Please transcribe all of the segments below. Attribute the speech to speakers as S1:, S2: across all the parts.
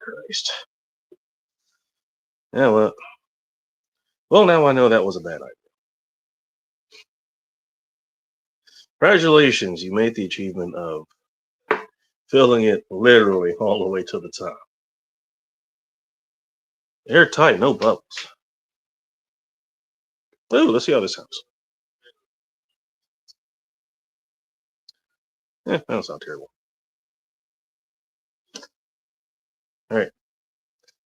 S1: Christ. Yeah, well, now I know that was a bad idea. Congratulations, you made the achievement of filling it literally all the way to the top. Airtight, no bubbles. Ooh, let's see how this sounds. That don't sound terrible. All right.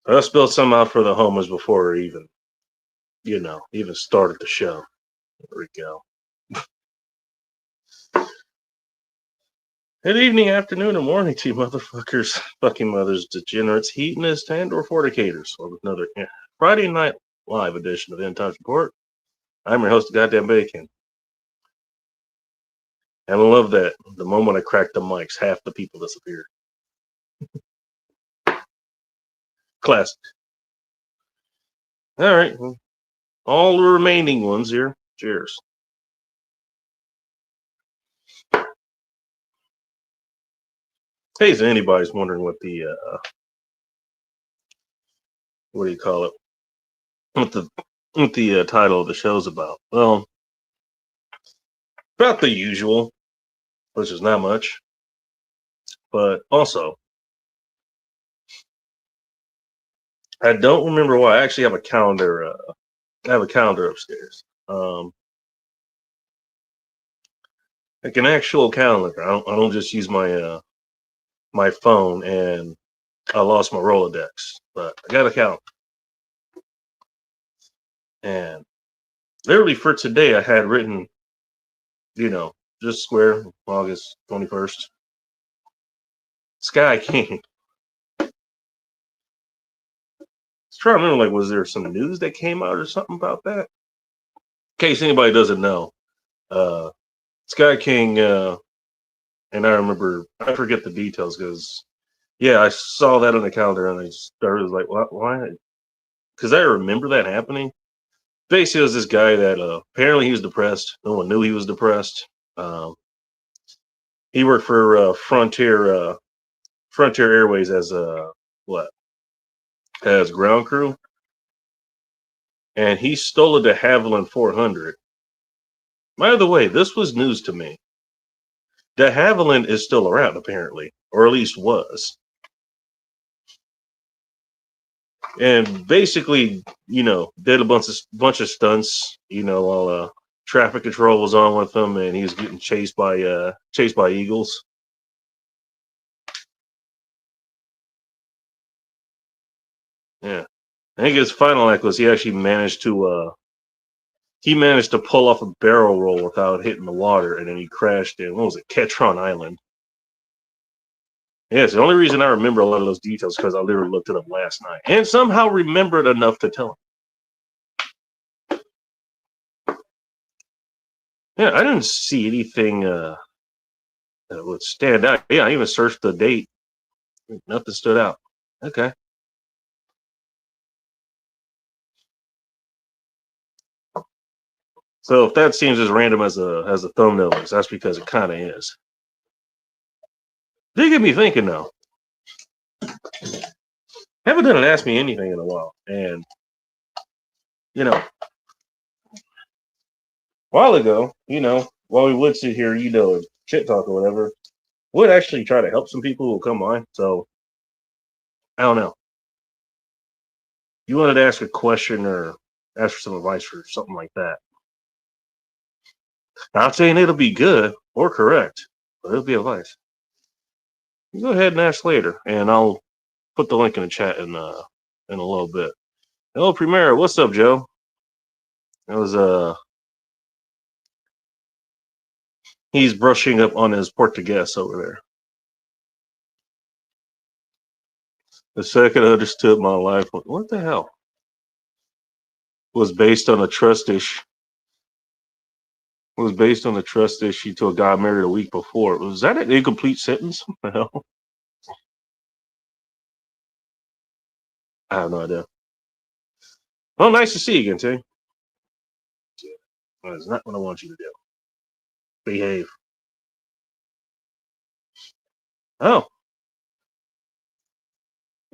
S1: I spilled some out for the homers before even, even started the show. There we go. Good evening, afternoon, and morning to you motherfuckers, fucking mothers, degenerates, hedonists, and/or fornicators. Well, another Friday night live edition of End Times Report. I'm your host, Goddamn Bacon. And I love that the moment I cracked the mics, half the people disappeared. Classic. All right. Well, all the remaining ones here. Cheers. Hey, if anybody's wondering what the what do you call it? What the title of the show's about? Well, about the usual, which is not much, but also I don't remember why. I actually have a calendar. I have a calendar upstairs. Like an actual calendar. I don't just use my phone, and I lost my Rolodex, but I got a calendar. And literally for today, I had written, just square August 21st. Sky King. I was trying to remember, like, was there some news that came out or something about that? In case anybody doesn't know, uh, Sky King, and I forget the details because, yeah, I saw that on the calendar and I started like, why? Because I remember that happening. Basically, it was this guy that apparently he was depressed. No one knew he was depressed. Um, he worked for Frontier Airways as what as ground crew, and he stole a de Havilland 400. By the way, this was news to me. De Havilland is still around, apparently, or at least was. And basically, did a bunch of stunts, while traffic control was on with him, and he was getting chased by eagles. Yeah, I think his final act was he managed to pull off a barrel roll without hitting the water, and then he crashed in, what was it, Ketron Island. Yes, the only reason I remember a lot of those details because I literally looked it up last night and somehow remembered enough to tell him. Yeah, I didn't see anything that would stand out. Yeah, I even searched the date. Nothing stood out. Okay. So if that seems as random as a thumbnail is, that's because it kind of is. Did get me thinking though. Haven't done an Ask Me Anything in a while, and a while ago, while we would sit here, and shit talk or whatever, would actually try to help some people who come on. So I don't know. You wanted to ask a question or ask for some advice or something like that. Not saying it'll be good or correct, but it'll be advice. You go ahead and ask later, and I'll put the link in the chat in a little bit. Hello, Primera. What's up, Joe? That was he's brushing up on his Portuguese over there. The second I understood my life, what the hell? Was based on a trust issue. Was based on a trust issue to a guy married a week before. Was that an incomplete sentence? What the hell? I have no idea. Well, nice to see you again, Tim. That's not what I want you to do. Behave. Oh,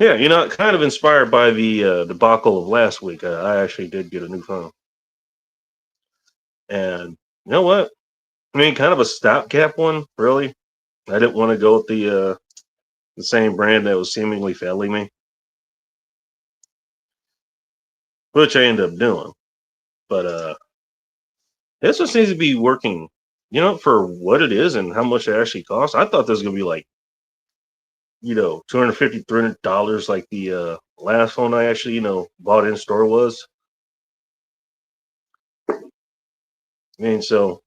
S1: Yeah, kind of inspired by the debacle of last week. I actually did get a new phone, and you know what? I mean, kind of a stopgap one, really. I didn't want to go with the same brand that was seemingly failing me, which I ended up doing. But this one seems to be working, for what it is and how much it actually costs. I thought this was gonna be like, $250, $300, like the last phone I actually, bought in store was. I mean, so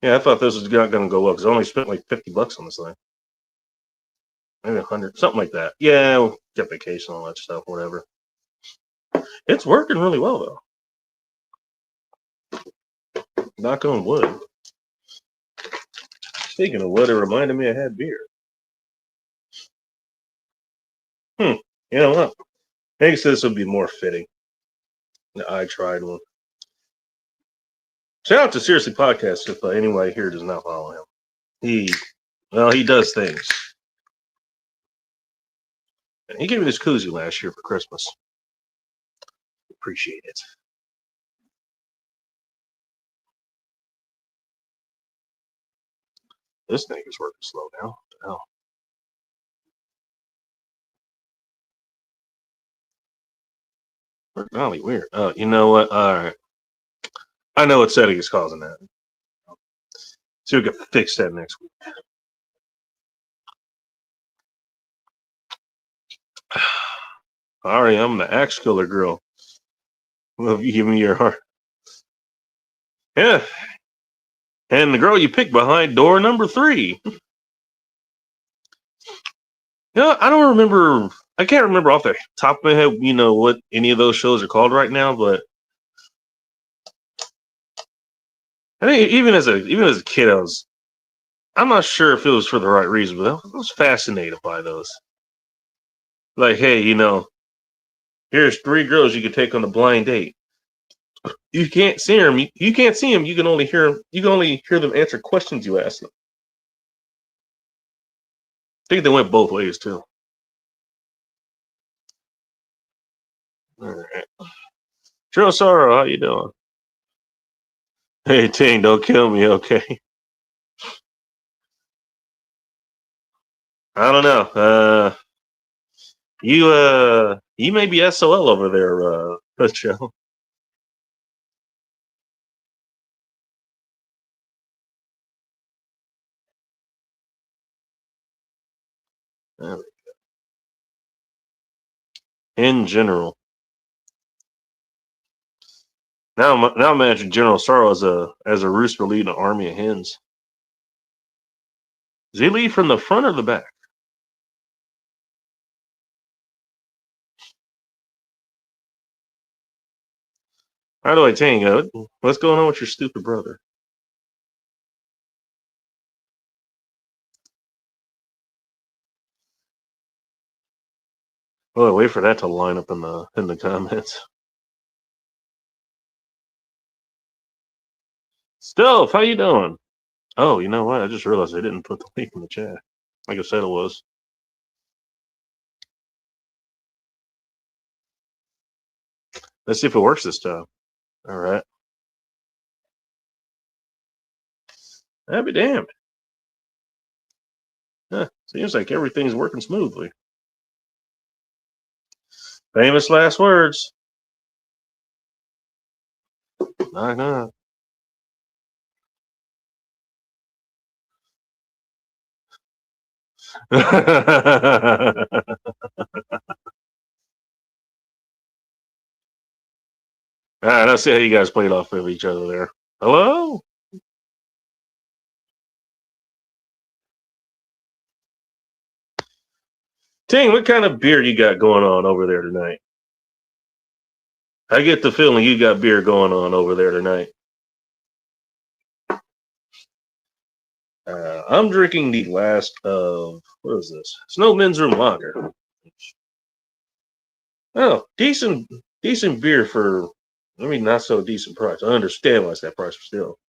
S1: yeah, I thought this was not gonna go up because I only spent like $50 on this thing, maybe 100, something like that. Yeah, we'll get vacation, all that stuff, whatever. It's working really well though. Knock on wood. Speaking of wood, it reminded me I had beer. You know what? I think this would be more fitting. I tried one. Shout out to Seriously Podcast if anybody here does not follow him. He does things. He gave me this koozie last year for Christmas. Appreciate it. This thing is working slow now. What the hell? Really weird. Oh, you know what? All right. I know what setting is causing that. So we can fix that next week. Ari, I'm the axe killer girl. Well, you give me your heart. Yeah. And the girl you picked behind door number 3. I don't remember. I can't remember off the top of my head, what any of those shows are called right now. But I think even as a kid, I'm not sure if it was for the right reason, but I was fascinated by those. Like, hey, here's 3 girls you could take on a blind date. You can't see them. You can't see them. You can only hear them. You can only hear them answer questions you ask them. I think they went both ways too. All right. Joe Sorrow, how you doing? Hey, Ting, don't kill me, okay? I don't know. You may be SOL over there, Joe. In general. Now imagine General Sorrow as a rooster leading an army of hens. Does he lead from the front or the back? By the way, Ting, what's going on with your stupid brother? Well, wait for that to line up in the comments. Stealth, how you doing? Oh, you know what? I just realized I didn't put the link in the chat. Like I said, it was. Let's see if it works this time. All right. That'd be damned. Seems like everything's working smoothly. Famous last words. Knock knock. All right, let's see how you guys played off of each other there. Hello? Ting, what kind of beer you got going on over there tonight? I get the feeling you got beer going on over there tonight. I'm drinking the last of, what is this? Snow Men's Room Lager. Oh, decent beer for, not so decent price. I understand why it's that price, but still.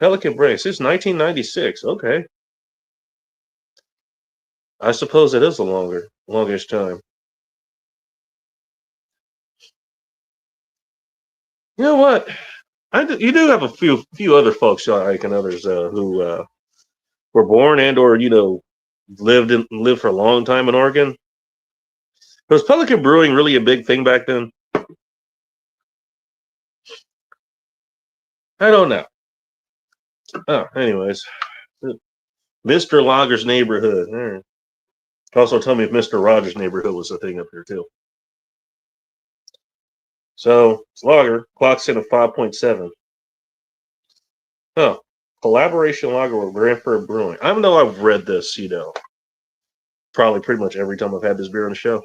S1: Pelican Brace, it's 1996. Okay. I suppose it is a longish time. You know what? You do have a few other folks, like and others, who were born and or lived for a long time in Oregon. Was Pelican Brewing really a big thing back then? I don't know. Oh, anyways, Mr. Lager's neighborhood. All right. Also, tell me if Mr. Rogers' neighborhood was a thing up here too. So Lager clocks in at 5.7. Oh, collaboration lager with Grandford Brewing. I know I've read this, probably pretty much every time I've had this beer on the show.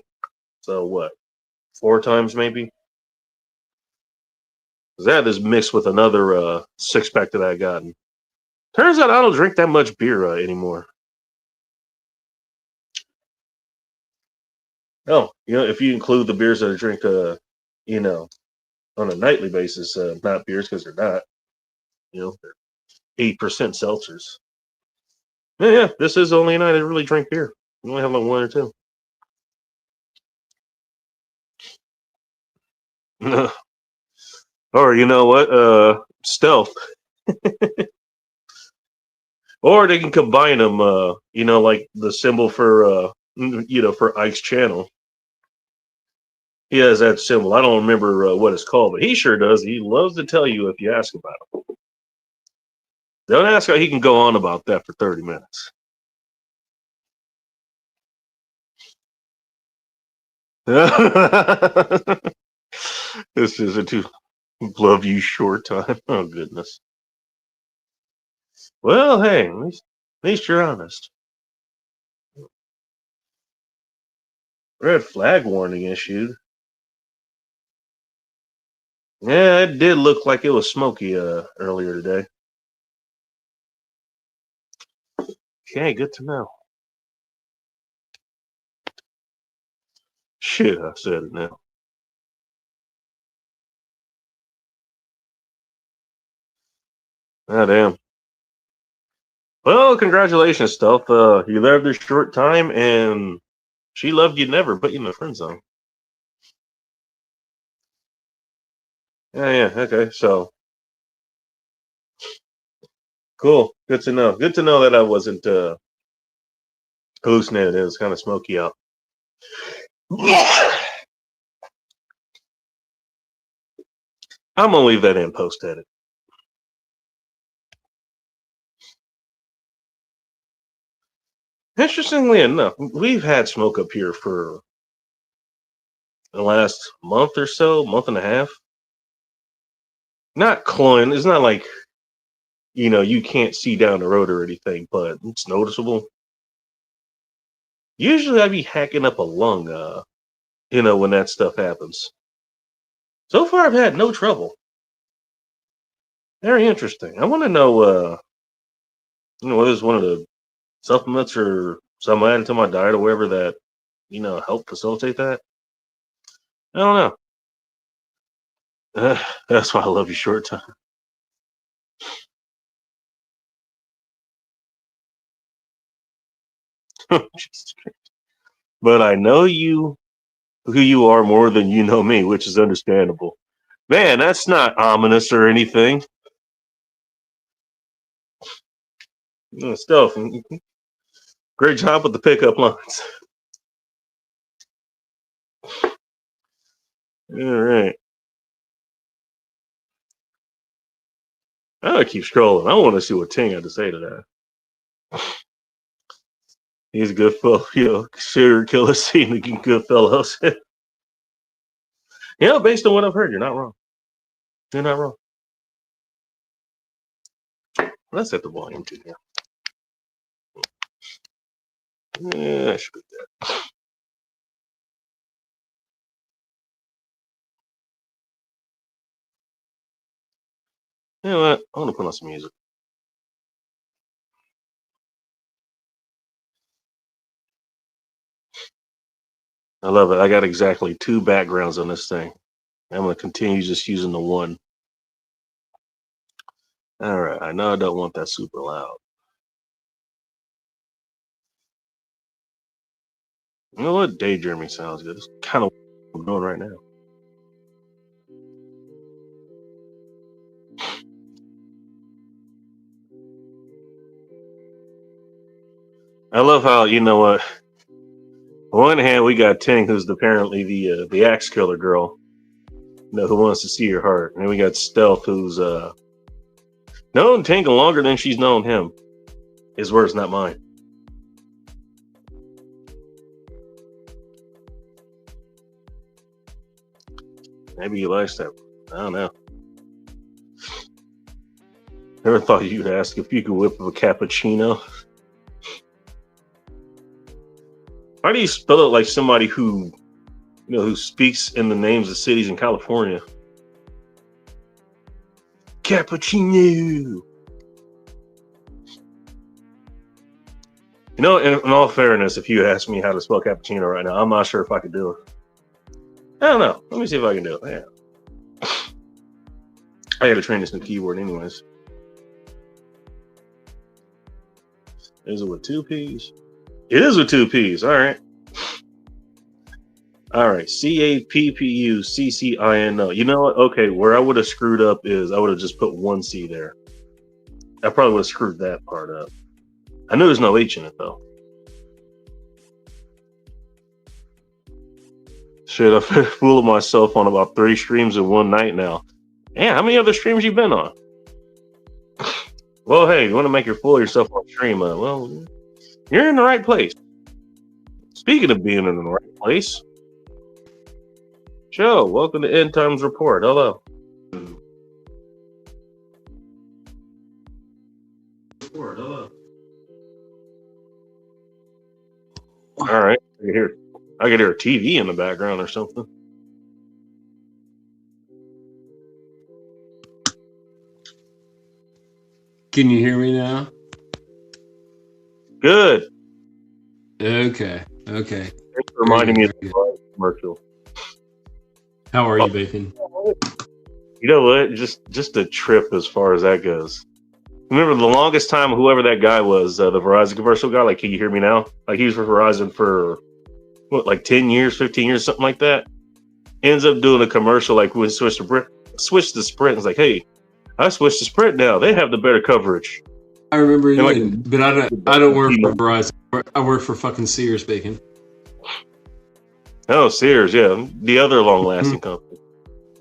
S1: So what, 4 times maybe? That is mixed with another 6-pack that I gotten. Turns out I don't drink that much beer anymore. Oh, if you include the beers that I drink, on a nightly basis, not beers because they're not, they're 8% seltzers. Yeah, this is the only night I really drink beer. I only have like one or two. Or you know what? Stealth. Or they can combine them, like the symbol for Ike's channel. He has that symbol. I don't remember what it's called, but he sure does. He loves to tell you if you ask about him. Don't ask how he can go on about that for 30 minutes. This is a too love you short time. Oh, goodness. Well, hey, at least you're honest. Red flag warning issued. Yeah, it did look like it was smoky earlier today. Okay, good to know. Shit, I said it now. Ah, damn. Well, congratulations, Stealth. You lived a short time, and she loved you never, put you in the friend zone. Yeah, okay, so cool. Good to know. Good to know that I wasn't hallucinated. It was kind of smoky out. I'm gonna leave that in post edit. Interestingly enough, we've had smoke up here for the last month or so, month and a half. Not cloying. It's not like you can't see down the road or anything, but it's noticeable. Usually, I'd be hacking up a lung, when that stuff happens. So far, I've had no trouble. Very interesting. I want to know, whether it's one of the supplements or some added to my diet or whatever that, help facilitate that. I don't know. That's why I love you short time. But I know who you are more than you know me, which is understandable. Man, that's not ominous or anything. Stuff. Great job with the pickup lines. All right. I keep scrolling. I want to see what Ting had to say to that. He's a good fellow, serial killer scene the good fellows. Based on what I've heard, you're not wrong. You're not wrong. Let's set the volume to here. Yeah, that should be good. You know what? I want to put on some music. I love it. I got exactly 2 backgrounds on this thing. I'm going to continue just using the one. All right. I know I don't want that super loud. You know what? Daydreaming sounds good. It's kind of what I'm doing right now. I love how, you know what? On one hand, we got Ting, who's apparently the axe killer girl, you know, who wants to see your heart. And then we got Stealth, who's known Ting longer than she's known him. His words, not mine. Maybe he likes that. I don't know. Never thought you'd ask if you could whip up a cappuccino. Why do you spell it like somebody who, you know, who speaks in the names of cities in California? Cappuccino. You know, in all fairness, if you ask me how to spell cappuccino right now, I'm not sure if I could do it. I don't know. Let me see if I can do it. Yeah. I got to train this new keyboard anyways. Is it with 2 P's? It is with 2 P's. All right. All right. CAPPUCCINO. You know what? Okay. Where I would have screwed up is I would have just put 1 C there. I probably would have screwed that part up. I knew there's no H in it though. Shit, I've been fooling myself on about 3 streams in one night now. Yeah, how many other streams you been on? Well, hey, you want to make your fool of yourself on stream? Well, you're in the right place. Speaking of being in the right place, Joe, welcome to End Times Report. Hello. Hello. All right, I could hear a TV in the background or something.
S2: Can you hear me now?
S1: Good.
S2: Okay.
S1: Thanks for reminding me of the commercial.
S2: How are you, Bacon?
S1: You know what? Just a trip as far as that goes. Remember the longest time, whoever that guy was, the Verizon commercial guy, like, can you hear me now? Like, he was for Verizon for, what, like 10 years, 15 years, something like that? Ends up doing a commercial, like, we switched to Sprint. It's like, hey, I switched to Sprint now. They have the better coverage.
S2: I remember you,
S1: like,
S2: but I don't work for Verizon. I work for fucking Sears, Bacon.
S1: Oh, Sears, yeah. The other long-lasting company.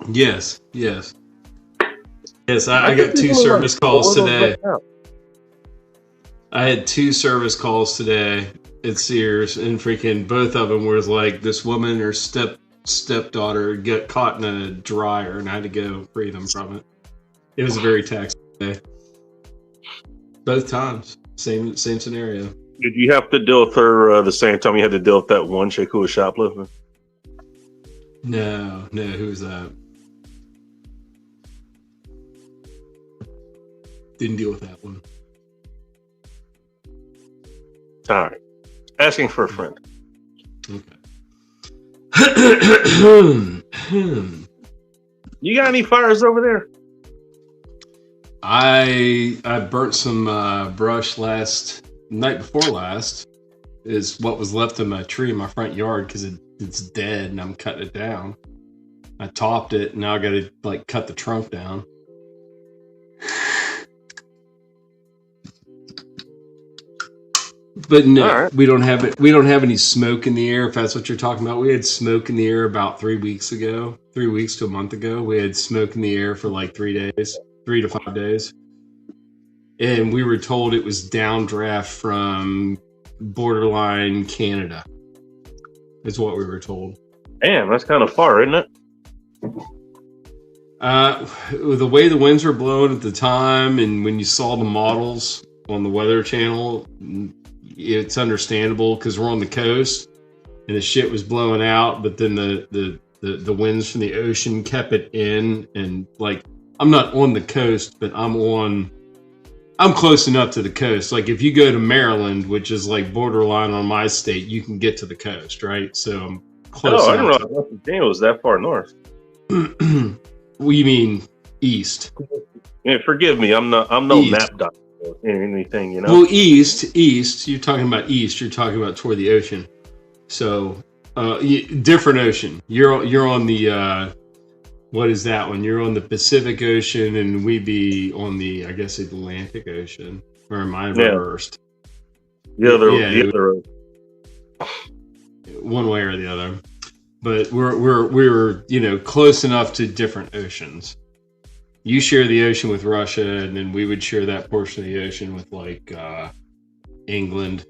S2: Yes. I got 2 service calls today. I had 2 service calls today at Sears, and freaking both of them was like this woman and her stepdaughter get caught in a dryer, and I had to go free them from it. It was a very taxing day. Both times, same scenario.
S1: Did you have to deal with her the same time you had to deal with that one chick who was shoplifting?
S2: No, who's that? Didn't deal with that one.
S1: All right. Asking for a friend.
S2: Okay.
S1: You got any fires over there?
S2: I burnt some brush night before last is what was left of my tree in my front yard because it's dead and I'm cutting it down. I topped it and now I got to like cut the trunk down. But no, right. we don't have it. We don't have any smoke in the air. If that's what you're talking about, we had smoke in the air about 3 weeks ago. 3 weeks to a month ago, we had smoke in the air for like 3 days, 3 to 5 days, and we were told it was downdraft from borderline Canada. Is what we were told.
S1: Damn, that's kind of far, isn't it?
S2: The way the winds were blowing at the time, and when you saw the models on the Weather Channel, it's understandable because we're on the coast and the shit was blowing out, but then the winds from the ocean kept it in. And like, I'm not on the coast, but I'm close enough to the coast. Like if you go to Maryland, which is like borderline on my state, you can get to the coast, right? So I'm close.
S1: Oh, I didn't realize West Virginia was that far north.
S2: What do you mean east?
S1: Yeah, forgive me. I'm no map doctor or anything, you know.
S2: Well, east. You're talking about east. You're talking about toward the ocean. So, different ocean. You're on the what is that one? You're on the Pacific Ocean, and we be on the, I guess, Atlantic Ocean. Or am I
S1: Yeah.
S2: reversed?
S1: The
S2: Yeah,
S1: other.
S2: one way or the other. But we're close enough to different oceans. You share the ocean with Russia, and then we would share that portion of the ocean with like England,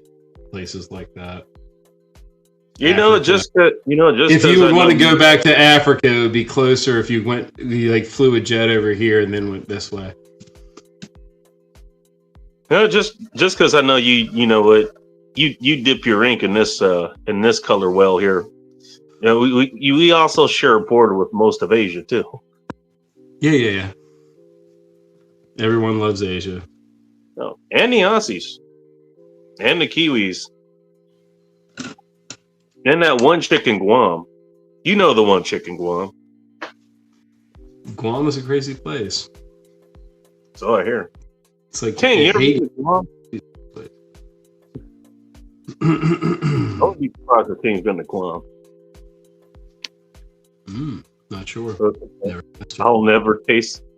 S2: places like that.
S1: You know,
S2: Africa.
S1: just
S2: If you would want to go back to Africa, it would be closer if you flew a jet over here and then went this way.
S1: No, just because I know you know what, you dip your ink in this color well here. You know, we also share a border with most of Asia too.
S2: Yeah. Everyone loves Asia.
S1: No, and the Aussies, and the Kiwis, and that one chick in Guam. You know the one chick in Guam.
S2: Guam is a crazy place.
S1: So I hear.
S2: It's like
S1: King, you ever been to Guam? Don't be surprised if King's been to Guam.
S2: Not sure.
S1: Never.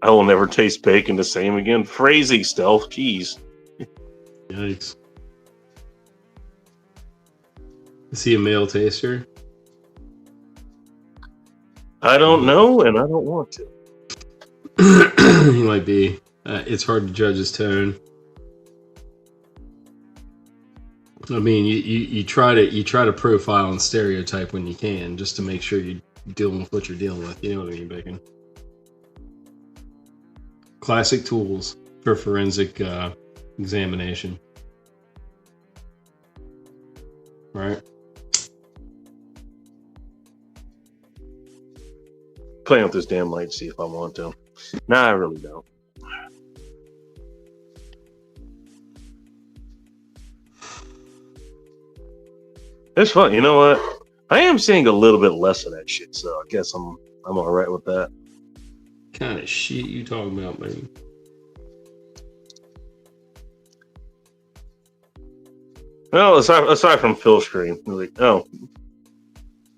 S1: I will never taste bacon the same again. Phrasing stealth, jeez.
S2: Yikes. Is he a male taster?
S1: I don't know, and I don't want to.
S2: He might be. It's hard to judge his tone. I mean, you try to profile and stereotype when you can, just to make sure you're dealing with what you're dealing with. You know what I mean, Bacon? Classic tools for forensic examination. Right?
S1: Playing with this damn light, see if I want to. Nah, I really don't. It's fun. You know what? I am seeing a little bit less of that shit, so I guess I'm all right with that.
S2: Kind of shit you talking about, man?
S1: Well, aside from Phil Stream, like, oh,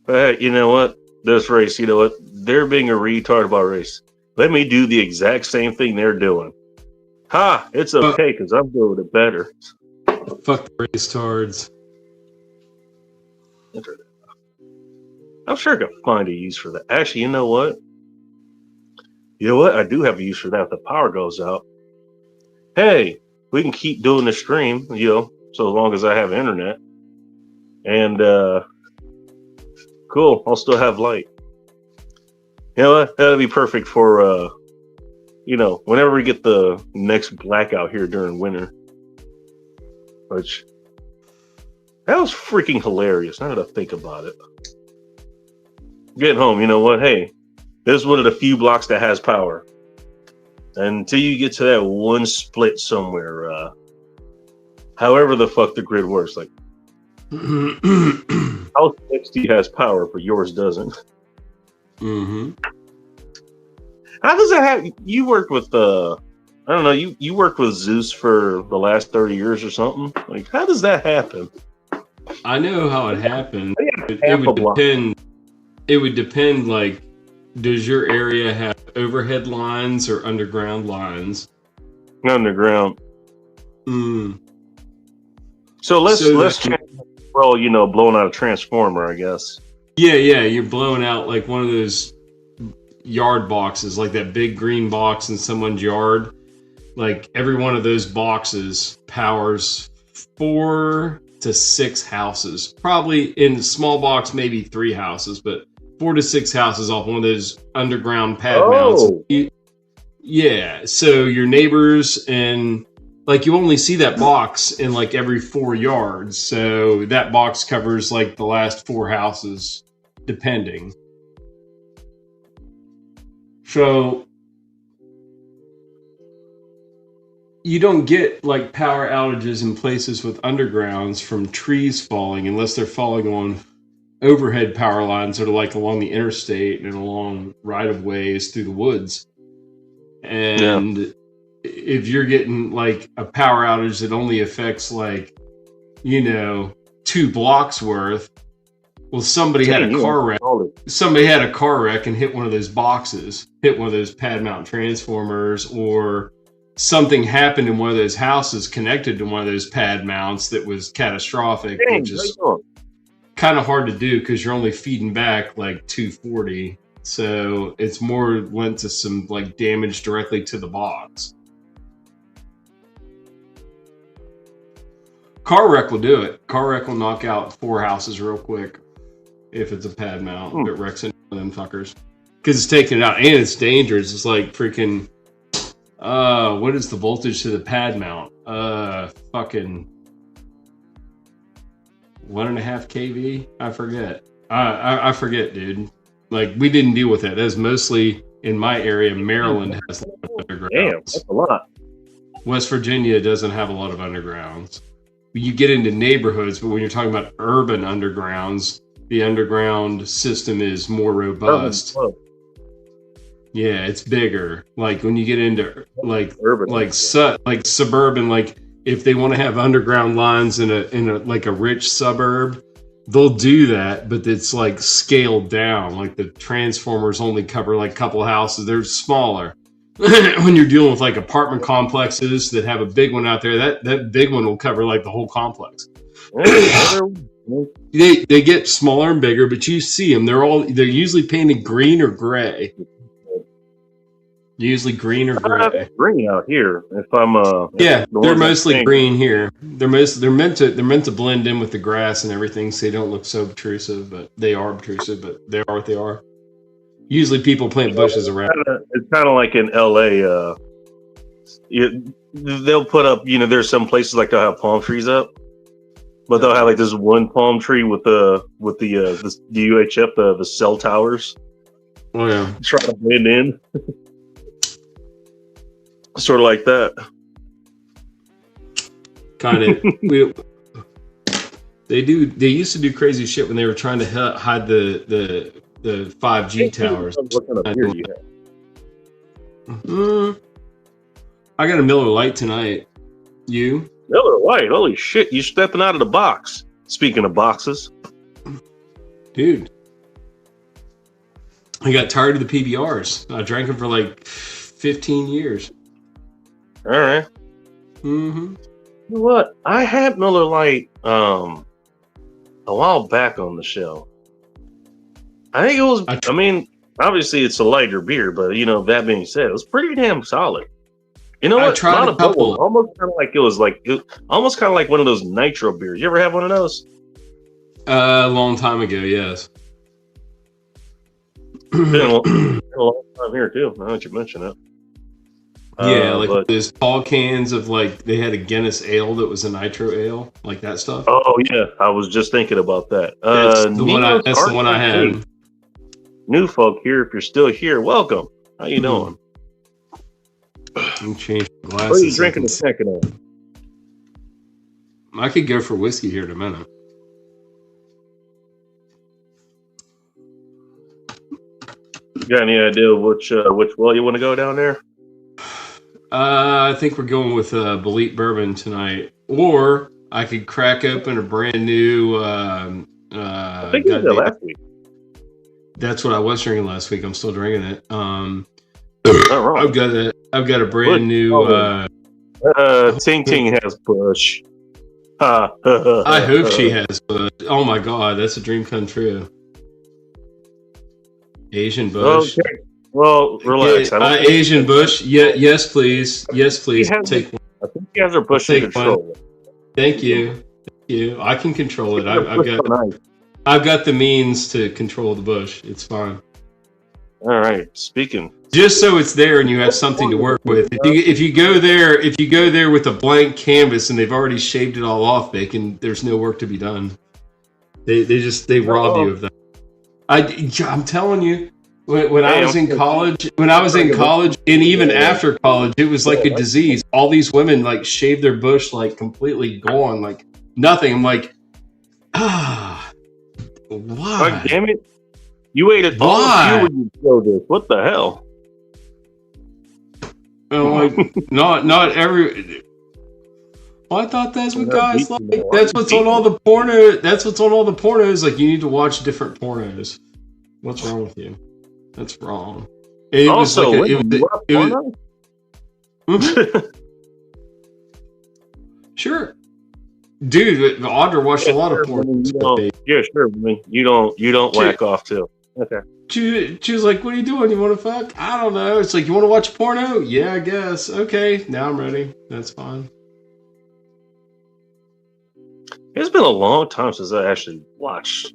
S1: but hey, you know what? This race, you know what? They're being a retard about race. Let me do the exact same thing they're doing. Ha! It's okay because I'm doing it better.
S2: Fuck the race tards.
S1: I'm sure I could find a use for that. Actually, you know what? I do have a use for that if the power goes out. Hey, we can keep doing the stream, so long as I have internet. And, cool, I'll still have light. You know what? That'll be perfect for, whenever we get the next blackout here during winter. Which, that was freaking hilarious, now that I think about it. Getting home, you know what? Hey, this is one of the few blocks that has power. And until you get to that one split somewhere, however the fuck the grid works, like House 60 has power, but yours doesn't.
S2: Mm-hmm.
S1: How does that happen? You worked with I don't know, you worked with Zeus for the last 30 years or something. Like, how does that happen?
S2: I know how it happened. It would depend, like, does your area have overhead lines or underground lines?
S1: Underground.
S2: Mm.
S1: So let's change. Well, blowing out a transformer, I guess.
S2: Yeah, you're blowing out like one of those yard boxes, like that big green box in someone's yard. Like every one of those boxes powers 4 to 6 houses. Probably in the small box, maybe 3 houses, but 4 to 6 houses off one of those underground pad mounts. Yeah, so your neighbors, and like you only see that box in like every 4 yards. So that box covers like the last 4 houses, depending. So you don't get like power outages in places with undergrounds from trees falling unless they're falling on overhead power lines that are like along the interstate and along right of ways through the woods. And if you're getting like a power outage that only affects like, 2 blocks worth, Well, somebody had a car wreck. Somebody had a car wreck and hit one of those boxes, hit one of those pad mount transformers, or something happened in one of those houses connected to one of those pad mounts that was catastrophic, which is kind of hard to do because you're only feeding back like 240. So it's more went to some like damage directly to the box. Car wreck will do it. Car wreck will knock out 4 houses real quick if it's a pad mount. If it wrecks into one of them fuckers. Because it's taking it out and it's dangerous. It's like freaking what is the voltage to the pad mount? Fucking 1.5 kV? I forget. I forget, dude. Like, we didn't deal with that. That's mostly in my area. Maryland has a lot of undergrounds.
S1: Damn, that's a lot.
S2: West Virginia doesn't have a lot of undergrounds. You get into neighborhoods, but when you're talking about urban undergrounds, the underground system is more robust. Yeah, it's bigger. Like when you get into like urban, like suburban, like if they want to have underground lines in a like a rich suburb, they'll do that, but it's like scaled down. Like the transformers only cover like a couple houses. They're smaller. When you're dealing with like apartment complexes that have a big one out there, that big one will cover like the whole complex. They get smaller and bigger, but you see them. They're usually painted green or gray. Usually green or gray.
S1: Green out here. If I'm
S2: they're mostly green here. They're meant to blend in with the grass and everything, so they don't look so obtrusive. But they are obtrusive. But they are what they are. Usually, people plant bushes around.
S1: It's kind of like in LA. They'll put up. There's some places like they'll have palm trees up, but they'll have like this one palm tree with the UHF, the cell towers.
S2: Oh yeah,
S1: try to blend in. Sort of like that.
S2: Kind of. They used to do crazy shit when they were trying to hide the 5G towers.
S1: What kind of beer you have?
S2: I got a Miller Lite tonight. You?
S1: Miller Lite? Holy shit! You stepping out of the box. Speaking of boxes,
S2: dude, I got tired of the PBRs. I drank them for like 15 years.
S1: All right.
S2: Mm-hmm.
S1: You know what? I had Miller Lite a while back on the show. I think it was. I mean, obviously it's a lighter beer, but that being said, it was pretty damn solid. You know what?
S2: I tried a couple.
S1: Almost kind of like one of those nitro beers. You ever have one of those?
S2: A long time ago, yes.
S1: Been a long time here too. Now that you mention it.
S2: Yeah, like those tall cans of like they had a Guinness ale that was a nitro ale, like that stuff.
S1: Oh yeah, I was just thinking about that.
S2: That's the one I had.
S1: New folk here, if you're still here, welcome. How you doing?
S2: I'm changing glasses.
S1: What are you drinking a second of?
S2: I could go for whiskey here in a minute.
S1: You got any idea which well you want to go down there?
S2: I think we're going with Belite Bourbon tonight, or I could crack open a brand new.
S1: I think you did that last week.
S2: That's what I was drinking last week. I'm still drinking it.
S1: Not wrong.
S2: I've got a brand new.
S1: Ting Ting has Bush.
S2: I hope she has Bush. Oh my god, that's a dream come true. Asian Bush.
S1: Okay. Well, relax.
S2: Asian Bush. Yeah, yes, please. Yes, please. Take one.
S1: I think you guys are pushing control.
S2: Thank you. I can control it. I've got the means to control the bush. It's fine.
S1: All right. Speaking.
S2: Just so it's there and you have something to work with. If you go there with a blank canvas and they've already shaved it all off, there's no work to be done. They rob you of that. I'm telling you. When I was in college, and even after college, it was like a disease. All these women like shaved their bush like completely gone, like nothing. I'm like, why?
S1: God damn it! You waited all year when you show this. What the hell?
S2: Like not every. Well, I thought that's what
S1: No,
S2: guys
S1: beat
S2: like.
S1: you,
S2: That's what's on all the porno. That's what's on all the pornos. Like, you need to watch different pornos. What's wrong with you? That's wrong. It was
S1: Also,
S2: like
S1: women, you want porno?
S2: Sure, dude. Audra watched a lot of porn.
S1: Yeah, sure. I mean, you don't whack off too. Okay.
S2: She was like, "What are you doing? You want to fuck?" I don't know. It's like, you want to watch porno? Yeah, I guess. Okay, now I'm ready. That's fine.
S1: It's been a long time since I actually watched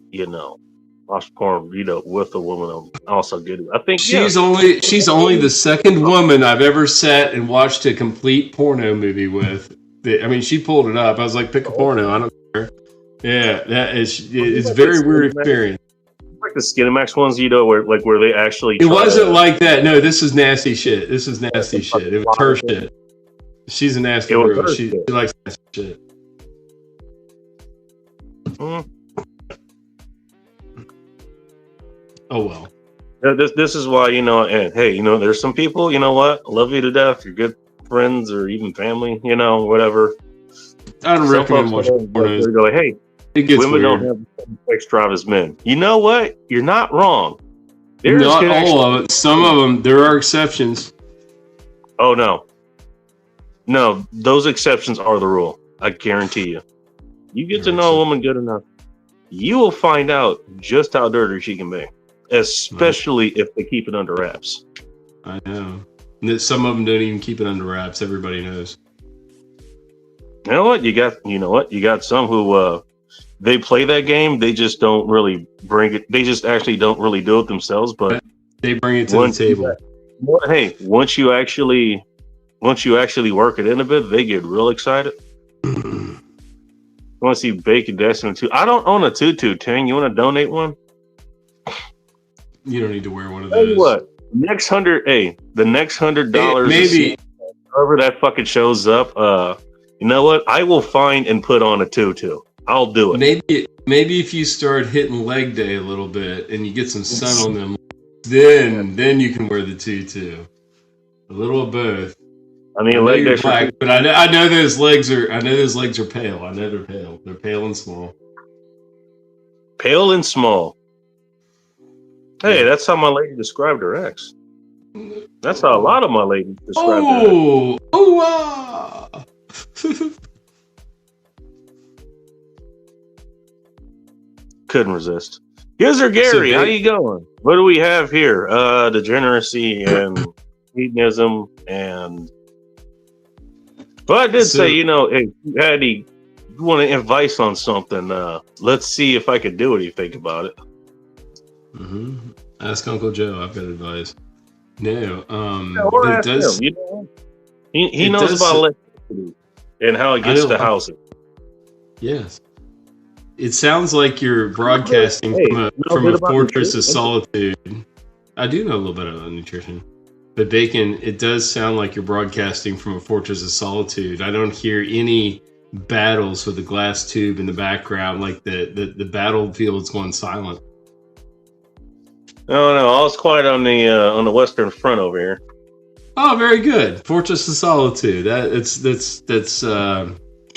S1: porn, with a woman. I'm also good. I think
S2: she's only the second woman I've ever sat and watched a complete porno movie with. I mean, she pulled it up. I was like, pick a porno. I don't care. Yeah, it's very weird experience.
S1: Like the Skinamax ones, where they actually.
S2: It wasn't like that. No, this is nasty shit. This is nasty shit. It was her shit. She's a nasty girl. She likes nasty shit.
S1: Mm.
S2: Oh well.
S1: This is why, and hey, there's some people, you know what, love you to death. You're good friends or even family, whatever.
S2: I don't recommend watching pornos.
S1: They go, hey, women
S2: weird.
S1: don't have the same sex drive as men. You know what? You're not wrong.
S2: Not all of it. Some of them. There are exceptions.
S1: Oh no, those exceptions are the rule. I guarantee you. You get to know a woman good enough, you will find out just how dirty she can be, especially if they keep it under wraps.
S2: I know. Some of them don't even keep it under wraps. Everybody knows.
S1: You know what? You got some who they play that game. They just don't really bring it. They just actually don't really do it themselves. But
S2: they bring it to the table.
S1: Hey, once you actually work it in a bit, they get real excited. I want to see Bacon Destiny 2. I don't own a tutu, Tang. You want to donate one?
S2: You don't need to wear one of
S1: Tell
S2: those.
S1: you what, the next $100.
S2: Maybe.
S1: However that fucking shows up, you know what? I will find and put on a tutu. I'll do it.
S2: Maybe if you start hitting leg day a little bit and you get some sun on them, then you can wear the tutu. A little of both.
S1: I mean, leg day
S2: black, but I know those legs are pale. I know they're pale. They're pale and small.
S1: Pale and small. Hey, that's how my lady described her ex. That's how a lot of my ladies describe her ex.
S2: Oh,
S1: Couldn't resist. User Gary, how you going? What do we have here? Degeneracy and hedonism and. But I did say, if you had you want to advice on something, let's see if I could do anything about it.
S2: Mm-hmm. Ask Uncle Joe. I've got advice. No,
S1: or ask him. He knows about electricity and how it gets to housing.
S2: Yes. It sounds like you're broadcasting from a fortress of solitude. I do know a little bit about nutrition. But Bacon, it does sound like you're broadcasting from a fortress of solitude. I don't hear any battles with a glass tube in the background, like the battlefield's going silent.
S1: No, all is quiet on the Western Front over here.
S2: Oh, very good. Fortress of Solitude.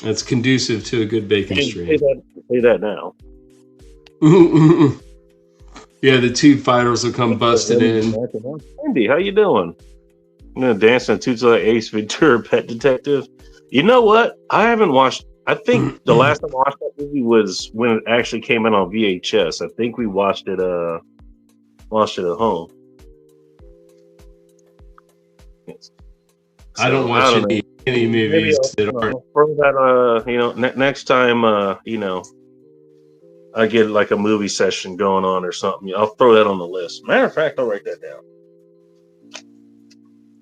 S2: That's conducive to a good Bacon stream.
S1: Say that now.
S2: Yeah, the tube fighters will come busting in.
S1: Andy, how you doing? I'm gonna dance into Ace Ventura: Pet Detective. You know what? I haven't watched. I think the last time I watched that movie was when it actually came in on VHS. I think we watched it at home. Yes.
S2: I don't watch any movies that aren't.
S1: Throw that. Next time, I get like a movie session going on or something, I'll throw that on the list. Matter of fact, I'll write that down.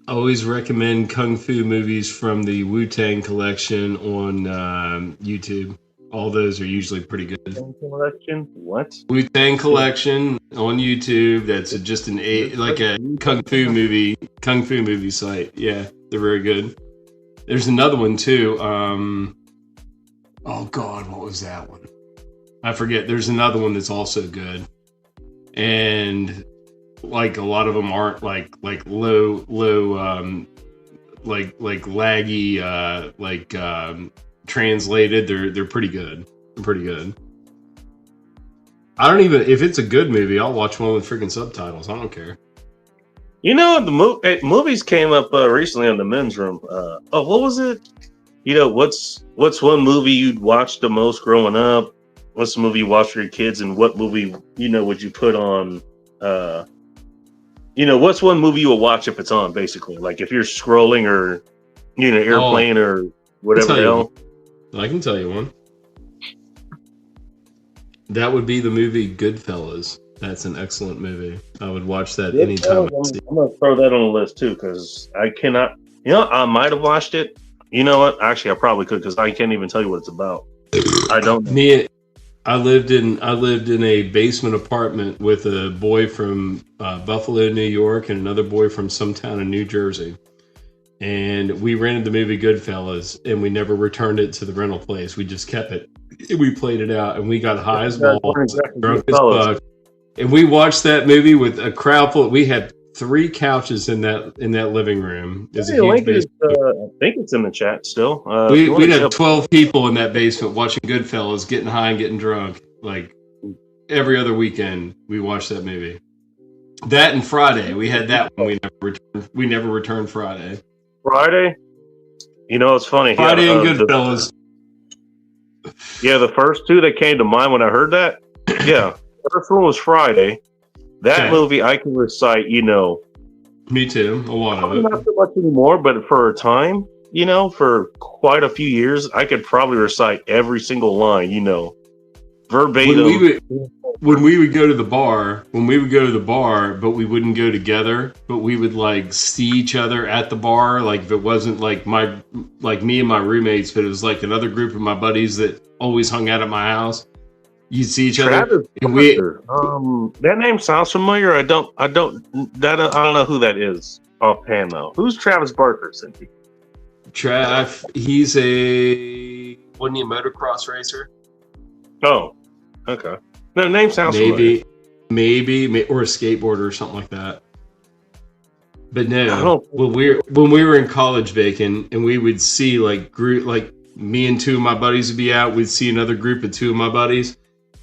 S2: I always recommend Kung Fu movies from the Wu-Tang collection on YouTube. All those are usually pretty good.
S1: Collection? What?
S2: Wu-Tang collection on YouTube. That's just a Kung Fu movie site. Yeah, they're very good. There's another one too. Oh God, what was that one? I forget. There's another one that's also good, and like a lot of them aren't like low like laggy translated. They're pretty good. They're pretty good. I don't even, if it's a good movie, I'll watch one with freaking subtitles. I don't care.
S1: You know, the movies came up recently on the men's room. What was it? You know, what's one movie you'd watch the most growing up? What's the movie you watch for your kids, and what movie would you put on? What's one movie you will watch if it's on? Basically, like if you're scrolling or airplane or whatever else.
S2: I can tell you one. That would be the movie Goodfellas. That's an excellent movie. I would watch that anytime.
S1: I'm going to throw that on the list too, because I cannot. I might have watched it. You know what? Actually, I probably could, because I can't even tell you what it's about. I don't know.
S2: I lived in a basement apartment with a boy from Buffalo, New York, and another boy from some town in New Jersey. And we rented the movie Goodfellas, and we never returned it to the rental place. We just kept it. We played it out, and we got high as balls, drunk as fuck. And we watched that movie with a crowd full. We had 3 couches in that living room.
S1: I think it's in the chat still.
S2: We'd have 12 people in that basement watching Goodfellas, getting high and getting drunk. Like every other weekend, we watched that movie. That and Friday, we had that one. We never returned Friday.
S1: Friday? It's funny.
S2: Friday and Goodfellas.
S1: The first 2 that came to mind when I heard that. Yeah. First one was Friday. That movie I can recite,
S2: Me too. A lot of it.
S1: Not so much anymore, but for a time, for quite a few years, I could probably recite every single line, verbatim.
S2: When we would go to the bar, but we wouldn't go together, but we would like see each other at the bar. Like if it wasn't like me and my roommates, but it was like another group of my buddies that always hung out at my house. You'd see each other. And
S1: that name sounds familiar. I don't know who that is offhand though. Who's Travis Barker, Cindy?
S2: He's wasn't he a motocross racer?
S1: Oh, okay. The name sounds familiar.
S2: Maybe, or a skateboarder or something like that. But no, when we were in college, Bacon, and we would see me and 2 of my buddies would be out. We'd see another group of 2 of my buddies.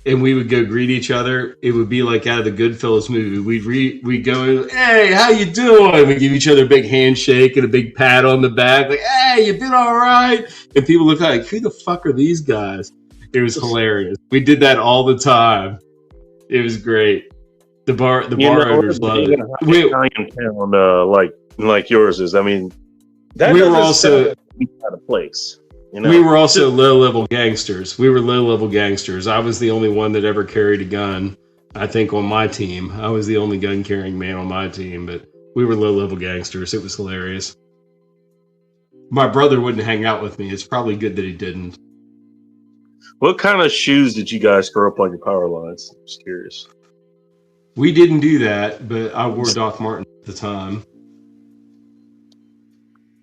S2: And we would go greet each other. It would be like out of the Goodfellas movie. We'd go, hey, how you doing? We'd give each other a big handshake and a big pat on the back. Like, hey, you been all right? And people look like, who the fuck are these guys? It was hilarious. We did that all the time. It was great. The bar owners loved it.
S1: Italian town, like yours is. I mean,
S2: we were also
S1: out of place.
S2: We were also low-level gangsters. I was the only one that ever carried a gun, I think, on my team. I was the only gun-carrying man on my team, but we were low-level gangsters. It was hilarious. My brother wouldn't hang out with me. It's probably good that he didn't.
S1: What kind of shoes did you guys throw up on your power lines? I'm just curious.
S2: We didn't do that, but I wore Doc Martens at the time.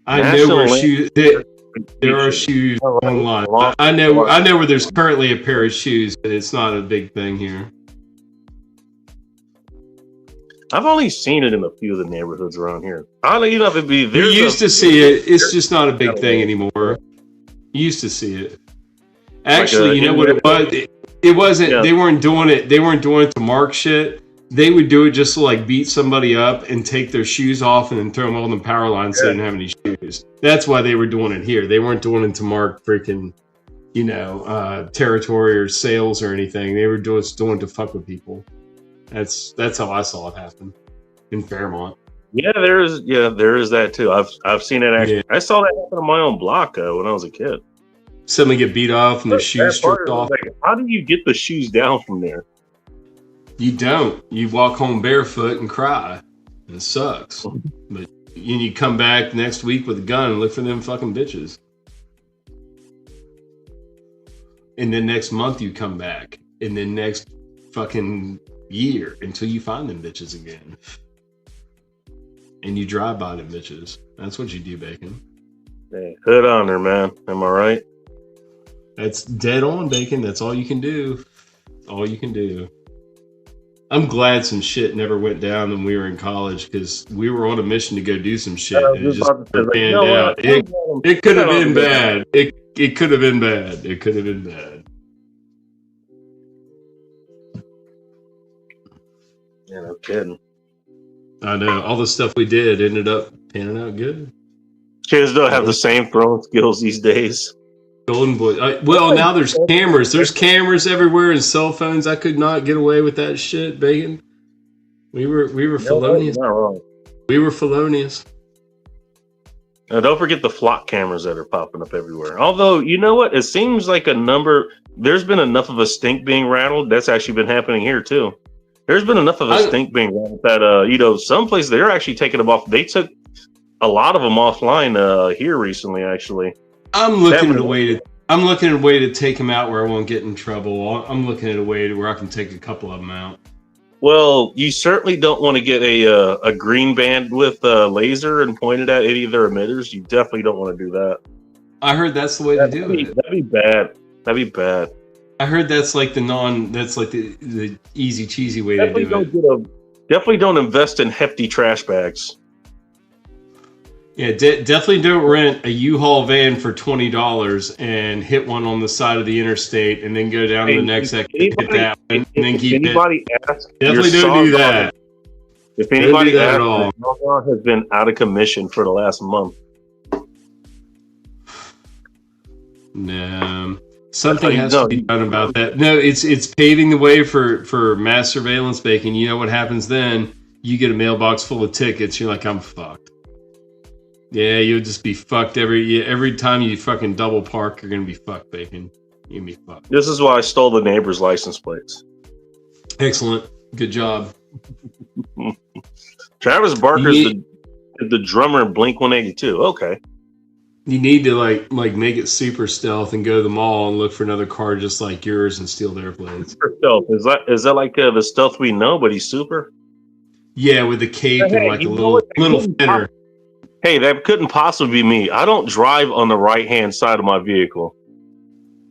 S2: I know where shoes... There are shoes online. I know where there's currently a pair of shoes, but it's not a big thing here.
S1: I've only seen it in a few of the neighborhoods around here. I don't know if it'd be.
S2: We used to see it. It's just not a big thing anymore. You used to see it. Actually, you know what it was? It wasn't. Yeah. They weren't doing it. They weren't doing it to mark shit. They would do it just to like beat somebody up and take their shoes off and then throw them on the power line so they didn't have any shoes. That's why they were doing it here. They weren't doing it to mark freaking, territory or sales or anything. They were just doing it to fuck with people. That's how I saw it happen in Fairmont.
S1: Yeah, there is that too. I've seen it actually. Yeah. I saw that happen on my own block when I was a kid.
S2: Somebody get beat off and the shoes stripped off.
S1: Like, how do you get the shoes down from there?
S2: You don't. You walk home barefoot and cry. It sucks. But you come back next week with a gun and look for them fucking bitches. And then next month you come back. And then next fucking year until you find them bitches again. And you drive by them bitches. That's what you do, Bacon.
S1: Hey, hood on her, man. Am I right?
S2: That's dead on, Bacon. That's all you can do. All you can do. I'm glad some shit never went down when we were in college because we were on a mission to go do some shit and it just panned out. It could have been bad. It it could have been bad. It could have been bad.
S1: Yeah, no kidding.
S2: I know. All the stuff we did ended up panning out good.
S1: Kids don't have the same throwing skills these days.
S2: Golden Boy. Well, now there's cameras. There's cameras everywhere and cell phones. I could not get away with that shit, Bacon. We were felonious.
S1: Not wrong.
S2: We were felonious.
S1: Now, don't forget the flock cameras that are popping up everywhere. Although, you know what? It seems like there's been enough of a stink being rattled. That's actually been happening here, too. There's been enough of a stink being rattled that, some places, they're actually taking them off. They took a lot of them offline here recently, actually.
S2: I'm looking at a way to take them out where I won't get in trouble. I'm looking at a way to where I can take a couple of them out.
S1: Well, you certainly don't want to get a green band with a laser and point it at any of their emitters. You definitely don't want to do that.
S2: I heard that's the way to do it.
S1: That'd be bad. That'd be bad.
S2: I heard that's like the easy cheesy way to do it.
S1: Definitely don't invest in hefty trash bags.
S2: Yeah, definitely don't rent a U-Haul van for $20 and hit one on the side of the interstate and then go down to the next exit, hit that one, and then keep it. Definitely don't do that.
S1: If anybody asks, your Sawzall has been out of commission for the last month.
S2: No, something has to be done about that. No, it's paving the way for mass surveillance, Bacon. You know what happens then? You get a mailbox full of tickets. You're like, I'm fucked. Yeah, you'll just be fucked every time you fucking double park. You're gonna be fucked, Bacon. You're gonna be fucked.
S1: This is why I stole the neighbor's license plates.
S2: Excellent, good job.
S1: Travis Barker's the drummer in Blink-182. Okay.
S2: You need to like make it super stealth and go to the mall and look for another car just like yours and steal their plates.
S1: Super stealth. Is that like the stealth we know, but he's super?
S2: Yeah, with the cape and like a little fender.
S1: Hey, that couldn't possibly be me. I don't drive on the right-hand side of my vehicle.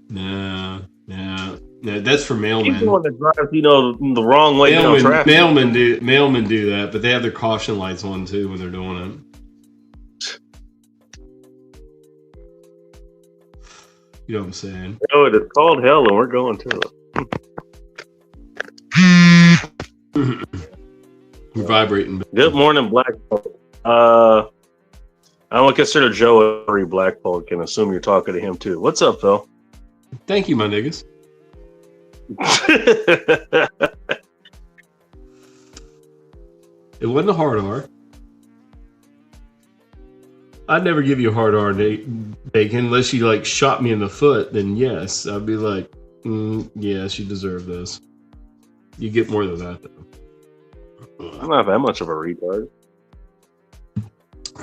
S2: No, that's for mailmen.
S1: He's the one that drives, the wrong way down traffic.
S2: Mailmen do that, but they have their caution lights on too when they're doing it. You know what I'm saying?
S1: It's called hell, and we're going to
S2: it. You're vibrating.
S1: Good morning, Black Folk. I don't consider Joe every Black Folk and assume you're talking to him too. What's up, Phil?
S2: Thank you, my niggas. It wasn't a hard R. I'd never give you a hard R, Bacon, unless you like shot me in the foot. Then yes, I'd be like, yes, you deserve this. You get more than that, though.
S1: I'm not that much of a retard.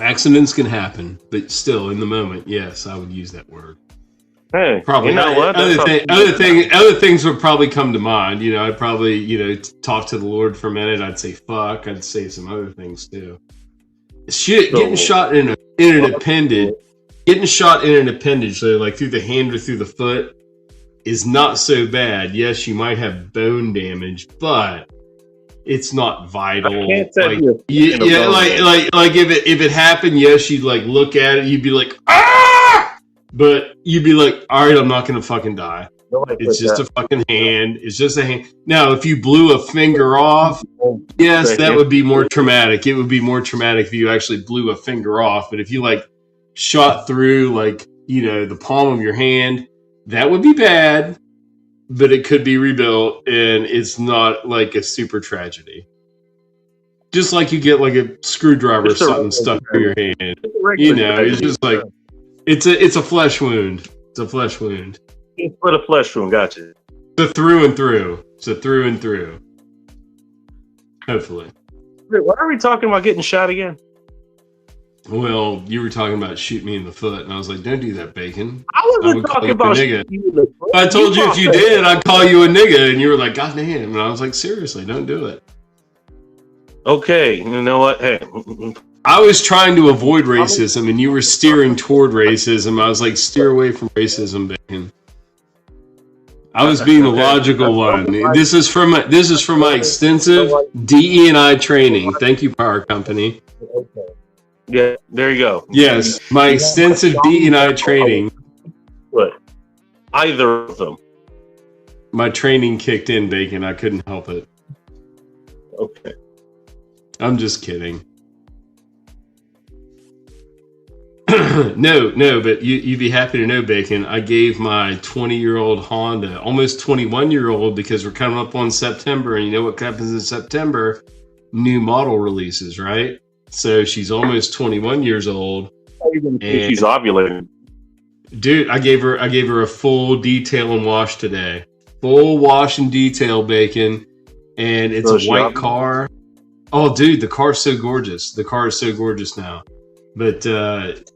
S2: Accidents can happen, but still, in the moment, yes, I would use that word.
S1: Hey,
S2: probably.
S1: You know what?
S2: Other things would probably come to mind. I'd probably, talk to the Lord for a minute. I'd say fuck. I'd say some other things too. Shit, getting shot in an appendage, so like through the hand or through the foot, is not so bad. Yes, you might have bone damage, but it's not vital. Like if it happened, yes, you'd like look at it, you'd be like, ah! But you'd be like, all right, I'm not gonna fucking die. It's just a fucking hand. It's just a hand. Now, if you blew a finger off, yes, that would be more traumatic. It would be more traumatic if you actually blew a finger off. But if you like shot through the palm of your hand, that would be bad. But it could be rebuilt, and it's not like a super tragedy. Just like you get like a screwdriver or something stuck through your hand. It's just like it's a flesh wound. It's a flesh wound.
S1: It's for the flesh wound, gotcha.
S2: It's a through and through. It's a through and through. Hopefully.
S1: Why are we talking about getting shot again?
S2: Well, you were talking about shoot me in the foot, and I was like, don't do that, Bacon.
S1: I wasn't talking about
S2: nigga. I told you if you did, I'd call you a nigga, and you were like, God damn. And I was like, seriously, don't do it.
S1: Okay, you know what? Hey.
S2: I was trying to avoid racism, and you were steering toward racism. I was like, steer away from racism, Bacon. I was being the logical one. This is from my extensive DE&I training. Thank you, Power Company.
S1: Yeah, there you go.
S2: Yes, my extensive DE&I training.
S1: But either of them.
S2: My training kicked in, Bacon. I couldn't help it.
S1: Okay.
S2: I'm just kidding. No, but you'd be happy to know, Bacon. I gave my 20-year-old Honda, almost 21-year-old, because we're coming up on September, and you know what happens in September? New model releases, right? So she's almost 21 years old.
S1: And she's ovulating.
S2: Dude, I gave her a full detail and wash today. Full wash and detail, Bacon. And it's a white car. Oh, dude, the car's so gorgeous. The car is so gorgeous now. But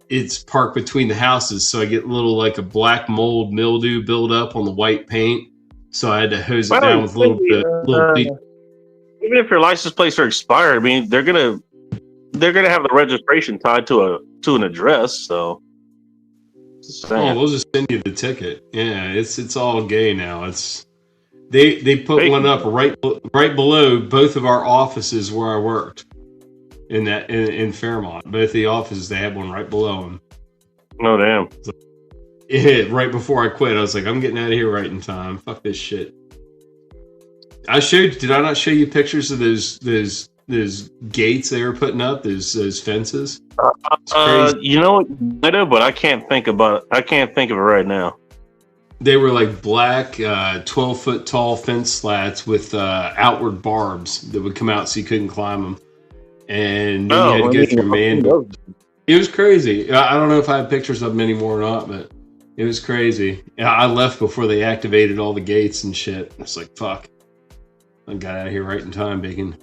S2: it's parked between the houses, so I get a black mold mildew build up on the white paint. So I had to hose it down with a little bit.
S1: Even if your license plates are expired, I mean, they're gonna have the registration tied to an address. So,
S2: we'll just send you the ticket. Yeah, it's all gay now. They put one up right below both of our offices where I worked. In Fairmont, both the offices, they had one right below them.
S1: Oh damn!
S2: Yeah, right before I quit, I was like, I'm getting out of here right in time. Fuck this shit. Did I not show you pictures of those gates they were putting up? Those fences.
S1: You know what, but I can't think of it right now.
S2: They were like black, 12-foot tall fence slats with outward barbs that would come out so you couldn't climb them. And then you had to go through man. It was crazy. I don't know if I have pictures of them anymore or not, but it was crazy. I left before they activated all the gates and shit. It's like, fuck. I got out of here right in time, Bacon.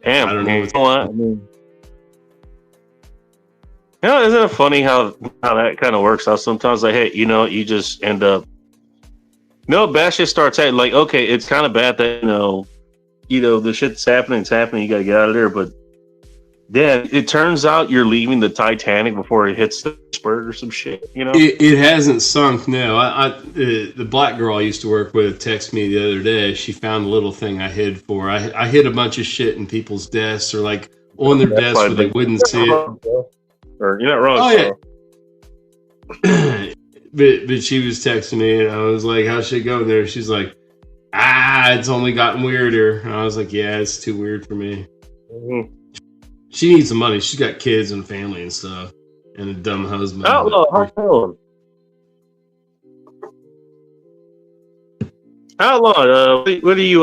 S1: Damn.
S2: I don't know
S1: what. Isn't it funny how that kind of works out sometimes? Like, hey, you just end up. No, bad shit starts at like, okay, it's kind of bad that the shit's happening. It's happening. You gotta get out of there. But then it turns out you're leaving the Titanic before it hits the iceberg or some shit.
S2: It hasn't sunk. No, the black girl I used to work with texted me the other day. She found a little thing I hid for. I hid a bunch of shit in people's desks or like on their desks where they wouldn't see it.
S1: Or you're not wrong.
S2: Oh yeah. But she was texting me and I was like, how's shit going there? She's like, it's only gotten weirder. And I was like, yeah, it's too weird for me.
S1: Mm-hmm.
S2: She needs the money. She's got kids and family and stuff. And a dumb husband.
S1: Outlaw, what do you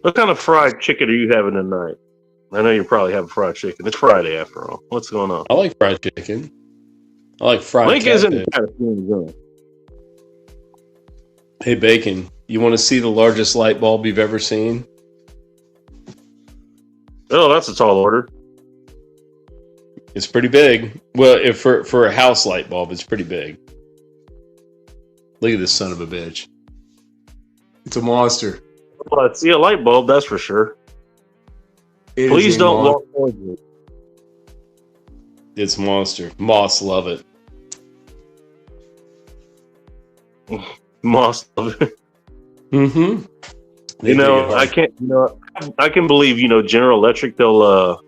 S1: what kind of fried chicken are you having tonight? I know you're probably having fried chicken. It's Friday after all. What's going on?
S2: I like fried chicken. I like fried
S1: Link
S2: catfish.
S1: isn't bad.
S2: Hey, Bacon, you want to see the largest light bulb you've ever seen?
S1: Oh, that's a tall order.
S2: It's pretty big. Well, if for a house light bulb, it's pretty big. Look at this son of a bitch. It's a monster.
S1: Well, it's a light bulb, that's for sure. Please don't walk towards it.
S2: It's a monster. Moss love it.
S1: Moss love it.
S2: Mm-hmm.
S1: I can believe, General Electric, they'll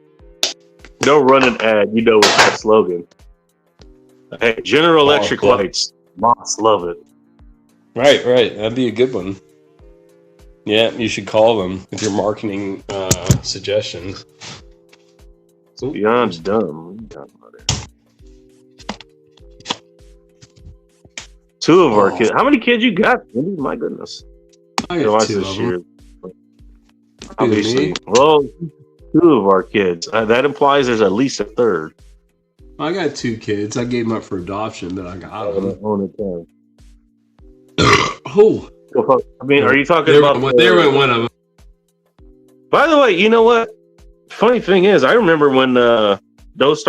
S1: run an ad, with that slogan. Hey, General Electric lights, Moss love it.
S2: Right. That'd be a good one. Yeah, you should call them with your marketing suggestions.
S1: Beyond dumb. Two of our kids. How many kids you got? My goodness.
S2: I got two of them.
S1: Obviously. Well, two of our kids. That implies there's at least a third.
S2: I got two kids. I gave them up for adoption, but I got them. Oh.
S1: I mean, are you talking about...
S2: They were one of them.
S1: By the way, you know what? Funny thing is, I remember when those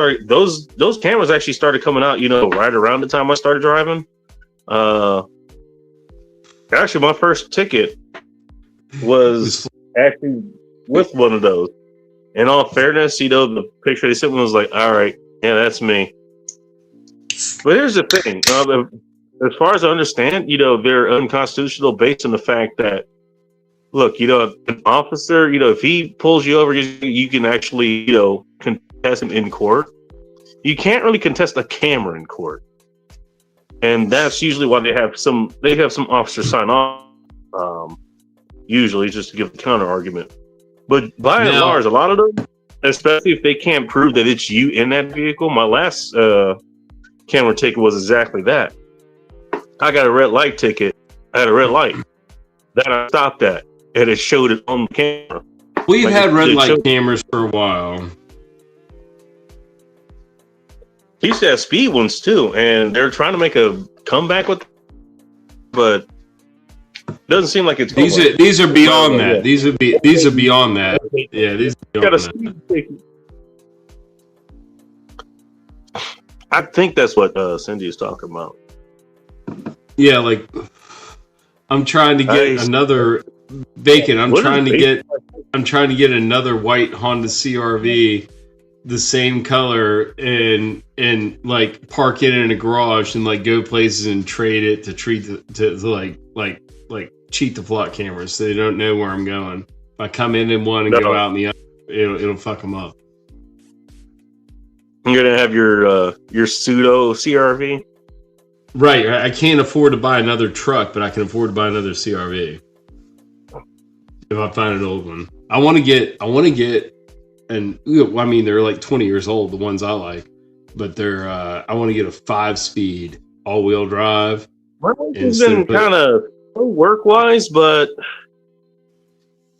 S1: cameras actually started coming out, right around the time I started driving. Actually, my first ticket was actually with one of those. In all fairness, the picture they sent me was like, all right, yeah, that's me. But here's the thing. As far as I understand, they're unconstitutional based on the fact that, look, an officer, if he pulls you over, you can actually, contest him in court. you can't really contest a camera in court, and that's usually why they have some officers sign off. Usually, just to give the counter argument. But by and large, a lot of them, especially if they can't prove that it's you in that vehicle. My last camera ticket was exactly that. I got a red light ticket. I had a red light that I stopped at, and it showed it on the camera.
S2: We've had red light cameras for a while.
S1: He used to have speed ones too, and they're trying to make a comeback with, but it doesn't seem like it's.
S2: These are beyond that. These are beyond that. Yeah, these are beyond that.
S1: I think that's what Cindy is talking about.
S2: Yeah, like I'm trying to get another vacant. I'm trying to get another white Honda CR-V, the same color, and like park it in a garage and like go places and trade it to like cheat the flock cameras so they don't know where I'm going. If I come in one and go out in the other, it'll fuck them up.
S1: You're gonna have your pseudo CR-V.
S2: Right, I can't afford to buy another truck, but I can afford to buy another CR-V if I find an old one. I want to get, and I mean they're like 20 years old, the ones I like, but they're I want to get a 5-speed all-wheel drive.
S1: My life has been kind of work-wise, but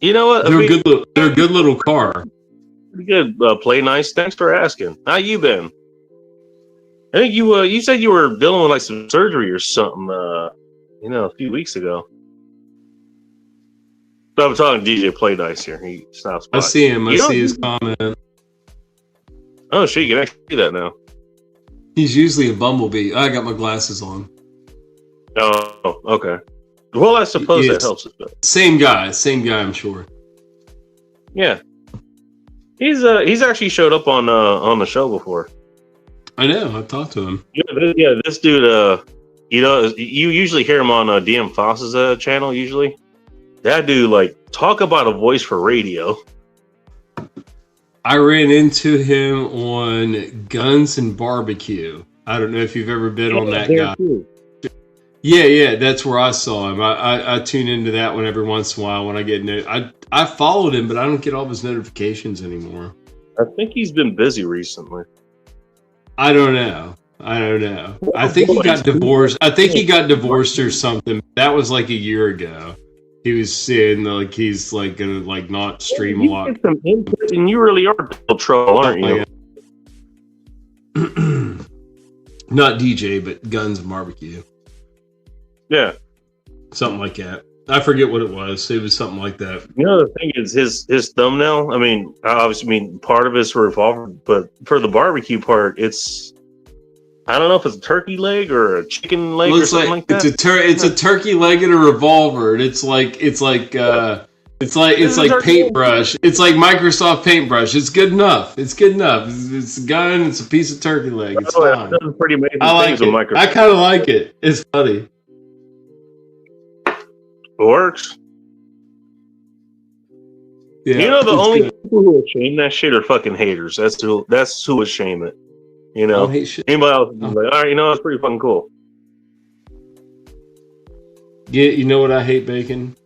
S1: you know what?
S2: They're a good little car.
S1: Pretty good. Play nice. Thanks for asking. How you been? I think you said you were dealing with like some surgery or something, a few weeks ago. But I'm talking DJ Play Nice here. He stops by.
S2: I see him. I see his comment.
S1: Oh shit! You can actually see that now.
S2: He's usually a bumblebee. I got my glasses on.
S1: Oh, okay. Well, I suppose that helps a bit.
S2: Same guy. I'm sure.
S1: Yeah, he's actually showed up on the show before.
S2: I know. I've talked to him.
S1: Yeah, this dude. You usually hear him on DM Foss's channel. Usually, that dude like talk about a voice for radio.
S2: I ran into him on Guns and Barbecue. I don't know if you've ever been on that guy.
S1: Too.
S2: Yeah, that's where I saw him. I tune into that one every once in a while when I get I followed him, but I don't get all of his notifications anymore.
S1: I think he's been busy recently.
S2: I don't know. I think he got divorced. I think he got divorced or something. That was like a year ago. He was saying like he's like gonna like not stream a lot.
S1: Get some input, and you really are double trouble, aren't you?
S2: Not DJ, but Guns and Barbecue.
S1: Yeah,
S2: something like that. I forget what it was. It was something like that.
S1: You know, the thing is his thumbnail. I mean, part of it's revolver, but for the barbecue part, it's I don't know if it's a turkey leg or a chicken leg or something like that.
S2: It's a turkey leg and a revolver, and it's like paintbrush. It's like Microsoft Paintbrush. It's good enough. It's a gun. It's a piece of turkey leg. It's fine.
S1: It does pretty amazing
S2: I like
S1: things
S2: it.
S1: with Microsoft.
S2: I kind of like it. It's funny.
S1: It works.
S2: Yeah,
S1: you know, the only people who would shame that shit are fucking haters. That's who would shame it. You know, anybody else would be like, all right, you know, that's pretty fucking cool.
S2: Yeah, you know what I hate, Bacon?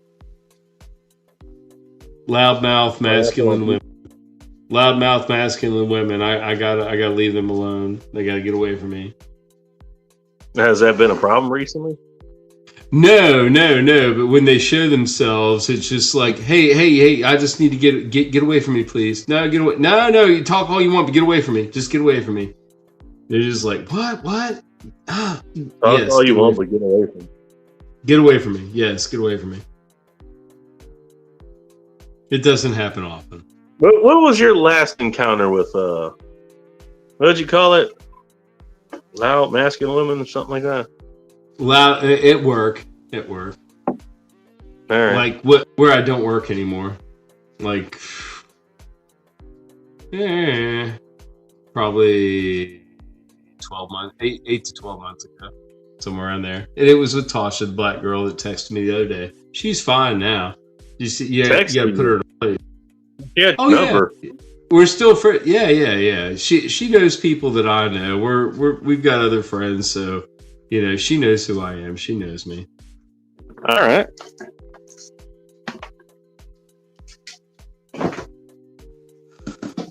S2: Loudmouth masculine women. Loudmouth masculine women. I gotta leave them alone. They gotta get away from me.
S1: Has that been a problem recently?
S2: No. But when they show themselves, it's just like, hey, I just need to get away from me, please. No, get away. No, you talk all you want, but get away from me. Just get away from me. They're just like, what?
S1: Talk all you want, but get away from me.
S2: Get away from me. Yes, get away from me. It doesn't happen often.
S1: What was your last encounter with, what did you call it? Loud masculine women or something like that?
S2: Loud at work. All right. Like where I don't work anymore. Like probably 12 months, 8 to 12 months ago. Somewhere around there. And it was with Tasha, the black girl that texted me the other day. She's fine now. You gotta put her in place.
S1: Yeah, number.
S2: We're still friends. Yeah. She knows people that I know. We've got other friends, so she knows who I am. She knows me.
S1: All right.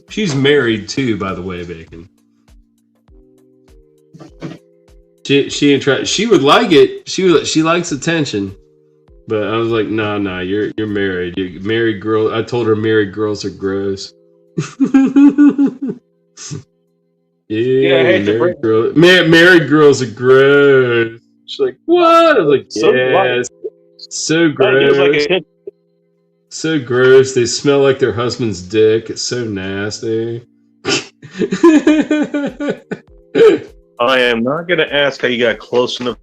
S2: She's married too, by the way, Bacon. She would like it. She likes attention, but I was like, nah. You're married. You're married girl. I told her married girls are gross. Married girls are gross. She's like, what? I was like, yeah, so gross. So gross. They smell like their husband's dick. It's so nasty.
S1: I am not going to ask how you got close enough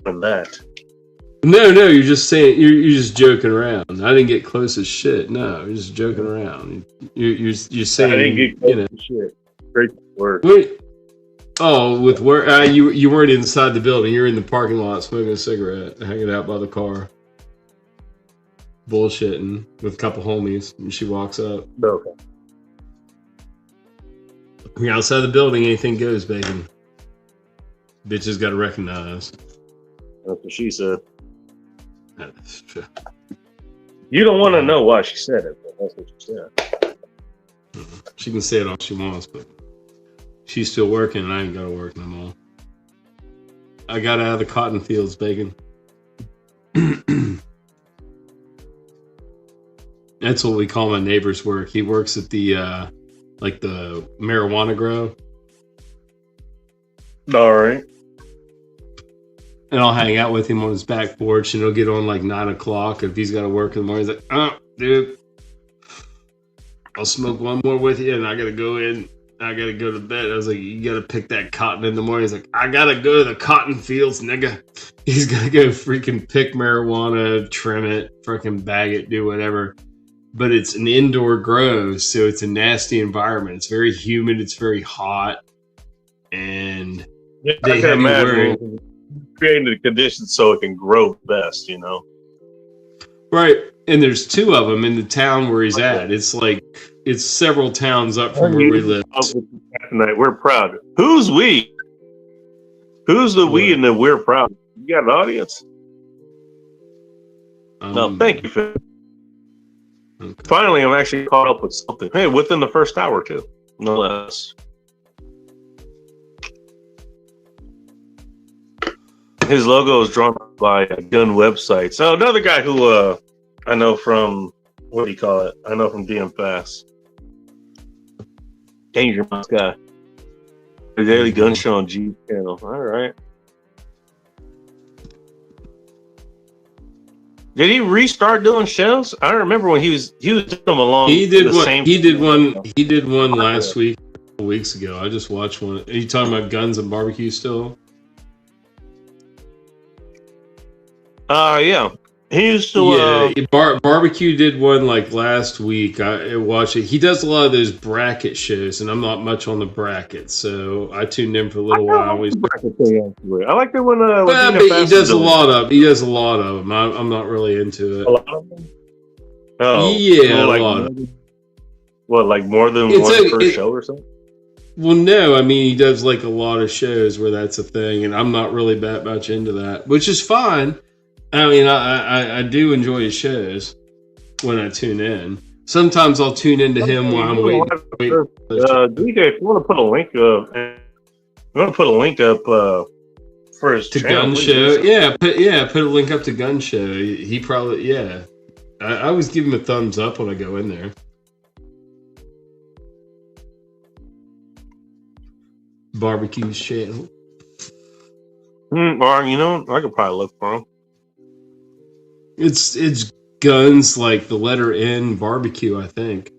S1: from that.
S2: No, you're just saying you're just joking around. I didn't get close as shit. No, you're just joking around. You're saying
S1: I didn't get close as shit. Great work.
S2: Wait. Oh, with where you weren't inside the building. You're in the parking lot smoking a cigarette, hanging out by the car, bullshitting with a couple homies. And she walks up.
S1: Okay.
S2: You're outside the building. Anything goes, baby. Bitches got to recognize.
S1: That's what she said. You don't want to know why she said it, but that's what she said.
S2: She can say it all she wants, but she's still working, and I ain't got to work no more. I got out of the cotton fields, Bacon. That's what we call my neighbor's work. He works at the the marijuana grow.
S1: All right.
S2: And I'll hang out with him on his back porch, and it'll get on like 9 o'clock. If he's got to work in the morning, he's like, "Oh, dude, I'll smoke one more with you, and I gotta go in. I gotta go to bed." I was like, "You gotta pick that cotton in the morning." He's like, "I gotta go to the cotton fields, nigga." He's gotta go freaking pick marijuana, trim it, freaking bag it, do whatever. But it's an indoor grow, so it's a nasty environment. It's very humid. It's very hot, and
S1: yeah, I can imagine creating the conditions so it can grow best,
S2: Right. And there's 2 of them in the town where he's at. It's like it's several towns up from where we live.
S1: Tonight, we're proud. Who's we? Who's the we and the we're proud? You got an audience? No, thank you, Phil. Okay. Finally, I'm actually caught up with something. Hey, within the first hour, too. No less. His logo is drawn by gun websites. So another guy who I know from, what do you call it? I know from DM Fast. Danger Mouse guy. The Daily Gun Show on G channel. All right. Did he restart doing shows? I remember when he was doing them along.
S2: He did one last week, a couple weeks ago. I just watched one. Are you talking about Guns and Barbecue still?
S1: Yeah. He used to.
S2: Barbecue did one like last week. I watched it. He does a lot of those bracket shows, and I'm not much on the brackets, so I tuned in for a little while. I
S1: like it when.
S2: He does a lot of. He does a lot of them. I'm not really into it.
S1: A lot of them. Oh,
S2: yeah, a lot of them.
S1: What, like more than one per show or something?
S2: Well, no. I mean, he does like a lot of shows where that's a thing, and I'm not really that much into that, which is fine. I mean, I do enjoy his shows when I tune in. Sometimes I'll tune into him while I'm waiting.
S1: DJ, if you want to put a link up, for his
S2: to
S1: channel,
S2: Gun Show. Put a link up to Gun Show. He probably I always give him a thumbs up when I go in there. Barbecue channel.
S1: Or I could probably look for him.
S2: It's Guns like the letter N Barbecue, I think.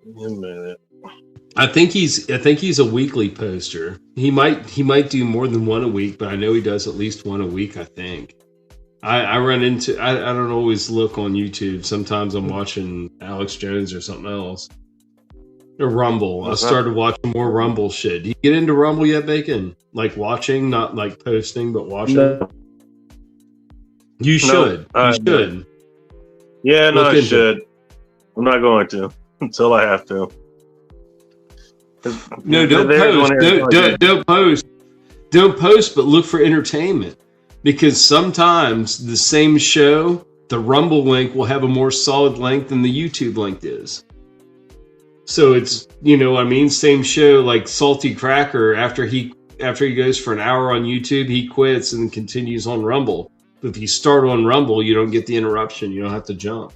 S1: Wait a minute.
S2: I think he's a weekly poster. He might do more than one a week, but I know he does at least one a week, I think. I run into I don't always look on YouTube. Sometimes I'm watching Alex Jones or something else. Or Rumble. I started watching more Rumble shit. Do you get into Rumble yet, Bacon? Like watching, not like posting, but watching?
S1: No.
S2: You should. You should.
S1: Yeah, no, I should. I'm not going to until I have to.
S2: No, don't post. Don't post. Don't post, but look for entertainment. Because sometimes the same show, the Rumble link will have a more solid link than the YouTube link is. So it's, you know what I mean? Same show, like Salty Cracker, after he goes for an hour on YouTube, he quits and continues on Rumble. But if you start on Rumble, you don't get the interruption. You don't have to jump.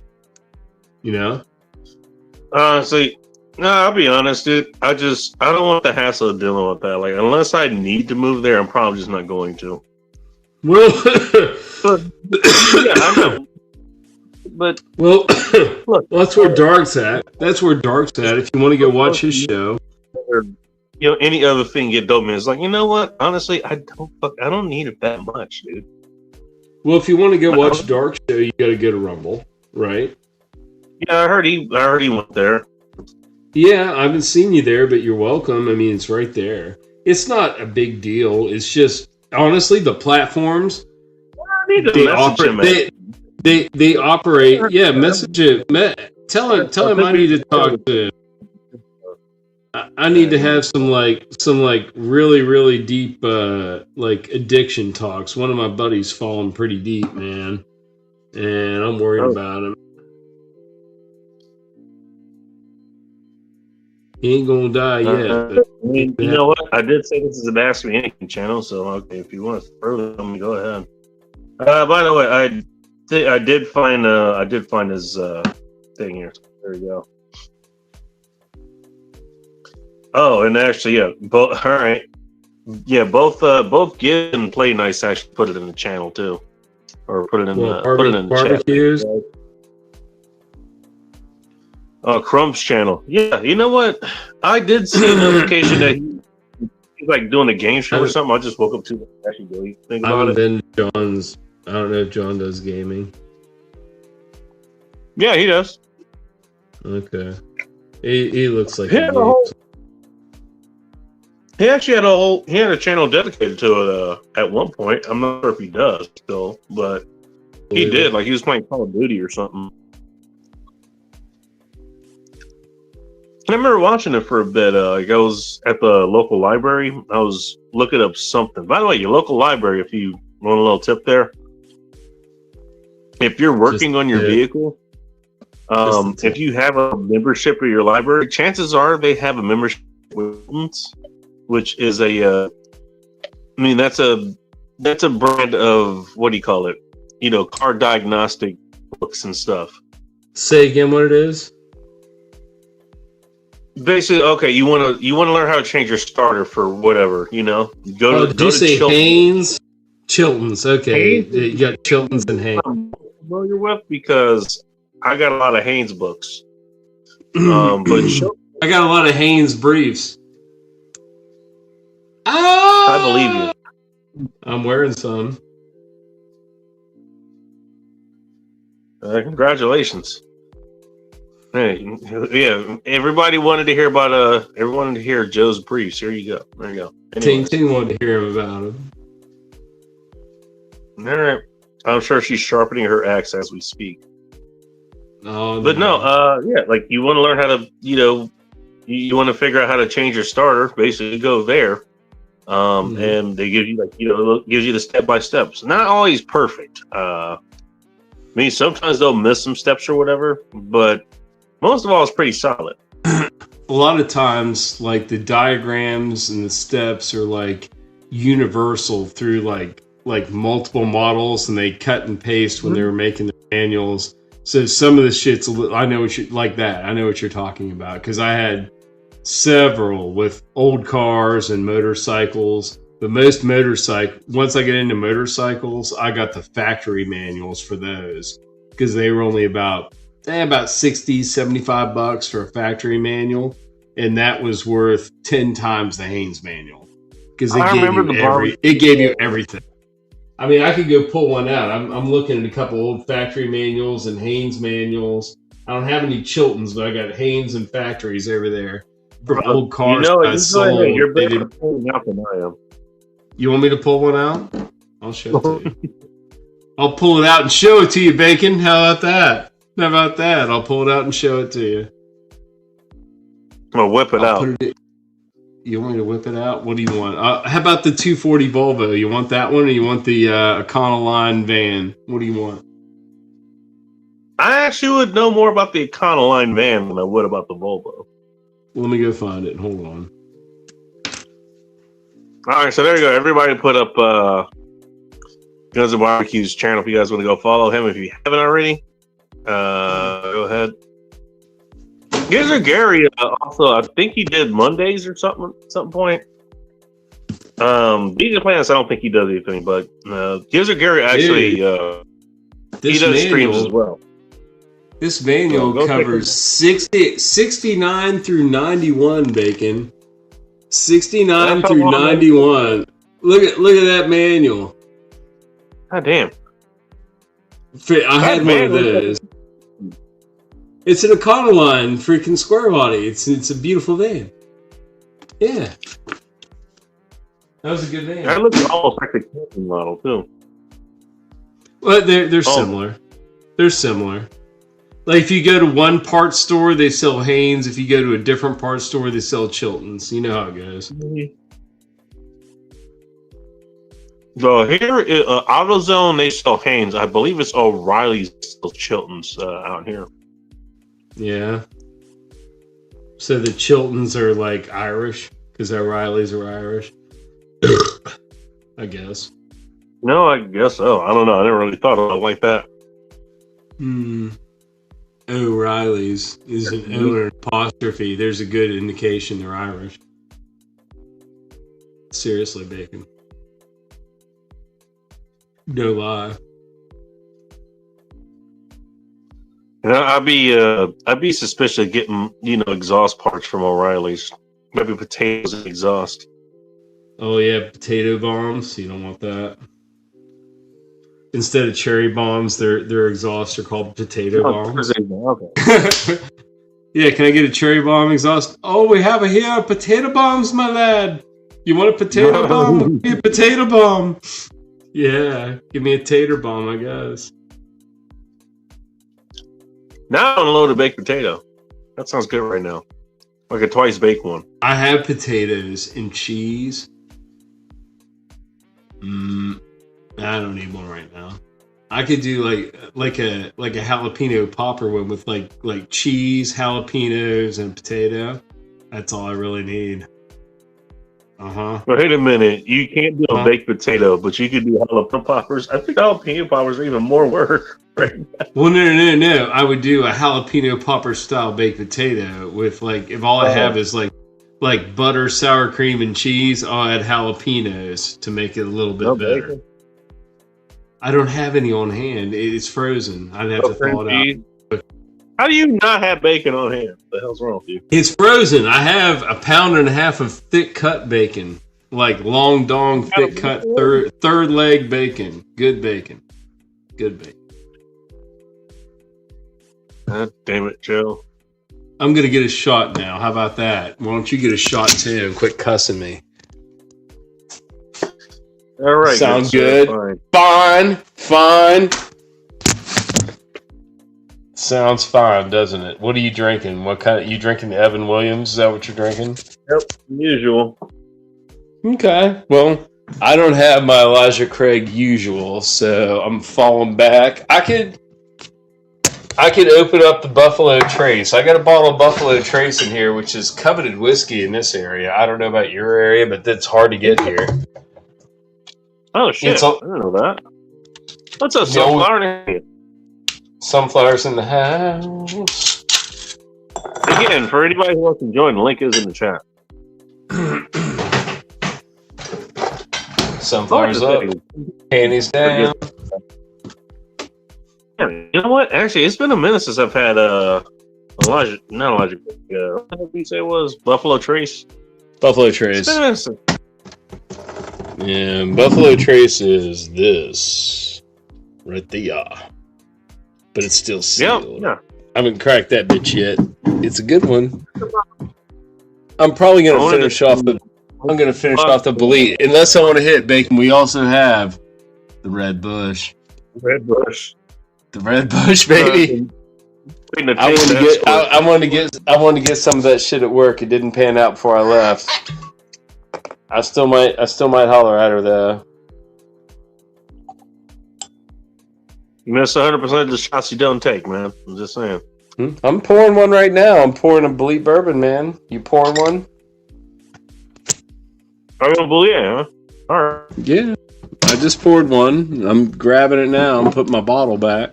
S2: You know?
S1: Honestly, no, I'll be honest, dude. I don't want the hassle of dealing with that. Like, unless I need to move there, I'm probably just not going to.
S2: Well,
S1: but, yeah, I know. But
S2: well,
S1: look,
S2: that's where Dark's at. That's where Dark's at. If you want to go watch his show,
S1: or any other thing get dopamine. It's like, you know what? Honestly, I don't need it that much, dude.
S2: Well, if you want to go watch Dark's show, you got to go to Rumble, right?
S1: Yeah, I heard he went there.
S2: Yeah, I haven't seen you there, but you're welcome. I mean, it's right there. It's not a big deal. It's just honestly the platforms. They operate. Yeah, message it. Tell him I need to talk to. I need to have some really really deep like addiction talks. One of my buddies falling pretty deep, man, and I'm worried about him. He ain't gonna die yet.
S1: You know what? I did say this is an Ask Me Anything channel, so okay, if you want to further them, go ahead. By the way, I did find his thing here. There you go. Oh, and actually, yeah, both. All right, yeah, both Give and Play Nice actually put it in the channel too, or put it in the
S2: barbecues.
S1: Chat. Crumb's channel. Yeah, you know what? I did see a notification that he's like doing a game show or something. I just woke up to actually really think about it.
S2: I don't know if John does gaming.
S1: Yeah, he does.
S2: Okay. He looks like
S1: he actually had a channel dedicated to it at one point. I'm not sure if he does still, but he did. Like he was playing Call of Duty or something. I remember watching it for a bit. Like I was at the local library. I was looking up something. By the way, your local library, if you want a little tip there, if you're working on your vehicle, if you have a membership of your library, chances are they have a membership with Chilton's, which is that's a brand of, what do you call it? You know, car diagnostic books and stuff.
S2: Say again what it is.
S1: Basically, okay, you want to learn how to change your starter for whatever, you know.
S2: Did you say Haynes? Chilton's, okay. Haynes? You got Chilton's and Haynes.
S1: I'm familiar with because I got a lot of Haynes books. But
S2: I got a lot of Haynes briefs.
S1: I believe you.
S2: I'm wearing some.
S1: Congratulations. Hey, yeah, everybody wanted to hear about everyone wanted to hear Joe's briefs. Here you go. There you go.
S2: Ting wanted to hear about him.
S1: All right. I'm sure she's sharpening her axe as we speak.
S2: Oh,
S1: but yeah, like you want to learn how to, you want to figure out how to change your starter. Basically, go there, and they give you gives you the step by steps. Not always perfect. I mean, sometimes they'll miss some steps or whatever, but most of all, it's pretty solid.
S2: A lot of times, like the diagrams and the steps are like universal through like multiple models, and they cut and paste when they were making the manuals. So some of the shit's I know what you like that. I know what you're talking about because I had several with old cars and motorcycles. But most once I get into motorcycles, I got the factory manuals for those because they were only about $60, $75 for a factory manual, and that was worth 10 times the Haynes manual because it gave you everything. I mean, I could go pull one out. I'm looking at a couple old factory manuals and Haynes manuals. I don't have any Chiltons, but I got Haynes and factories over there for old cars. I sold.
S1: You're better at pulling out than I am.
S2: You want me to pull one out? I'll show it to you. I'll pull it out and show it to you, Bacon. How about that? How about that? I'll pull it out and show it to you.
S1: I'm gonna whip it
S2: I'll
S1: out.
S2: You want me to whip it out? What do you want? How about the 240 Volvo? You want that one, or you want the Econoline van? What do you want?
S1: I actually would know more about the Econoline van than I would about the Volvo.
S2: Let me go find it. Hold on.
S1: All right, so there you go. Everybody put up Guns and Barbecue's channel if you guys want to go follow him. If you haven't already, go ahead. Gizzard Gary also, I think he did Mondays or something at some point. DJ Plants, I don't think he does anything, but Gizzard Gary actually he does streams as well.
S2: This manual covers 69 through 91, Bacon. 69 through 91. Look at that manual.
S1: God damn.
S2: I had one of those. It's an Econoline freaking square body. It's a beautiful van. Yeah. That was a good van.
S1: That looks almost like the Camping model too.
S2: Well, they're similar. They're similar. Like if you go to one parts store, they sell Haynes. If you go to a different parts store, they sell Chilton's. You know how it goes.
S1: So here, AutoZone, they sell Haynes. I believe it's O'Reilly's sells Chilton's out here.
S2: Yeah. So the Chiltons are like Irish because O'Reilly's are Irish. I guess.
S1: No, I guess so. I don't know. I never really thought of it like that.
S2: O'Reilly's is an O or apostrophe. There's a good indication they're Irish. Seriously, Bacon. No lie.
S1: You know, I'd be suspicious of getting, exhaust parts from O'Reilly's. Maybe potatoes and exhaust.
S2: Oh yeah, potato bombs. You don't want that. Instead of cherry bombs, their exhausts are called potato bombs. Yeah, can I get a cherry bomb exhaust? Oh, we have here potato bombs, my lad. You want a potato bomb? Give me a potato bomb. Yeah, give me a tater bomb, I guess.
S1: Now I unload a baked potato. That sounds good right now. Like a twice baked one.
S2: I have potatoes and cheese. I don't need one right now. I could do like a jalapeno popper one with like cheese, jalapenos, and potato. That's all I really need.
S1: Wait a minute. You can't do a baked potato, but you can do jalapeno poppers. I think jalapeno poppers are even more work. Right?
S2: Well, no. I would do a jalapeno popper style baked potato with if all I have is like butter, sour cream, and cheese. I'll add jalapenos to make it a little bit better. Bacon. I don't have any on hand. It's frozen. I'd have to thaw it out.
S1: How do you not have bacon on hand? What the hell's wrong with you?
S2: It's frozen. I have 1.5 pounds of thick cut bacon. Like long dong, thick cut, third leg bacon. Good bacon. Good bacon.
S1: God damn it, Joe.
S2: I'm going to get a shot now. How about that? Why don't you get a shot too and quit cussing me?
S1: All right.
S2: Sounds good. Fine. Sounds fine, doesn't it? What are you drinking? What kind? You drinking the Evan Williams? Is that what you're drinking?
S1: Yep, usual.
S2: Okay. Well, I don't have my Elijah Craig usual, so I'm falling back. I could open up the Buffalo Trace. I got a bottle of Buffalo Trace in here, which is coveted whiskey in this area. I don't know about your area, but that's hard to get here.
S1: Oh shit! I didn't know that. What's up, sunflower?
S2: Sunflowers in the house.
S1: Again, for anybody who wants to join, the link is in the chat.
S2: Sunflowers up, panties down.
S1: You know what? Actually, it's been a minute since I've had Elijah. What did you say it was? Buffalo Trace.
S2: Buffalo Trace.
S1: It's been a minute since.
S2: Yeah, Buffalo Trace is this right there, but it's still sealed.
S1: Yeah.
S2: I haven't cracked that bitch yet. It's a good one. I'm probably gonna finish off the. I'm gonna finish off the Belite, unless I want to hit bacon. We also have the Red Bush.
S1: Red Bush.
S2: The Red Bush, baby.
S1: Waiting to
S2: I
S1: taste
S2: wanted to
S1: that
S2: get.
S1: squirt.
S2: I wanted to get some of that shit at work. It didn't pan out before I left. I still might holler at her though.
S1: You miss 100% of the shots you don't take, man. I'm just saying.
S2: I'm pouring one right now. I'm pouring a Bleak bourbon, man. You pouring one?
S1: I don't believe it, huh? All right.
S2: Yeah. I just poured one. I'm grabbing it now. I'm putting my bottle back.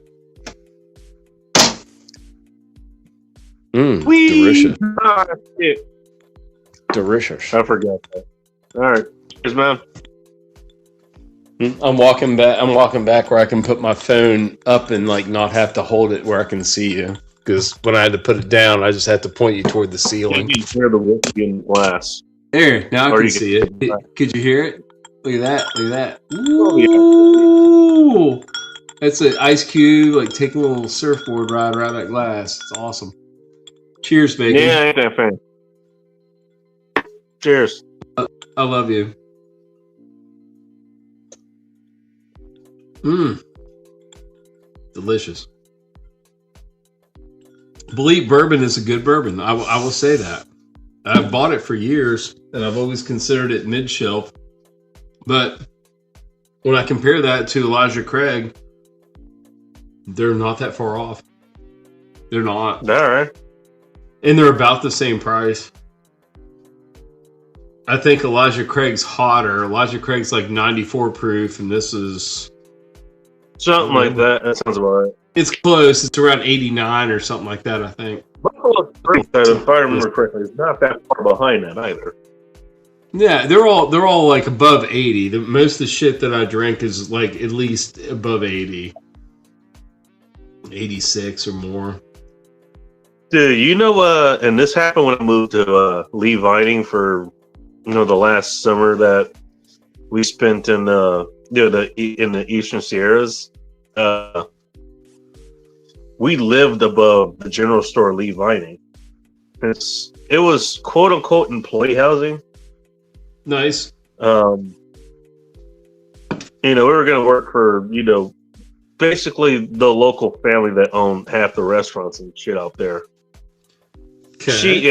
S2: Delicious.
S1: Ah, shit.
S2: Delicious.
S1: I forgot that. All right. Cheers, man.
S2: I'm walking back where I can put my phone up and like not have to hold it where I can see you. Because when I had to put it down, I just had to point you toward the ceiling.
S1: You can hear the whiskey in the glass.
S2: There, now I
S1: Or
S2: can
S1: you
S2: see it. Could you hear it? Look at that. Look at that.
S1: Oh, yeah.
S2: Ooh. That's an ice cube, like taking a little surfboard ride around that glass. It's awesome. Cheers, Bacon.
S1: Yeah, I ain't that fan. Cheers.
S2: I love you. Delicious. Bleak bourbon is a good bourbon. I will say that. I've bought it for years, and I've always considered it mid-shelf. But when I compare that to Elijah Craig, they're not that far off. They're not.
S1: All right.
S2: And they're about the same price. I think Elijah Craig's hotter. Elijah Craig's like 94 proof, and this is...
S1: Something like that. That sounds about right.
S2: It's close. It's around 89 or something like that, I think.
S1: Buffalo Spring, if I remember correctly, is not that far behind that either.
S2: Yeah, they're all like above 80. Most of the shit that I drink is like at least above 80. 86 or more.
S1: Dude, you know, and this happened when I moved to Lee Vining for, the last summer that we spent in in the Eastern Sierras. We lived above the general store Lee Vining. It was quote unquote employee housing.
S2: Nice.
S1: We were going to work for, basically the local family that owned half the restaurants and shit out there.
S2: Okay.
S1: She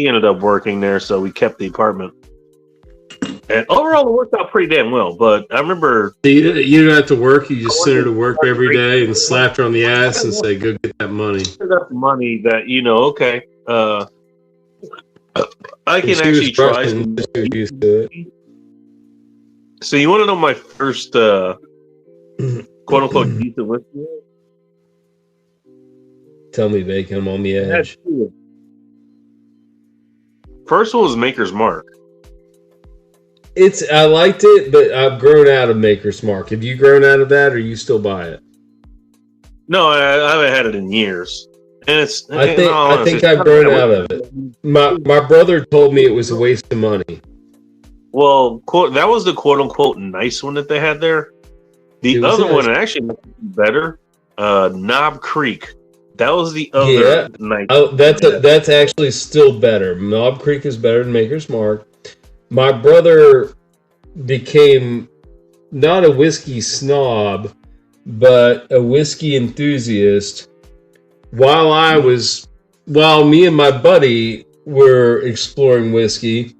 S1: ended up working there, so we kept the apartment. And overall, it worked out pretty damn well. But I remember...
S2: You didn't have to work. You just sent her to work every day and slapped her on the ass and say, go get that money.
S1: Enough money that, okay, I can actually try some... So you want to know my first, quote-unquote, decent whiskey?
S2: Tell me, Bacon, I'm on the edge.
S1: First one was Maker's Mark.
S2: I liked it, but I've grown out of Maker's Mark. Have you grown out of that, or you still buy it?
S1: No, I haven't had it in years. And
S2: I think I've grown out of it. My brother told me it was a waste of money.
S1: Well, that was the quote-unquote nice one that they had there. The other one, actually better, Knob Creek. That was the other nice.
S2: Oh, that's actually still better. Knob Creek is better than Maker's Mark. My brother became not a whiskey snob, but a whiskey enthusiast. While me and my buddy were exploring whiskey,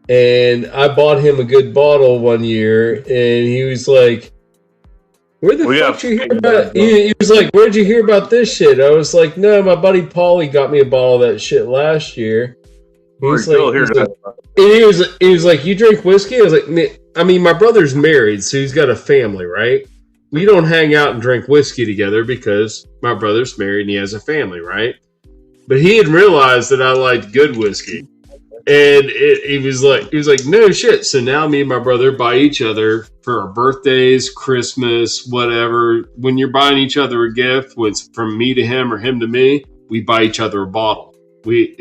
S2: and I bought him a good bottle one year, and he was like, "Where the fuck did you hear about?" He was like, "Where'd you hear about this shit?" I was like, "No, my buddy Paulie got me a bottle of that shit last year." He was like, "You drink whiskey?" I was like, "I mean, my brother's married, so he's got a family, right? We don't hang out and drink whiskey together because my brother's married and he has a family, right?" But he had realized that I liked good whiskey. And he was like, no shit. So now me and my brother buy each other for our birthdays, Christmas, whatever. When you're buying each other a gift, when it's from me to him or him to me, we buy each other a bottle. We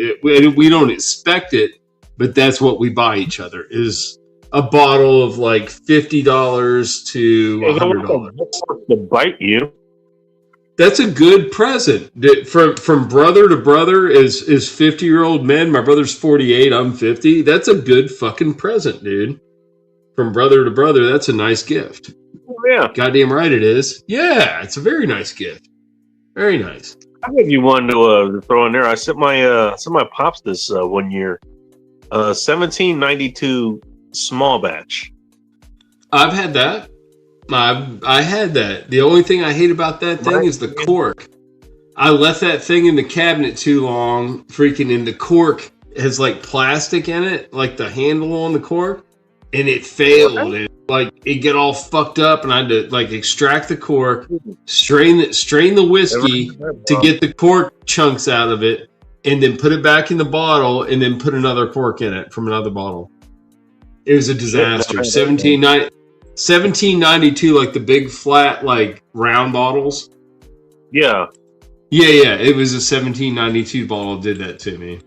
S2: don't expect it, but that's what we buy each other is a bottle of like $50 to $100.
S1: To bite you.
S2: That's a good present. From brother to brother is 50-year-old men. My brother's 48. I'm 50. That's a good fucking present, dude. From brother to brother, that's a nice gift.
S1: Oh, yeah.
S2: Goddamn right it is. Yeah, it's a very nice gift. Very nice.
S1: I'll give you one to throw in there. I sent my pops this one year. 1792 small batch.
S2: I've had that. I had that. The only thing I hate about that thing is the cork. I left that thing in the cabinet too long, freaking, and the cork has like plastic in it, like the handle on the cork, and it failed. It get all fucked up, and I had to like extract the cork, strain the whiskey to get the cork chunks out of it, and then put it back in the bottle, and then put another cork in it from another bottle. It was a disaster. 1792, like the big flat, like round bottles.
S1: Yeah.
S2: Yeah. It was a 1792 bottle did that to me.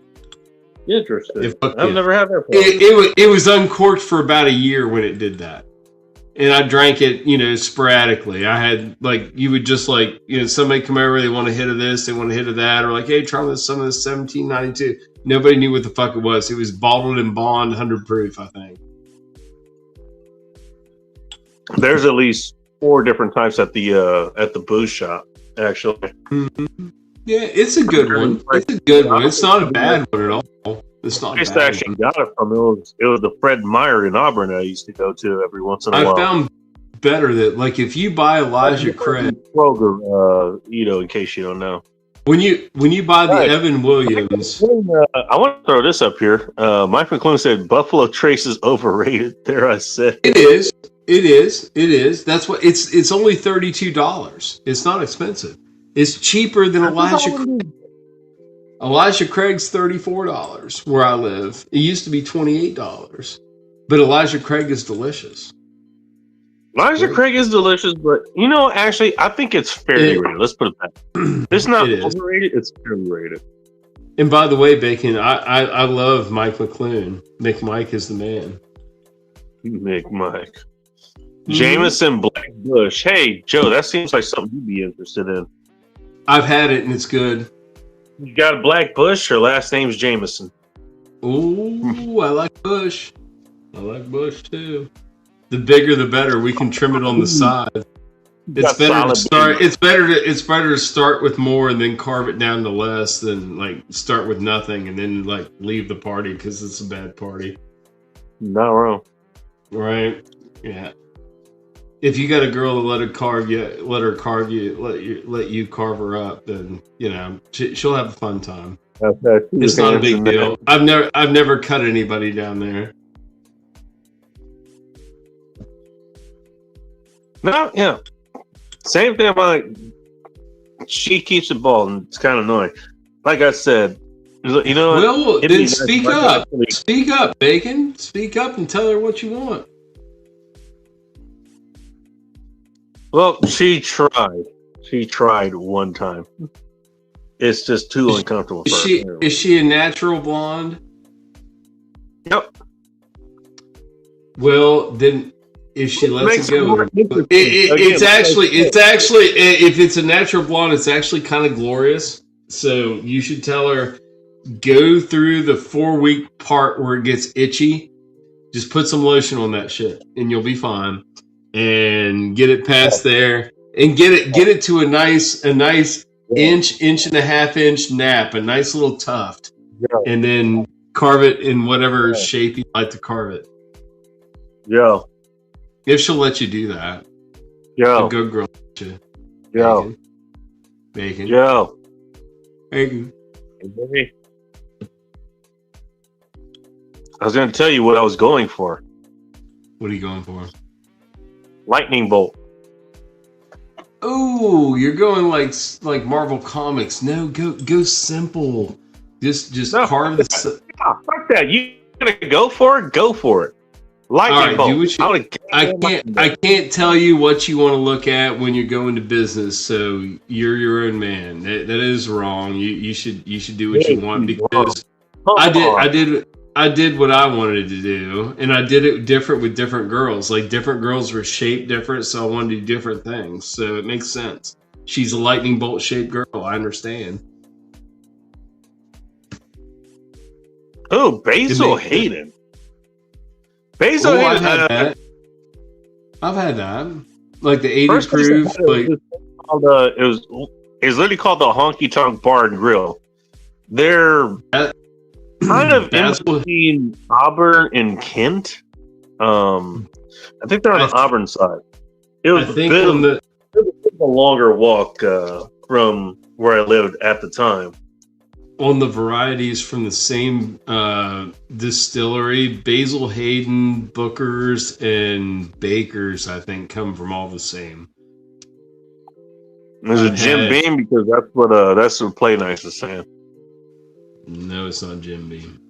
S1: Interesting. I've never had that.
S2: It was uncorked for about a year when it did that. And I drank it, sporadically. I had, like, you would just, like, somebody come over, they want a hit of this, they want a hit of that, or like, hey, try some of this 1792. Nobody knew what the fuck it was. It was bottled in bond, 100 proof, I think.
S1: There's at least 4 different types at the booze shop, actually.
S2: Mm-hmm. Yeah, it's a good one. It's a good one. It's not a bad one at all. It's not. I used to actually
S1: got it from it was the Fred Meyer in Auburn I used to go to every once in a while.
S2: I found better that, like, if you buy Elijah Craig
S1: Kroger, in case you don't know,
S2: when you buy the Evan Williams,
S1: I want to throw this up here. Mike McClune said Buffalo Trace is overrated. There, I said
S2: it is. It is. That's what it's only $32. It's not expensive. It's cheaper than Elijah Craig. Elijah Craig's $34 where I live. It used to be $28. But Elijah Craig is delicious.
S1: Elijah Craig is delicious, but actually I think it's fairly rated. Let's put it back. It's not overrated, it's fairly rated.
S2: And by the way, Bacon, I love Mike McClune. Mick Mike is the man.
S1: Mick Mike. Jameson Black Bush. Hey, Joe, that seems like something you'd be interested in.
S2: I've had it and it's good.
S1: You got a Black Bush? Your last name's Jameson.
S2: Ooh, I like Bush. I like Bush too. The bigger the better. We can trim it on the side. It's better to start. It's better to start with more and then carve it down to less than like start with nothing and then like leave the party because it's a bad party.
S1: Not wrong.
S2: Right? Yeah. If you got a girl to let you carve her up, then she'll have a fun time. It's not a big deal. I've never cut anybody down there.
S1: No, yeah. Same thing about she keeps it bald and it's kind of annoying. Like I said,
S2: Well, then speak up. Speak up, Bacon. Speak up and tell her what you want.
S1: Well, she tried. She tried one time. It's just too uncomfortable for her.
S2: Is she a natural blonde?
S1: Yep.
S2: Well, then if she lets it go, it's actually if it's a natural blonde, it's actually kind of glorious. So you should tell her go through the 4-week part where it gets itchy. Just put some lotion on that shit, and you'll be fine. And get it past there, and get it to a nice inch and a half inch nap, a nice little tuft, and then carve it in whatever shape you like to carve it.
S1: Yeah.
S2: If she'll let you do that.
S1: Yeah.
S2: A good girl.
S1: Yeah.
S2: Bacon.
S1: Yeah.
S2: Bacon.
S1: I was going to tell you what I was going for.
S2: What are you going for?
S1: Lightning bolt.
S2: Oh, you're going like Marvel Comics. No, go simple. Just carve the.
S1: Fuck that. You gonna go for it? Go for it. Lightning bolt.
S2: I can't tell you what you want to look at when you're going to business. So you're your own man. That is wrong. You should do what you want because I did what I wanted to do, and I did it different with different girls. Like different girls were shaped different, so I wanted to do different things. So it makes sense. She's a lightning bolt shaped girl. I understand.
S1: Oh, Basil Hayden. Basil Hayden.
S2: I've had that. Like the 80 proof. Like
S1: it was It's literally called the Honky Tonk Bar and Grill. They're kind of in between Auburn and Kent. I think they're on the Auburn side. It was a longer walk from where I lived at the time.
S2: On the varieties from the same distillery, Basil Hayden, Booker's, and Baker's, I think, come from all the same.
S1: Is it Jim Beam? Because that's what Play Nice is saying.
S2: No, it's not Jim Beam.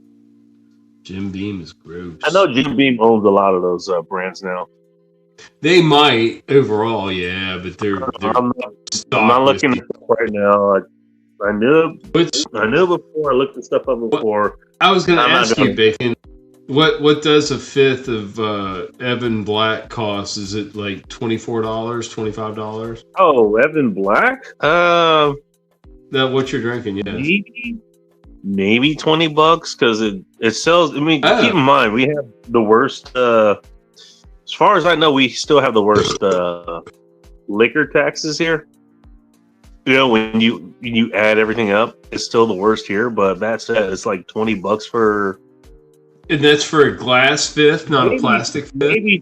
S2: Jim Beam is gross.
S1: I know Jim Beam owns a lot of those brands now.
S2: They might overall, yeah, but they're
S1: I'm not looking at it right now. I knew before. I looked this stuff up before.
S2: I was going to ask you, Bacon. What does a fifth of Evan Black cost? Is it like $24, $25?
S1: Oh, Evan Black?
S2: That what you're drinking? Yes.
S1: Maybe $20 because it sells. I mean, keep in mind we have the worst. As far as I know, we still have the worst liquor taxes here. You know, when you add everything up, it's still the worst here. But that said, it's like $20 for.
S2: And that's for a glass fifth, not a plastic fifth.
S1: Maybe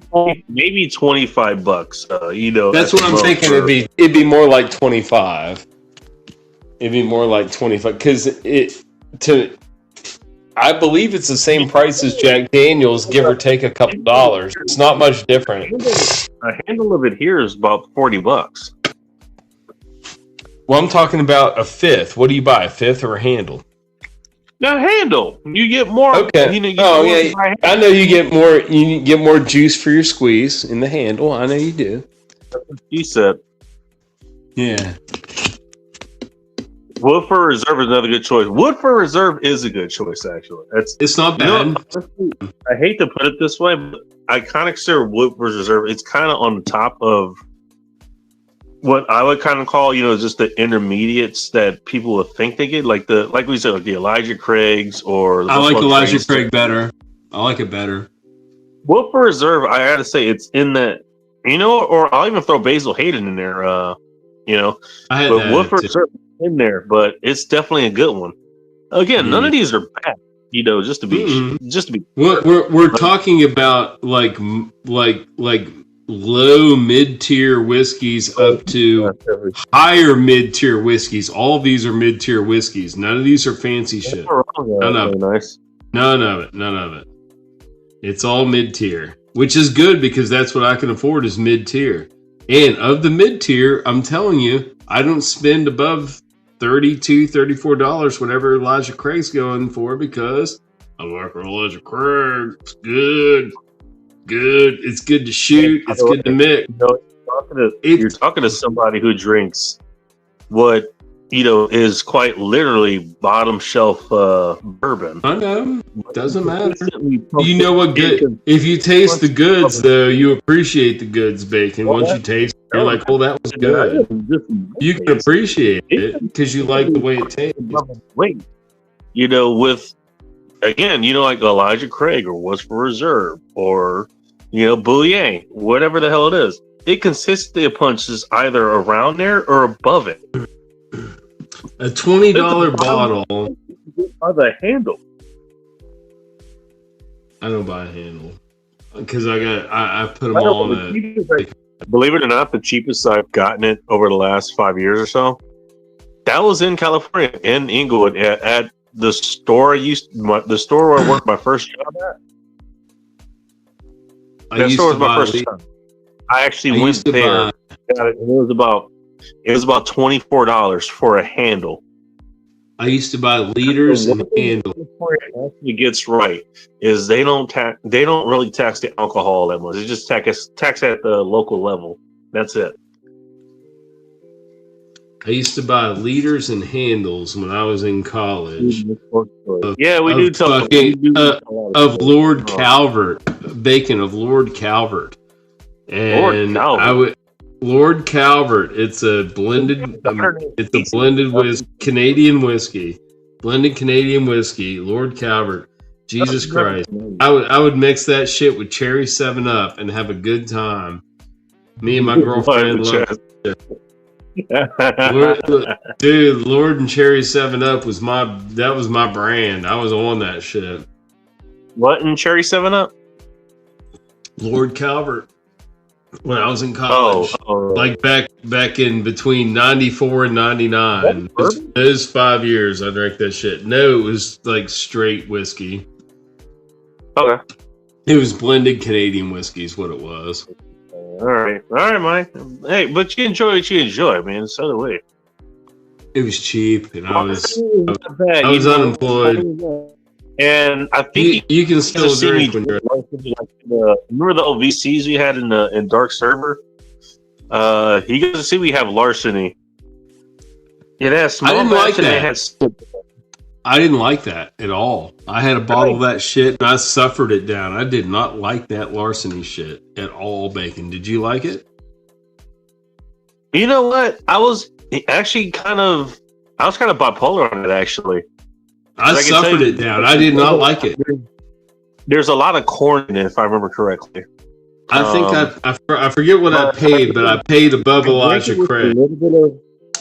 S1: $25. You know,
S2: that's what I'm thinking. It'd be more like 25. It'd be more like 25 because I believe it's the same price as Jack Daniels, give or take a couple dollars. It's not much different.
S1: A handle of it here is about $40.
S2: Well, I'm talking about a fifth. What do you buy, a fifth or a handle?
S1: A handle. You get more.
S2: Okay. I know you get more. You get more juice for your squeeze in the handle. I know you do.
S1: That's what she said.
S2: Yeah.
S1: Woodford Reserve is another good choice. Woodford Reserve is a good choice, actually.
S2: It's not bad.
S1: I hate to put it this way, but I kind of consider Woodford Reserve. It's kind of on the top of what I would kind of call, just the intermediates that people would think they get, like we said, like the Elijah Craig's or.
S2: I like Elijah Craig better. I like it better.
S1: Woodford Reserve, I gotta say, it's in that, or I'll even throw Basil Hayden in there. But Woodford Reserve in there, but it's definitely a good one. Again, none of these are bad. Just to be.
S2: We're talking about like low mid-tier whiskeys up to higher mid-tier whiskeys. All of these are mid-tier whiskeys. None of these are fancy shit. None of it. It's all mid-tier, which is good because that's what I can afford is mid-tier. And of the mid-tier, I'm telling you, I don't spend above $32, $34, whatever Elijah Craig's going for, because I like Elijah Craig. It's good. It's good to shoot. It's good to mix.
S1: You're talking to somebody who drinks what is quite literally bottom shelf bourbon.
S2: I know. Doesn't matter. You know what good? If you taste the goods, though, you appreciate the goods, Bacon. Once you taste it, you're like, "Oh, that was good." You can appreciate it because you like the way it tastes.
S1: Wait, with again, like Elijah Craig or Woodford Reserve or Bouillon, whatever the hell it is, it consistently punches either around there or above it.
S2: A $20 bottle.
S1: By the handle.
S2: I don't buy a handle because I put them all in the.
S1: Believe it or not, the cheapest I've gotten it over the last 5 years or so, that was in California, in Inglewood, at the store the store where I worked my first job at. That store was my first time. I actually went there. Got it. It was about $24 for a handle.
S2: I used to buy liters and handles.
S1: Where it actually gets right is they don't really tax the alcohol that much. They just tax at the local level. That's it.
S2: I used to buy liters and handles when I was in college. Of Lord Calvert, bacon of Lord Calvert, and Lord Calvert. It's a blended. With Canadian whiskey, blended Canadian whiskey. Lord Calvert. Jesus Christ! I would mix that shit with cherry 7-Up and have a good time. Me and my girlfriend loved it. Dude, Lord and Cherry 7-Up was my brand. I was on that shit.
S1: What in Cherry 7-Up?
S2: Lord Calvert. When I was in college, like back in between 94 and 99, those 5 years I drank that shit. No, it was like straight whiskey.
S1: Okay.
S2: It was blended Canadian whiskey is what it was.
S1: All right, Mike. Hey, but you enjoy what you enjoy, man. So do we.
S2: It was cheap, and I was unemployed.
S1: And I think
S2: you can still drink when you're.
S1: Remember the old VCs we had in Dark Server? You got to see we have larceny. It has small.
S2: I didn't like that. I didn't like that at all. I had a bottle of that shit and I suffered it down. I did not like that larceny shit at all, Bacon. Did you like it?
S1: You know what? I was actually kind of bipolar on it, actually.
S2: I suffered it down. I did not like it.
S1: There's a lot of corn in it, if I remember correctly.
S2: I think I forget what I paid, but I paid above Elijah Craig.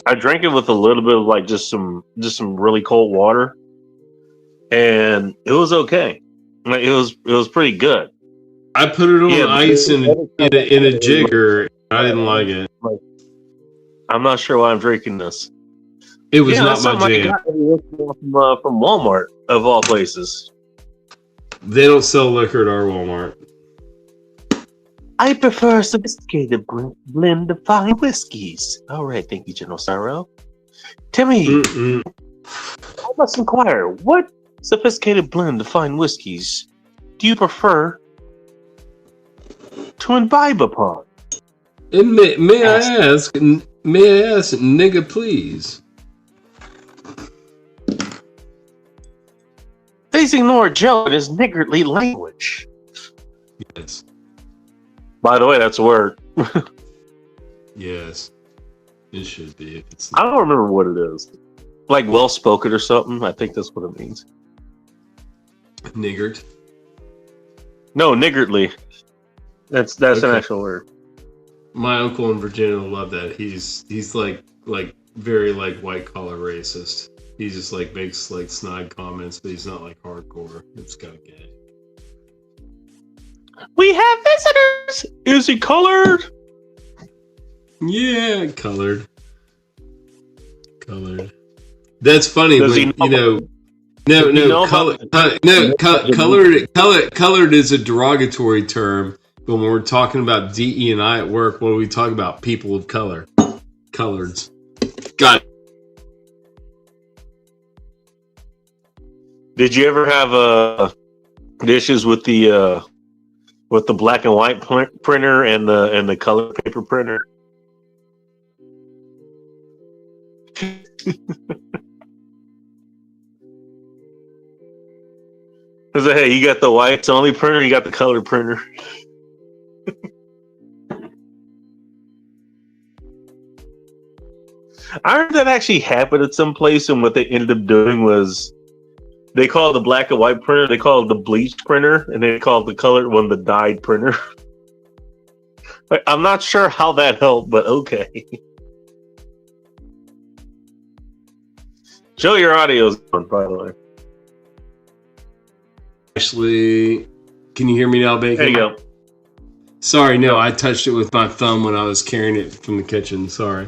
S1: I drank it with a little bit of like just some really cold water, and it was okay. Like, it was pretty good.
S2: I put it on ice in a jigger. I didn't like it.
S1: I'm not sure why I'm drinking this.
S2: It was not my jam.
S1: From Walmart, of all places.
S2: They don't sell liquor at our Walmart.
S1: I prefer a sophisticated blend of fine whiskeys. All right, thank you, General Sorrow. Timmy, I must inquire, what sophisticated blend of fine whiskeys do you prefer to imbibe upon?
S2: And may I ask, nigga, please?
S1: They ignore Joe and his niggardly language.
S2: Yes.
S1: By the way, that's a word.
S2: Yes. It should be.
S1: I don't remember what it is. Like well-spoken or something. I think that's what it means.
S2: Niggard?
S1: No, niggardly. That's okay. An actual word.
S2: My uncle in Virginia will love that. He's like very like white collar racist. He just like makes like snide comments, but he's not like hardcore. It's kind of gay.
S1: We have visitors. Is he colored?
S2: Yeah, colored. That's funny. Colored is a derogatory term. But when we're talking about DE&I at work, what do we talk about? People of color, coloreds. Got it.
S1: Did you ever have issues with the black and white printer and the color paper printer? Is it, hey, you got the whites only printer, you got the color printer. I heard that actually happened at some place, and what they ended up doing was they called the black and white printer, they called the bleach printer, and they called the colored one the dyed printer. Like, I'm not sure how that helped, but okay. Joe, your audio's on, by the way.
S2: Actually, can you hear me now, Bacon?
S1: There you go.
S2: Sorry, no, I touched it with my thumb when I was carrying it from the kitchen. Sorry.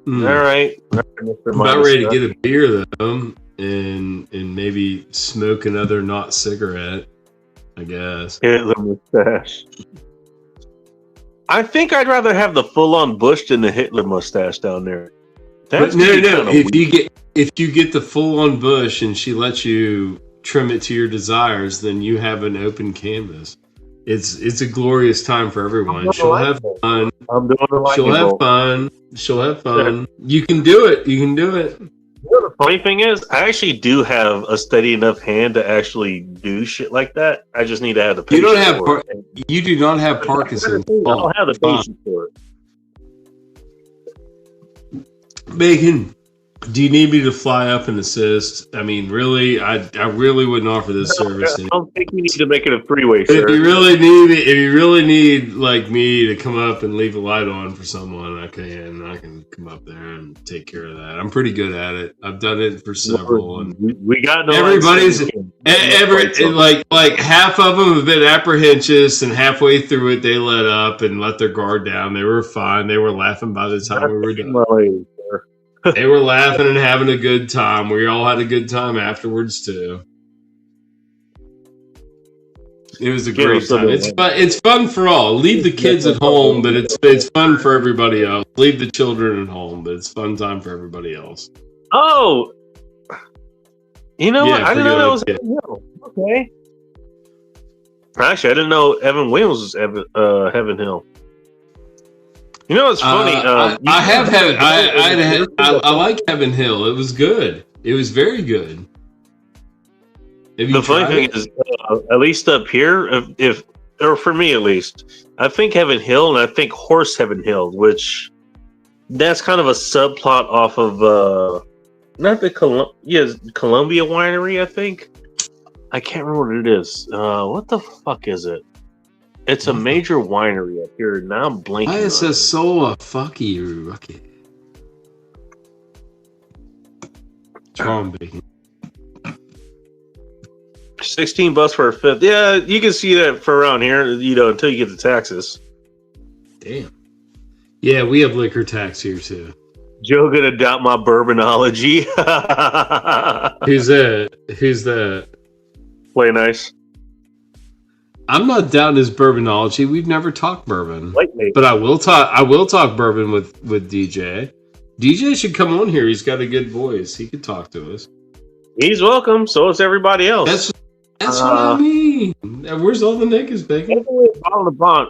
S1: All right.
S2: I'm about ready to get a beer though, and maybe smoke another not cigarette, I guess.
S1: Hitler mustache. I think I'd rather have the full-on Bush than the Hitler mustache down there.
S2: But no. If you get the full-on Bush and she lets you trim it to your desires, then you have an open canvas. It's a glorious time for everyone. She'll have fun. She'll have fun. You can do it.
S1: The funny thing is, I actually do have a steady enough hand to actually do shit like that. I just need to have the patience.
S2: You do not have Parkinson's.
S1: I don't have the patience for it.
S2: Bacon, Do you need me to fly up and assist? I mean, really, I really wouldn't offer this service.
S1: I don't think you need to make it a three-way,
S2: But
S1: sir.
S2: if you really need like me to come up and leave a light on for someone, I can come up there and take care of that. I'm pretty good at it. I've done it for several, and
S1: We got no.
S2: everybody's like half of them have been apprehensive, and halfway through it, they let up and let their guard down. They were fine. They were laughing by the time we were done. They were laughing and having a good time. We all had a good time afterwards too. It was a great time. It's fun. It's fun for all. Leave the kids at home, but it's fun for everybody else. Leave the children at home, but it's fun time for everybody else.
S1: Oh, you know what? I didn't know that was
S2: kid.
S1: Evan Hill. Okay. Actually, I didn't know Evan Williams was Heaven Hill. You know, it's funny.
S2: I have Heaven. I like Heaven Hill. It was good. It was very good.
S1: The funny thing is, at least up here, or for me at least, I think Heaven Hill and I think Horse Heaven Hill, which that's kind of a subplot off of not the Columbia Winery. I think I can't remember what it is. What the fuck is it? It's a major winery up here. Now I'm blanking.
S2: ISS Sola, fuck you, Rocky. Charm baking.
S1: $16 for a fifth. Yeah, you can see that for around here, until you get to Texas.
S2: Damn. Yeah, we have liquor tax here too.
S1: Joe gonna doubt my bourbonology.
S2: Who's that?
S1: Play nice.
S2: I'm not doubting his bourbonology. We've never talked bourbon,
S1: Lightly.
S2: but I will talk bourbon with DJ. DJ should come on here. He's got a good voice. He could talk to us.
S1: He's welcome. So is everybody else.
S2: That's what I mean. Where's all the niggas, bacon?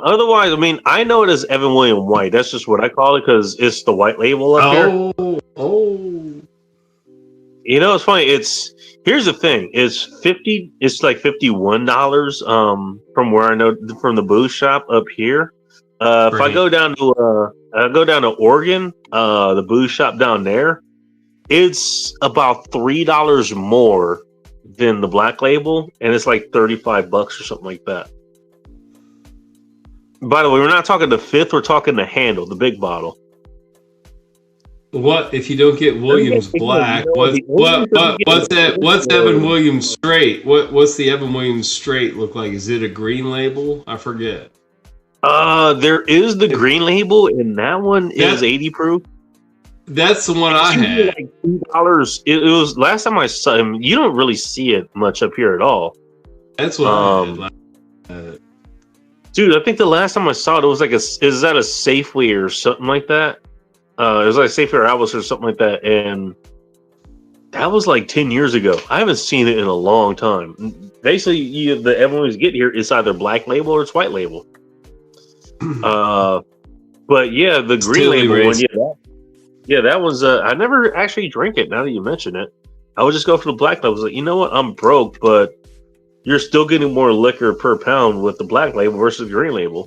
S1: Otherwise, I mean, I know it as Evan William White. That's just what I call it because it's the white label up here.
S2: Oh.
S1: It's funny. Here's the thing. It's like $51 from where I know from the booze shop up here. If I go down to Oregon, the booze shop down there, it's about $3 more than the black label, and it's like $35 or something like that. By the way, we're not talking the fifth; we're talking the handle, the big bottle.
S2: What if you don't get Williams Black? What's that? What's Evan Williams Straight? What's the Evan Williams Straight look like? Is it a green label? I forget.
S1: There is the green label, and that one is 80 proof.
S2: That's the one I had.
S1: Like $2. It was last time I saw him. You don't really see it much up here at all.
S2: That's what I had.
S1: Dude, I think the last time I saw it was like is that a Safeway or something like that? It was like Safeway or Alice or something like that, and that was like 10 years ago. I haven't seen it in a long time. Basically, the Evan Williams get here is either black label or it's white label. But yeah, the green label one, yeah, that was. I never actually drank it. Now that you mention it, I would just go for the black label. I was like, you know what? I'm broke, but you're still getting more liquor per pound with the black label versus the green label.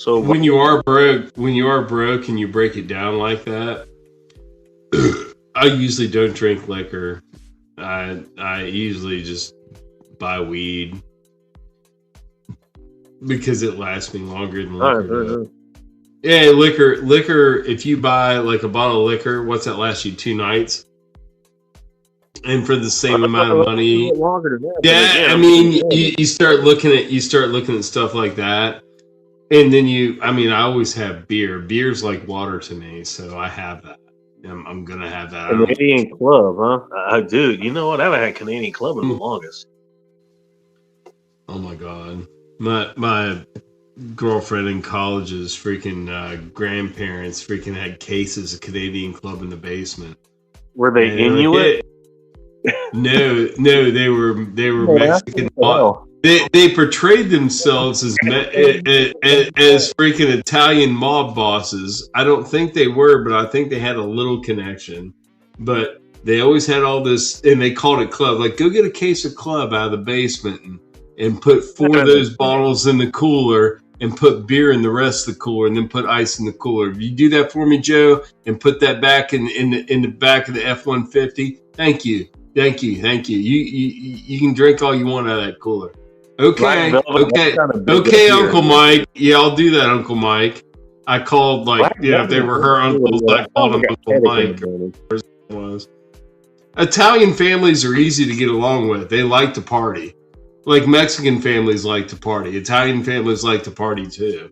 S2: When you are broke and you break it down like that, I usually don't drink liquor. I usually just buy weed because it lasts me longer than liquor. Yeah, liquor. If you buy like a bottle of liquor, what's that last you 2 nights? And for the same amount of money, I mean, you start looking at stuff like that, and then I always have beer. Beer's like water to me, so I have that. I'm gonna have that.
S1: Canadian Club, huh? Dude, you know what? I haven't had Canadian Club in the longest.
S2: Oh my god, my girlfriend in college's freaking grandparents freaking had cases of Canadian Club in the basement.
S1: Were they Inuit?
S2: No, they were Mexican. They portrayed themselves as freaking Italian mob bosses. I don't think they were, but I think they had a little connection. But they always had all this, and they called it Club. Like, go get a case of Club out of the basement and put 4 of those bottles in the cooler, and put beer in the rest of the cooler, and then put ice in the cooler. If you do that for me, Joe, and put that back in the back of the F-150, thank you. You can drink all you want out of that cooler. Okay, Uncle Mike. Yeah, I'll do that, Uncle Mike. I called if they were her uncles, I called them Uncle Mike. Was. Italian families are easy to get along with. They like to party. Like Mexican families like to party. Italian families like to party too.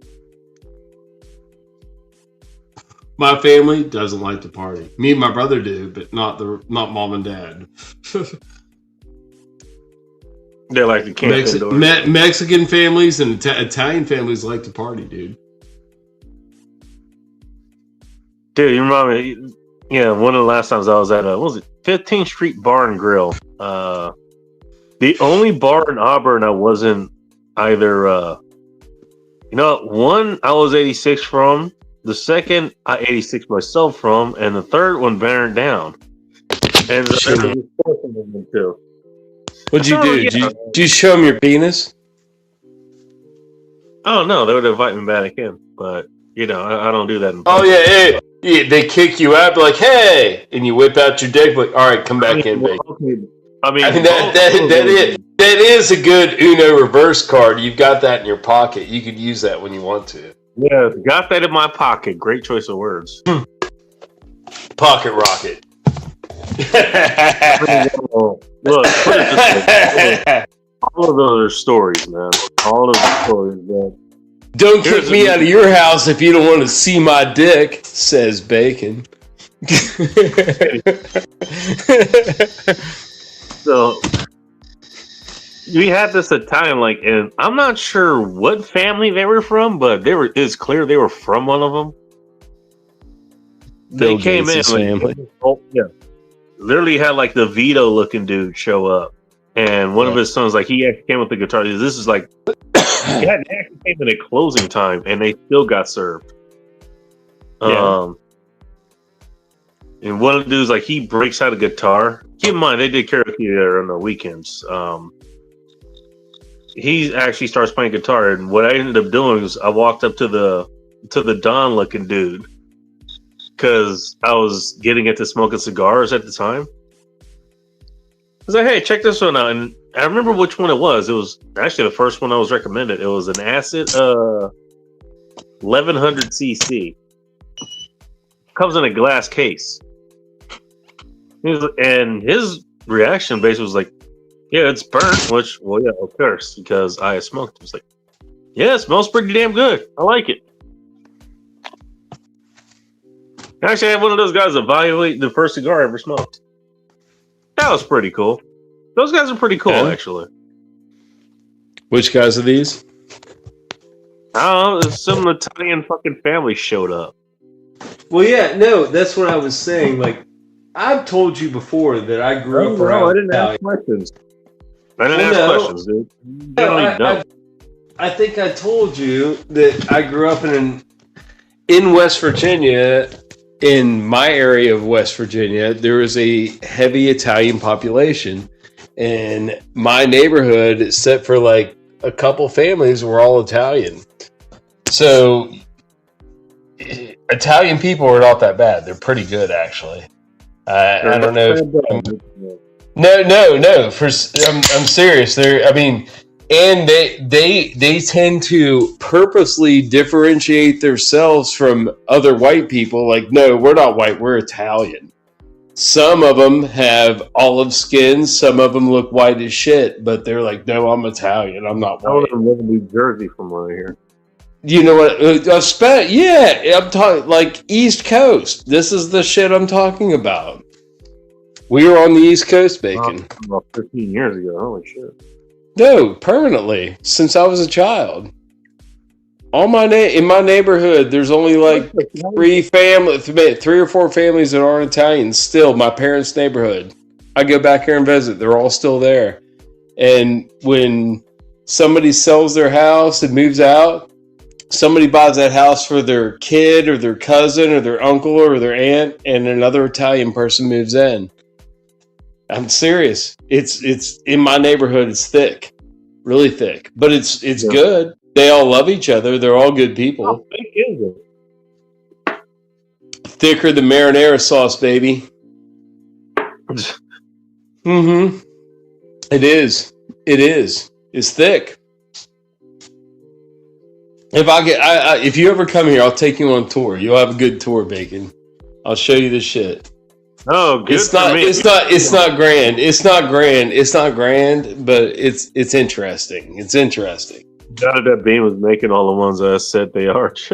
S2: My family doesn't like to party. Me and my brother do, but not mom and dad.
S1: They like to camp indoors.
S2: Mexican families and Italian families like to party, dude.
S1: Dude, you remember me? Yeah, one of the last times I was at 15th Street Bar and Grill. The only bar in Auburn I wasn't either. One I was 86 from. The second I 86 myself from, and the third one burned down. And too.
S2: What'd you do? Did you show them your penis?
S1: Oh no, they would invite me back in, but I don't do that.
S2: Oh yeah, hey. Yeah, they kick you out, like, hey, and you whip out your dick, like, all right, come back in, baby. That is a good Uno reverse card. You've got that in your pocket. You could use that when you want to.
S1: Yeah, got that in my pocket. Great choice of words.
S2: Pocket rocket.
S1: Look, all of those are stories, man. All of the stories, man.
S2: Don't kick me out of your house if you don't want to see my dick, says Bacon.
S1: So we had this Italian, and I'm not sure what family they were from, but it's clear they were from one of them. They came in, family. Literally had the Vito looking dude show up, and one of his sons, he actually came with the guitar. This is they actually came in at closing time, and they still got served. And one of the dudes, he breaks out a guitar. Keep in mind, they did karaoke there on the weekends. He actually starts playing guitar, and what I ended up doing was I walked up to the Don looking dude because I was getting into smoking cigars at the time. I was like, "Hey, check this one out!" And I remember which one it was. It was actually the first one I was recommended. It was an Acid 1100cc. Comes in a glass case. And his reaction basically was yeah, it's burnt, which, yeah, of course, because I smoked. It was yeah, it smells pretty damn good. I like it. Actually, I had one of those guys evaluate the first cigar I ever smoked. That was pretty cool. Those guys are pretty cool, actually.
S2: Which guys are these?
S1: I don't know. Some Italian fucking family showed up.
S2: Well, yeah, no, that's what I was saying. I've told you before that I grew up around.
S1: No, I didn't ask questions. I didn't ask questions, dude.
S2: I think I told you that I grew up in West Virginia. In my area of West Virginia, there was a heavy Italian population, and my neighborhood, except for a couple families, were all Italian. So Italian people are not that bad. They're pretty good, actually. I don't know. No. I'm serious. And they tend to purposely differentiate themselves from other white people. No, we're not white. We're Italian. Some of them have olive skins. Some of them look white as shit. But they're no, I'm Italian. I'm not white.
S1: I live in New Jersey from right here.
S2: You know what? Yeah, I'm talking East Coast. This is the shit I'm talking about. We were on the East Coast, Bacon.
S1: About 15 years ago. Holy shit.
S2: No, permanently, since I was a child. In my neighborhood, there's only 3 or 4 families that aren't Italian. Still, my parents' neighborhood. I go back here and visit. They're all still there. And when somebody sells their house and moves out, somebody buys that house for their kid or their cousin or their uncle or their aunt, and another Italian person moves in. I'm serious. It's in my neighborhood. It's thick, really thick, but it's good. They all love each other. They're all good people.
S1: How thick is it?
S2: Thicker than marinara sauce, baby. Mm-hmm. It is. It is. It's thick. If you ever come here, I'll take you on tour. You'll have a good tour, Bacon. I'll show you the shit.
S1: Oh, good
S2: It's
S1: for
S2: not.
S1: me.
S2: It's not. It's not grand. It's not grand. It's not grand. But it's interesting. It's interesting.
S1: Jonathan Bean was making all the ones I said they are. Is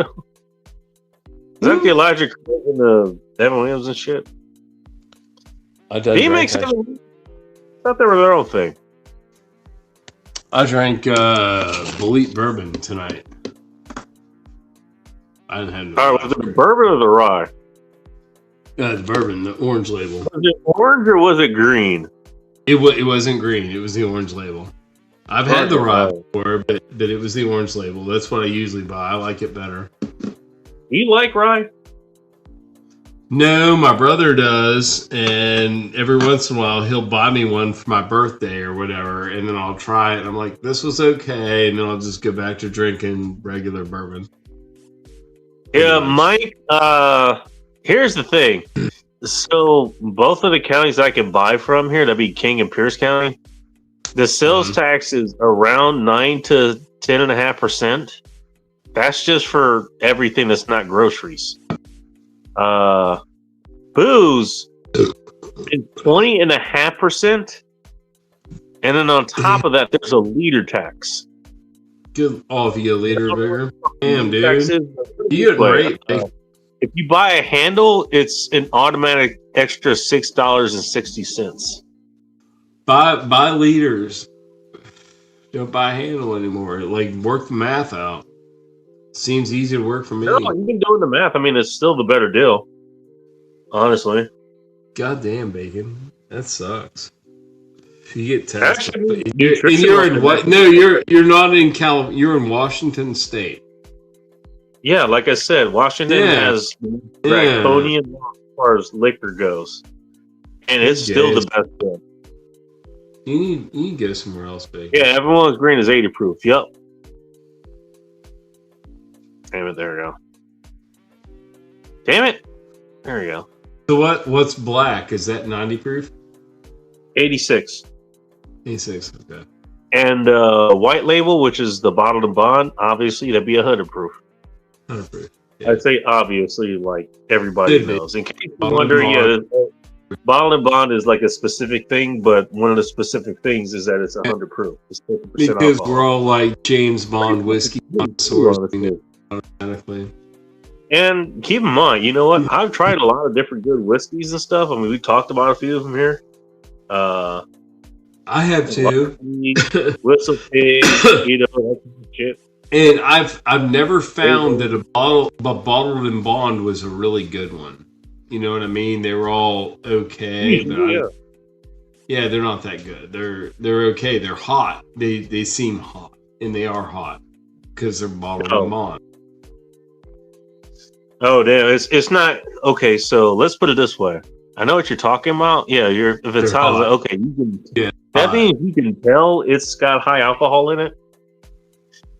S1: that the Elijah Craig and the Evan Williams and shit? He makes it. I thought they were their own thing.
S2: I drank Belite bourbon tonight. I didn't have no.
S1: All right, was it the bourbon or the rye?
S2: The bourbon, the orange label.
S1: Was it orange or was it green?
S2: It wasn't green. It was the orange label. I've had the rye before, but it was the orange label. That's what I usually buy. I like it better.
S1: You like rye?
S2: No, my brother does, and every once in a while he'll buy me one for my birthday or whatever, and then I'll try it. And I'm like, this was okay, and then I'll just go back to drinking regular bourbon.
S1: Yeah, Mike. Here's the thing. So both of the counties I can buy from here, that'd be King and Pierce County. The sales tax is around 9 to 10.5%. That's just for everything that's not groceries. Booze is 20.5%, and then on top of that, there's a liter tax.
S2: Good. Oh, if you get a liter bigger, damn, dude,
S1: Taxes,
S2: you get great.
S1: if you buy a handle, it's an automatic extra $6.60.
S2: Buy liters. Don't buy a handle anymore. Like, work the math out. Seems easy to work for me.
S1: No, you've been doing the math. I mean, it's still the better deal. Honestly.
S2: Goddamn, Bacon. That sucks. You get taxed.
S1: Actually,
S2: You're in what? No, you're not in California. You're in Washington State.
S1: Yeah, like I said, Washington has draconian law as far as liquor goes. And it's still the best deal.
S2: You need to go somewhere else, Bacon.
S1: Yeah, everyone's green is 80 proof. Yep. Damn it, there we go. Damn it. There we go.
S2: So what's black? Is that 90 proof?
S1: 86.
S2: 86, okay.
S1: And white label, which is the bottled and bond, obviously that'd be 100 proof.
S2: 100 proof. Yeah.
S1: I'd say obviously, like everybody knows. In case you wonder, bottled and bond is like a specific thing, but one of the specific things is that it's 100 proof. It's 50%
S2: because
S1: alcohol.
S2: we're all like James Bond whiskey connoisseurs automatically.
S1: And keep in mind, you know what? I've tried a lot of different good whiskeys and stuff. I mean, we talked about a few of them here.
S2: I have too.
S1: Whistle Pig, you know, that kind of shit.
S2: And I've never found that a bottled and bond was a really good one. You know what I mean? They were all okay, but they're not that good. They're okay. They're hot. They seem hot, and they are hot because they're bottled and bond.
S1: Oh damn! It's not okay. So let's put it this way. I know what you're talking about. Yeah, if it's hot, like, okay, you can. Yeah, that means you can tell it's got high alcohol in it,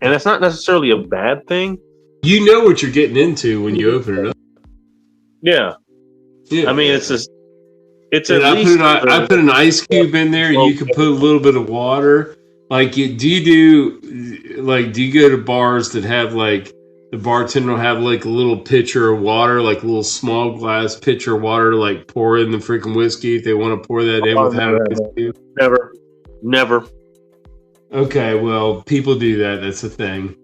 S1: and that's not necessarily a bad thing.
S2: You know what you're getting into when you open it up.
S1: Yeah. I mean, it's at
S2: least. I put an ice cube in there. You can put a little bit of water. Like, do you go to bars that have like the bartender will have like a little pitcher of water, like a little small glass pitcher of water to like pour in the freaking whiskey if they want to pour that in without an ice cube?
S1: Never.
S2: Okay, well, people do that. That's a thing.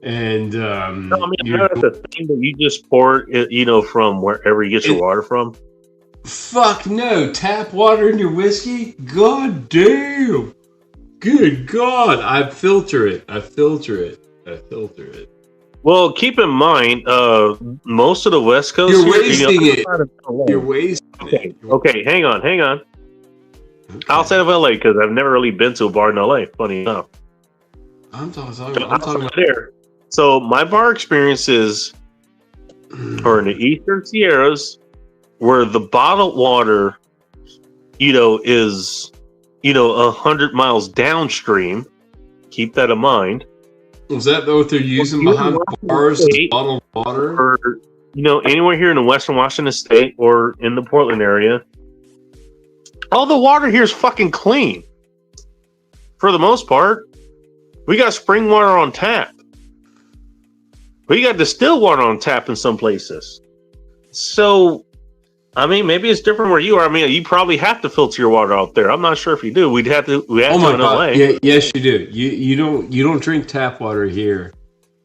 S2: And
S1: no, I mean, that's the thing that you just pour it, you know, from wherever you get your water from.
S2: Fuck no, tap water in your whiskey? God damn. Good God. I filter it.
S1: Well, keep in mind, most of the West Coast.
S2: You're wasting it. You're wasting it.
S1: Okay, hang on. Okay. Outside of LA, because I've never really been to a bar in LA, funny enough.
S2: I'm talking about
S1: there. So my bar experiences are in the Eastern Sierras, where the bottled water, you know, is, you know, 100 miles downstream. Keep that in mind.
S2: Is that what they're using
S1: Well,
S2: behind
S1: Washington
S2: bars?
S1: State,
S2: Bottled water?
S1: or anywhere here in the Western Washington State or in the Portland area, all the water here is fucking clean. For the most part, we got spring water on tap. We got distilled water on tap in some places. So, I mean, maybe it's different where you are. I mean, you probably have to filter your water out there. I'm not sure if you do. We have to in LA.
S2: Yeah, yes, you do. You don't drink tap water here.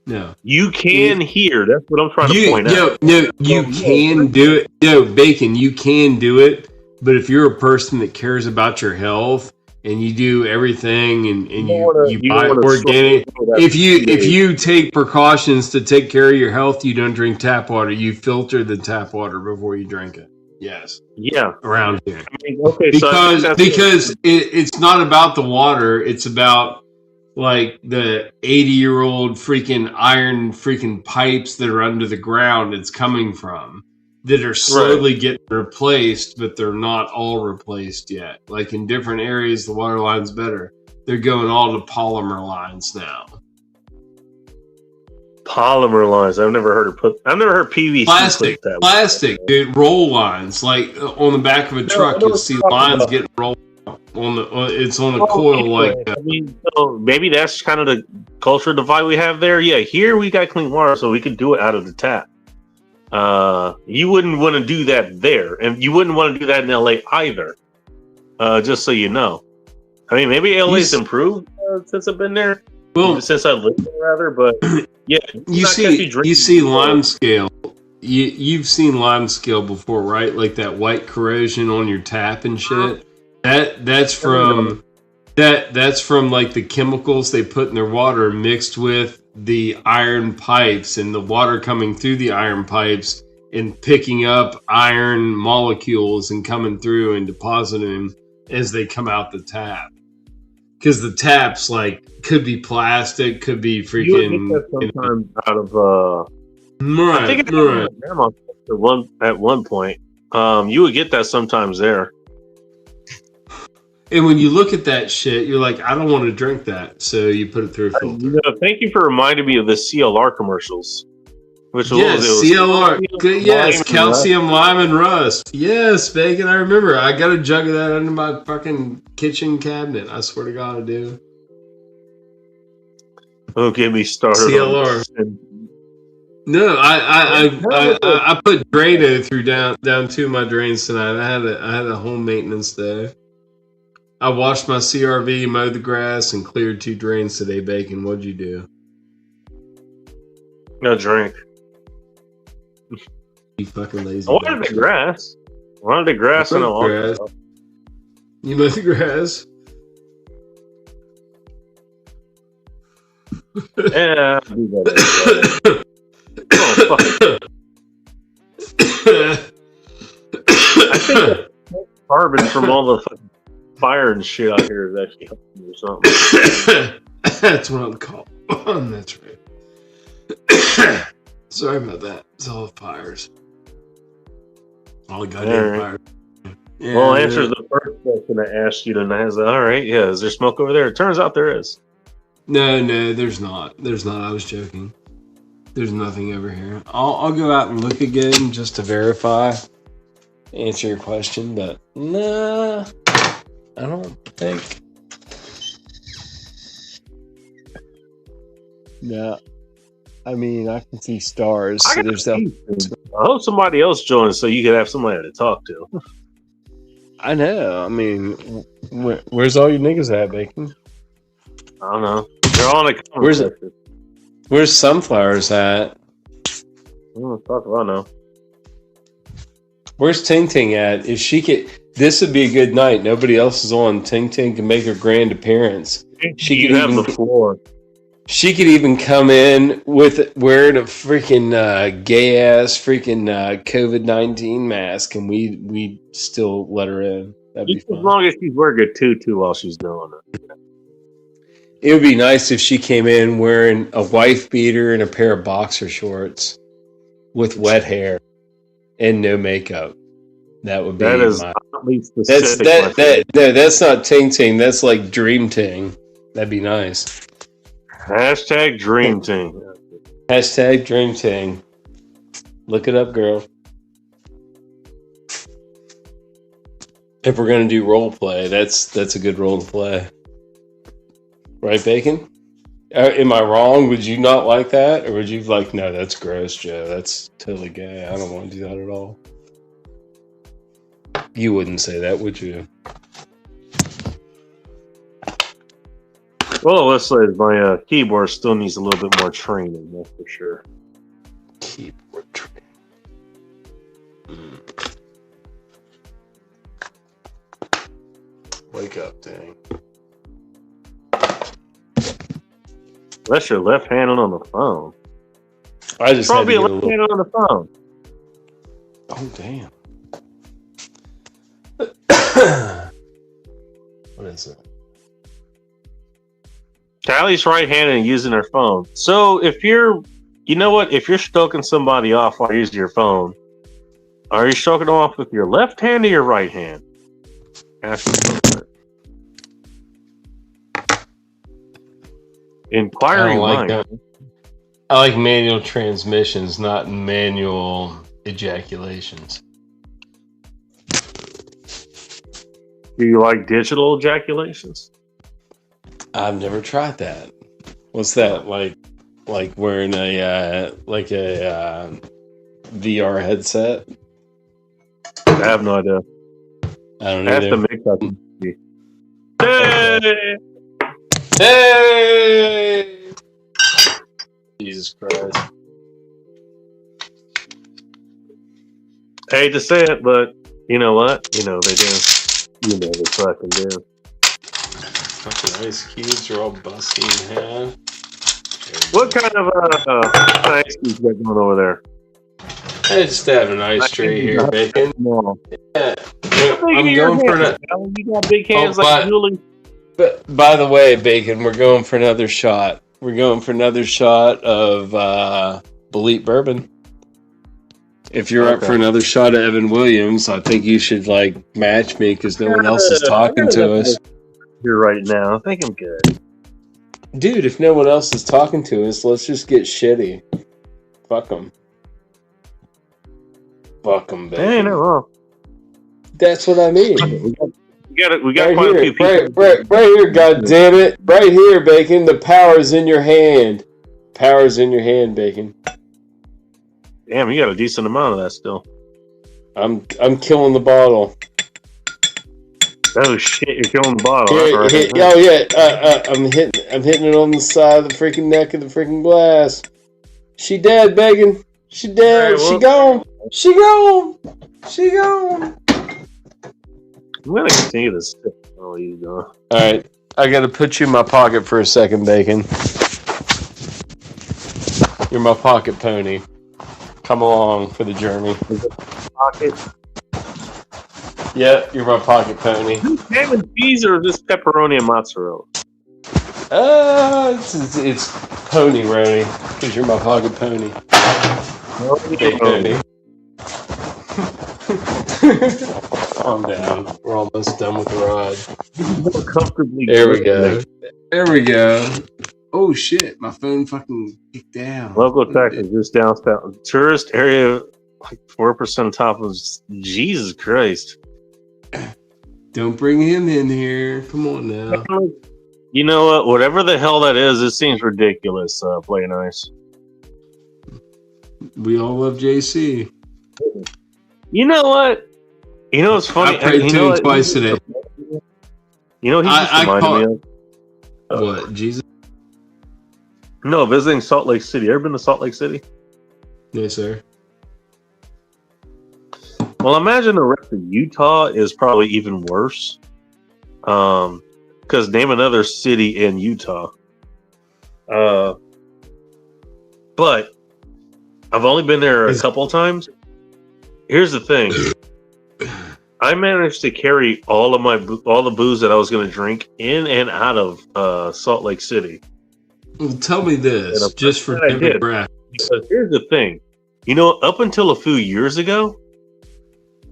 S2: No.
S1: You can here. That's what I'm trying to point out.
S2: No, you can do it. No, Bacon, you can do it. But if you're a person that cares about your health and you do everything and you buy organic, if you take precautions to take care of your health, you don't drink tap water. You filter the tap water before you drink it. Yes.
S1: Yeah.
S2: Around here.
S1: I mean, okay,
S2: because it's not about the water. It's about like the 80-year-old freaking iron freaking pipes that are under the ground it's coming from that are slowly getting replaced, but they're not all replaced yet. Like in different areas, the water line's better. They're going all to polymer lines now.
S1: Polymer lines. I've never heard PVC.
S2: Plastic, dude. Roll lines, like on the back of a truck, you'll see lines getting rolled. It's on a coil like that.
S1: I mean, so maybe that's kind of the cultural divide we have there. Yeah, here we got clean water, so we can do it out of the tap. You wouldn't want to do that there, and you wouldn't want to do that in LA either. Just so you know, I mean, maybe LA's improved since I've been there. Well, since I lived there, rather, but yeah,
S2: you see lime scale. You've seen lime scale before, right? Like that white corrosion on your tap and shit. That's from like the chemicals they put in their water mixed with the iron pipes and the water coming through the iron pipes and picking up iron molecules and coming through and depositing them as they come out the tap. Because the taps could be plastic, could be freaking.
S1: You get that sometimes out of I think my grandma at one point. You would get that sometimes there.
S2: And when you look at that shit, you're like, I don't want to drink that. So you put it through a filter.
S1: Thank you for reminding me of the CLR commercials. Which
S2: CLR. Yes, calcium, lime, and rust. Yes, Bacon, I remember. I got a jug of that under my fucking kitchen cabinet. I swear to God, I do.
S1: Don't get me started.
S2: CLR. No, I put Drano through down two of my drains tonight. I had a home maintenance day. I washed my CRV, mowed the grass, and cleared 2 drains today, Bacon. What'd you do?
S1: No drink.
S2: You fucking lazy.
S1: I wanted the grass. And a lot.
S2: You mowed the grass?
S1: Yeah, I do that. Oh, fuck. I think the carbon from all the fucking fire and shit out here is actually helping or something.
S2: That's what I'm called. That's right. Sorry about that. It's all fires. All the goddamn fires. Yeah,
S1: well, answers the first question I asked you tonight. I was like, all right, yeah, is there smoke over there? It turns out there is.
S2: No, there's not. There's not. I was joking. There's nothing over here. I'll go out and look again just to verify, answer your question, but nah, I don't think. No, I mean I can see stars. So there's that.
S1: I hope somebody else joins so you can have somebody to talk to.
S2: I know. I mean, where's all your niggas at, Bacon?
S1: I don't know. They're all in a
S2: Where's Sunflowers at?
S1: Fuck if I know.
S2: Where's Ting Ting at? If she could, this would be a good night. Nobody else is on. Ting Ting can make her grand appearance. She could have the floor. She could even come in with wearing a freaking gay ass freaking COVID-19 mask, and we still let her in. That'd be fun.
S1: As long as she's wearing a tutu while she's doing it.
S2: It would be nice if she came in wearing a wife beater and a pair of boxer shorts with wet hair and no makeup. That would be
S1: oddly specific.
S2: That's not Ting Ting. That's like Dream Ting. That'd be nice.
S1: Hashtag Dream Team.
S2: Hashtag Dream Team. Look it up, girl. If we're gonna do role play, that's a good role to play, right, Bacon? Am I wrong? Would you not like that, or would you like? No, that's gross, Joe. That's totally gay. I don't want to do that at all. You wouldn't say that, would you?
S1: Well, let's say my keyboard still needs a little bit more training, that's for sure.
S2: Keyboard training. Wake up, dang.
S1: Unless you're left-handed on the phone.
S2: I just
S1: Probably
S2: had to get a
S1: left-handed on the phone.
S2: Oh, damn. What is it?
S1: Callie's right-handed and using her phone. So if you're, you know what? If you're stroking somebody off while using your phone, are you stroking them off with your left hand or your right hand? Ask yourself that. Inquiring mind.
S2: I like manual transmissions, not manual ejaculations.
S1: Do you like digital ejaculations?
S2: I've never tried that. What's that like? Like wearing a VR headset?
S1: I have no idea.
S2: I don't
S1: I have to
S2: either.
S1: make that.
S2: Okay. Hey! Jesus Christ!
S1: I hate to say it, but you know what? You know they do. You know they fucking do.
S2: Fucking ice cubes are all busty in half.
S1: What kind of ice cubes you got going over there?
S2: I just have an ice tray here, Bacon.
S1: No.
S2: Yeah. I'm going for an.
S1: You got big hands
S2: Oh,
S1: like Julie.
S2: But by the way, Bacon, we're going for another shot. We're going for another shot of Belite Bourbon. If you're up for another shot of Evan Williams, I think you should like match me because no one else is talking to us.
S1: Here right now. I think I'm good.
S2: Dude, if no one else is talking to us, let's just get shitty. Fuck them. Fuck them, Bacon.
S1: Hey, no wrong.
S2: That's what I mean.
S1: We got
S2: right
S1: quite
S2: here,
S1: a few people.
S2: right here, God damn it! Right here, Bacon. The power's in your hand. Power's in your hand, Bacon.
S1: Damn, you got a decent amount of that still.
S2: I'm killing the bottle.
S1: Oh shit, you're killing the bottle.
S2: Here,
S1: That's right.
S2: oh yeah, I'm hitting it on the side of the freaking neck of the freaking glass. She dead, Bacon. She dead.
S1: Right, well,
S2: she gone. She gone. She gone.
S1: I'm gonna continue this. Oh, you go.
S2: All right, I gotta put you in my pocket for a second, Bacon. You're my pocket pony. Come along for the journey.
S1: Pocket.
S2: Yep, you're my pocket pony.
S1: Ham and cheese or this pepperoni and mozzarella?
S2: It's pony Roni, because you're my pocket pony. Big pony. Calm down. We're almost done with the ride.
S1: More comfortably.
S2: There we go. There we go. Oh shit, my phone fucking kicked down.
S1: Local taxes just downtown. Tourist area, like 4% top of. Jesus Christ.
S2: Don't bring him in here. Come on now.
S1: You know what? Whatever the hell that is, it seems ridiculous. Play nice.
S2: We all love JC.
S1: You know what? You know what's funny?
S2: I prayed to him twice today.
S1: You know, he just reminded me of.
S2: What? Jesus?
S1: No, visiting Salt Lake City. Ever been to Salt Lake City?
S2: No, sir.
S1: Well, imagine the rest of Utah is probably even worse. Because name another city in Utah. But I've only been there a couple times. Here's the thing. I managed to carry all the booze that I was going to drink in and out of Salt Lake City.
S2: Well, tell me this, just for demographics.
S1: Because here's the thing. You know, up until a few years ago,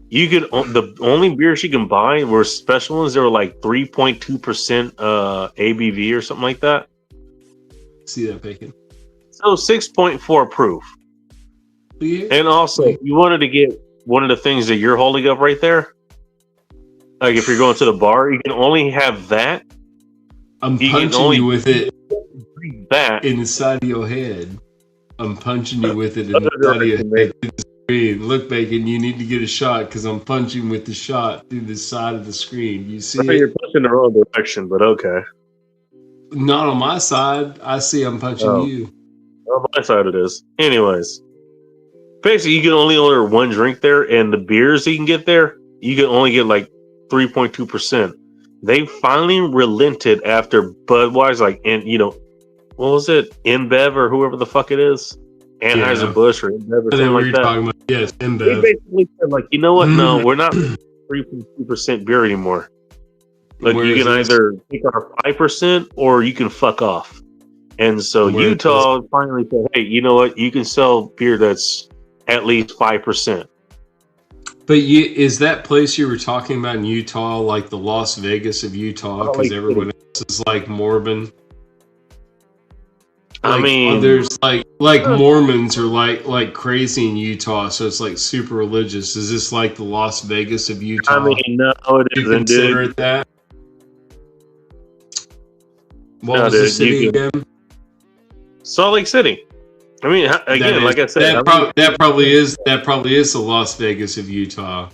S1: you could the only beers you can buy were special ones. They were like 3.2% ABV or something like that.
S2: See that, Bacon?
S1: So 6.4 proof.
S2: Yeah.
S1: And also, you wanted to get one of the things that you're holding up right there. Like if you're going to the bar, you can only have that.
S2: I'm
S1: You can
S2: punching
S1: only
S2: you with it
S1: drink that.
S2: in the side of your head. I'm punching you with it in
S1: Other
S2: the side of your
S1: direction,
S2: head through the screen. Look, Bacon, you need to get a shot because I'm punching with the shot through the side of the screen. You see
S1: You're
S2: it?
S1: pushing the wrong direction, but okay.
S2: Not on my side. I see I'm punching
S1: Oh.
S2: you.
S1: On my side it is. Anyways. Basically, you can only order one drink there, and the beers you can get there, you can only get like 3.2%. They finally relented after Budweiser, like, and what was it? InBev or whoever the fuck it is? Anheuser-Busch or InBev or
S2: I know
S1: something
S2: what
S1: like
S2: you're
S1: that.
S2: talking about. Yes,
S1: They
S2: InBev.
S1: basically said, like, you know what? No, we're not 3.2% beer anymore. Like,
S2: Where
S1: you
S2: is
S1: can
S2: this?
S1: either take our 5% or you can fuck off. And so
S2: Where is
S1: Utah finally said, hey, you know what? You can sell beer that's at least 5%.
S2: But is that place you were talking about in Utah like the Las Vegas of Utah?
S1: Salt
S2: Because
S1: Lake
S2: everyone else is like Mormon.
S1: I mean,
S2: there's like Mormons are like crazy in Utah, so it's like super religious. Is this like the Las Vegas of Utah?
S1: I mean, no, it
S2: Do you
S1: isn't,
S2: consider
S1: dude.
S2: it that? What
S1: No,
S2: was the
S1: dude,
S2: city
S1: you
S2: again?
S1: Salt Lake City. I mean, again, like I said,
S2: that probably is the Las Vegas of Utah.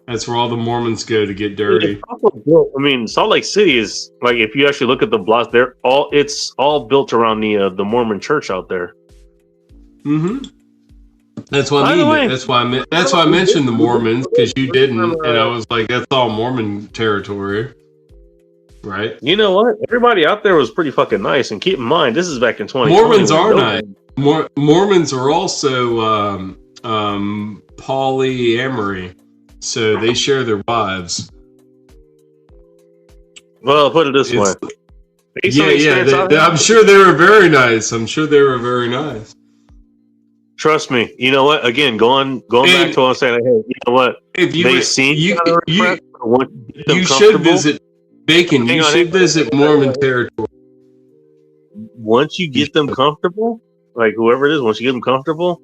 S2: That's where all the Mormons go to get dirty.
S1: it's also built. I mean, Salt Lake City is like, if you actually look at the blocks, it's all built around the Mormon church out there.
S2: Mm-hmm. That's what
S1: By
S2: I
S1: the
S2: mean.
S1: way-
S2: That's why I mentioned the Mormons, because you didn't, and I was like, that's all Mormon territory, right?
S1: You know what? Everybody out there was pretty fucking nice. And keep in mind, this is back in 2020.
S2: Mormons are
S1: when
S2: nice. Mormons are also polyamory, so they share their wives.
S1: Well, put it this way. Based on the experience I've had,
S2: I'm sure they were very nice.
S1: trust me. You know what? Again, going back to what I'm saying. Hey, you know what?
S2: If you
S1: They seem
S2: you
S1: kind of repressed, but once you get them
S2: you should
S1: comfortable-
S2: visit Bacon.
S1: Hang
S2: You
S1: on,
S2: should
S1: hang on.
S2: visit Mormon territory.
S1: Once you get them comfortable, like whoever it is, once you get them comfortable,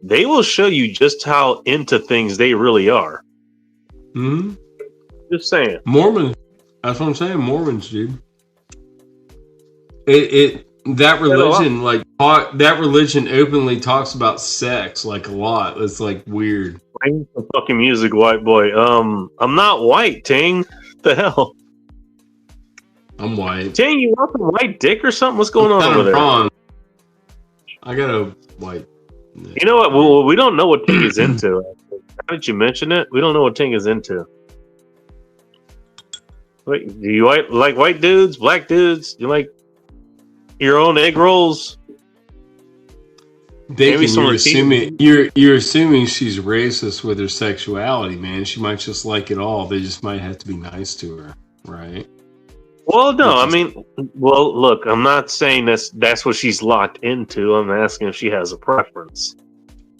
S1: they will show you just how into things they really are.
S2: Hmm.
S1: Just saying.
S2: Mormon. That's what I'm saying. Mormons, dude. That religion openly talks about sex like a lot. It's like weird.
S1: Bring some fucking music, white boy. I'm not white, Ting. What the hell?
S2: I'm white.
S1: Ting, you want some white dick or something? What's going on over there?
S2: Wrong. I got a white.
S1: You know what? Well, we don't know what Ting is into. How did you mention it? We don't know what Ting is into. Wait, do you like white dudes, black dudes? You like your own egg rolls?
S2: Bacon,
S1: some
S2: you're assuming she's racist with her sexuality, man. She might just like it all. They just might have to be nice to her, right?
S1: Well, no, I mean, well, look, I'm not saying that's what she's locked into. I'm asking if she has a preference.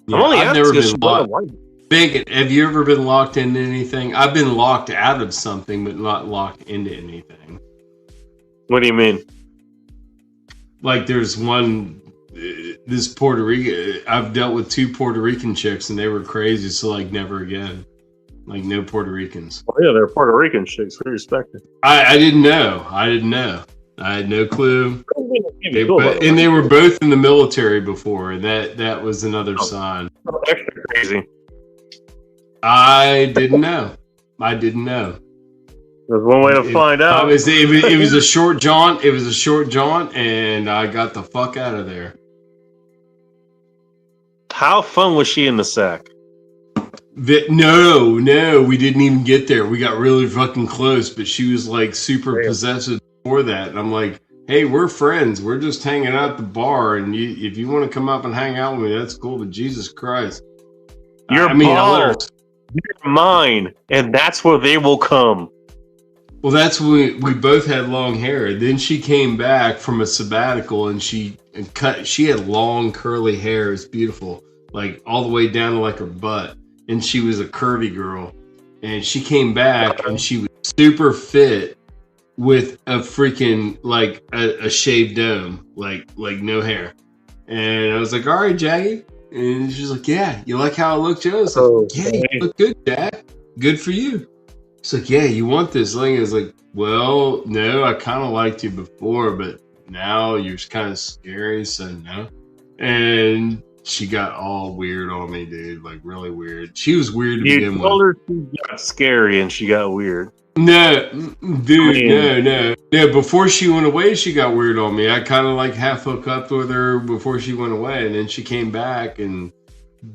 S2: Yeah,
S1: I'm only
S2: I've
S1: asking
S2: never
S1: if she's
S2: been
S1: not a
S2: locked.
S1: white.
S2: Bacon, have you ever been locked into anything? I've been locked out of something, but not locked into anything.
S1: What do you mean?
S2: Like there's one, this Puerto Rican, I've dealt with 2 Puerto Rican chicks and they were crazy, so like never again. Like no Puerto Ricans.
S1: Oh yeah, they're Puerto Rican chicks. We respect it.
S2: I didn't know. I had no clue.
S1: And
S2: And they were both in the military before, and that was another sign.
S1: extra crazy.
S2: I didn't know.
S1: There's one way to find out.
S2: It was a short jaunt. It was a short jaunt, and I got the fuck out of there.
S1: How fun was she in the sack?
S2: No, we didn't even get there. We got really fucking close, but she was like super possessive before that. And I'm like, hey, we're friends. We're just hanging out at the bar, and if you want to come up and hang out with me, that's cool. But Jesus Christ,
S1: Your balls, you're mine, and that's where they will come.
S2: Well, that's when we both had long hair. Then she came back from a sabbatical, and she had long curly hair. It's beautiful, like all the way down to like her butt. And she was a curvy girl. And she came back and she was super fit. with a freaking like a shaved dome, like no hair. And I was like, all right, Jackie. And she's like, yeah, you like how I look, Joe? I was like, yeah, you look good, Jack. Good for you. She's like, yeah, you want this thing? I was like, well, no, I kind of liked you before, but now you're kind of scary, so no. And she got all weird on me, dude, like really weird. She was weird to begin with.
S1: You told her she got scary and she got weird.
S2: No, dude, no. Before she went away, she got weird on me. I kind of like half hooked up with her before she went away, and then she came back and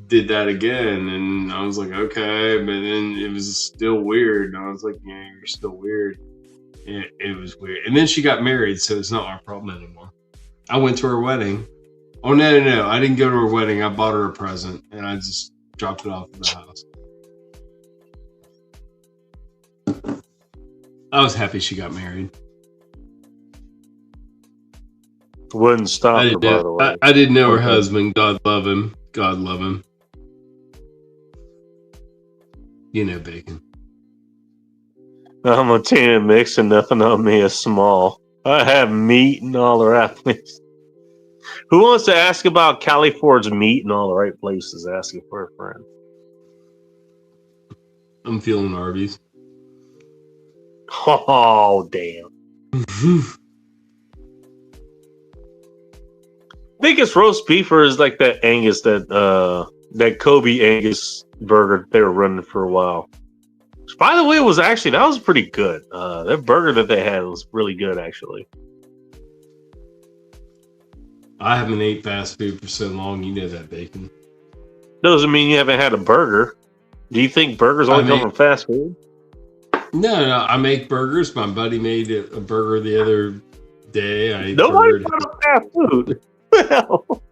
S2: did that again, and I was like, okay, but then it was still weird, and I was like, yeah, you're still weird. It was weird, and then she got married, so it's not our problem anymore. I went to her wedding. Oh no, I didn't go to her wedding. I bought her a present, and I just dropped it off at the house. I was happy she got married.
S1: Wouldn't stop her, by the way.
S2: I didn't know her husband. God love him. God love him. You know, Bacon.
S1: I'm a 10 mix and nothing on me is small. I have meat in all the right places. Who wants to ask about Cali Ford's meat in all the right places? Asking for a friend.
S2: I'm feeling Arby's.
S1: Oh, damn. Biggest roast beefer is like that Angus, that Kobe Angus burger they were running for a while. Which, by the way, that was pretty good. That burger that they had was really good, actually.
S2: I haven't ate fast food for so long. You know that, Bacon.
S1: Doesn't mean you haven't had a burger. Do you think burgers only come from fast food?
S2: No, I make burgers. My buddy made a burger the other day.
S1: Nobody bought fast food. Well.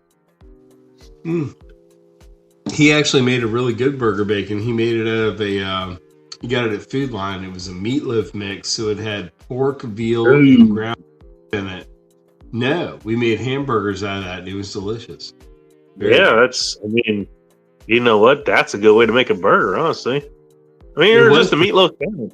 S2: He actually made a really good burger, Bacon. He made it out of he got it at Food Line. It was a meatloaf mix, so it had pork, veal, and ground in it. No, we made hamburgers out of that, and it was delicious.
S1: You know what? That's a good way to make a burger, honestly. I mean, you're just a meatloaf fan.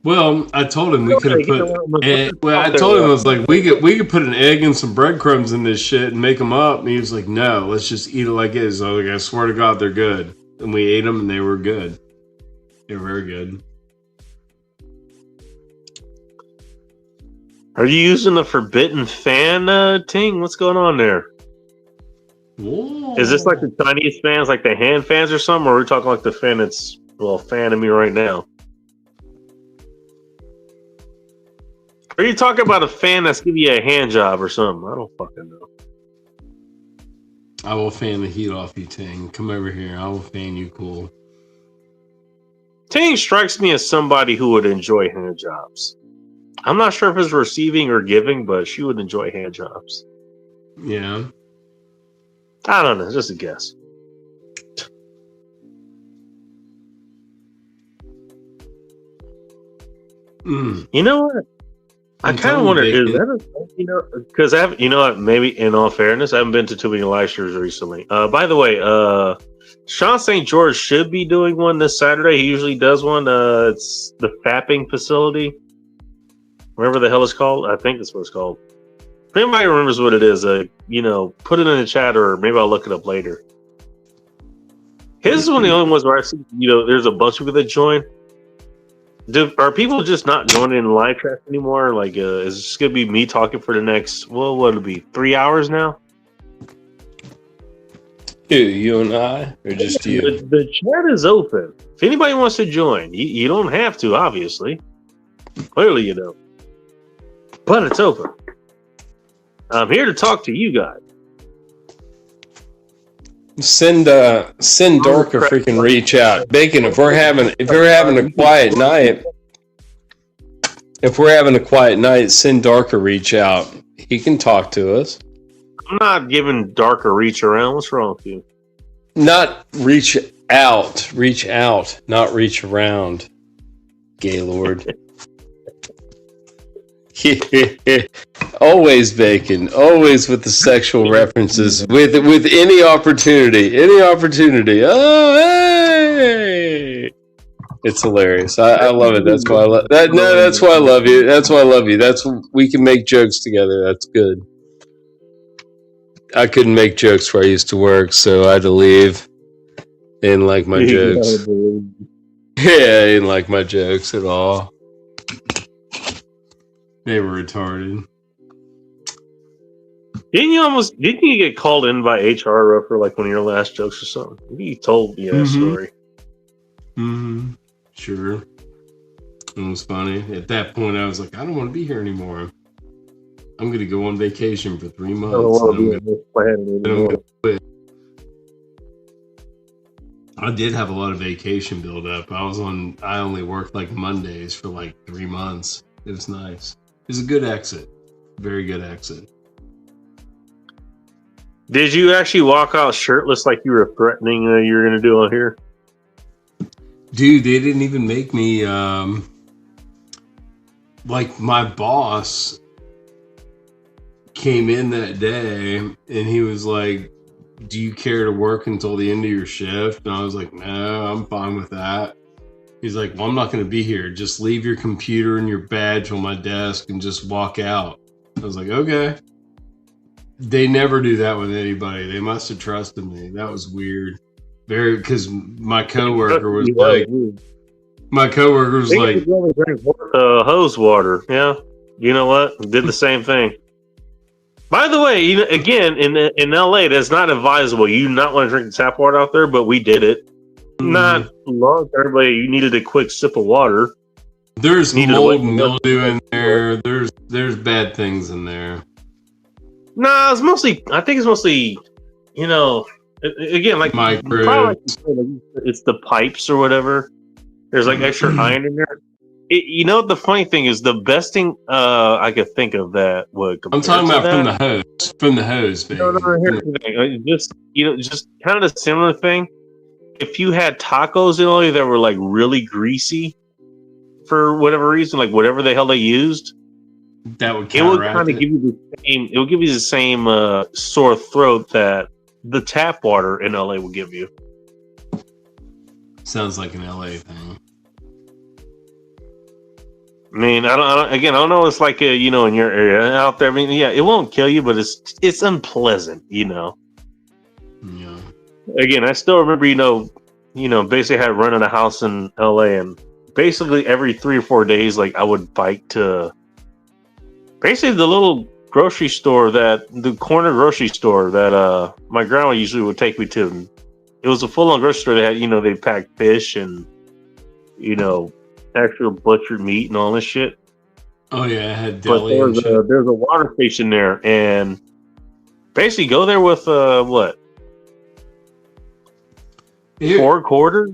S2: Well, I told him we could have put. I told him I was like, we could put an egg and some breadcrumbs in this shit and make them up. And he was like, no, let's just eat it like it is. I was like, I swear to God, they're good. And we ate them, and they were good. They were very good.
S1: Are you using the Forbidden Fan ting? What's going on there?
S2: Whoa.
S1: Is this like the Chinese fans, like the hand fans or something? Or are we talking like the fan that's fanning me right now? Or are you talking about a fan that's giving you a hand job or something? I don't fucking know.
S2: I will fan the heat off you, Ting. Come over here. I will fan you cool.
S1: Ting strikes me as somebody who would enjoy hand jobs. I'm not sure if it's receiving or giving, but she would enjoy hand jobs.
S2: Yeah.
S1: I don't know. Just a guess. You know what? I kind of wonder, is that because maybe in all fairness, I haven't been to too many live streams recently. By the way, Sean St. George should be doing one this Saturday. He usually does one. It's the fapping facility. Whatever the hell it's called. I think that's what it's called. If anybody remembers what it is, put it in the chat or maybe I'll look it up later. His is one of the only ones where I see, there's a bunch of people that join. Are people just not joining in live chat anymore? Like, is this going to be me talking for the next, what'll it be, 3 hours now?
S2: You and I, or just you?
S1: The chat is open. If anybody wants to join, you don't have to, obviously. Clearly you don't. But it's open. I'm here to talk to you guys.
S2: Send Dork a freaking reach out. Bacon, if we're having a quiet night, send Dork a reach out. He can talk to us.
S1: I'm not giving Dark a reach around. What's wrong with you?
S2: Not reach out, not reach around. Gaylord. Always Bacon, always with the sexual references, with any opportunity. Oh, hey! It's hilarious. I love it. That's why I love that. No, that's why I love you. That's why I love you. That's we can make jokes together. That's good. I couldn't make jokes where I used to work, so I had to leave. Didn't like my jokes. Yeah, I didn't like my jokes at all. They were retarded.
S1: Didn't you get called in by HR for like one of your last jokes or something? You told me that story.
S2: Mm-hmm. Sure. It was funny. At that point, I was like, I don't want to be here anymore. I'm going to go on vacation for 3 months.
S1: I don't want to be on this planet anymore.
S2: I did have a lot of vacation build up. I only worked like Mondays for like 3 months. It was nice. It was a good exit. Very good exit.
S1: Did you actually walk out shirtless like you were threatening you were going to do on here?
S2: Dude, they didn't even make me, like my boss came in that day and he was like, do you care to work until the end of your shift? And I was like, no, I'm fine with that. He's like, well, I'm not going to be here. Just leave your computer and your badge on my desk and just walk out. I was like, okay. They never do that with anybody. They must have trusted me. That was weird. Very, because my coworker was like,
S1: hose water. Yeah. You know what? Did the same thing. By the way, again, in LA, that's not advisable. You do not want to drink the tap water out there, but we did it. Not long term, but you needed a quick sip of water.
S2: There's mold and mildew in there. There's bad things in there.
S1: Nah, I think it's mostly, again, like
S2: microbes.
S1: It's the pipes or whatever. There's like extra iron in there. The funny thing is, the best thing I could think of that would.
S2: I'm talking about from the hose, baby.
S1: No, here's the thing. Just kind of the similar thing. If you had tacos in Italy that were like really greasy, for whatever reason, like whatever the hell they used,
S2: that would
S1: kind of give you the same. It would give you the same sore throat that the tap water in LA will give you.
S2: Sounds like an LA thing.
S1: I mean, I don't know. It's like in your area out there. I mean, yeah, it won't kill you, but it's unpleasant.
S2: Yeah.
S1: Again, I still remember. Basically had running a house in LA, and basically every 3 or 4 days, like I would bike to basically the little grocery store the corner grocery store that my grandma usually would take me to. It was a full-on grocery store. They had, they packed fish and, actual butchered meat and all this shit.
S2: Oh yeah, I had deli.
S1: But there's a water station there, and basically go there with 4 quarters,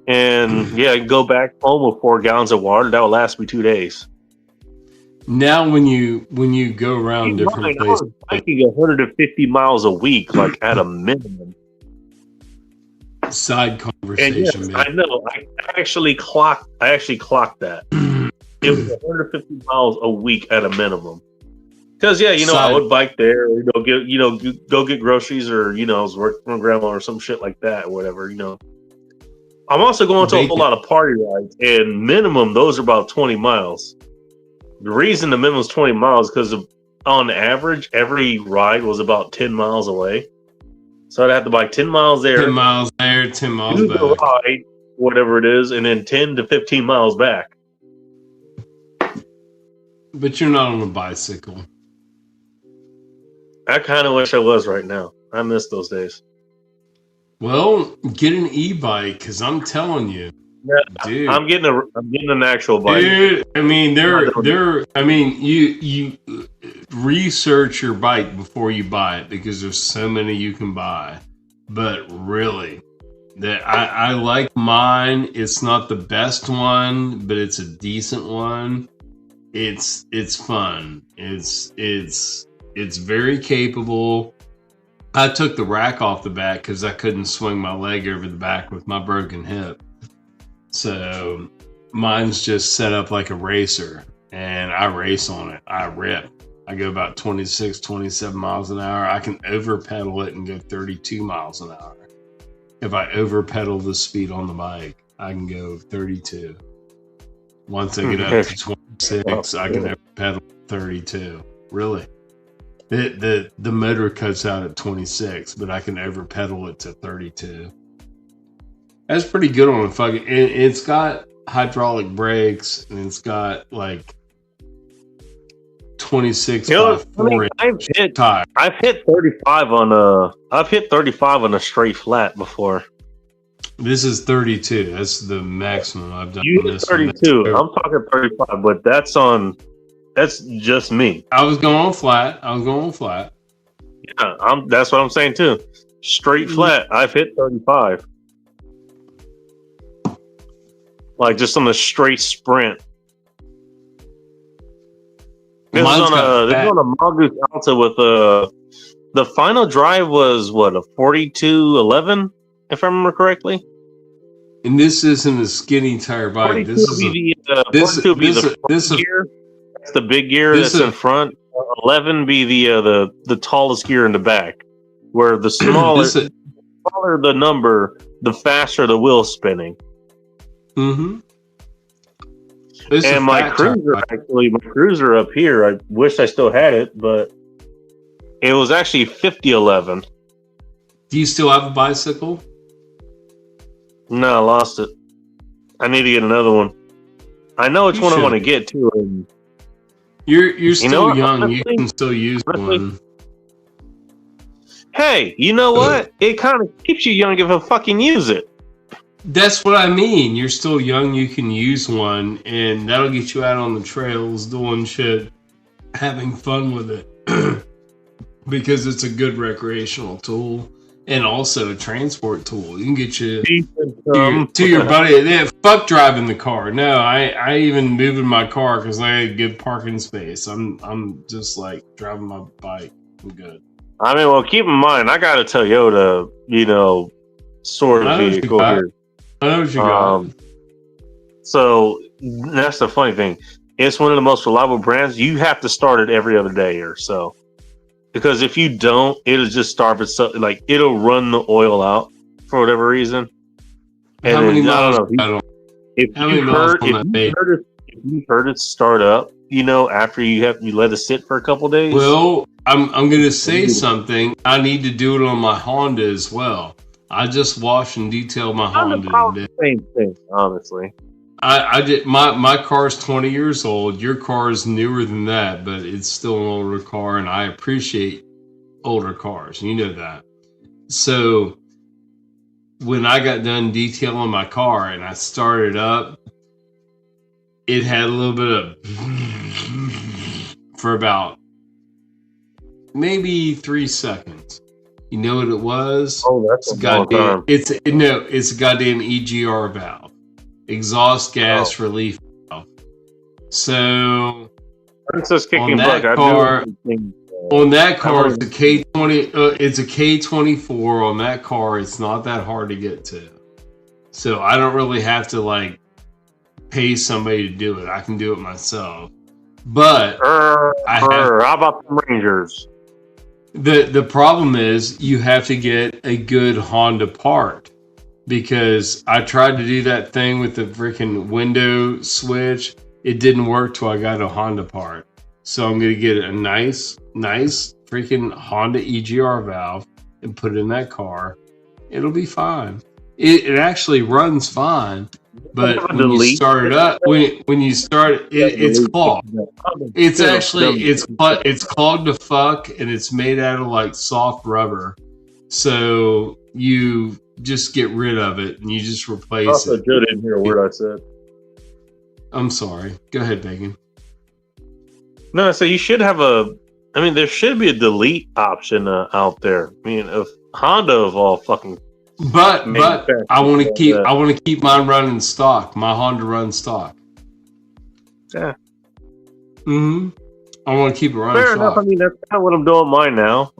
S1: and go back home with 4 gallons of water. That would last me 2 days.
S2: Now, when you go around different places,
S1: I can go 150 miles a week, like at a minimum.
S2: Side conversation,
S1: man. I know. I actually clocked that. It was 150 miles a week at a minimum. Because I would bike there, go get groceries, or I was working for grandma or some shit like that, or whatever. I'm also going to a whole lot of party rides, and minimum those are about 20 miles. The reason the minimum is 20 miles because on average every ride was about 10 miles away. So I'd have to bike 10 miles there.
S2: 10 miles there, 10 miles back.
S1: The ride, whatever it is, and then 10 to 15 miles back.
S2: But you're not on a bicycle.
S1: I kind of wish I was right now. I miss those days.
S2: Well, get an e-bike, because I'm telling you.
S1: Yeah, dude. I'm getting an actual bike.
S2: Dude, I mean, you research your bike before you buy it, because there's so many you can buy. But really, I like mine. It's not the best one, but it's a decent one. It's fun. It's very capable. I took the rack off the back because I couldn't swing my leg over the back with my broken hip. So mine's just set up like a racer, and I race on it. I rip. I go about 26, 27 miles an hour. I can over pedal it and go 32 miles an hour if I over pedal the speed on the bike. I can go 32. Once I get up to 26, I can pedal 32. Really? The motor cuts out at 26, but I can ever pedal it to 32. That's pretty good on a fucking. It's got hydraulic brakes, and it's got like 26 by 4 inch tire.
S1: I've hit 35 on a straight flat before.
S2: This is 32. That's the maximum I've done.
S1: You hit 32. I'm talking 35, but that's just me.
S2: I was going flat.
S1: Yeah, that's what I'm saying too. Straight flat. I've hit 35. Like just on a straight sprint. This is on a Mongoose Alta with the final drive was what, a 4211, if I remember correctly.
S2: And this isn't a skinny tire bike. This is the
S1: gear. That's the big gear that's in front. 11 be the tallest gear in the back. Where the smaller the number, the faster the wheel spinning.
S2: Mm-hmm.
S1: And my cruiser up here, I wish I still had it, but it was actually 5011.
S2: Do you still have a bicycle?
S1: No, I lost it. I need to get another one. I know which one I want to get too. And
S2: you're still young. Honestly, you can still use one.
S1: Hey, you know what? It kind of keeps you young if I fucking use it.
S2: That's what I mean. You're still young. You can use one, and that'll get you out on the trails doing shit, having fun with it, because it's a good recreational tool and also a transport tool. You can get you to your buddy. Yeah, fuck driving the car. No, I even moving my car because I had good parking space. I'm just like driving my bike. I'm good.
S1: I mean, well, keep in mind, I got a Toyota, sort of vehicle here.
S2: I know what you got.
S1: So that's the funny thing. It's one of the most reliable brands. You have to start it every other day or so, because if you don't, it'll just starve itself. Like it'll run the oil out for whatever reason. And
S2: how many miles?
S1: I don't know. If you heard it start up, after you let it sit for a couple days.
S2: Well, I'm going to say something. I need to do it on my Honda as well. I just washed and detailed my Honda.
S1: Same thing, honestly.
S2: I did. My car's 20 years old. Your car is newer than that, but it's still an older car, and I appreciate older cars. You know that. So when I got done detailing my car and I started up, it had a little bit of for about maybe 3 seconds. You know what it was?
S1: Oh, that's a goddamn.
S2: It's a goddamn EGR valve, exhaust gas relief valve. So on that car, it's a K20. It's a K24 on that car. It's not that hard to get to, so I don't really have to pay somebody to do it. I can do it myself. But
S1: how about the Rangers?
S2: The problem is you have to get a good Honda part, because I tried to do that thing with the freaking window switch. It didn't work till I got a Honda part. So I'm going to get a nice freaking Honda EGR valve and put it in that car. It'll be fine. It actually runs fine. But when you start it up, when you start it's clogged. It's clogged to fuck, and it's made out of soft rubber. So you just get rid of it and you just replace it.
S1: Good in here, word I said.
S2: I'm sorry. Go ahead, Bacon.
S1: No, so you should have there should be a delete option out there. I mean, if Honda of all fucking.
S2: But I want to keep mine running stock. My Honda runs stock.
S1: Yeah.
S2: Mm-hmm. I want to keep it running
S1: Fair
S2: stock.
S1: Enough. I mean, that's kind of what I'm doing mine now.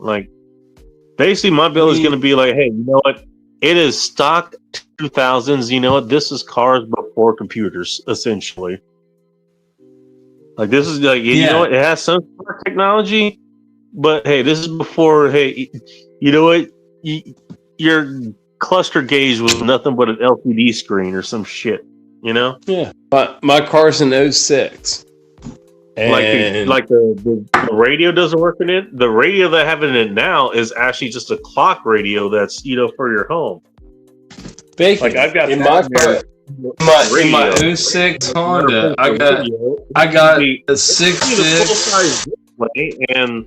S1: Basically, my bill is going to be hey, you know what? It is stock 2000s. You know what? This is cars before computers, essentially. This is you know what? It has some smart technology, but hey, this is before. Hey, you know what? Your cluster gauge with nothing but an LCD screen or some shit. You know?
S2: Yeah. My car's an 06. And
S1: Like the radio doesn't work in it. The radio that I have in it now is actually just a clock radio that's for your home.
S2: Bacon.
S1: Like I've got
S2: in
S1: that
S2: my car. In my
S1: radio.
S2: 06 Honda, I got a 6.6
S1: full-size display, and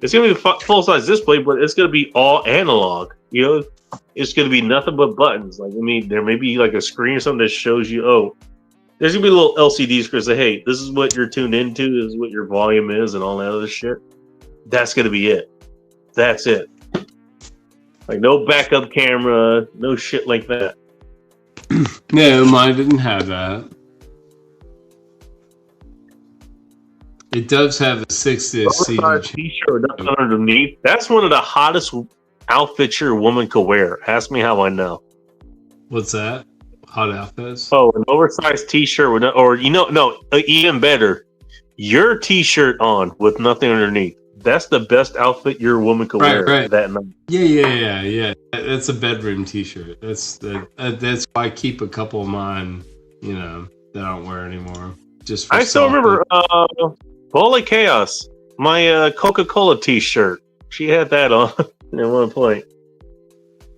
S1: it's gonna be a full-size display, but it's gonna be all analog. It's gonna be nothing but buttons. Like there may be like a screen or something that shows you. Oh, there's gonna be a little LCD screen that say, "Hey, this is what you're tuned into. This is what your volume is, and all that other shit." That's gonna be it. That's it. Like no backup camera, no shit like that.
S2: No, mine didn't have that. It does have a 6-disc CD.
S1: T-shirt with nothing underneath. That's one of the hottest outfits your woman could wear. Ask me how I know.
S2: What's that? Hot outfits?
S1: Oh, an oversized T-shirt with even better, your T-shirt on with nothing underneath. That's the best outfit your woman could wear that night.
S2: Yeah. That's a bedroom T-shirt. That's why I keep a couple of mine, that I don't wear anymore. Just for
S1: I still remember Bola Chaos, my Coca-Cola T-shirt. She had that on at one point.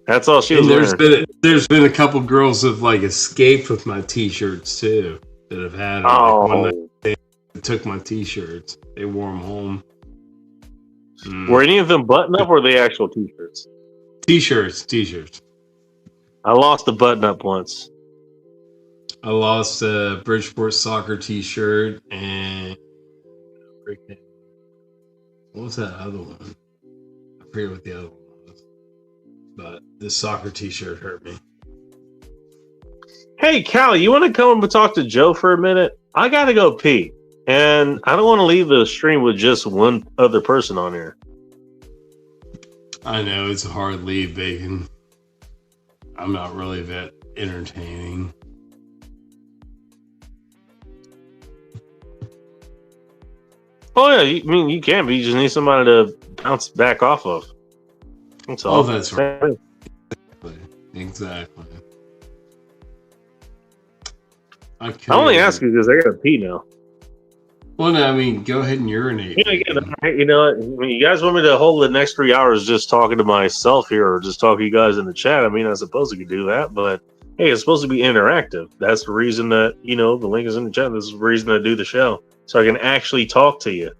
S1: That's all she was wearing.
S2: There's been a couple girls that have like escaped with my T-shirts too that have had them.
S1: Oh.
S2: Like, one night they took my T-shirts. They wore them home.
S1: Were any of them button up or were they actual T-shirts?
S2: T-shirts.
S1: I lost a button up once.
S2: I lost a Bridgeport soccer T-shirt and what was that other one? I forget what the other one was. But this soccer T-shirt hurt me.
S1: Hey, Callie, you want to come and talk to Joe for a minute? I got to go pee. And I don't want to leave the stream with just one other person on here.
S2: I know, it's a hard leave, Bacon. I'm not really that entertaining.
S1: Oh, yeah, you can, but you just need somebody to bounce back off of. That's all.
S2: Oh, that's right. Exactly.
S1: I only ask you because I got to pee now.
S2: Well, no, I mean, go ahead and urinate.
S1: You know what? You guys want me to hold the next 3 hours just talking to myself here or just talk to you guys in the chat? I mean, I suppose I could do that, but hey, it's supposed to be interactive. That's the reason that, the link is in the chat. This is the reason I do the show. So I can actually talk to you.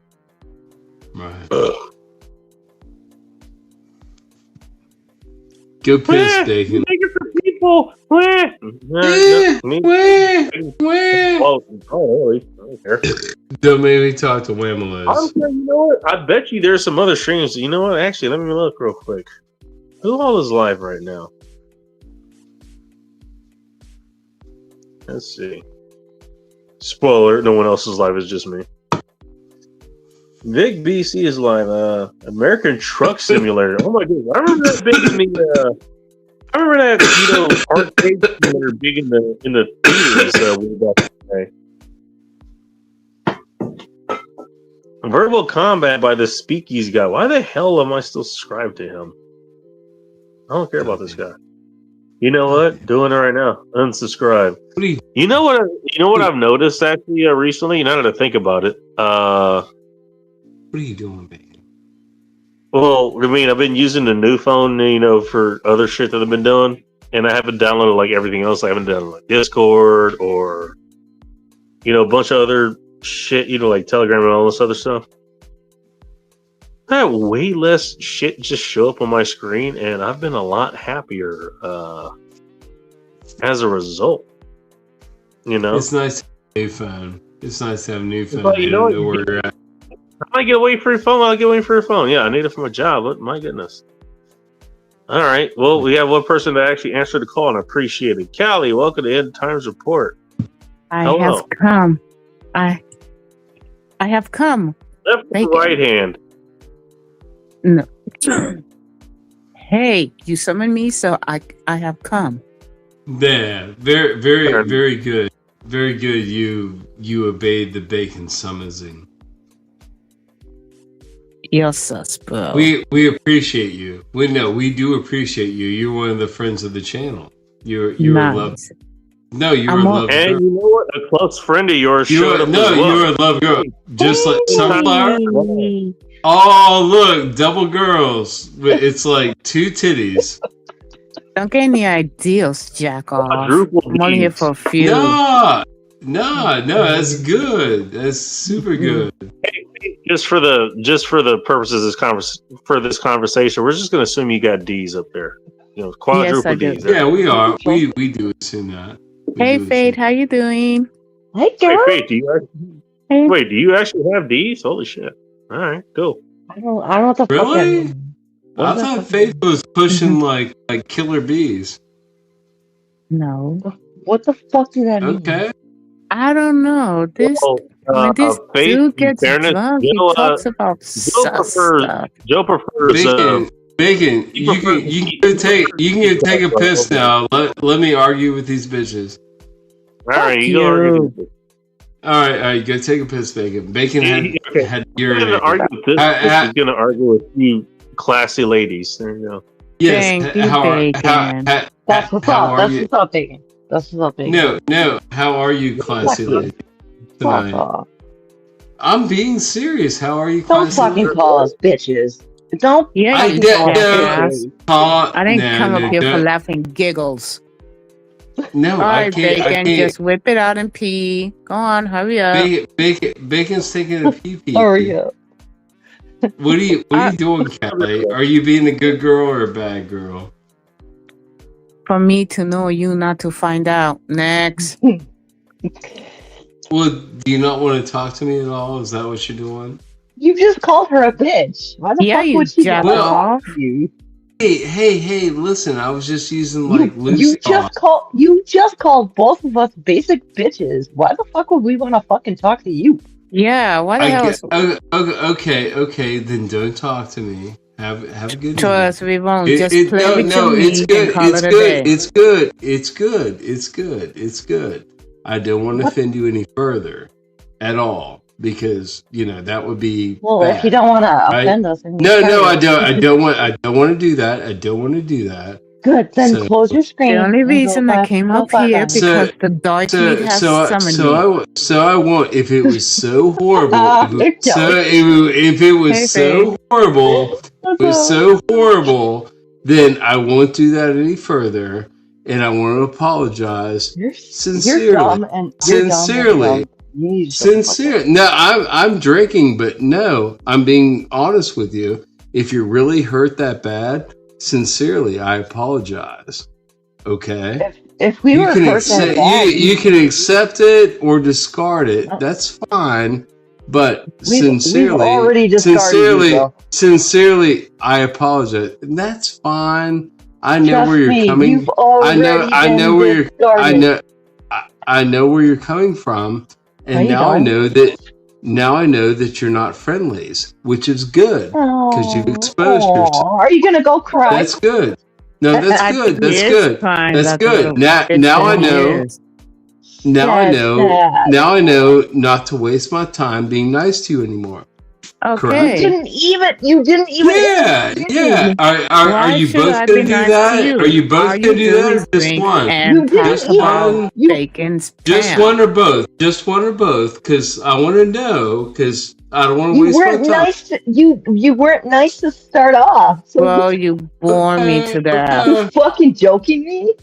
S2: Right. Go piss, Bacon.
S1: Make it for people.
S2: Don't make me talk to Whamaloos.
S1: You know what? I bet you there's some other streams. You know what? Actually, let me look real quick. Who all is live right now? Let's see. Spoiler, no one else is live, it's just me. Vic BC is live. American Truck Simulator. Oh my goodness. I remember that big in the arcade simulator big in the theaters way back in the day. Verbal Combat by the Speakeasy guy. Why the hell am I still subscribed to him? I don't care about this guy. You know what? Doing it right now. Unsubscribe. You know what I've noticed actually recently? Now that I think about it.
S2: What are you doing, baby?
S1: Well, I mean, I've been using the new phone, for other shit that I've been doing, and I haven't downloaded like everything else. I haven't done like Discord or, a bunch of other shit, like Telegram and all this other stuff. I have way less shit just show up on my screen, and I've been a lot happier as a result.
S2: It's nice to have a new phone. It's nice to have a new phone.
S1: But know where you're at. I might get away for your phone. I'll get away for your phone. Yeah, I need it for my job. But my goodness. All right. Well, we have one person that actually answered the call, and I appreciate it. Callie, welcome to End Times Report.
S3: I have come. I have come.
S1: Left or right hand?
S3: No. Hey, you summoned me, so I have come.
S2: Yeah, very, very, very good. Very good. You obeyed the Bacon summoning.
S3: You're sus, bro.
S2: We appreciate you. We do appreciate you. You're one of the friends of the channel. You're a love.
S3: Nice.
S2: No, you're
S3: I'm
S2: a
S3: a-
S2: love
S1: And
S2: girl.
S1: you know what? A close friend of yours showed up as well.
S2: You're a love girl. Just like Sunflower.
S3: Hey.
S2: Oh, look, double girls. It's like two titties.
S3: Don't get any ideas, jack off.
S1: Quadruple
S3: I'm only here
S1: Ds.
S3: for a few.
S2: No, that's good. That's super good.
S1: Just for the purposes of this conversation, we're just gonna assume you got D's up there. You know, quadruple
S3: I do.
S1: D's.
S2: Yeah, we are. We do assume that.
S3: Hey, Fade, how you doing?
S4: Hey,
S1: Hey,
S4: girl.
S1: Faith, do you actually have D's? Holy shit! All right, go.
S4: I don't know what the fuck that
S2: Really?
S4: means.
S2: I
S4: What the
S2: thought
S4: fuck-
S2: Faith was pushing like killer bees.
S3: No.
S4: What the fuck does that mean?
S2: Okay.
S3: I don't know. This when this
S1: Faith,
S3: dude gets
S1: fairness,
S3: drunk, he
S1: Jill,
S3: talks about sus
S1: prefers-
S3: stuff.
S1: Joe prefers.
S2: Bacon,
S1: he
S2: you
S1: prefers-
S2: can go take a piss now. Let me argue with these bitches.
S1: All right,
S3: Fuck
S1: you go argue.
S3: you.
S2: All right, go take a piss, Bacon. Bacon
S1: Okay.
S2: had
S1: He's gonna
S2: urinated.
S1: argue with this. He's gonna argue with you, classy ladies. There you go.
S2: Yes.
S3: Thank you,
S2: How
S3: Bacon.
S4: That's what's
S2: how
S4: up.
S2: are
S4: That's
S2: you?
S4: what's up, Bacon. That's what's up, Bacon.
S2: No. How are you, classy
S4: Fuck you.
S2: lady?
S4: Fuck
S2: Tonight.
S4: off.
S2: I'm being serious. How are you,
S4: Don't
S2: classy
S4: fucking
S2: lady?
S4: call us bitches. Don't
S3: Yeah,
S2: I
S3: you
S2: did-
S3: jackass. I didn't
S2: No,
S3: come
S2: no,
S3: up here
S2: no.
S3: for laughing giggles.
S2: No,
S3: All
S2: I
S3: right,
S2: can't. I
S3: Bacon,
S2: can't.
S3: just whip it out and pee. Go on, hurry up.
S2: Bacon's taking a pee pee.
S4: hurry up.
S2: What are you doing, Kelly? Are you being a good girl or a bad girl?
S3: For me to know you, not to find out. Next.
S2: Well, do you not want to talk to me at all? Is that what you're doing?
S4: You just called her a bitch. Why the
S3: Yeah,
S4: fuck
S3: you
S4: would she
S3: jack
S4: wanna
S3: off.
S4: talk to you?
S2: Hey, listen, I was just using like loose
S4: You
S2: talk.
S4: just called both of us basic bitches. Why the fuck would we want to fucking talk to you?
S3: Yeah, what the
S2: I
S3: hell
S2: get,
S3: is
S2: okay, then don't talk to me. Have a good
S3: trust? We won't
S2: It-
S3: just
S2: it-
S3: play
S2: no,
S3: with
S2: no,
S3: your
S2: it's
S3: meat
S2: good.
S3: and call
S2: It's
S3: it a
S2: good.
S3: day.
S2: It's good. I don't want to
S4: What?
S2: offend you any further at all because that would be
S4: Well,
S2: bad.
S4: if you don't want to
S2: Right?
S4: offend us, then
S2: No,
S4: you
S2: I
S4: can.
S2: don't want to do that. I don't want to do that.
S4: Good, then
S2: So-
S4: close your screen.
S3: The only
S4: and
S3: reason
S4: go
S3: I
S4: back-
S3: came
S4: go
S3: up
S4: back
S3: here
S4: on.
S3: because the dark meat has summoned me.
S2: So I won't. If it was so horrible, if it was
S3: Hey,
S2: so horrible, then I won't do that any further, and I want to apologize
S4: You're
S2: sincerely.
S4: You're dumb and you're dumb and
S2: Sincerely.
S4: dumb. You need to shut the fuck
S2: Sincere.
S4: up.
S2: No, I'm drinking, but no, I'm being honest with you. If you're really hurt that bad, sincerely, I apologize. Okay.
S4: If we were hurt that
S2: accept,
S4: bad,
S2: you can accept it or discard it. That's fine. But
S4: we've already discarded you, bro.
S2: sincerely, I apologize. And that's fine. I know
S4: Trust
S2: where you're
S4: me,
S2: coming.
S4: You've already
S2: I know
S4: been
S2: where you're. I
S4: discarded.
S2: know. I know where you're coming from,
S4: No,
S2: and
S4: you
S2: now I
S4: don't.
S2: know that. Now I know that you're not friendlies, which is good. 'Cause you've exposed yourself.
S4: Are you gonna go cry?
S2: That's good. No, that's
S4: I
S2: good.
S3: He
S2: That's
S3: is
S2: good.
S3: fine,
S2: That's
S3: like a
S2: good.
S3: little
S2: Now
S3: bitch
S2: I
S3: that he
S2: know.
S3: is.
S2: Now I
S4: That's
S2: know.
S4: sad.
S2: Now I know not to waste my time being nice to you anymore.
S3: Okay.
S4: You didn't even.
S2: Yeah. Are
S3: Why
S2: you
S3: should
S2: both
S3: I
S2: gonna
S3: be
S2: do
S3: nice
S2: that?
S3: to you?
S2: Are you both
S3: All
S2: gonna
S3: you
S2: do
S3: do
S2: that?
S3: is
S2: Or just
S3: drink
S2: one?
S3: and
S4: You didn't
S3: talk
S4: even-
S3: about
S4: you-
S3: bacon's
S2: Just
S3: pan.
S2: one or both? Just one or both? Because I want to know. Because I don't want to
S4: You
S2: waste my
S4: weren't
S2: time.
S4: nice. You weren't nice to start off. So
S3: Well, you bore me to death.
S4: you fucking joking me?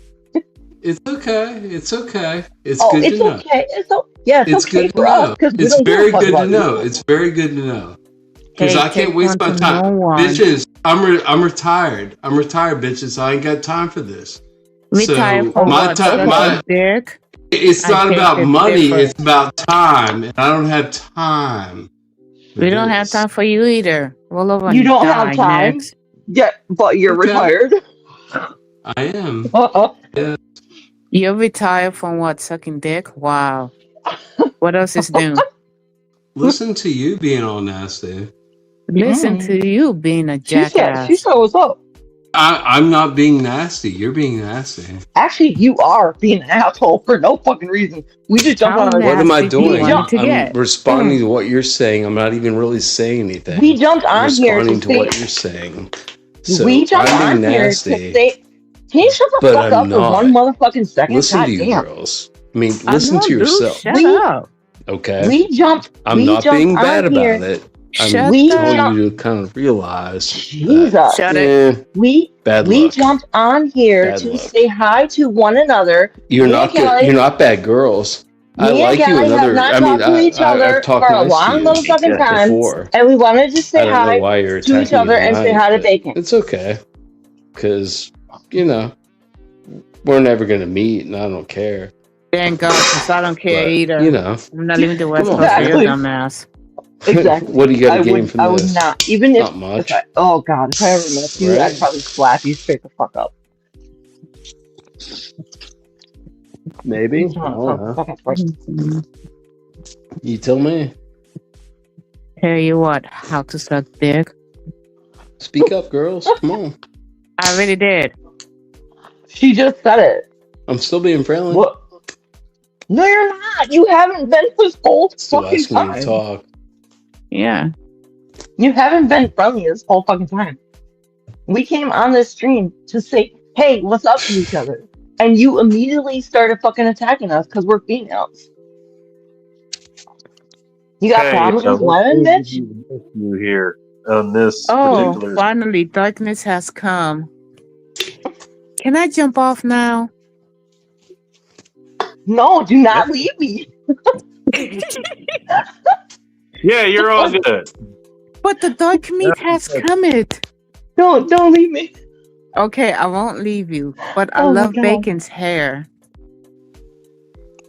S2: It's okay. It's okay. It's
S4: Oh,
S2: good
S4: it's
S2: to know.
S4: okay. It's
S2: It's
S4: okay
S2: good to
S4: for us
S2: know.
S4: because we
S2: It's
S4: don't give a
S2: very
S4: fuck
S2: good
S4: about
S2: to
S4: you.
S2: know. It's very good to know. Because
S3: Hey,
S2: I can't
S3: take
S2: waste
S3: one
S2: my
S3: to
S2: time.
S3: know one.
S2: Bitches, I'm retired. I'm retired, bitches. I ain't got time for this.
S3: Retire
S2: So
S3: from
S2: my
S3: what?
S2: time,
S3: Suck a dick?
S2: it's
S3: I
S2: not
S3: think
S2: about
S3: it's
S2: money.
S3: different.
S2: It's about time, and I don't have time. for
S3: We don't have
S2: this.
S3: time for you either. Roll over
S4: You
S3: and
S4: don't
S3: die
S4: have time?
S3: next.
S4: Yeah, but you're
S2: Okay.
S4: retired.
S2: I am.
S3: You're retired from what? Sucking dick? Wow. What else is new?
S2: Listen to you being all nasty.
S3: Listen to you being a
S4: She
S3: jackass.
S4: said, what's up?
S2: I'm not being nasty. You're being nasty.
S4: Actually, you are being an asshole for no fucking reason. We just jumped
S3: How
S4: on
S2: What am I
S3: nasty do you
S2: doing?
S3: want it to
S2: I'm
S3: get?
S2: responding to what you're saying. I'm not even really saying anything.
S4: We jumped
S2: I'm
S4: on here
S2: responding
S4: to
S2: to what
S4: say.
S2: you're saying. So
S4: We jumped
S2: I'm being
S4: on here to
S2: nasty,
S4: say. Can you shut the
S2: but
S4: fuck
S2: I'm
S4: up for one
S2: not.
S4: motherfucking second?
S2: Listen
S4: God
S2: to you
S4: damn.
S2: girls. I mean,
S3: I
S2: listen
S3: know,
S2: to
S3: dude.
S2: yourself.
S3: Shut
S4: We
S3: up.
S2: Okay?
S4: we jumped.
S2: I'm
S4: We
S2: not
S4: jumped
S2: being bad
S4: on here.
S2: about it. I'm
S3: Shut
S4: We
S2: telling
S3: up.
S2: you to kind of realize that,
S4: Jesus.
S3: Shut it.
S2: bad
S4: We
S2: luck.
S4: jumped on here
S2: Bad
S4: to
S2: luck.
S4: say hi to one another.
S2: You're
S4: Me
S2: not
S4: and
S2: good.
S4: Kelly.
S2: You're not bad girls. I
S4: Me and
S2: like you
S4: Kelly
S2: in
S4: have
S2: other.
S4: not
S2: I mean,
S4: talked to each
S2: I've
S4: other
S2: talked
S4: for a
S2: nice to
S4: long
S2: you
S4: motherfucking time,
S2: before.
S4: and we wanted to
S2: I
S4: say
S2: don't know
S4: hi
S2: why you're
S4: to each
S2: attacking
S4: other
S2: me
S4: and say
S2: tonight,
S4: hi to
S2: but
S4: Bacon.
S2: it's okay because we're never gonna meet, and I don't care.
S3: Thank God, because I don't care
S2: But
S3: either.
S2: I'm
S3: not leaving the West
S2: on,
S3: Coast for your
S4: Exactly.
S3: dumbass.
S4: Exactly.
S2: What do you got
S4: I
S2: to gain
S4: would.
S2: from
S4: I would
S2: this?
S4: not. Even if.
S2: Not much,
S4: If I, oh God, if I ever met you, I'd
S2: right?
S4: probably slap you straight the fuck up.
S2: Maybe. I
S4: Come
S2: don't
S4: on,
S2: know.
S4: fucking first.
S2: You tell me.
S3: Tell you what, how to suck dick.
S2: Speak up, girls. Come on.
S3: I really did.
S4: She just said it.
S2: I'm still being friendly.
S4: What? No, you're not. You haven't been this whole
S2: Still
S4: fucking
S2: asking me to
S4: time.
S2: talk.
S3: Yeah.
S4: You haven't been friendly this whole fucking time. We came on this stream to say, hey, what's up to each other? And you immediately started fucking attacking us because we're females. You got problems with women, bitch?
S1: You here on this
S3: Oh,
S1: particular?
S3: finally, darkness has come. Can I jump off now?
S4: No, do not leave me.
S1: Yeah, you're all good.
S3: But the dark meat has come it.
S4: Don't leave me.
S3: Okay, I won't leave you. But I
S4: Oh my
S3: love
S4: God.
S3: Bacon's hair.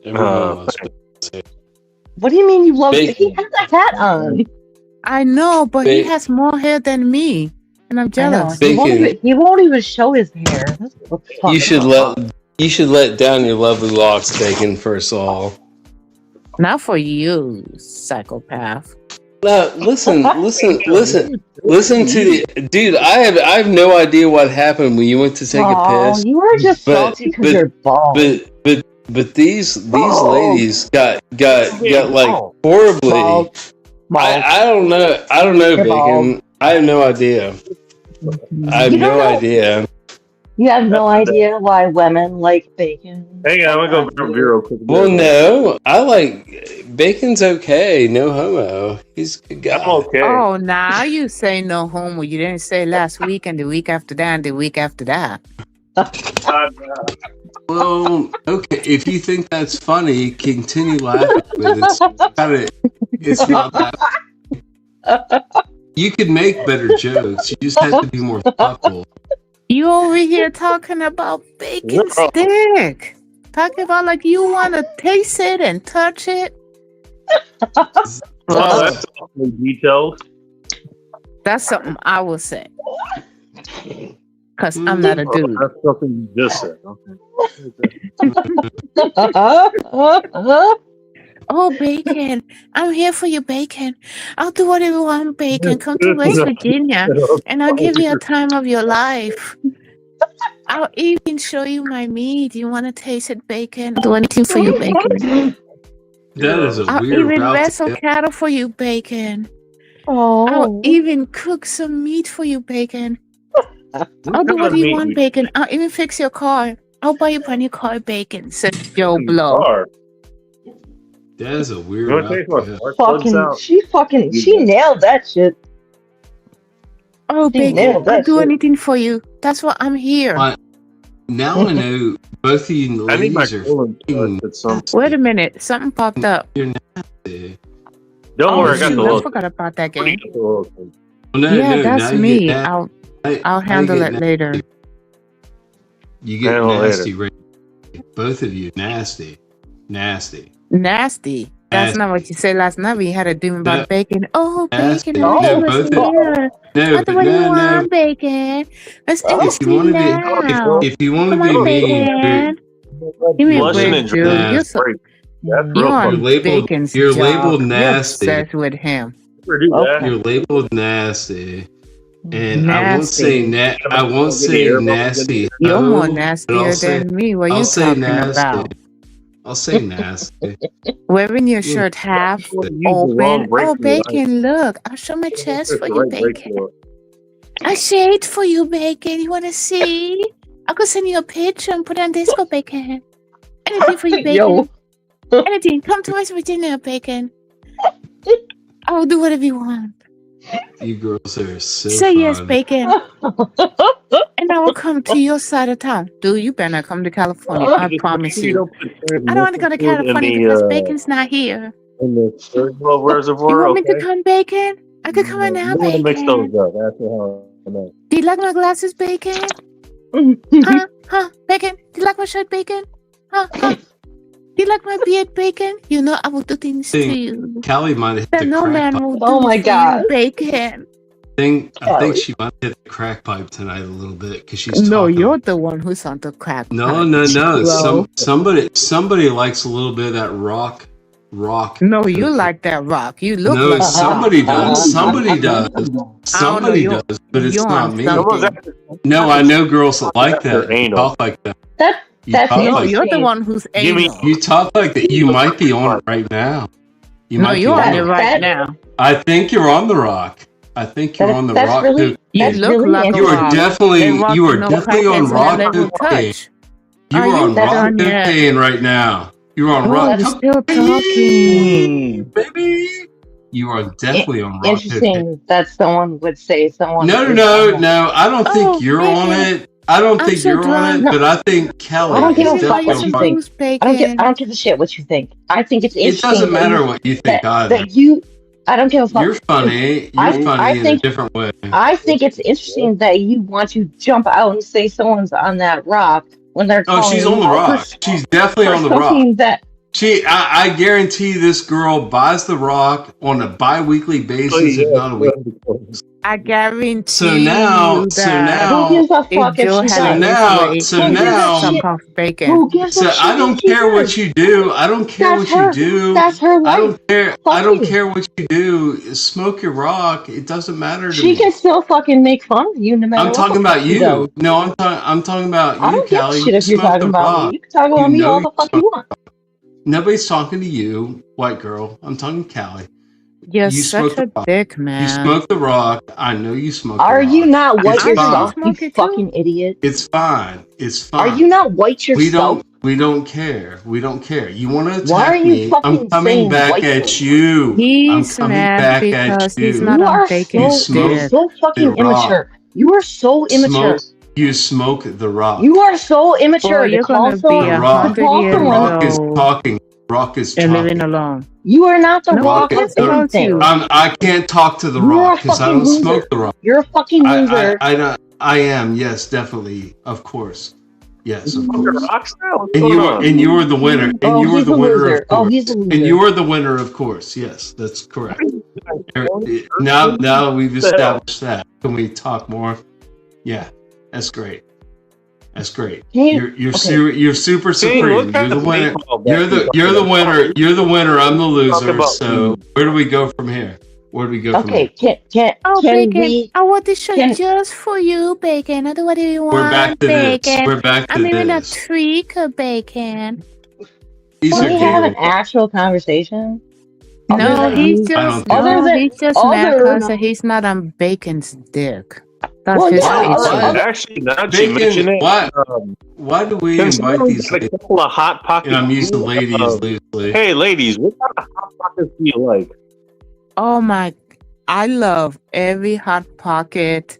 S2: Everyone loves
S4: What do you mean you love
S2: Bacon.
S4: He has a hat on.
S3: I know, but he
S2: Ba-
S3: has more hair than me. And I'm
S4: I know.
S3: jealous.
S2: Bacon.
S4: He won't even show his hair. That's what the fuck
S2: You should
S4: up.
S2: let down your lovely locks, Bacon, first of all.
S3: Not for you, psychopath.
S2: No, listen to the dude. I have no idea what happened when you went to take a piss.
S4: You were just
S2: But-
S4: salty because
S2: but-
S4: you're bald.
S2: But these
S4: Oh.
S2: ladies got like
S4: Bald.
S2: horribly.
S4: Bald.
S2: I don't know. I don't know,
S4: You're bald.
S2: Bacon. I have no idea. I have
S4: You don't
S2: no
S4: know.
S2: idea.
S4: You have no idea why women like bacon.
S1: Hang on, I'm gonna go grab beer real quick.
S2: Well, no, I like Bacon's okay. No homo. He's a good guy.
S1: I'm okay.
S3: Oh, now you say no homo. You didn't say last week and the week after that and the week after that.
S2: Well, okay. If you think that's funny, continue laughing. But it's not that. You could make better jokes. You just have to be more thoughtful.
S3: You over here talking about Bacon's
S1: Whoa.
S3: dick. Talking about like you want to taste it and touch it.
S1: Well, that's awfully detailed.
S3: That's something I will say. Because I'm not a dude.
S1: That's something you just said.
S3: Oh, Bacon. I'm here for you, Bacon. I'll do whatever you want, Bacon. Come to West Virginia and I'll give you a time of your life. I'll even show you my meat. You want to taste it, Bacon? I'll do anything for you, Bacon.
S2: That is a
S3: I'll
S2: weird
S3: even
S2: route.
S3: wrestle cattle for you, Bacon.
S4: Oh.
S3: I'll even cook some meat for you, Bacon. I'll do what you want, Bacon. I'll even fix your car. I'll buy you a brand new car, Bacon, said Joe Blow.
S2: That is a weird
S1: You want to
S2: route.
S1: take my
S2: Yeah.
S4: She nailed that shit.
S3: Oh,
S4: She
S3: Bacon,
S4: nailed
S3: I'll
S4: that
S3: do
S4: shit.
S3: anything for you. That's why I'm here.
S2: Now I know both of you
S1: I need my
S2: ladies are
S1: coolant
S2: fucking
S1: at some.
S3: Wait a minute. Something popped up.
S2: nasty.
S1: Don't worry, I got
S3: shoot,
S1: the
S3: I
S1: little.
S3: forgot about that game.
S2: Well, no,
S3: Yeah,
S2: no,
S3: that's
S2: now
S3: me.
S2: You get
S3: I'll
S2: now you
S3: handle
S2: get
S3: it later.
S2: You get
S1: Handle it
S2: nasty, right? Both of you, nasty.
S3: Nasty.
S2: Nasty.
S3: That's not what you said last night when you had a dream about
S2: No.
S3: Bacon. Oh,
S2: Nasty.
S3: Bacon,
S4: No,
S3: I wish
S2: both
S3: you
S2: of-
S3: was here.
S2: No,
S3: I'll do
S2: but
S3: what you
S2: no.
S3: want, Bacon. Let's end
S2: If
S3: this
S2: you want
S3: thing
S2: to
S3: now.
S2: be, if you want to
S3: Come
S2: be
S3: on,
S2: mean,
S3: Bacon. Give me a
S1: Blushing
S3: break,
S1: and
S3: dude.
S2: drinking.
S3: You're so
S1: Break. That's
S3: you're
S1: real
S3: on
S2: You're labeled-
S3: Bacon's
S2: you're
S3: job.
S2: labeled
S3: You're
S2: nasty.
S3: obsessed with him.
S1: Never do that.
S2: you're labeled nasty. And I won't say nasty.
S3: You're more
S2: but I'll
S3: nastier
S2: say
S3: than me. What are
S2: I'll
S3: you
S2: say
S3: talking
S2: nasty.
S3: about?
S2: I'll say nasty.
S3: Wearing your
S2: Yeah.
S3: shirt half
S1: You used the wrong
S3: open.
S1: break
S3: Oh,
S1: for it.
S3: Bacon, look. I'll show my chest
S1: That's
S3: for
S1: the
S3: you,
S1: right break
S3: Bacon.
S1: for it.
S3: I shade for you, Bacon. You want to see? I could send you a picture and put on disco, Bacon. Anything for you, Bacon.
S4: Yo.
S3: Anything. Come to West Virginia, Bacon. I will do whatever you want.
S2: You girls are so
S3: Say yes,
S2: fun.
S3: Bacon. And I will come to your side of town. Dude, you better not come to California. I
S1: Just
S3: promise
S1: make sure
S3: you.
S1: don't put certain
S3: I don't want to go to
S1: food
S3: California because Bacon's not here.
S1: in the Sergio
S3: You
S1: reservoir.
S3: want me to
S1: Okay.
S3: come, Bacon? I could come right now,
S1: You want to mix those
S3: Bacon.
S1: up. That's how I know.
S3: Do you like my glasses, Bacon? Huh? Bacon? Do you like my shirt, Bacon? Huh? Do you like my beard, Bacon? You know I will do things to you
S2: Callie might have hit
S3: that
S2: the
S3: no
S2: crack
S3: man
S2: pipe.
S3: will do
S4: Oh my
S3: for
S4: God.
S3: you, Bacon.
S2: I
S4: Callie.
S2: think she might have hit the crack pipe tonight a little bit because she's
S3: No,
S2: talking.
S3: you're the one who's on the crack.
S2: No.
S3: Bro.
S2: Somebody likes a little bit of that rock.
S3: No, you like that rock. You look
S2: No,
S3: like
S2: somebody
S3: rock.
S2: does. Somebody does. Somebody
S3: you-
S2: does, but it's
S3: you're
S2: not
S3: on
S2: me.
S3: something.
S2: No, I know girls that like that. You
S1: Anal.
S2: talk like that. You
S4: That's
S2: talk
S3: No,
S2: like
S3: you're the
S4: interesting.
S3: one who's
S1: Give me-
S3: anal.
S2: You talk like that. You might be on it right now. You
S3: No,
S2: might be
S3: you're on
S2: on
S3: it
S2: it.
S3: right
S4: That-
S3: now.
S2: I think you're on the rock. I think you're on the
S4: That's
S2: rock.
S4: really-
S3: You
S4: That's
S3: look
S4: really
S3: like a
S2: You are
S3: rock.
S2: definitely
S3: And rock
S2: you
S3: with
S2: are
S3: no
S2: definitely on
S3: crackheads
S2: rock
S3: and they will
S2: cocaine.
S3: touch.
S2: You
S3: Are
S2: are
S3: you
S2: on rock
S3: done yet?
S2: cocaine right now. You're on
S3: Oh,
S2: rock
S3: you're
S2: cocaine,
S3: still talking.
S2: baby. You are definitely on rock cocaine.
S4: Interesting that someone would say someone.
S2: No. I don't think
S3: Oh,
S2: you're on
S3: Bacon.
S2: it. I don't
S3: I'm
S2: think
S3: so
S2: you're on
S3: drunk.
S2: it, but I think Kelly
S4: I don't give
S2: is
S4: a fuck
S2: definitely
S4: what
S2: on
S4: you
S2: rock.
S4: think.
S3: Bruce Bacon.
S4: I don't give a shit what you think. I think it's
S2: It
S4: interesting.
S2: doesn't
S4: that
S2: matter
S4: you-
S2: what you think either.
S4: that you. I don't give a fuck.
S2: You're funny. You're
S4: I
S2: funny in a
S4: think-
S2: different way.
S4: I think it's interesting that you want to jump out and say someone's on that rock when they're
S2: Oh,
S4: calling
S2: she's
S4: you
S2: on the
S4: out
S2: rock.
S4: for-
S2: She's definitely
S4: for
S2: on the rock.
S4: something that
S2: I guarantee this girl buys the rock on a bi-weekly basis, if not a week.
S3: I guarantee
S2: So now-
S3: you
S2: so
S3: that
S2: now-
S4: who gives a
S3: if
S4: fuck if
S3: Joe
S4: she
S3: had
S2: So
S4: does?
S3: his
S2: now-
S3: way,
S2: so
S3: he would
S2: now-
S3: suck off bacon.
S4: Who gives
S2: So
S4: a shit
S2: I don't
S4: if she
S2: care what
S4: does?
S2: you do. I don't care
S4: That's
S2: what
S4: her-
S2: you do.
S4: That's her
S2: I
S4: life.
S2: don't care.
S4: Fuck
S2: I don't
S4: you.
S2: care what you do. Smoke your rock. It doesn't matter to
S4: She
S2: me.
S4: can still fucking make fun of you no matter
S2: I'm
S4: what
S2: talking
S4: the fuck
S2: about
S4: she
S2: you.
S4: does.
S2: No, I'm talking about
S4: I
S2: you,
S4: don't give a
S2: Callie.
S4: shit if you're
S2: Smoke
S4: talking
S2: the
S4: about
S2: rock.
S4: me. You can talk about
S2: You
S4: me
S2: know
S4: all the
S2: you
S4: fuck you want.
S2: Nobody's talking to you, white girl. I'm talking to Callie.
S3: You're
S2: You
S3: such
S2: smoked
S3: a
S2: the rock.
S3: dick,
S2: You
S3: man.
S2: smoke the rock. I know you smoke the
S4: Are
S2: rock.
S4: you not white
S2: It's
S4: yourself,
S2: fine.
S4: you
S3: Smoke it too?
S4: fucking idiot?
S2: It's fine. It's fine.
S4: Are you not white yourself?
S2: We don't care. We don't care. You want to attack
S4: Why are you
S2: me? I'm
S4: fucking
S2: coming
S4: saying
S2: back
S4: white
S2: at
S4: person?
S2: you.
S3: He's
S2: I'm coming
S3: mad
S2: back
S3: because
S2: at
S3: he's
S2: you.
S3: not
S4: You
S3: on
S4: are
S3: bacon's
S2: smoke
S3: dick.
S4: so fucking
S2: the rock.
S4: immature. You are so immature.
S2: You smoke the rock.
S4: You are so immature
S3: Boy,
S4: to
S3: you're
S4: call
S3: gonna be
S4: someone.
S2: The
S3: a
S2: rock.
S4: To
S3: 100
S4: call
S3: years
S4: someone.
S2: Rock is
S3: old
S2: talking. Rock is
S3: and living
S2: talking.
S3: alone.
S4: You are not the
S3: No,
S4: rock
S3: he
S4: of
S3: just told
S4: anything.
S3: you.
S2: I can't talk to the
S4: You are a
S2: rock because I
S4: fucking
S2: don't
S4: loser.
S2: smoke the rock.
S4: You're a fucking loser.
S2: I don't. I am. Yes, definitely. Of course. Yes, of course.
S1: Rockstar?
S2: And you are the winner. And
S4: Oh,
S2: you are
S4: he's
S2: the
S4: a
S2: winner,
S4: loser.
S2: of course.
S4: Oh, he's a loser.
S2: And you are the winner, of course. Yes, that's correct. Now we've established that. Can we talk more? Yeah, that's great. That's great.
S4: Hey,
S2: You're
S4: okay.
S2: you're super
S1: Dang,
S2: supreme.
S1: what
S2: You're
S1: kind
S2: the
S1: of
S2: winner.
S1: baseball bat
S2: You're the winner. You're the winner. I'm the loser.
S1: about
S2: So where do we go from here? Where do we go from
S4: Okay,
S2: here?
S4: can
S3: Oh,
S4: can
S3: Bacon,
S4: we?
S3: I want this shirt
S4: can-
S3: just for you, Bacon. I do whatever you want,
S2: We're back to this.
S3: Bacon.
S2: We're back to
S3: I'm even a
S2: this.
S3: treat, Bacon.
S2: These
S4: Can
S2: are
S4: we have an
S2: dear.
S4: actual conversation?
S3: No,
S4: Other
S3: he's
S4: than-
S3: just
S2: I don't
S3: no,
S4: think-
S3: he's just
S4: other
S3: mad because
S4: than-
S3: he's not on Bacon's dick. That's
S4: Well,
S3: his
S4: yeah,
S3: issue.
S4: other-
S1: Actually, now that you mention
S2: Bacon,
S1: it,
S2: why do we
S1: since
S2: invite
S1: someone's
S2: these
S1: got a
S2: ladies?
S1: couple of hot pockets.
S2: And I'm using ladies loosely.
S1: Hey, ladies, what kind of hot pockets do you like?
S3: Oh my! I love every hot pocket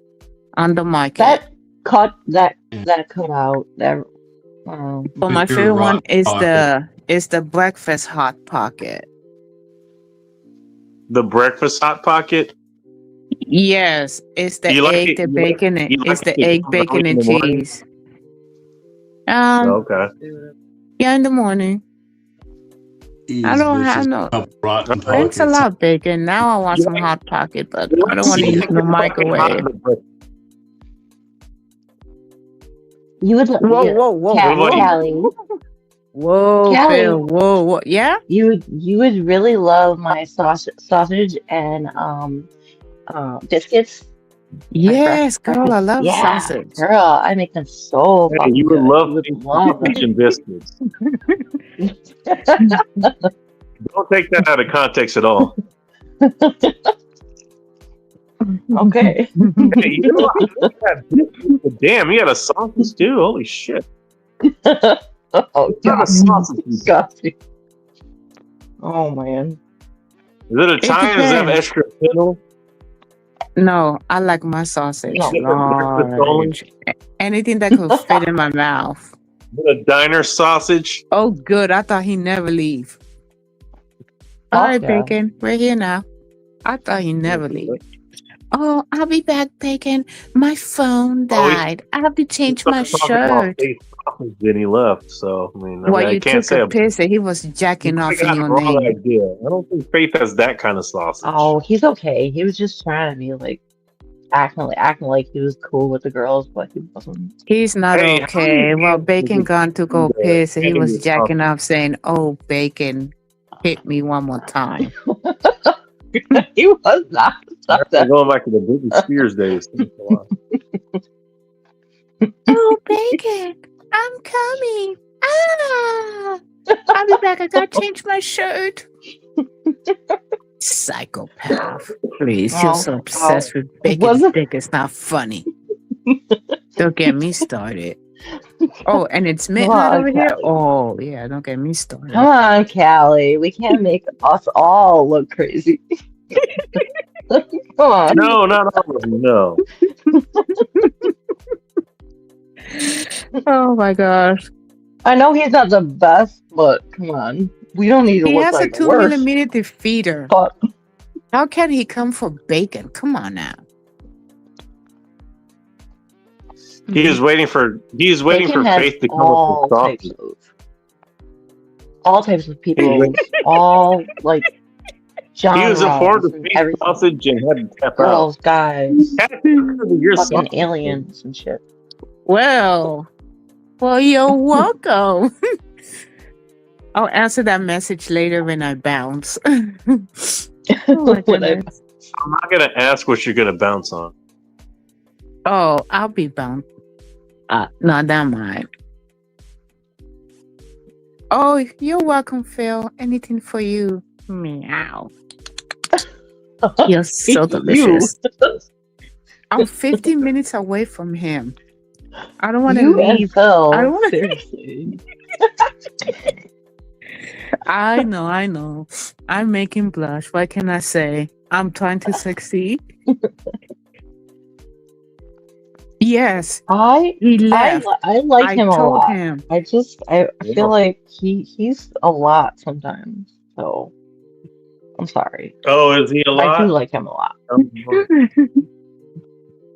S3: on the market.
S4: That cut
S2: Yeah.
S4: that cut out. That
S3: But my
S2: You're
S3: favorite one
S2: rock
S3: is
S2: pocket.
S3: the breakfast hot pocket.
S1: The breakfast hot pocket?
S3: Yes, it's the
S1: You like
S3: egg,
S1: it-
S3: the
S1: you like-
S3: bacon, and
S1: you
S3: it's
S1: like
S3: the
S1: it
S3: egg,
S1: early
S3: bacon,
S1: in
S3: and
S1: the morning?
S3: cheese.
S1: Okay.
S3: Yeah, in the morning. I don't have no.
S2: Rotten
S3: Thanks a
S2: pockets.
S3: lot, bacon. Now I want
S1: You
S3: some
S1: like-
S3: hot pocket, but
S1: You
S3: I don't want to
S1: like
S3: use no
S1: fucking hot
S3: microwave.
S1: in the breakfast.
S4: you would.
S3: Whoa,
S4: yeah,
S3: whoa, whoa,
S4: Cal-
S1: What about you?
S4: Callie,
S3: whoa,
S4: Callie.
S3: Phil, whoa. Yeah.
S4: you would really love my sausage and biscuits
S3: Yes, girl, I love
S4: Yeah,
S3: sausage.
S4: girl, I make them so
S1: Hey,
S4: fucking
S1: you would
S4: good.
S1: love
S4: You would
S1: these
S4: love them.
S1: Asian biscuits. Don't take that out of context at all.
S4: Okay.
S1: Hey, you know what? Damn, you had a sausage too. Holy shit!
S4: Oh
S1: It's not
S4: god.
S1: a sausage. Is
S4: Disgusting. Oh man.
S1: it Italian? Does it have
S3: depends.
S1: extra fiddle?
S3: No, I like my sausage
S4: No.
S1: Is it for breakfast only?
S3: large. Anything that could fit in my mouth.
S1: Is it a diner sausage?
S3: Oh, good. I thought he'd never leave. All
S4: Fuck
S3: right,
S4: yeah.
S3: Bacon, we're here now. I thought he'd never leave. Oh, I'll be back, Bacon. My phone
S1: Oh, he-
S3: died. I have to change my
S1: Started talking about
S3: shirt.
S1: fake sausage, then he left. So I mean,
S3: Well,
S1: I
S3: you
S1: can't
S3: took
S1: say
S3: a piss and he was jacking
S1: I
S3: off
S1: got
S3: in
S1: the
S3: your
S1: wrong
S3: name.
S1: idea. I don't think Faith has that kind of sausage.
S4: Oh, he's okay. He was just trying to be like acting like he was cool with the girls, but he wasn't.
S3: He's not
S1: Hey, how
S3: okay.
S1: many
S3: Well,
S1: times
S3: Bacon
S1: did you
S3: gone to go
S1: do that?
S3: piss and he
S1: Handing
S3: was
S1: your
S3: jacking off saying, "Oh, Bacon, hit me one more time."
S4: He was not. Stop
S1: We're
S4: that.
S1: going back to the Britney Spears days.
S3: Oh, Bacon, I'm coming. Ah! I'll be back. I gotta change my shirt. Psychopath. Please, you're so
S4: Oh,
S3: obsessed with Bacon's
S4: wasn't-
S3: dick. It's not funny. Don't get me started. Oh, and it's midnight
S4: on,
S3: over here?
S4: Callie.
S3: Oh, yeah, don't get me started.
S4: Come on, Callie. We can't make us all look crazy. Come on.
S1: No, not all of them. No.
S3: Oh, my gosh.
S4: I know he's not the best, but come on. We don't need to
S3: He
S4: look
S3: has
S4: like
S3: a
S4: the
S3: 2
S4: worst.
S3: millimeter defeater.
S4: But
S3: How can he come for Bacon? Come on now.
S1: He is waiting for
S4: Bacon has
S1: Faith to come
S4: all
S1: up with
S4: types
S1: sausage.
S4: all types of people, all like
S1: He was
S4: genres,
S1: informed of
S4: and
S1: Faith
S4: everything.
S1: sausage and had to tap out.
S4: Girls, guys,
S1: Your
S4: fucking
S1: sausage.
S4: aliens and shit.
S3: Well, you're welcome. I'll answer that message later when I bounce. Oh my
S4: When I-
S3: goodness.
S1: I'm not gonna ask what you're gonna bounce on.
S3: Oh, I'll be bound. No, never mind. Oh, you're welcome, Phil. Anything for you. Meow. You're so
S4: You.
S3: delicious. I'm 15 minutes away from him. I don't want to
S4: You and
S3: leave.
S4: Phil.
S3: I don't wanna-
S4: Seriously.
S3: I know. I'm making blush. What can I say? I'm trying to succeed. Yes,
S4: I
S3: he left.
S4: like
S3: I
S4: him a
S3: told
S4: lot.
S3: him.
S4: I
S1: Yeah.
S4: feel like he's a lot sometimes. So I'm sorry.
S1: Oh, is he a
S4: I do
S1: lot?
S4: like him a lot.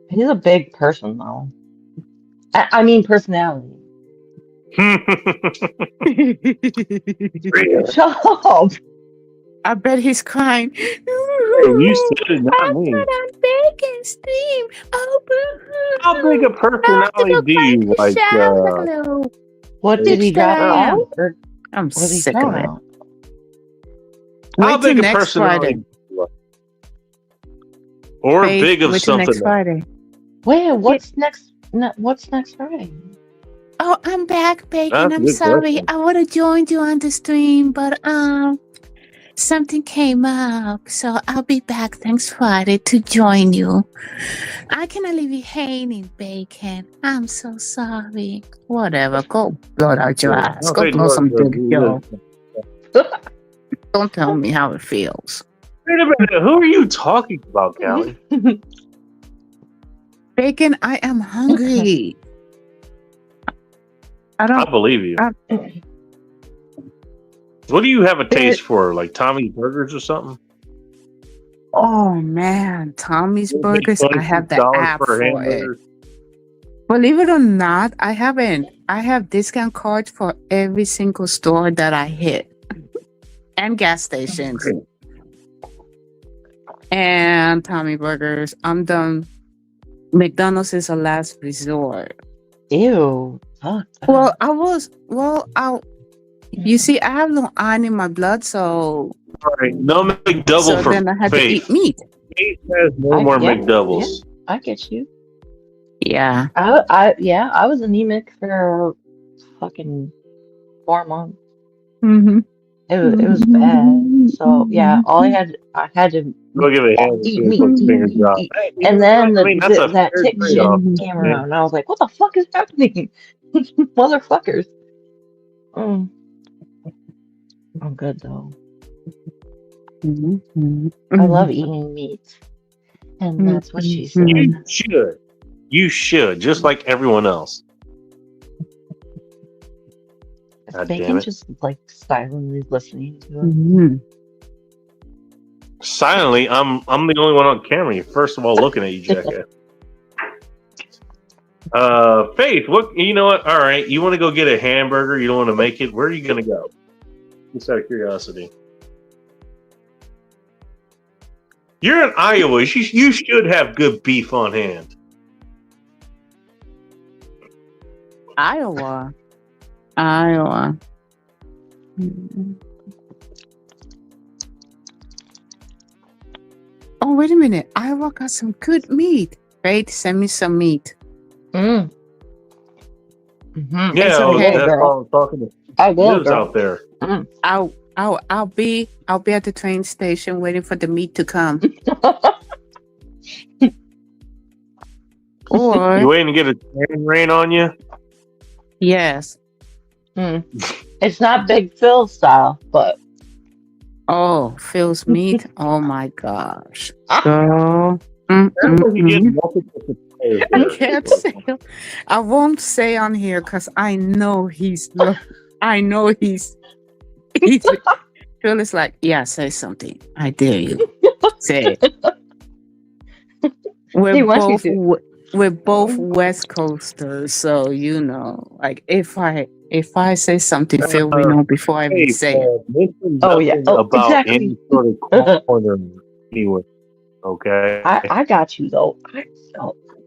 S4: He's a big person though. I mean personality. Shut up.
S3: I bet he's crying.
S1: You said it, not me.
S3: on Bacon stream. Oh, boo-hoo.
S1: How big a personality do you like?
S4: What did he
S3: Bitch that
S4: drop
S3: I am.
S4: out? Or
S3: I'm
S4: what did he
S3: sick
S4: drop
S3: of it.
S4: out?
S1: How
S3: Wait till
S1: big a
S3: next
S1: personality?
S3: Friday.
S1: do you like? Or
S3: Faith,
S1: big of
S3: wait till
S1: something?
S3: next Friday.
S4: Wait, what's next? What's next Friday?
S3: Oh, I'm back, Bacon.
S1: That's a
S3: I'm
S1: good
S3: sorry.
S1: question.
S3: I would have joined you on the stream, but something came up, so I'll be back next Friday to join you. I cannot leave you hanging, Bacon. I'm so sorry. Whatever. Go blow it out your ass.
S1: No,
S3: Go
S1: wait,
S3: blow
S1: look,
S3: some
S1: look,
S3: big
S1: look.
S3: yo. Don't tell me how it feels.
S1: Wait a minute. Who are you talking about, Callie?
S3: Bacon, I am hungry. I
S1: I
S3: don't.
S1: believe you. What do you have a taste for? Like Tommy's Burgers or something?
S3: Oh man, Tommy's Burgers. I have the
S1: $26
S3: app for it.
S1: hamburger.
S3: Believe it or not, I have discount cards for every single store that I hit, and gas stations, and Tommy Burgers. I'm done. McDonald's is a last resort.
S4: Ew. Fuck.
S3: Well, you see, I have no iron in my blood, so
S1: All right, no McDouble
S3: so
S1: for
S3: then I had to
S1: Faith.
S3: eat meat.
S1: Faith has no more
S4: Yeah,
S1: McDoubles.
S4: I get you.
S3: Yeah.
S4: I was anemic for fucking 4 months.
S3: Mm-hmm.
S4: It was bad. So yeah, I had to
S1: We'll give it a hand
S4: eat
S1: between
S4: meat,
S1: those finger
S4: eat.
S1: drop. Hey, you
S4: And
S1: know
S4: then
S1: what? I mean, that's a
S4: that
S1: fair
S4: tick shit
S1: trade-off.
S4: came
S1: Man.
S4: around, and I was like, "What the fuck is happening, motherfuckers?" Mm. I'm good though. I love eating meat, and that's what she said.
S1: You should. You should, just like everyone else.
S4: Is
S1: God damn
S4: Bacon
S1: it.
S4: just like silently listening to it?
S3: Mm-hmm.
S1: Silently, I'm the only one on camera. First of all, looking at you, jackass. Faith, you know what? All right, you want to go get a hamburger? You don't want to make it? Where are you gonna go? Just out of curiosity. You're in Iowa. You should have good beef on hand.
S3: Iowa. Oh, wait a minute. Iowa got some good meat. Right? Send me some meat.
S4: Mm. Mm-hmm.
S1: Yeah,
S3: It's okay.
S1: that's
S4: girl.
S1: all I'm talking to.
S4: I will,
S1: Lives
S4: girl.
S1: out there.
S3: I'll be at the train station waiting for the meat to come. Or
S1: You waiting to get a train rain on you?
S3: yes.
S4: Mm. It's not Big Phil style, but
S3: Oh, Phil's meat. Oh my gosh.
S4: Ah.
S3: Girl.
S1: That's what you get
S3: Mm-mm-mm.
S1: multiple players
S3: I
S1: there.
S3: can't say. I won't say on here because I know he's. Phil is like, yeah, say something. I dare you. Say it.
S4: He wants you to.
S3: We're both West Coasters, so you know, like if I say something, Phil will know before I even
S1: Hey,
S3: say it.
S1: mention
S4: Oh, yeah.
S1: nothing
S4: Oh,
S1: about
S4: exactly.
S1: any sort of corner anyway. Okay.
S4: I got you though.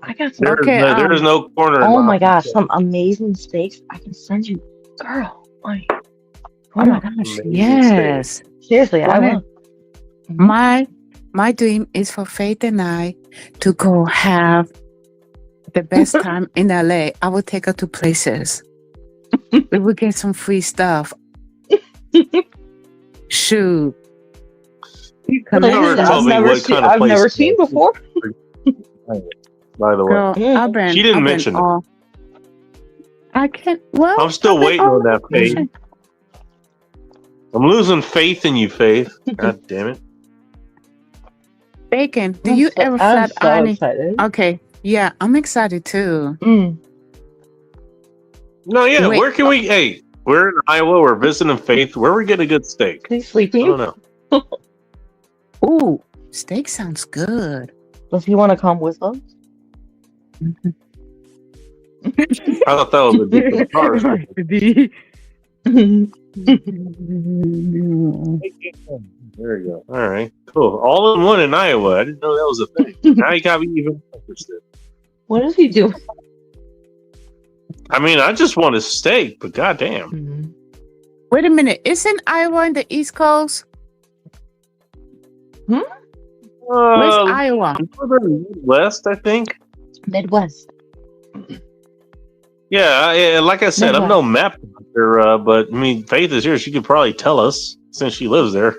S4: I got some.
S3: Okay,
S1: There's no corner.
S4: Oh
S1: in
S4: my
S1: my
S4: gosh, some amazing steaks. I can send you, girl. Like,
S3: Oh my gosh,
S1: Amazing
S3: yes.
S4: seriously, I will.
S3: My dream is for Faith and I to go have the best time in LA. I will take her to places. We will get some free stuff. Shoot. Come
S1: Never
S3: on.
S1: told me what kind of
S4: I've never
S1: place
S4: seen
S1: it was.
S4: before.
S1: By the way,
S3: Girl, I've been.
S1: She didn't
S3: I've been
S1: mention it.
S3: all- I can't. Well,
S1: I'm still
S3: I've been
S1: waiting
S3: all
S1: on that Faith.
S3: vacation.
S1: I'm losing faith in you, Faith. God damn it.
S3: Bacon. Do you ever
S4: I'm
S3: flat
S4: so
S3: iron?
S4: excited.
S3: Okay. Yeah, I'm excited too.
S4: Mm.
S1: No, yeah.
S3: Wait.
S1: Where can we? Hey, we're in Iowa. We're visiting Faith. Where we get a good steak?
S4: Is he
S1: I
S4: sleeping?
S1: don't know.
S3: Ooh, steak sounds good.
S4: Does he want to come with us?
S1: I thought that was a different car. There you go. All right, cool. All in one in Iowa. I didn't know that was a thing. Now you got me even interested.
S4: What does he do?
S1: I mean, I just want a steak, but goddamn.
S4: Mm.
S3: Wait a minute. Isn't Iowa in the East Coast? Where's Iowa?
S1: Northern West, I think.
S4: Midwest.
S1: Yeah, like I said, I'm no
S4: Midwest.
S1: map doctor, but I mean, Faith is here. She could probably tell us since she lives there.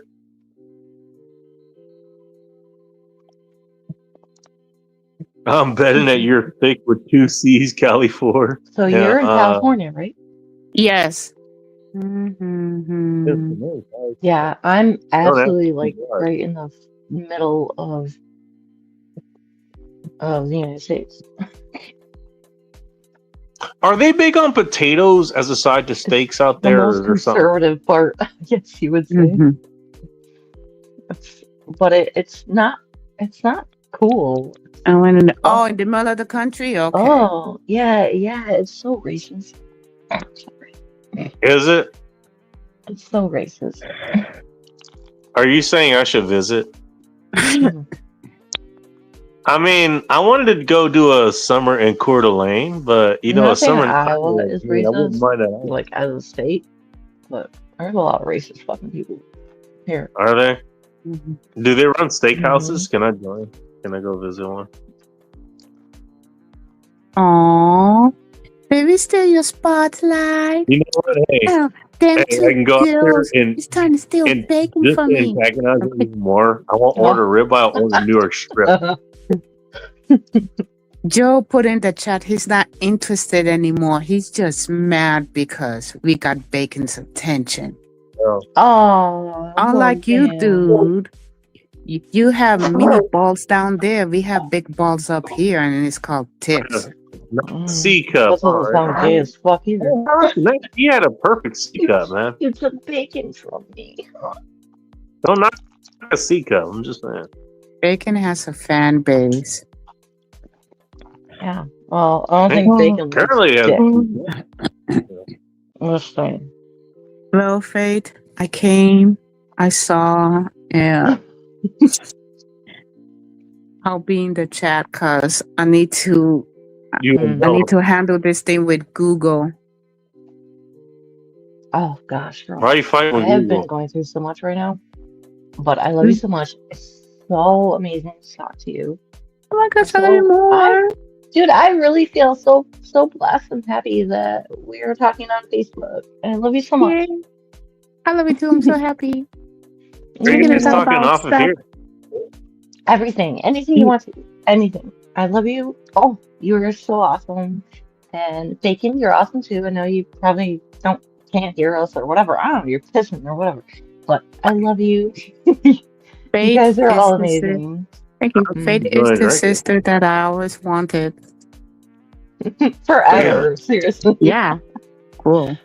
S1: I'm betting that you're thick with 2 C's, Cali 4.
S4: So
S1: Yeah,
S4: you're in California, right?
S3: Yes.
S4: Yeah, I'm absolutely
S1: that's
S4: like
S1: bizarre.
S4: right in the middle of the United States.
S1: Are they big on potatoes as a side to steaks out
S4: The
S1: there,
S4: most
S1: or something?
S4: conservative part, I guess you would say.
S3: Mhm.
S4: But it's not cool.
S3: I went in. In the middle of the country. Okay.
S4: Oh, yeah, it's so racist.
S1: Is it?
S4: It's so racist.
S1: Are you saying I should visit? I mean, I wanted to go do a summer in Coeur d'Alene, but you
S4: I'm
S1: know,
S4: not
S1: a summer in
S4: saying Iowa
S1: Iowa,
S4: is
S1: I mean, I wouldn't
S4: racist.
S1: mind that.
S4: Like as a state, but there's a lot of racist fucking people here.
S1: Are they?
S3: Mhm.
S1: Do they run steakhouses? Can I join? Can I go visit one?
S3: Aww. Baby, steal your spotlight.
S1: You know what? Hey,
S3: Oh, them
S1: hey, I
S3: two
S1: can go out there
S3: girls
S1: and
S3: is trying to steal bacon
S1: just
S3: from
S1: to
S3: me.
S1: antagonize
S3: Okay.
S1: it even more. I won't order ribeye. I'll order New York strip.
S3: Joe put in the chat he's not interested anymore. He's just mad because we got bacon's attention.
S4: Oh,
S3: Unlike you,
S4: man.
S3: dude. You have mini balls down there. We have big balls up here, and it's called tits.
S1: C cup.
S4: That doesn't sound gay as fuck either.
S1: He had a perfect C cup, man.
S4: You took bacon from me.
S1: Don't knock a C cup. I'm just saying.
S3: Bacon has a fan base.
S4: Yeah. Well, I don't think bacon looks
S1: Apparently,
S4: dick. I'm just saying.
S3: Hello, Fate. I came. I saw. Yeah. I'll be in the chat because I need to.
S1: you
S3: I need to handle this thing with Google.
S4: Oh gosh, girl.
S1: Why are you fighting
S4: I
S1: with
S4: have been
S1: Google?
S4: going through so much right now, but I love you so much. It's so amazing to talk to you.
S3: Oh my gosh, I
S4: So,
S3: love you more.
S4: Dude, I really feel so blessed and happy that we are talking on Facebook. And I love you so much.
S3: Yay. I love you too. I'm so happy.
S1: Are you
S3: We're gonna
S1: guys
S3: talk
S1: talking
S3: about
S1: off of
S3: stuff.
S1: here?
S4: Everything. Anything you want to. Anything. I love you. Oh, you're so awesome. And Bacon, you're awesome too. I know you probably can't hear us or whatever. I don't know, you're pissing or whatever. But I love you. You
S3: Fate
S4: guys are
S3: is
S4: all
S3: the sis-
S4: amazing.
S3: Thank you. Fate is
S1: enjoying
S3: the
S1: drinking.
S3: sister that I always wanted.
S4: Forever, seriously.
S3: Yeah. Cool.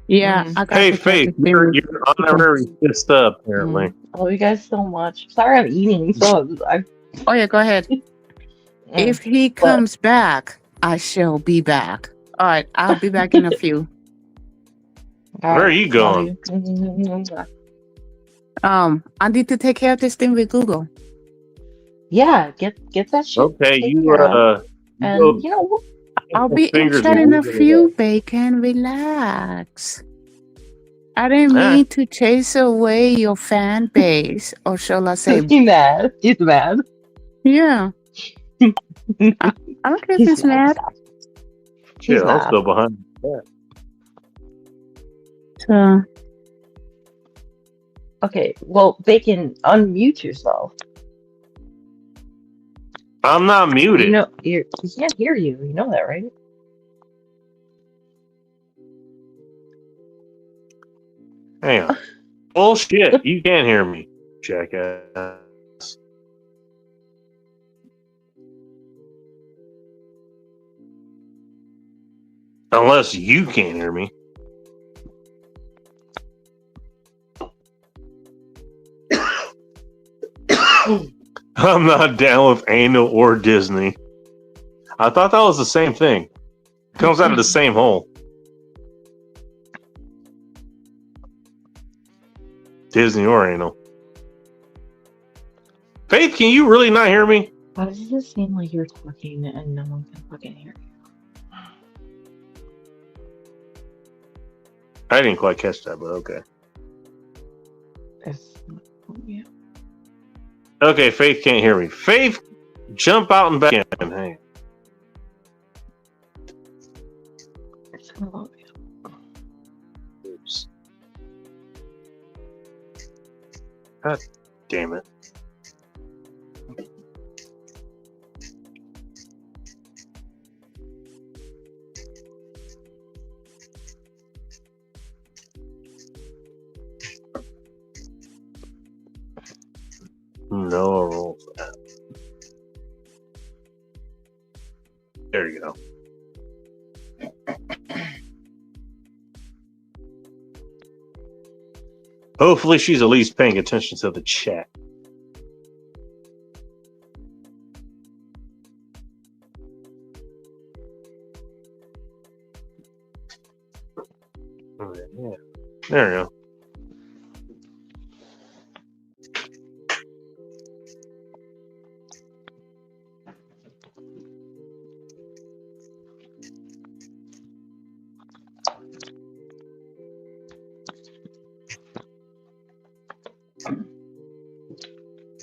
S3: Yeah.
S4: Mm.
S3: I got
S1: Hey,
S3: to
S1: Faith,
S3: get this
S1: you're
S3: thing.
S1: honorary sister, apparently.
S4: I love you guys so much. Sorry I'm eating, so
S3: Oh yeah, go ahead. If he comes back, I shall be back. All right, I'll be back in a few.
S1: Where are you going?
S3: I need to take care of this thing with Google.
S4: Yeah, get that shit.
S1: Okay,
S4: taken
S1: you
S4: care of. And
S1: go-
S4: you know what?
S3: I'll be in
S1: fingers
S3: chat
S1: in
S3: in a
S1: Google.
S3: few, Bacon. Relax. I didn't
S1: Ah.
S3: mean to chase away your fan base, or shall I say,
S4: He's mad. He's mad.
S3: yeah. I don't care if he's mad.
S1: Shit,
S4: He's
S1: I'm
S4: mad.
S1: still behind.
S3: So,
S4: Okay, well, Bacon, unmute yourself.
S1: I'm not muted.
S4: You know, he can't hear you. You know that, right?
S1: Hang on. Bullshit. You can't hear me, jackass. Unless you can't hear me. I'm not down with anal or Disney. I thought that was the same thing. Comes out of the same hole. Disney or anal. Faith, can you really not hear me?
S4: Why does it seem like you're talking and no one can fucking hear you?
S1: I didn't quite catch that, but okay.
S4: Yeah.
S1: Okay, Faith can't hear me. Faith, jump out and back in. Hey.
S4: It's gonna load me up.
S1: Oops. God damn it. No rules. There you go. Hopefully she's at least paying attention to the chat. Yeah. There you go.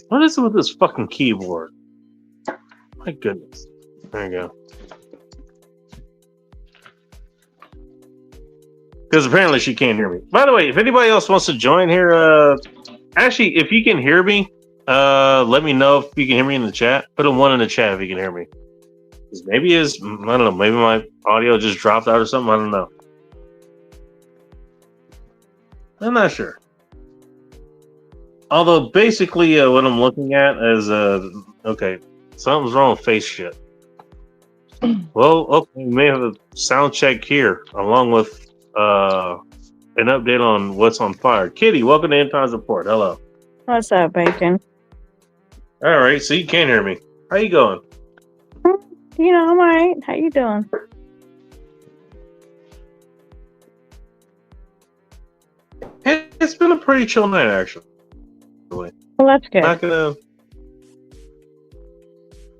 S1: What is it with this fucking keyboard? My goodness. There you go. Because apparently she can't hear me. By the way, if anybody else wants to join here, actually, if you can hear me, let me know if you can hear me in the chat. Put a 1 in the chat if you can hear me. 'Cause maybe I don't know, maybe my audio just dropped out or something. I don't know. I'm not sure. Although basically, what I'm looking at is okay, something's wrong with face shit. Well, okay, we may have a sound check here, along with an update on what's on fire. Kitty, welcome to End Times Report. Hello.
S5: What's up, Bacon?
S1: All right, so you can hear me. How you going?
S5: You know, I'm alright. How you doing?
S1: It's been a pretty chill night, actually.
S5: Well, that's good.
S1: Not gonna.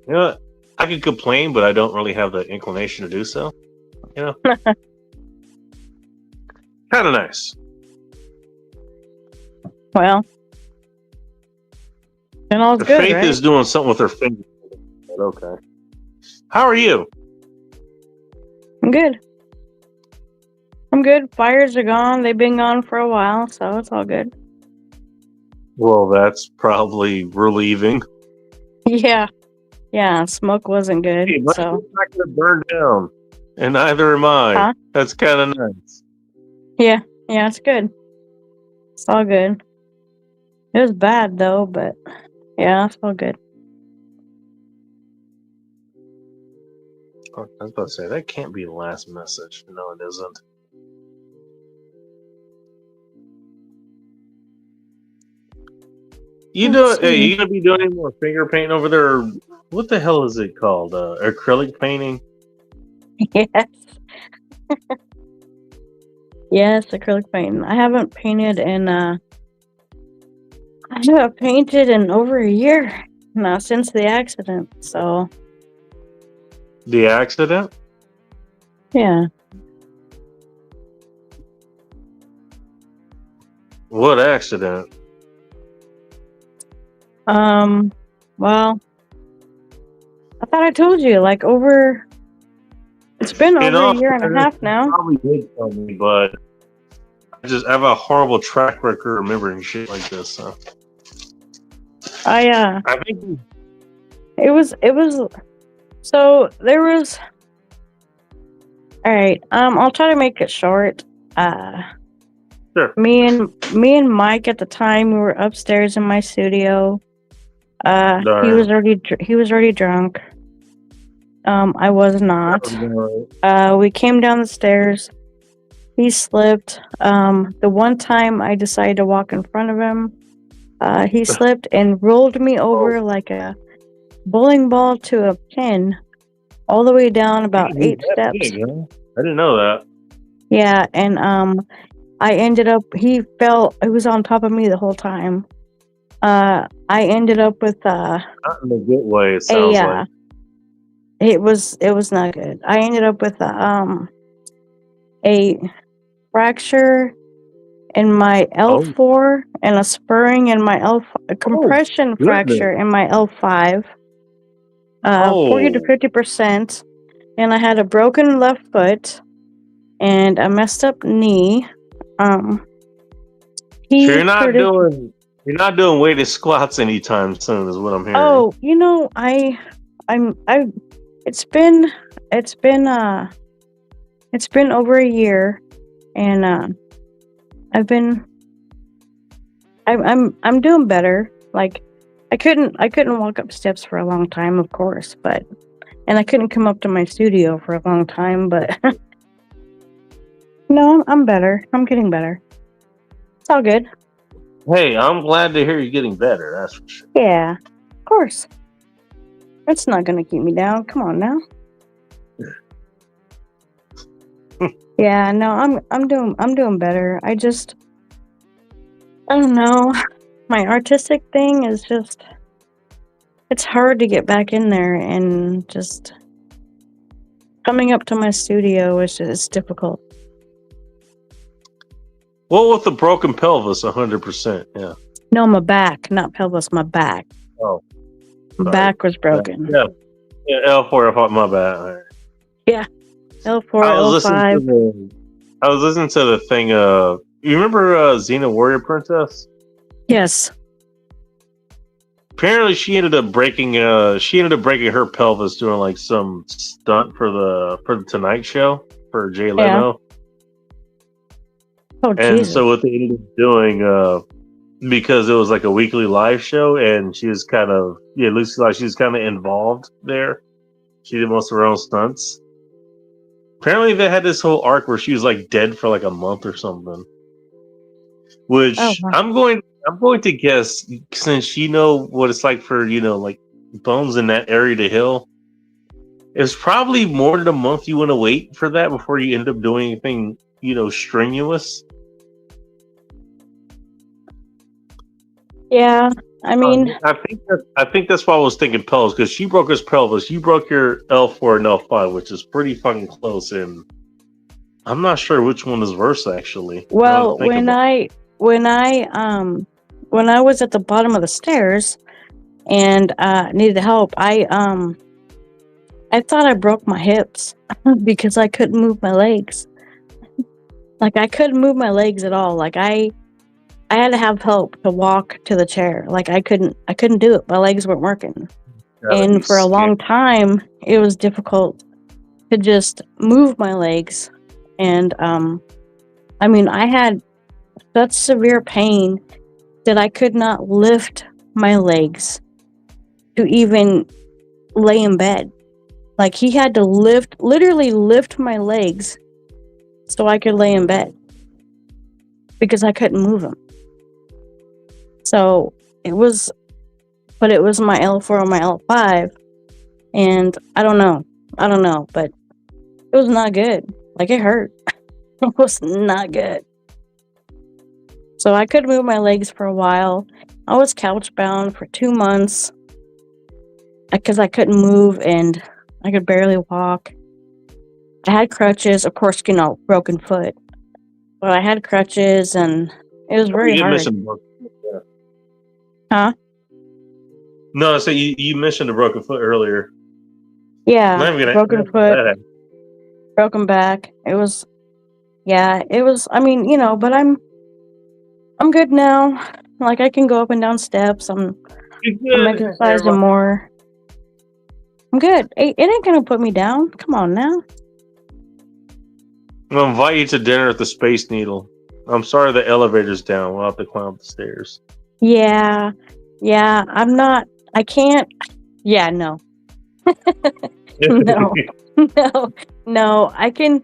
S1: You know, I could complain, but I don't really have the inclination to do so. You know, kind of nice.
S5: Well, and all's
S1: The
S5: good,
S1: Faith
S5: right?
S1: is doing something with her fingers. But okay. How are you?
S5: I'm good. I'm good. Fires are gone. They've been gone for a while, so it's all good.
S1: Well, that's probably relieving.
S5: Yeah. Yeah, smoke wasn't good,
S1: Hey, my
S5: so.
S1: house not gonna burn down, and neither am I.
S5: Huh?
S1: That's kind of nice.
S5: Yeah, it's good. It's all good. It was bad, though, but yeah, it's all good.
S1: Oh, I was about to say that can't be the last message. No, it isn't.
S5: Let's
S1: Hey,
S5: see.
S1: you gonna be doing any more finger painting over there? Or what the hell is it called? Acrylic painting?
S5: Yes. Yes, acrylic painting. I haven't painted in over a year now since the accident. So
S1: The accident?
S5: yeah.
S1: What accident?
S5: Well, I thought I told you, like it's been
S1: In
S5: over
S1: all
S5: a year and a
S1: fairness,
S5: half
S1: you
S5: now.
S1: probably did tell me, but I have a horrible track record remembering shit like this. So.
S5: I
S1: think
S5: it was so there was all right, I'll try to make it short.
S1: Sure.
S5: Me and Mike at the time, we were upstairs in my studio. He was already drunk. I was not. We came down the stairs. He slipped. The one time I decided to walk in front of him, he slipped and rolled me over like a bowling ball to a pin, all the way down about 8 steps.
S1: Big, huh? I didn't know that.
S5: Yeah, and I ended up. He was on top of me the whole time. I ended up with
S1: Not in a good way. It sounds like.
S5: It was not good. I ended up with a fracture in my L4 and a spurring in my a compression fracture in my L5. 40 to 50%, and I had a broken left foot and a messed up knee. So you're not
S1: doing weighted squats anytime soon, is what I'm hearing.
S5: Oh, you know, it's been over a year, and I'm doing better. Like I couldn't walk up steps for a long time, of course, and I couldn't come up to my studio for a long time, but no, I'm better. I'm getting better. It's all good.
S1: Hey, I'm glad to hear you're getting better. That's for sure.
S5: Yeah, of course. It's not gonna keep me down. Come on now. Yeah, no, I'm doing better. I don't know. My artistic thing is just, it's hard to get back in there, and just coming up to my studio is difficult.
S1: Well, with the broken pelvis, 100%. Yeah.
S5: No, my back, not pelvis. My back.
S1: Oh,
S5: my back was broken.
S1: Yeah, L4. My bad.
S5: Yeah, L4, L5.
S1: I was listening to the thing. You remember Xena Warrior Princess?
S5: Yes.
S1: Apparently, she ended up breaking her pelvis doing like some stunt for the Tonight Show for Jay Leno.
S5: Oh,
S1: And
S5: Jesus.
S1: so what they ended up doing, because it was like a weekly live show, and she was kind of it looks like she was kind of involved there. She did most of her own stunts. Apparently, they had this whole arc where she was like dead for like a month or something. Which
S5: Oh, wow.
S1: I'm going to guess, since you know what it's like for like bones in that area to heal. It's probably more than a month you want to wait for that before you end up doing anything strenuous.
S5: Yeah, I mean,
S1: I think that's why I was thinking pelvis, because she broke his pelvis. You broke your L4 and L5, which is pretty fucking close. And I'm not sure which one is worse, actually.
S5: well, when I was at the bottom of the stairs and needed help, I thought I broke my hips because I couldn't move my legs. Like, I couldn't move my legs at all. Like, I had to have help to walk to the chair. Like, I couldn't do it. My legs weren't working. And for a long time, it was difficult to just move my legs. And I mean, I had such severe pain that I could not lift my legs to even lay in bed. Like, he had to literally lift my legs so I could lay in bed because I couldn't move them. So it was my L4 and my L5, and I don't know, but it was not good. Like, it hurt. It was not good. So I couldn't move my legs for a while. I was couch bound for 2 months because I couldn't move and I could barely walk. I had crutches, of course, broken foot. But I had crutches and it was very hard. Huh?
S1: No, so you mentioned a broken foot earlier.
S5: Yeah, broken foot, broken back. It was, I mean, but I'm good now. Like, I can go up and down steps. I'm exercising more. I'm good. It ain't gonna put me down. Come on now.
S1: I'll invite you to dinner at the Space Needle. I'm sorry the elevator's down. We'll have to climb up the stairs.
S5: Yeah. I'm not. I can't. Yeah, no. No. I can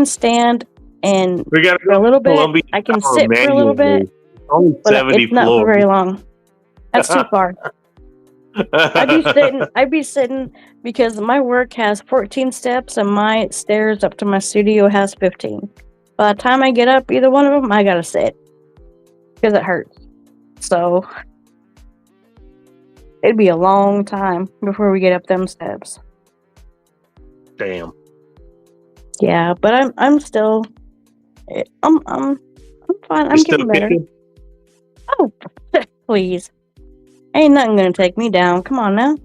S5: stand and
S1: We gotta
S5: for a little bit.
S1: Columbia
S5: I can
S1: Tower
S5: sit for a little bit.
S1: Only
S5: But
S1: 70
S5: it's not
S1: floors.
S5: for very long. That's too far. I'd be sitting because my work has 14 steps and my stairs up to my studio has 15. By the time I get up, either one of them, I gotta sit because it hurts. So it'd be a long time before we get up them steps.
S1: Damn.
S5: Yeah, but I'm still, I'm fine. I'm getting better.
S1: Kicking?
S5: Oh, please. Ain't nothing gonna take me down. Come on now.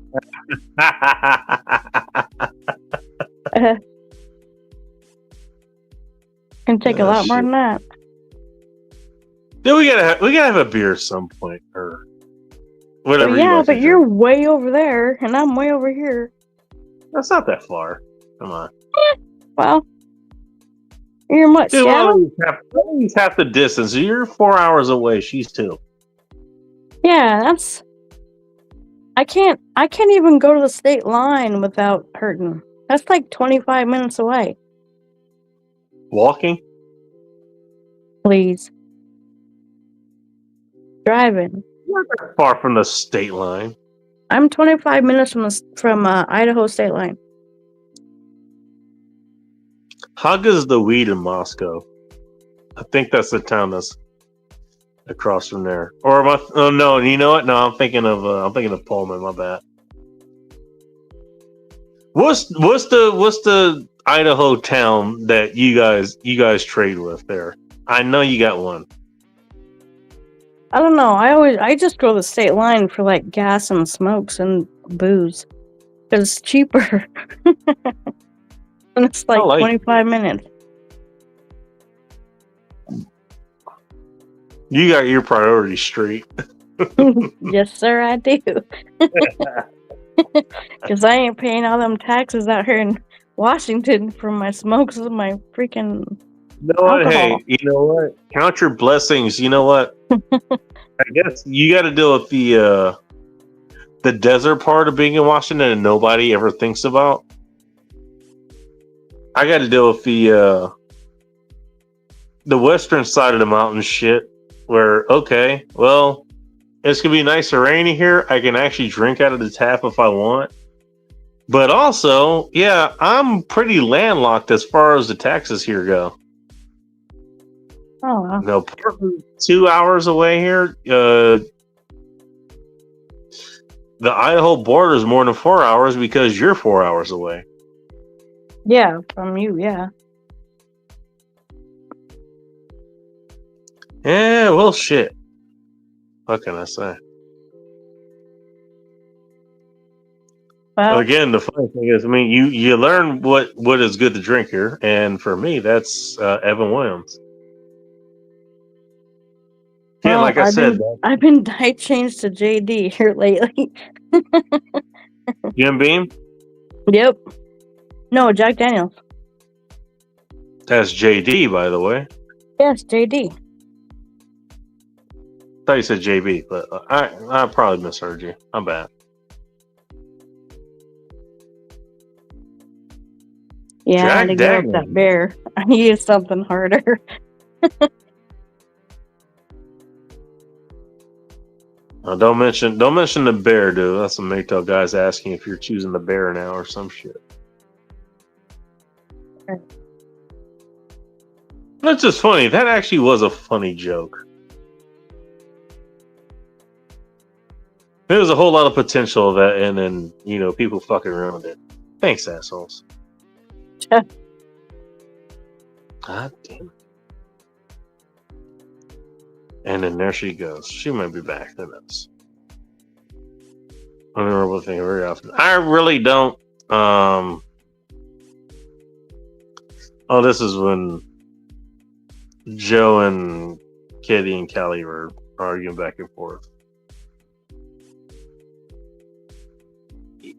S5: Can take a lot more than that.
S1: Then we gotta have a beer at some point, or whatever.
S5: Yeah, but you're way over there, and I'm way over here.
S1: That's not that far. Come on.
S5: Well, you're in what?
S1: Dude,
S5: Seattle?
S1: he's half the distance. You're 4 hours away. She's 2.
S5: Yeah, that's. I can't even go to the state line without hurting. That's like 25 minutes away.
S1: Walking?
S5: Please. Driving.
S1: Not that far from the state line.
S5: I'm 25 minutes from Idaho state line.
S1: How good is the weed in Moscow? I think that's the town that's across from there. Or am I? Oh no! You know what? No, I'm thinking of Pullman. My bad. What's the Idaho town that you guys trade with there? I know you got one.
S5: I don't know. I just go to the state line for like gas and smokes and booze because it's cheaper. And it's like,
S1: like
S5: 25 minutes.
S1: You got your priorities straight.
S5: Yes, sir, I do. Because I ain't paying all them taxes out here in Washington for my smokes and my freaking
S1: You know what?
S5: alcohol.
S1: Hey, you know what? Count your blessings. You know what? I guess you got to deal with the desert part of being in Washington and nobody ever thinks about. I got to deal with the western side of the mountain shit. Where okay, well, it's gonna be nice and rainy here. I can actually drink out of the tap if I want. But also, yeah, I'm pretty landlocked as far as the taxes here go.
S5: Oh, wow.
S1: No, Portland's 2 hours away here. The Idaho border is more than 4 hours because you're 4 hours away.
S5: Yeah, from you, yeah.
S1: Yeah, well, shit. What can I say?
S5: Well,
S1: Again, the funny thing is, I mean, you learn what is good to drink here, and for me, that's Evan Williams. Yeah,
S5: well,
S1: like I said,
S5: I've been diet changed to JD here lately.
S1: Jim Beam.
S5: Yep. No, Jack Daniels.
S1: That's JD, by the way.
S5: Yes, JD.
S1: I thought you said JB, but I probably misheard you. I'm bad.
S5: Yeah, I had to
S1: Jack
S5: give up that beer. I needed something harder.
S1: Don't mention the bear, dude. That's some Maytel guys asking if you're choosing the bear now or some shit. That's just funny. That actually was a funny joke. There was a whole lot of potential of that, and then people fucking ruined it. Thanks, assholes. God damn it. And then there she goes. She might be back. Who knows? I don't remember thing very often. I really don't. Oh, this is when Joe and Kitty and Callie were arguing back and forth.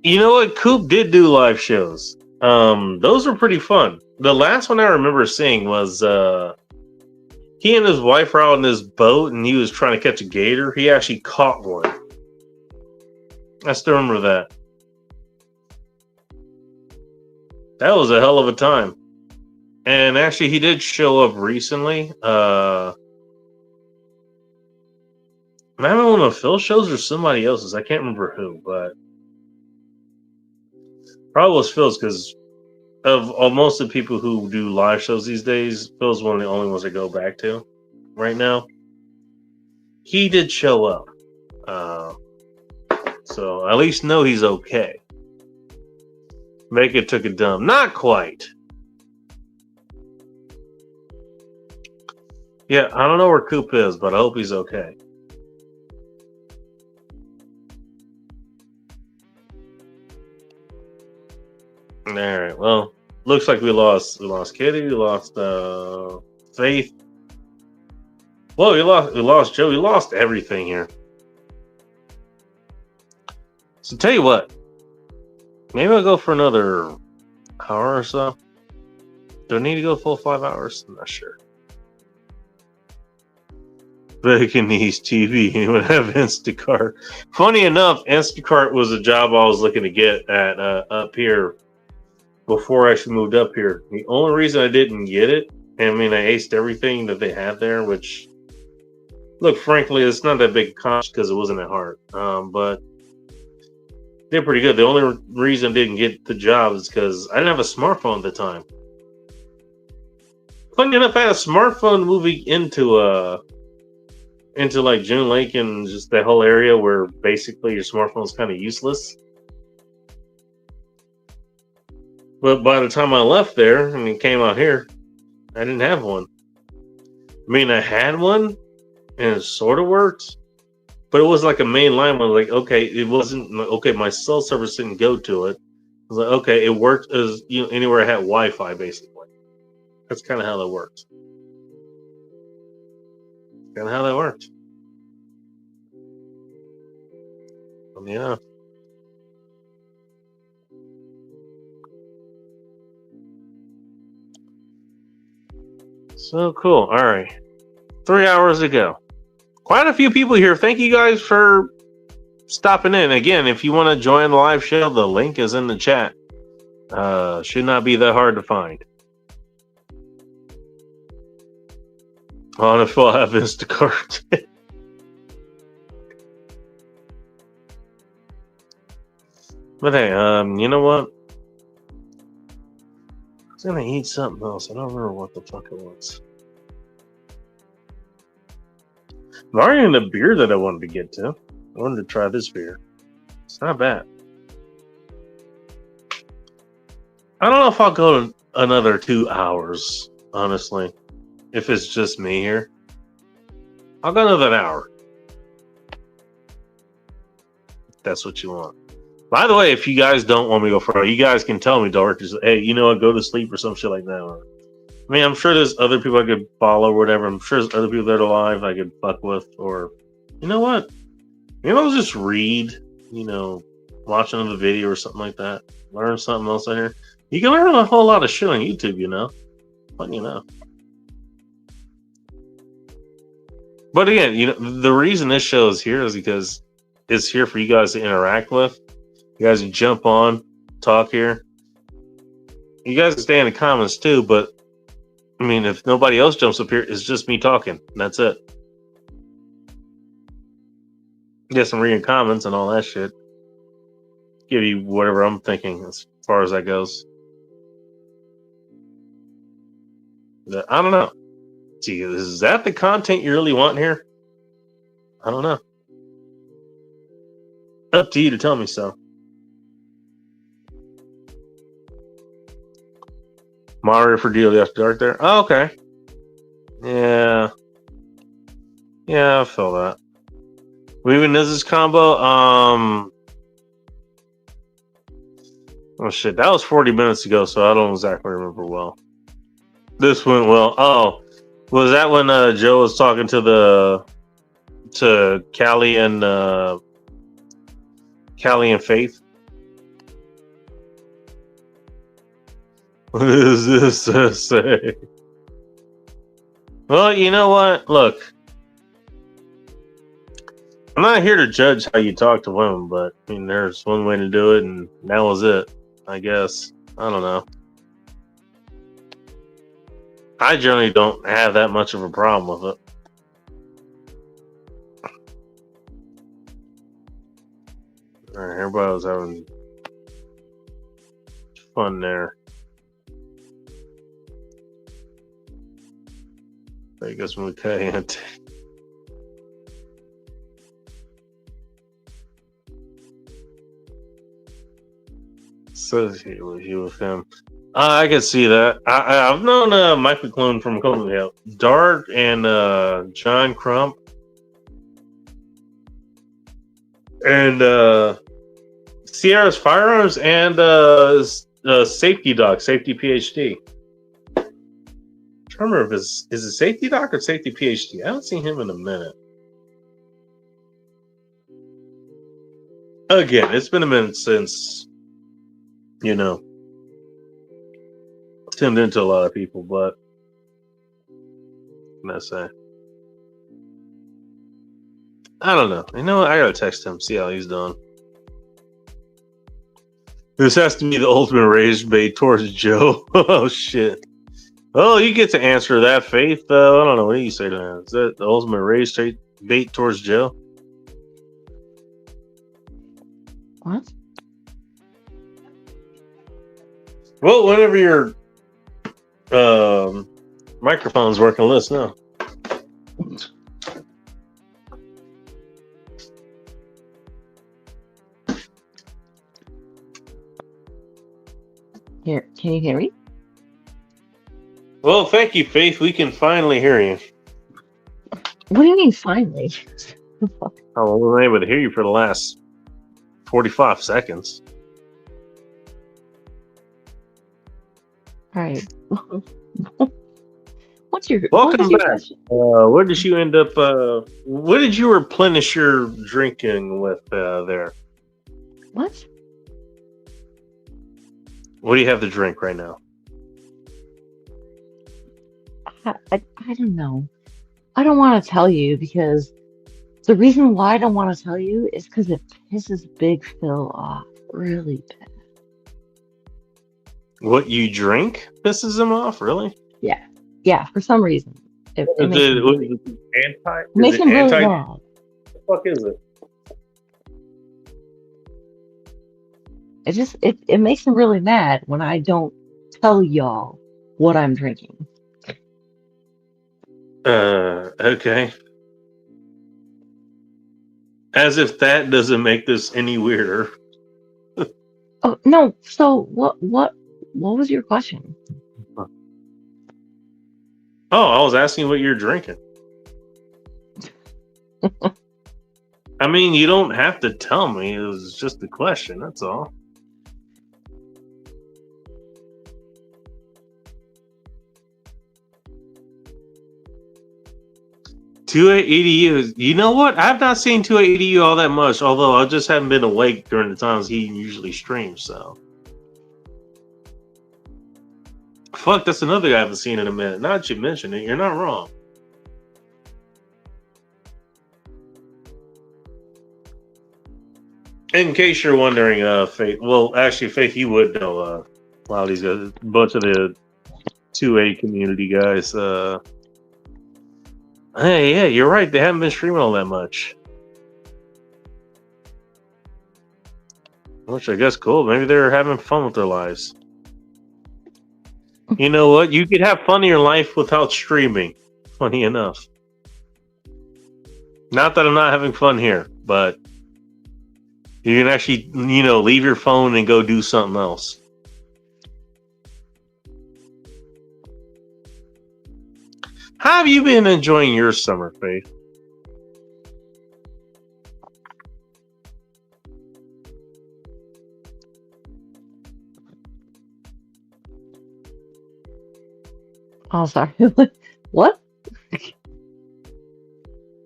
S1: You know what? Coop did do live shows. Those were pretty fun. The last one I remember seeing was he and his wife were out on this boat and he was trying to catch a gator. He actually caught one. I still remember that. That was a hell of a time. And actually, he did show up recently. I don't know one of Phil's shows or somebody else's. I can't remember who, but probably was Phil's because of most of the people who do live shows these days, Phil's one of the only ones I go back to right now. He did show up. So at least know he's okay. Mega took a dump. Not quite. Yeah, I don't know where Coop is, but I hope he's okay. All right. Well, looks like we lost Kitty. We lost Faith. Well, we lost Joe. We lost everything here. So tell you what, maybe I'll go for another hour or so. Do I need to go full 5 hours? I'm not sure. Baconese TV. Anyone have Instacart? Funny enough, Instacart was a job I was looking to get at up here before I actually moved up here. The only reason I didn't get it, I mean, I aced everything that they had there, which, look, frankly, it's not that big a cost because it wasn't that hard. But they're pretty good. The only reason I didn't get the job is because I didn't have a smartphone at the time. Funny enough, I had a smartphone moving into like June Lake and just that whole area where basically your smartphone's kind of useless. But by the time I left there and came out here, I didn't have one. I mean, I had one and it sort of worked, but it was like a main line one. Like, okay, it wasn't okay. My cell service didn't go to it, was like, okay, it worked as anywhere it had Wi-Fi, basically. That's kind of how that works. Kind of how that works. Yeah. So cool. All right. 3 hours to go. Quite a few people here. Thank you guys for stopping in. Again, if you want to join the live show, the link is in the chat. Should not be that hard to find. On if we'll have Instacart. But hey, you know what? I was gonna eat something else. I don't remember what the fuck it was. I'm already in the beer that I wanted to get to. I wanted to try this beer. It's not bad. I don't know if I'll go another 2 hours, honestly. If it's just me here. I'll go another hour. If that's what you want. By the way, if you guys don't want me to go further, you guys can tell me, Dark, just, hey, you know what, go to sleep or some shit like that. Or, I mean, I'm sure there's other people I could follow or whatever. I'm sure there's other people that are live I could fuck with. Or, you know what? Maybe I'll just read, watch another video or something like that. Learn something else on here. You can learn a whole lot of shit on YouTube, But, But again, the reason this show is here is because it's here for you guys to interact with. You guys can jump on, talk here. You guys can stay in the comments too, but I mean, if nobody else jumps up here, it's just me talking. And that's it. Get some reading comments and all that shit. Give you whatever I'm thinking as far as that goes. But I don't know. See, is that the content you really want here? I don't know. Up to you to tell me so. Mario for DLD After Dark there. Oh, okay. Yeah. Yeah, I feel that. Weaving Niz's combo. Oh shit, that was 40 minutes ago, so I don't exactly remember well. This went well. Oh, was that when Joe was talking to Callie and Faith? What does this say? Well, you know what? Look, I'm not here to judge how you talk to women, but I mean, there's one way to do it, and that was it, I guess. I don't know. I generally don't have that much of a problem with it. All right, everybody was having fun there. I guess we can't. Associate with you with him. I can see that. I've known Mike McClune from Cloverdale, Dart, and John Crump, and Sierra's Firearms, and Safety Doc, Safety PhD. I remember if is it Safety Doc or Safety PhD? I haven't seen him in a minute. Again, it's been a minute since, tuned into a lot of people, but what can I say? I don't know. You know what? I gotta text him, see how he's doing. This has to be the ultimate rage bait towards Joe. Oh shit. Oh, you get to answer that, Faith. I don't know. What do you say to that? Is that the ultimate rage bait towards Joe?
S4: What?
S1: Well, whenever your microphone's working, let us know.
S4: Here, can you hear me?
S1: Well, thank you, Faith. We can finally hear you.
S4: What do you mean, finally?
S1: Oh, we were able to hear you for the last 45 seconds.
S4: right. What's your
S1: Welcome back.
S4: question?
S1: What did you end up? What did you replenish your drinking with there?
S4: What?
S1: What do you have to drink right now?
S4: I don't know. I don't want to tell you because the reason why I don't want to tell you is because it pisses Big Phil off really bad.
S1: What you drink pisses him off, really?
S4: Yeah, for some reason. It
S1: Is
S4: makes him really,
S1: it anti?
S4: makes
S1: Is
S4: him
S1: it
S4: really
S1: anti?
S4: mad.
S1: What the fuck is it?
S4: It makes him really mad when I don't tell y'all what I'm drinking.
S1: Okay. As if that doesn't make this any weirder.
S4: Oh no, so what was your question?
S1: Oh, I was asking what you're drinking. I mean, you don't have to tell me. It was just a question. That's all. EDU. You know what? I've not seen 2EDU all that much. Although I just haven't been awake during the times he usually streams. So, fuck, that's another guy I haven't seen in a minute. Now that you mention it, you're not wrong. In case you're wondering, Faith. Well, actually, Faith, you would know a lot of these guys. A bunch of the 2A community guys. Hey, yeah, you're right. They haven't been streaming all that much. Which I guess cool. Maybe they're having fun with their lives. You know what? You could have fun in your life without streaming. Funny enough. Not that I'm not having fun here, but you can actually, leave your phone and go do something else. How have you been enjoying your summer, Faith?
S4: Oh, sorry. What?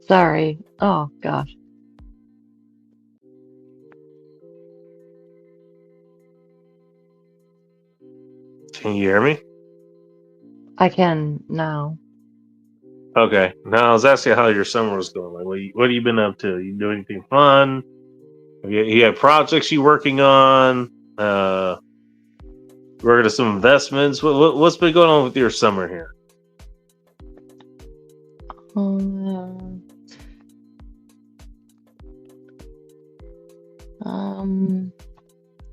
S4: Sorry. Oh gosh.
S1: Can you hear me?
S4: I can now.
S1: Okay. Now I was asking how your summer was going. Like, what have you been up to? You do anything fun? You have projects you working on? Working on some investments? What's been going on with your summer here?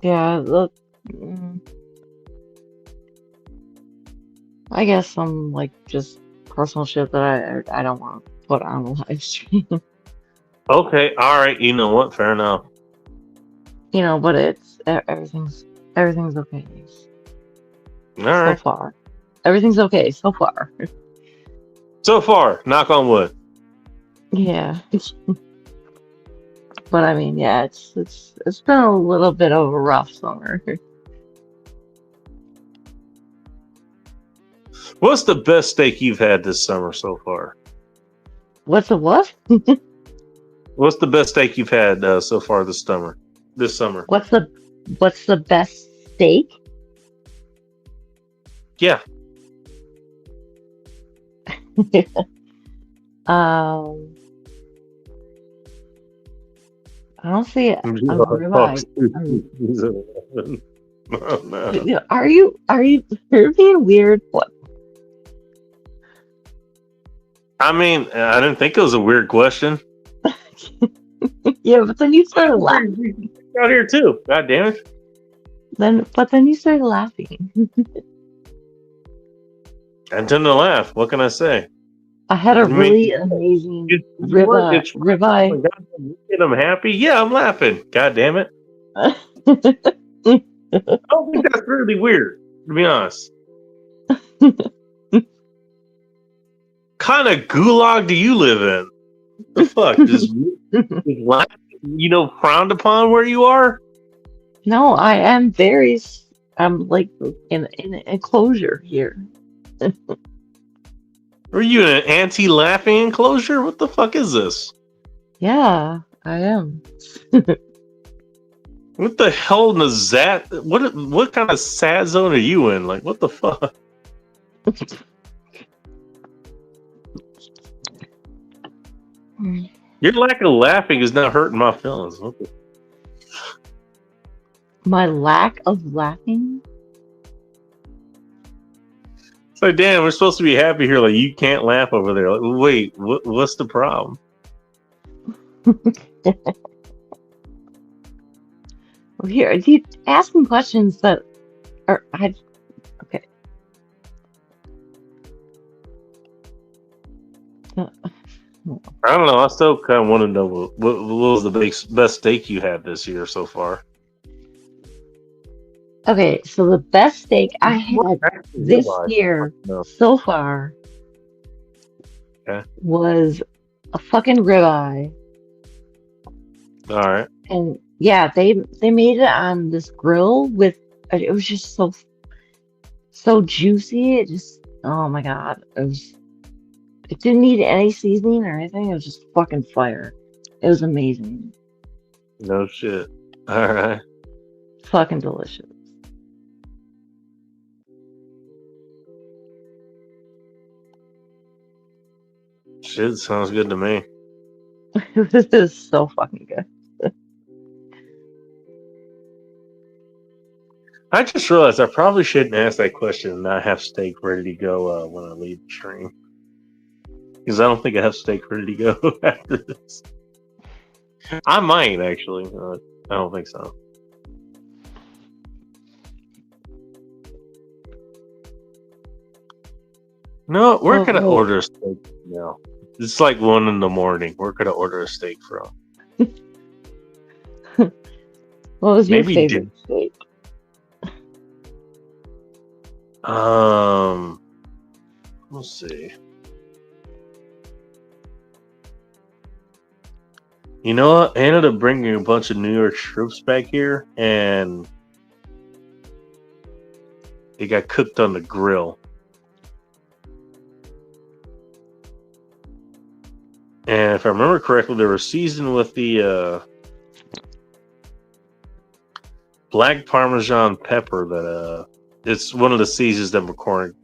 S4: Yeah. Look. I guess some like just personal shit that I don't want to put on a live stream.
S1: Okay, all right. You know what? Fair enough.
S4: But it's everything's okay.
S1: All right.
S4: So far, everything's okay so far.
S1: So far, knock on wood.
S4: Yeah. But I mean, yeah, it's been a little bit of a rough summer.
S1: What's the best steak you've had this summer so far?
S4: What's the what?
S1: What's the best steak you've had so far this summer?
S4: What's the best steak?
S1: Yeah.
S4: I don't see it.
S1: Oh, no.
S4: Are you you're being weird? What?
S1: I mean, I didn't think it was a weird question.
S4: Yeah, but then you started laughing.
S1: Out here too. God damn it.
S4: But then you started laughing.
S1: I tend to laugh. What can I say?
S4: I had a really amazing ribeye.
S1: And I'm happy. Yeah, I'm laughing. God damn it. I don't think that's really weird, to be honest. Kind of gulag do you live in? What the fuck? Just frowned upon where you are?
S4: No, I am very I'm like in an enclosure here.
S1: Are you in an anti-laughing enclosure? What the fuck is this?
S4: Yeah, I am.
S1: What the hell is that? What kind of sad zone are you in? Like, what the fuck? Your lack of laughing is not hurting my feelings. What the...
S4: My lack of laughing?
S1: It's like, damn, we're supposed to be happy here. Like, you can't laugh over there. Like, wait, what's the problem?
S4: Well, here, you asking questions that are okay.
S1: I don't know. I still kind of want to know what was the best steak you had this year so far.
S4: Okay, so the best steak I had this year so far was a fucking ribeye.
S1: All right.
S4: And yeah, they made it on this grill with it was just so juicy. It just, oh my god, it didn't need any seasoning or anything. It was just fucking fire. It was amazing.
S1: No shit. All right.
S4: Fucking delicious.
S1: Shit sounds good to me.
S4: This is so fucking good.
S1: I just realized I probably shouldn't ask that question and not have steak ready to go when I leave the stream. Because I don't think I have steak ready to go after this. I might, actually. I don't think so. No, where could I order a steak now? It's like 1 in the morning. Where could I order a steak from?
S4: What was your favorite steak?
S1: Let's see. You know what? I ended up bringing a bunch of New York strips back here, and they got cooked on the grill. And if I remember correctly, they were seasoned with the black Parmesan pepper that it's one of the seasons that McCormick,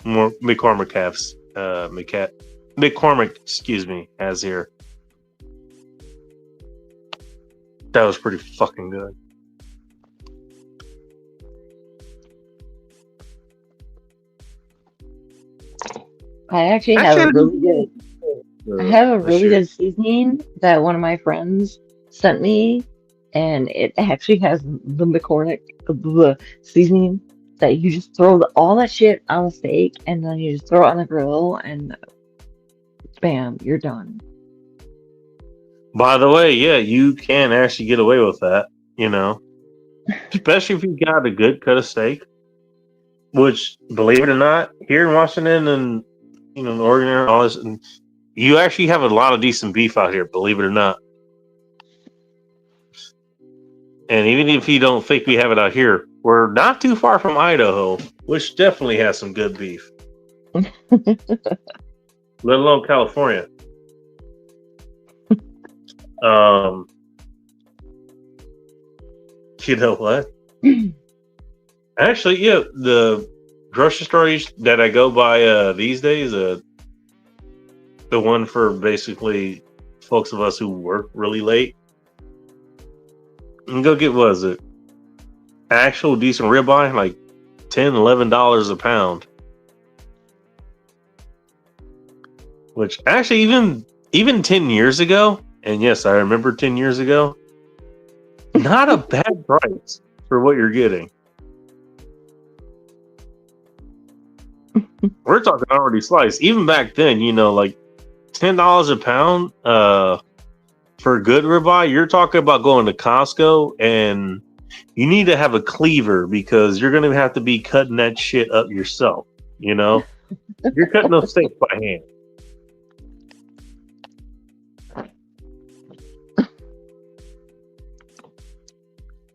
S1: excuse me, has here. That was pretty fucking good.
S4: I actually have a really good. I have a really good seasoning that one of my friends sent me, and it actually has the McCormick, the seasoning that you just throw all that shit on a steak, and then you just throw it on the grill, and bam, you're done.
S1: By the way, yeah, you can actually get away with that, you know, especially if you got a good cut of steak. Which, believe it or not, here in Washington and Oregon and all this, and you actually have a lot of decent beef out here, believe it or not. And even if you don't think we have it out here, we're not too far from Idaho, which definitely has some good beef. Let alone California. You know what? Actually, yeah, the grocery stores that I go by these days, the one for basically folks of us who work really late, and go get, what is it? Actual decent ribeye, like $10-11 a pound. Which actually, even 10 years ago, and yes, I remember 10 years ago, not a bad price for what you're getting. We're talking already sliced. Even back then, like $10 a pound for good ribeye. You're talking about going to Costco, and you need to have a cleaver because you're going to have to be cutting that shit up yourself. You're cutting those steaks by hand.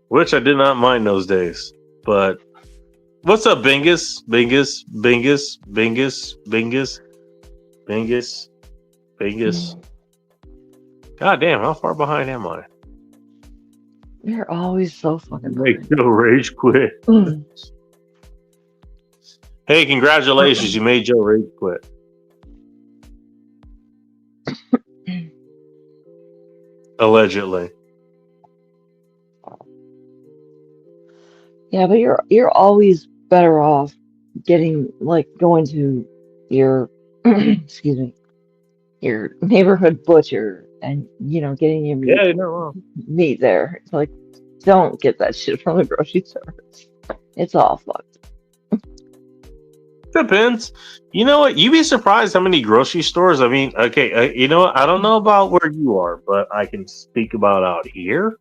S1: Which I did not mind those days, but What's up, Bingus? Bingus, Bingus, Bingus, Bingus, Bingus, Bingus. God damn, how far behind am I?
S4: You're always so fucking
S1: Make no rage quit. Hey, congratulations, you made Joe rage quit. Allegedly.
S4: Yeah, but you're always better off getting going to your excuse me, your neighborhood butcher and getting your meat, meat there. It's like, don't get that shit from the grocery store. It's all fucked.
S1: Depends. You know what? You'd be surprised how many grocery stores. I mean, okay, you know what? I don't know about where you are, but I can speak about out here.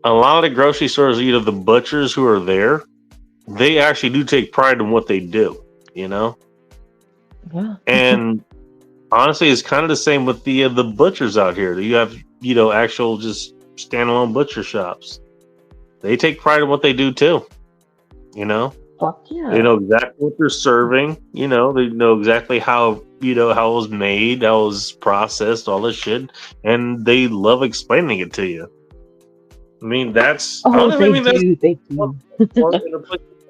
S1: A lot of the grocery stores, the butchers who are there, they actually do take pride in what they do,
S4: Yeah.
S1: And honestly, it's kind of the same with the butchers out here. You have, actual just standalone butcher shops. They take pride in what they do too,
S4: Fuck yeah.
S1: They know exactly what they're serving. They know exactly how how it was made, how it was processed, all this shit, and they love explaining it to you. I mean, that's.
S4: They do.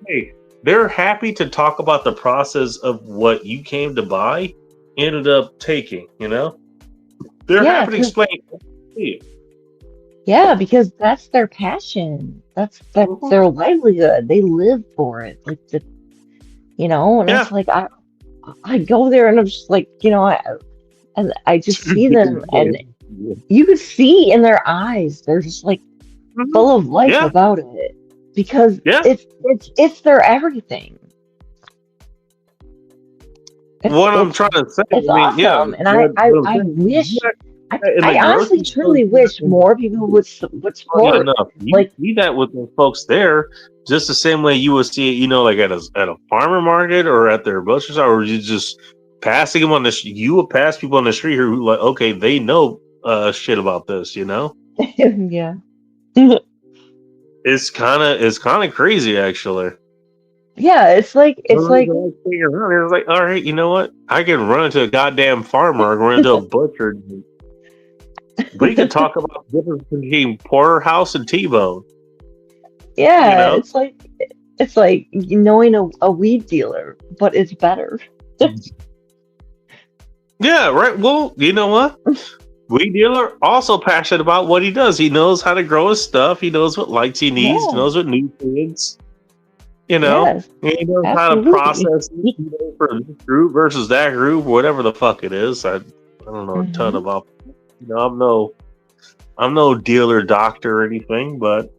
S1: Hey, they're happy to talk about the process of what you came to buy, ended up taking. They're happy to explain it to you.
S4: Yeah, because that's their passion. That's their livelihood. They live for it. And it's like I go there and I'm just like, I just see them and you could see in their eyes they're just like full of life about it because it's their everything.
S1: I'm trying to say,
S4: it's awesome, and I wish. I honestly, truly wish more people would support.
S1: You see that with the folks there, just the same way you would see it, like at a farmer market or at their butcher shop, or you just passing them on the. You would pass people on the street who like, okay, they know shit about this,
S4: Yeah.
S1: It's kind of crazy, actually.
S4: Yeah, it's like
S1: it's like, all right, you know what? I can run into a goddamn farmer, or run into a butcher. We can talk about the difference between porterhouse and T-bone.
S4: Yeah, it's like knowing a weed dealer, but it's better.
S1: Yeah, right. Well, you know what? Weed dealer also passionate about what he does. He knows how to grow his stuff. He knows what lights he needs. He knows what nutrients.
S4: Yes,
S1: he knows how to process for this group versus that group, whatever the fuck it is. I don't know a ton about. I'm no dealer, doctor, or anything, but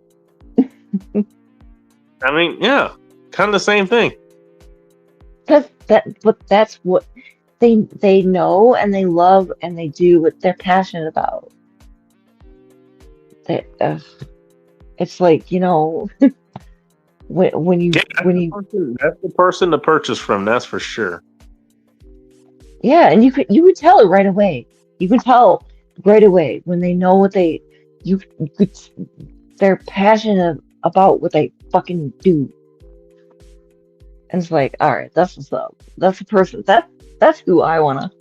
S1: I mean, yeah, kind of the same thing.
S4: But that's what they know and they love and they do what they're passionate about. It's like when you
S1: that's the person to purchase from. That's for sure.
S4: Yeah, and you could tell it right away. You can tell right away when they know what they're passionate about what they fucking do. And it's like, all right, that's what's up. That's the person. That's who I wanna.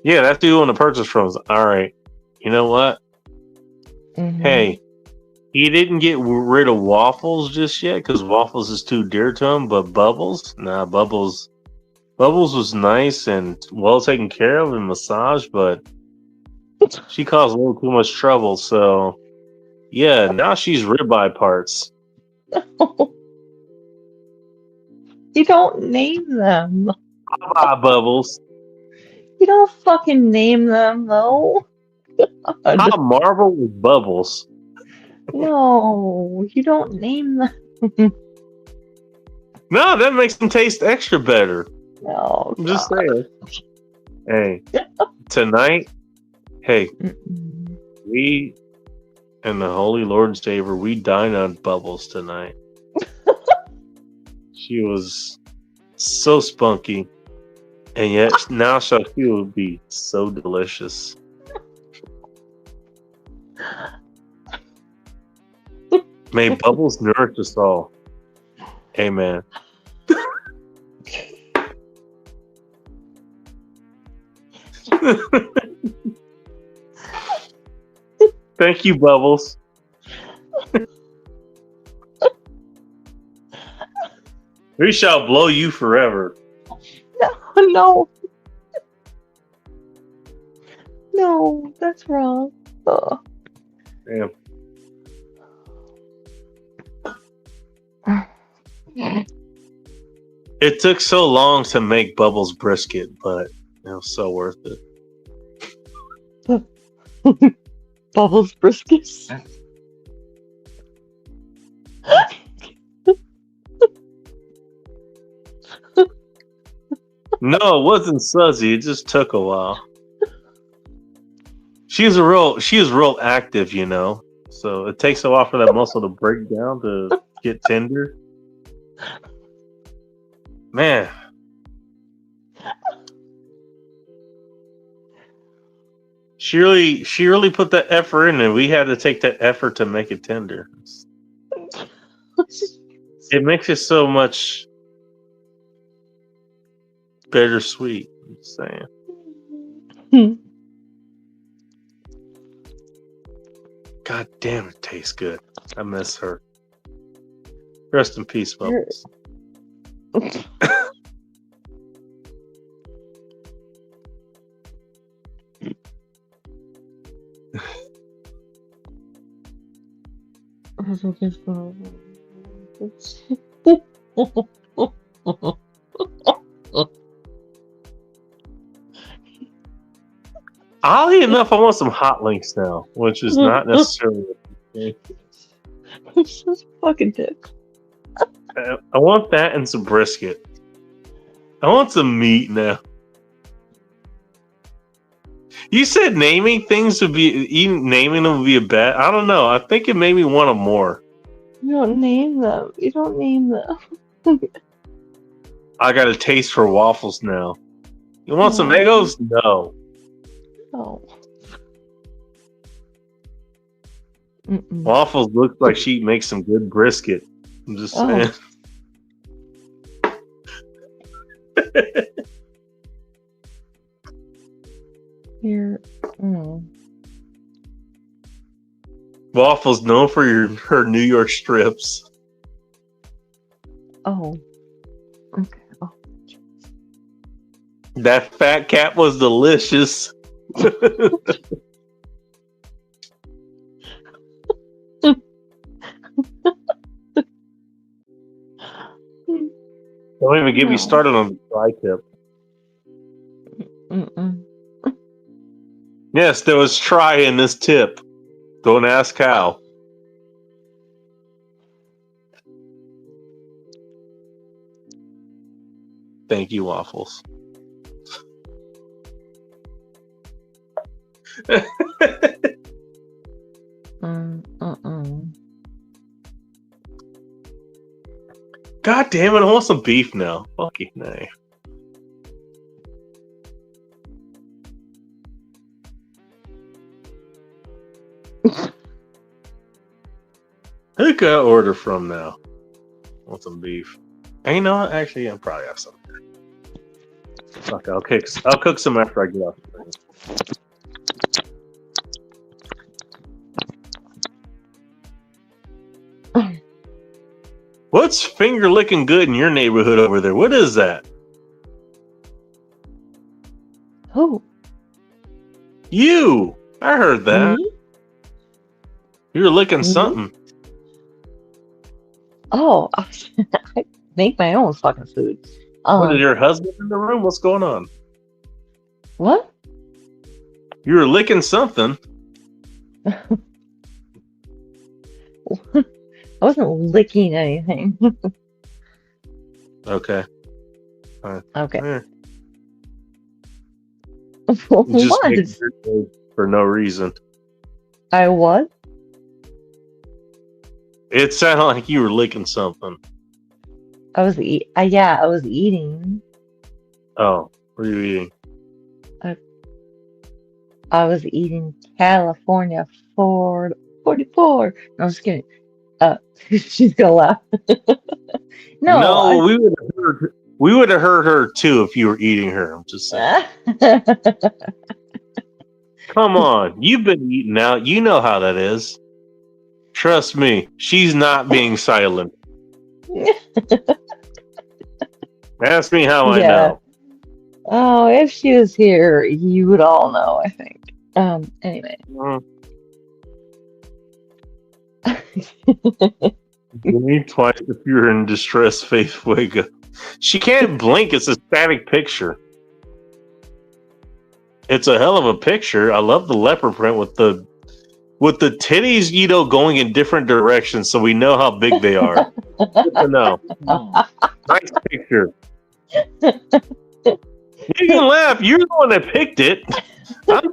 S1: Yeah, that's who you want to purchase from. All right, you know what? Hey, he didn't get rid of Waffles just yet because Waffles is too dear to him. But Bubbles, Bubbles was nice and well taken care of and massaged, but she caused a little too much trouble. So, yeah, now she's ribeye parts.
S4: You don't name them.
S1: Bye, Bubbles.
S4: You don't fucking name them, though.
S1: How Marvel with Bubbles?
S4: No, you don't name them.
S1: No, that makes them taste extra better.
S4: No,
S1: I'm just saying. Hey, tonight, we and the Holy Lord and Savior, we dine on Bubbles tonight. She was so spunky, and yet now she would be so delicious. May Bubbles nourish us all. Amen. Thank you, Bubbles. We shall blow you forever.
S4: No. No, that's wrong. Oh.
S1: Damn. It took so long to make Bubbles brisket, but it was so worth it.
S4: Bubbles briskets.
S1: No, it wasn't Suzzy. It just took a while. She was real active, you know. So it takes a while for that muscle to break down to get tender. Man. She really put that effort in, and we had to take that effort to make it tender. It makes it so much bittersweet. I'm just saying. God damn, it tastes good. I miss her. Rest in peace, Bubbles. Oddly enough, I want some hot links now, which is not necessarily.
S4: It's just fucking dick.
S1: I want that and some brisket. I want some meat now. You said naming things would be naming them would be a bad. I don't know. I think it made me want them more.
S4: You don't name them. You don't name them.
S1: I got a taste for waffles now. You want some Eggos? No.
S4: No.
S1: Waffles looks like she makes some good brisket. I'm just saying.
S4: Here.
S1: Waffles known for her New York strips.
S4: Oh. Okay. Oh.
S1: That fat cat was delicious. Don't even get me started on the tri-tip. Yes, there was try in this tip. Don't ask how. Thank you, Waffles. God damn it, I want some beef now. Fucking nay. Who could I order from now? I want some beef. And you know what? Actually, I probably have some. Fuck, I'll cook some after I get off the thing. What's finger licking good in your neighborhood over there? What is that?
S4: Who?
S1: You! I heard that.
S4: Me?
S1: You were licking something.
S4: Oh, I make my own fucking food.
S1: What, is your husband in the room? What's going on?
S4: What?
S1: You were licking something.
S4: I wasn't licking anything.
S1: Okay.
S4: Okay.
S1: Yeah.
S4: What?
S1: Just for no reason.
S4: I what?
S1: It sounded like you were licking something.
S4: I was eating.
S1: Oh, what are you eating?
S4: I was eating California 44. No, I'm just kidding. She's gonna laugh.
S1: No, we would have heard her too if you were eating her. I'm just saying. Come on, you've been eating out. You know how that is. Trust me, she's not being silent. Ask me how I know.
S4: Oh, if she was here, you would all know, I think. Anyway.
S1: Blink twice if you're in distress, Faith Wega. She can't blink. It's a static picture. It's a hell of a picture. I love the leopard print with the titties, going in different directions, so we know how big they are. Good to know. Nice picture. You can laugh. You're the one that picked it. I'm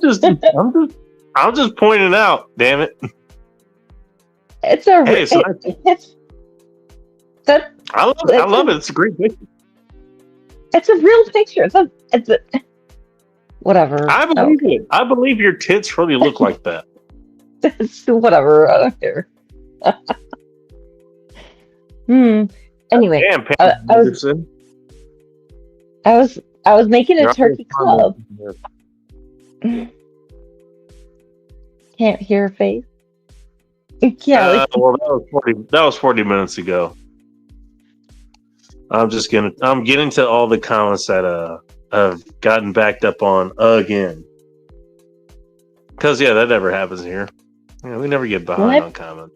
S1: just pointing it out. Damn it.
S4: It's a.
S1: Hey, I love it. It's a great picture.
S4: It's a real picture. It's a whatever.
S1: I believe it. I believe your tits really look like that.
S4: It's whatever. I don't care. Anyway,
S1: damn, Pam
S4: I was making a turkey club. Can't hear her face. Yeah.
S1: Well, that was 40 minutes ago. I'm getting to all the comments that I've gotten backed up on again. Because that never happens here. Yeah, we never get behind on comments.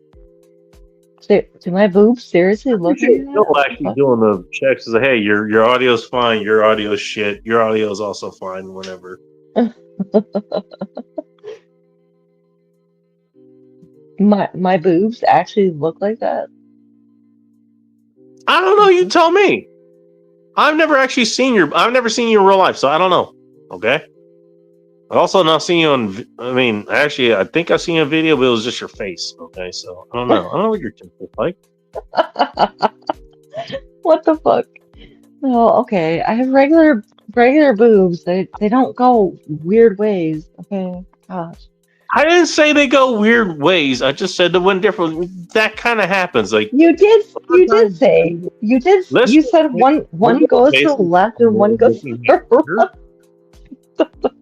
S4: Do my boobs seriously look like that?
S1: Still actually doing the checks. Like, hey, your audio's fine. Your audio's shit. Your audio's also fine. Whatever.
S4: My boobs actually look like that?
S1: I don't know. You tell me. I've never seen you in real life, so I don't know. Okay. I've also not seen you on. I think I've seen a video, but it was just your face. Okay, so I don't know. I don't know what your tits look like.
S4: What the fuck? No, okay. I have regular boobs. They don't go weird ways. Okay, gosh.
S1: I didn't say they go weird ways. I just said they went different. That kind of happens. Like
S4: you did say. Listen, you said one goes to the left and one goes to the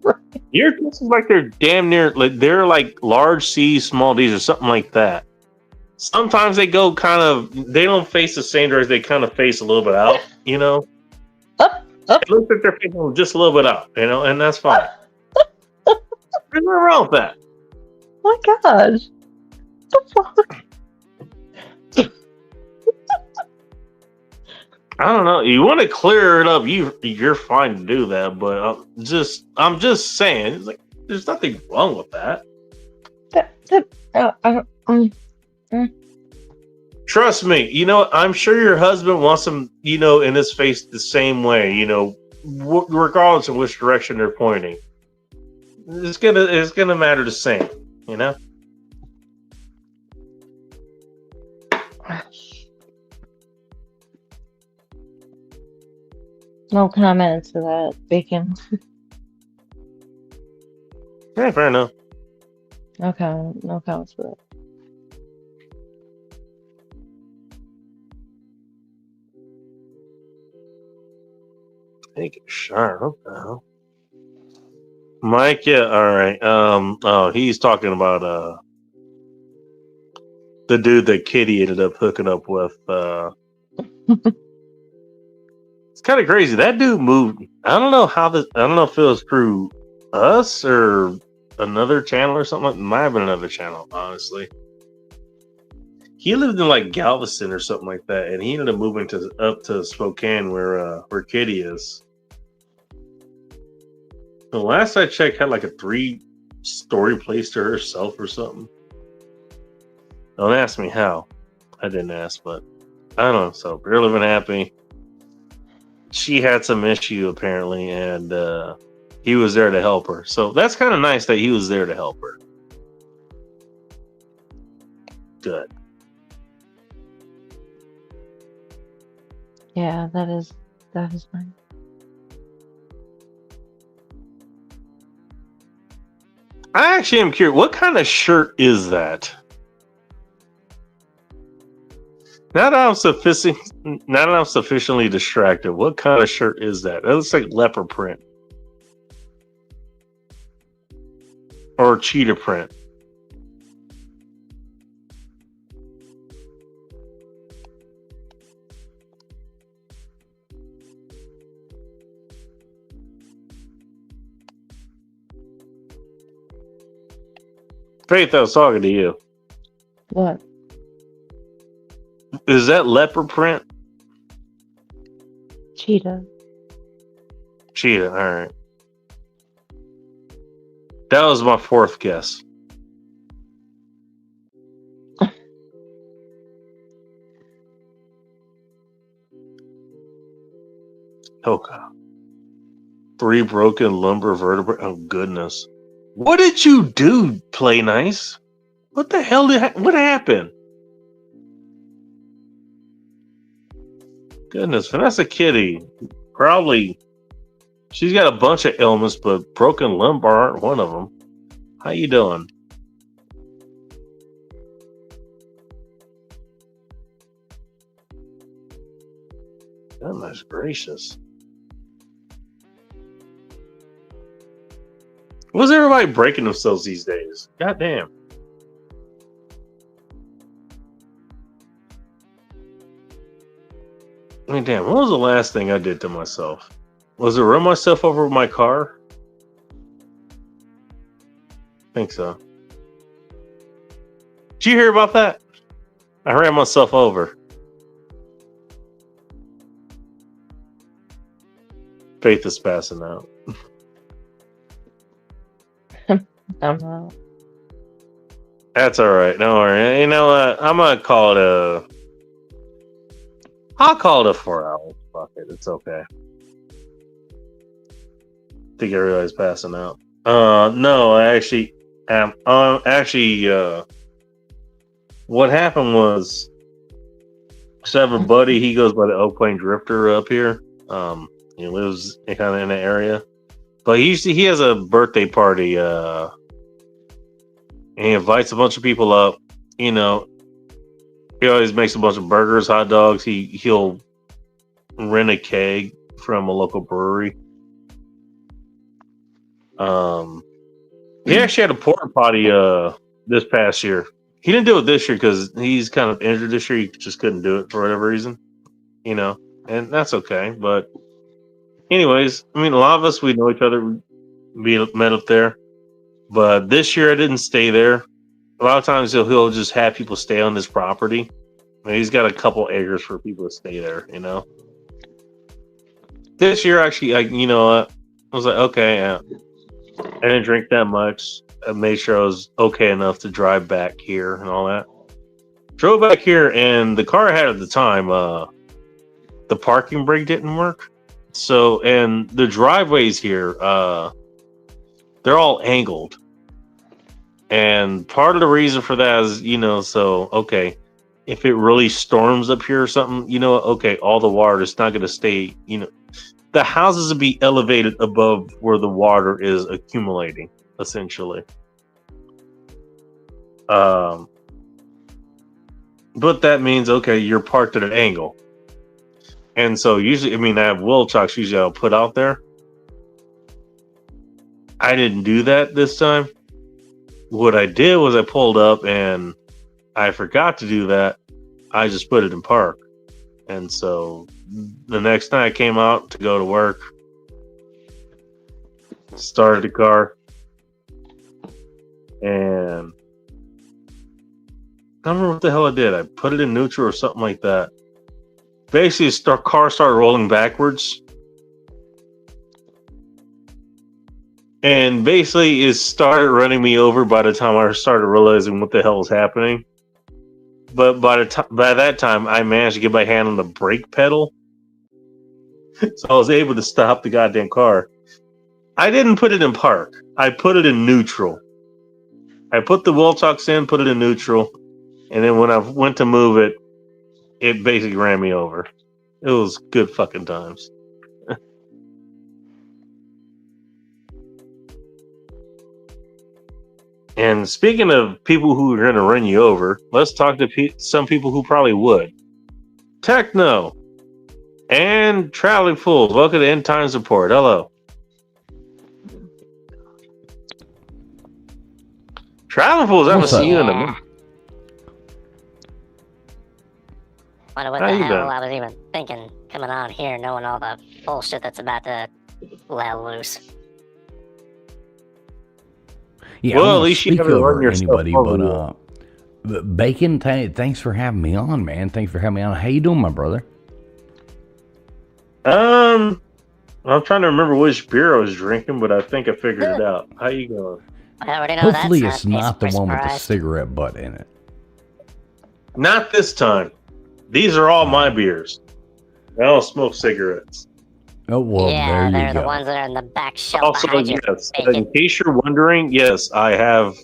S4: right.
S1: Your tits is like they're damn near like they're like large C's, small D's, or something like that. Sometimes they go they don't face the same direction. They kind of face a little bit out. It looks like they're facing just a little bit out. And that's fine. There's nothing wrong with that.
S4: My gosh. What the fuck?
S1: I don't know. You want to clear it up? You're fine to do that, but I'm just saying, it's like there's nothing wrong with that. Trust me. I'm sure your husband wants him, in his face the same way. Regardless of which direction they're pointing, it's gonna matter the same.
S4: No comments to that, Bacon.
S1: Yeah, fair enough.
S4: Okay, no comments to that.
S1: Take a shot. What the hell? Mike, yeah, all right. He's talking about the dude that Kitty ended up hooking up with. It's kind of crazy. That dude moved. I don't know if it was through us or another channel or something. It might have been another channel, honestly. He lived in like Galveston or something like that, and he ended up moving up to Spokane where Kitty is. The last I checked, had like a 3-story place to herself or something. Don't ask me how. I didn't ask, but I don't know. So they're living happy. She had some issue apparently, and he was there to help her. So that's kind of nice that he was there to help her. Good.
S4: Yeah, that is fine.
S1: I actually am curious. What kind of shirt is that? Now that I'm sufficiently distracted, what kind of shirt is that? That looks like leopard print or cheetah print. Faith, I was talking to you.
S4: What?
S1: Is that leopard print?
S4: Cheetah.
S1: Cheetah, all right. That was my fourth guess. Oh god. 3 broken lumbar vertebrae. Oh goodness. What did you do, Play Nice? What the hell what happened? Goodness, Vanessa Kitty. Probably she's got a bunch of ailments, but broken lumbar aren't one of them. How you doing? Goodness gracious. What's everybody breaking themselves these days? God damn. I mean, damn, what was the last thing I did to myself? Was it run myself over with my car? I think so. Did you hear about that? I ran myself over. Faith is passing out.
S4: I'm not.
S1: That's all right. Don't worry. You know what? I'm gonna call it I'll call it a 4 hours. Fuck it. It's okay. I think everybody's passing out. No, I actually am. What happened was, so I have a buddy. He goes by the Oak Plain Drifter up here. He lives kind of in the area, but he has a birthday party. And he invites a bunch of people up. You know, he always makes a bunch of burgers, hot dogs. He'll rent a keg from a local brewery. He actually had a porta potty this past year. He didn't do it this year because he's kind of injured this year. He just couldn't do it for whatever reason, you know, and that's okay. But anyways, I mean, a lot of us, we know each other. We met up there, but this year I didn't stay there. A lot of times he'll just have people stay on this property. I mean, he's got a couple acres for people to stay there, you know. This year, actually, I was like, okay, yeah. I didn't drink that much. I made sure I was okay enough to drive back here and all that. Drove back here, and the car I had at the time, the parking brake didn't work. So, and the driveways here, they're all angled. And part of the reason for that is, okay, if it really storms up here or something, okay, all the water is not going to stay, the houses will be elevated above where the water is accumulating, essentially. But that means, okay, you're parked at an angle. And so usually, I have wheel chocks usually I'll put out there. I didn't do that this time. What I did was I pulled up and I forgot to do that. I just put it in park. And so the next night I came out to go to work, started the car, and I don't remember what the hell I did. I put it in neutral or something like that. Basically, the car started rolling backwards. And basically, it started running me over by the time I started realizing what the hell was happening. But by that time, I managed to get my hand on the brake pedal. So I was able to stop the goddamn car. I didn't put it in park. I put it in neutral. I put the wheel chocks in, put it in neutral. And then when I went to move it, it basically ran me over. It was good fucking times. And speaking of people who are going to run you over, let's talk to some people who probably would. Techno, and Traveling Fools. Welcome to End Times Report. Hello. Traveling Fools, I haven't seen you in a minute.
S6: Wonder what
S1: How
S6: the
S1: you
S6: hell
S1: been?
S6: I was even thinking coming on here, knowing all the bullshit that's about to let loose.
S7: Yeah,
S1: Well,
S7: I
S1: at
S7: won't
S1: least you
S7: speak
S1: haven't run
S7: over
S1: yourself
S7: anybody,
S1: over
S7: but Bacon, thanks for having me on, man. Thanks for having me on. How you doing, my brother?
S1: I'm trying to remember which beer I was drinking, but I think I figured it out. How you going?
S6: I already know
S7: Hopefully
S6: that's
S7: it's not the one with the
S6: surprise.
S7: cigarette butt in it.
S1: Not this time. These are all my beers. I don't smoke cigarettes.
S7: Oh, well,
S6: Yeah,
S7: there
S6: they're
S7: you
S6: the
S7: go.
S6: ones that are in the back shelf
S1: Also,
S6: behind you.
S1: yes,
S6: Bacon.
S1: in case you're wondering, yes, I have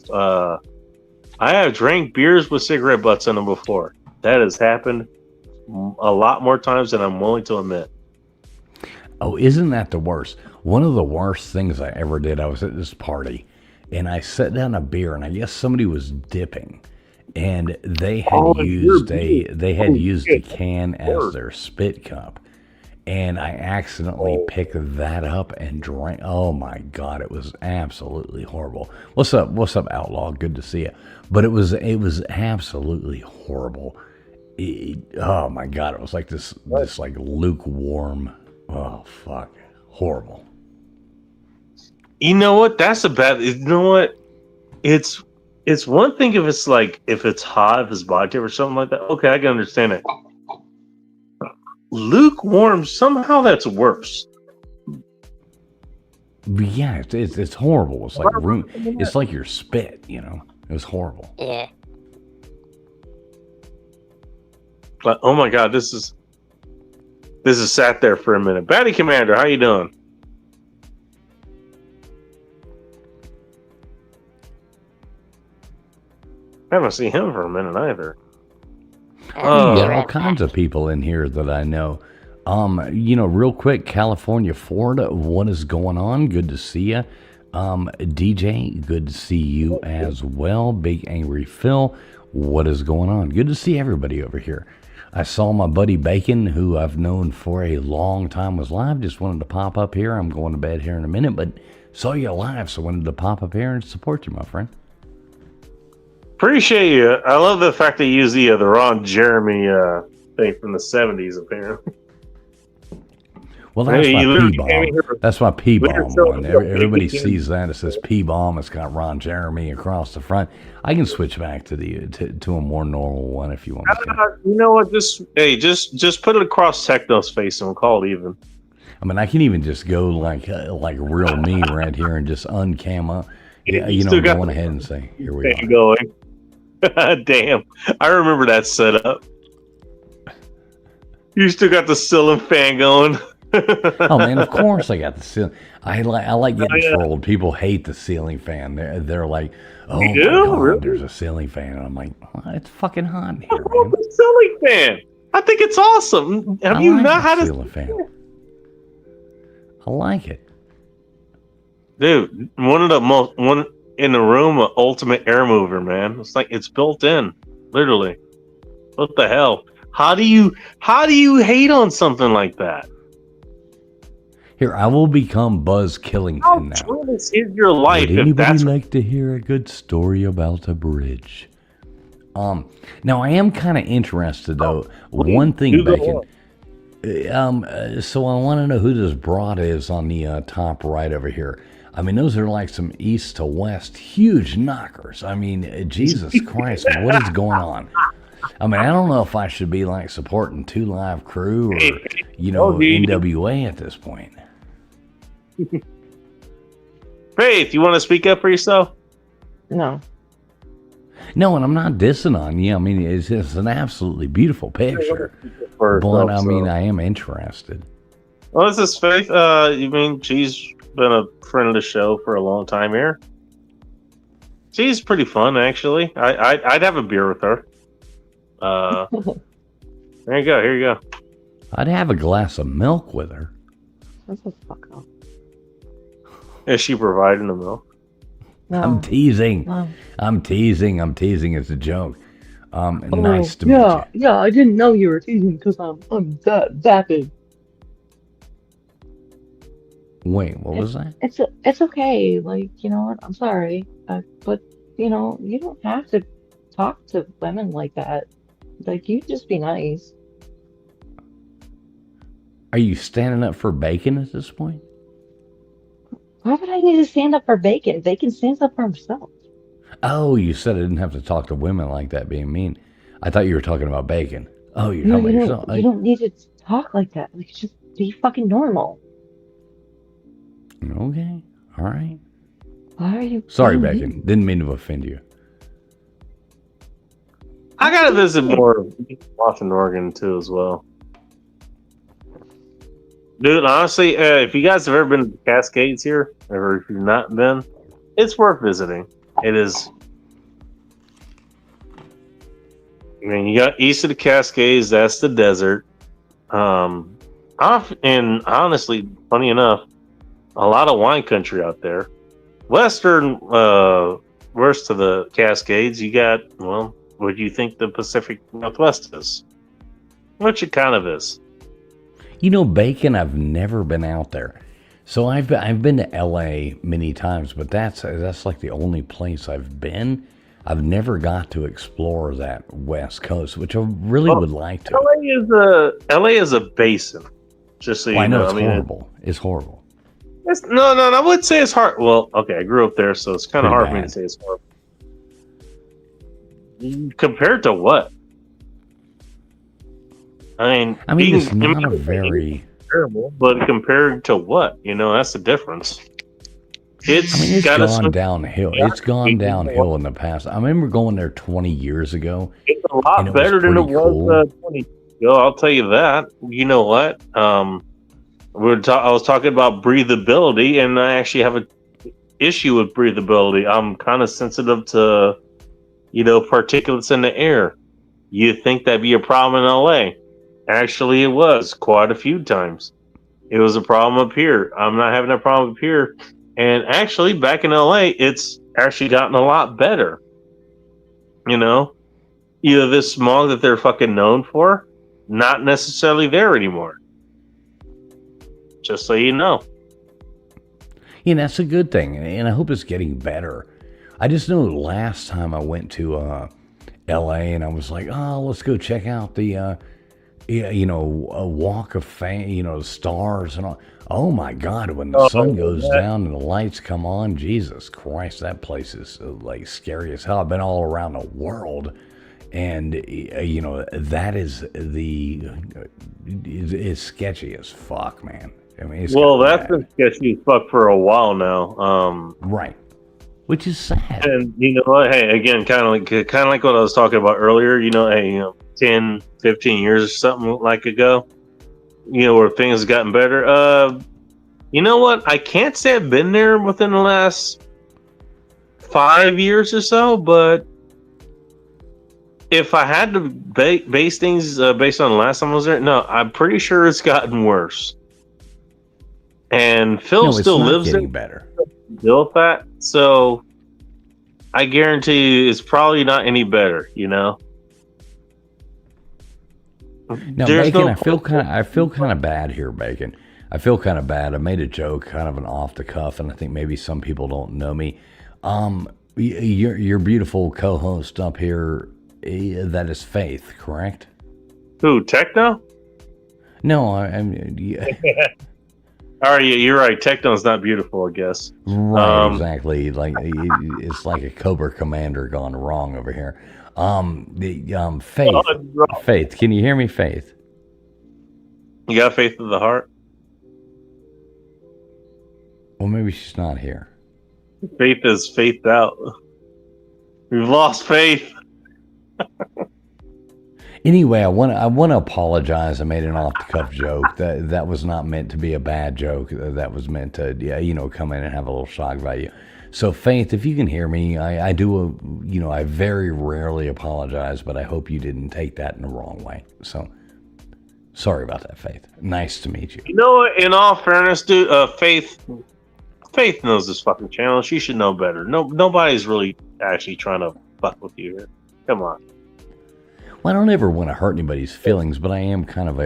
S1: drank beers with cigarette butts in them before. That has happened a lot more times than I'm willing to admit.
S7: Oh, isn't that the worst? One of the worst things I ever did, I was at this party, and I set down a beer, and I guess somebody was dipping, and they had used a can as their spit cup, and I accidentally picked that up and drank. Oh my God, it was absolutely horrible. What's up, Outlaw? Good to see you. But it was absolutely horrible. Oh my God, it was like this like lukewarm. Oh fuck, horrible.
S1: You know what? That's a bad. You know what? It's one thing if it's hot, if it's vodka or something like that. Okay, I can understand it. Lukewarm, somehow that's worse.
S7: But yeah, it's horrible. It's like it's like your spit. You know, it was horrible.
S6: Yeah.
S1: But oh my God, this is sat there for a minute. Batty Commander, how you doing? I haven't seen him for a minute either.
S7: You got all kinds of people in here that I know. Real quick, California, Florida, what is going on? Good to see you. DJ, good to see you as well. Big Angry Phil, what is going on? Good to see everybody over here. I saw my buddy Bacon, who I've known for a long time, was live. Just wanted to pop up here. I'm going to bed here in a minute, but saw you live, so wanted to pop up here and support you, my friend.
S1: Appreciate you. I love the fact they use the Ron Jeremy thing from the 70s, apparently.
S7: Well, that's
S1: Hey,
S7: my
S1: you literally came
S7: P-bomb.
S1: here-
S7: That's my P-bomb
S1: Literally,
S7: one. Everybody
S1: you can-
S7: sees that. It says P-bomb. It's got Ron Jeremy across the front. I can switch back to to a more normal one if you want me to.
S1: You know what? Just put it across Techno's face and we'll call it even.
S7: I mean, I can even just go like real me right here and just uncam up. Yeah,
S1: You still got
S7: going
S1: the
S7: ahead and say, here we
S1: thing
S7: are.
S1: going. Damn, I remember that setup. You still got the ceiling fan going.
S7: Oh man, of course I got the ceiling. I like getting
S1: yeah.
S7: trolled. People hate the ceiling fan. They're like, oh
S1: You
S7: my
S1: do?
S7: God,
S1: Really?
S7: there's a ceiling fan, and I'm like, oh, it's fucking hot in here,
S1: Oh,
S7: man.
S1: the ceiling fan. I think it's awesome. Have
S7: I
S1: you
S7: like
S1: not
S7: the
S1: had a
S7: ceiling fan? I like it.
S1: dude? One in the room, an ultimate air mover, man. It's like it's built in, literally. What the hell? How do you hate on something like that?
S7: Here, I will become Buzz Killington
S1: How
S7: now.
S1: joyous is your life
S7: Would
S1: if
S7: anybody
S1: that's
S7: like to hear a good story about a bridge? Now I am kind of interested though. One thing,
S1: do go
S7: Bacon. So I want to know who this broad is on the top right over here. I mean, those are like some east to west huge knockers. I mean, Jesus Christ, what is going on? I mean, I don't know if I should be like supporting 2 Live Crew or NWA at this point.
S1: Faith, you want to speak up for yourself?
S4: No.
S7: No, and I'm not dissing on you. I mean, it's an absolutely beautiful picture. But I mean, I am interested.
S1: Well, this is Faith. You mean she's been a friend of the show for a long time here? She's pretty fun, actually. I'd have a beer with her. There you go. Here you go.
S7: I'd have a glass of milk with her.
S4: Shut the fuck up.
S1: Is she providing the milk?
S4: No.
S7: I'm teasing.
S4: No.
S7: I'm teasing. It's a joke. Nice to meet you.
S4: Yeah, I didn't know you were teasing because I'm that big.
S7: Wait, what was that?
S4: It's okay. Like, you know what? I'm sorry. But, you know, you don't have to talk to women like that. Like, you just be nice.
S7: Are you standing up for Bacon at this point?
S4: Why would I need to stand up for Bacon? Bacon stands up for himself.
S7: Oh, you said I didn't have to talk to women like that being mean. I thought you were talking about Bacon. Oh, you're talking about yourself.
S4: You don't need to talk like that. Like, just be fucking normal.
S7: Okay. All right.
S4: Why are you?
S7: Sorry, Bacon. Didn't mean to offend you.
S1: I gotta visit more of Washington, Oregon too, as well. Dude, honestly, if you guys have ever been to the Cascades here, or if you've not been, it's worth visiting. It is. I mean, you got east of the Cascades, that's the desert. And honestly, funny enough, a lot of wine country out there. West of the Cascades, you got, well, what do you think the Pacific Northwest is? Which it kind of is.
S7: You know, Bacon, I've never been out there. So I've been to LA many times, but that's like the only place I've been. I've never got to explore that West Coast, which I really would like to.
S1: LA is a basin. Just so you know.
S7: It's horrible. It's horrible.
S1: No, I would say it's hard. Well, okay, I grew up there, so it's kind of hard for me to say it's horrible. Compared to what? I mean,
S7: it's not a very
S1: terrible, but compared to what? You know, that's the difference.
S7: It's gone downhill. It's gone downhill in the past. I remember going there 20 years ago.
S1: It's a lot better than it was 20 years ago. I'll tell you that. You know what? I was talking about breathability, and I actually have an issue with breathability. I'm kind of sensitive to, particulates in the air. You think that'd be a problem in LA? Actually, it was quite a few times. It was a problem up here. I'm not having that problem up here. And actually, back in LA, it's actually gotten a lot better. This smog that they're fucking known for, not necessarily there anymore. Just so you know.
S7: Yeah, that's a good thing. And I hope it's getting better. I just know last time I went to LA and I was like, oh, let's go check out the, a Walk of Fame, stars and all. Oh my God, when the sun goes down and the lights come on, Jesus Christ, that place is like scary as hell. I've been all around the world, and that is it's sketchy as fuck, man. I mean,
S1: that's been sketchy as fuck for a while now.
S7: Right, which is sad.
S1: And you know what? Hey, again, kind of like what I was talking about earlier. 10, 15 years or something like ago. Where things have gotten better. You know what? I can't say I've been there within the last 5 years or so, but if I had to base things based on the last time I was there, no, I'm pretty sure it's gotten worse. And Phil still lives there.
S7: Better.
S1: Deal with that. So I guarantee you it's probably not any better,
S7: Now, Bacon, I feel kind of bad here, Bacon. I feel kind of bad. I made a joke, kind of an off the cuff, and I think maybe some people don't know me. Your beautiful co-host up here, that is Faith, correct?
S1: Who, Techno?
S7: No, I'm.
S1: All right, you're right. Techno's not beautiful, I guess.
S7: Right, exactly. Like it's like a Cobra Commander gone wrong over here. Faith. Faith, can you hear me, Faith?
S1: You got faith in the heart?
S7: Well, maybe she's not here.
S1: Faith is faithed out. We've lost faith.
S7: Anyway, I want to apologize. I made an off-the-cuff joke. That was not meant to be a bad joke. That was meant to, come in and have a little shock value. So, Faith, if you can hear me, I very rarely apologize, but I hope you didn't take that in the wrong way. So, sorry about that, Faith. Nice to meet you.
S1: You know what? In all fairness, dude, Faith knows this fucking channel. She should know better. Nobody's really actually trying to fuck with you here. Come on.
S7: Well, I don't ever want to hurt anybody's feelings, but I am kind of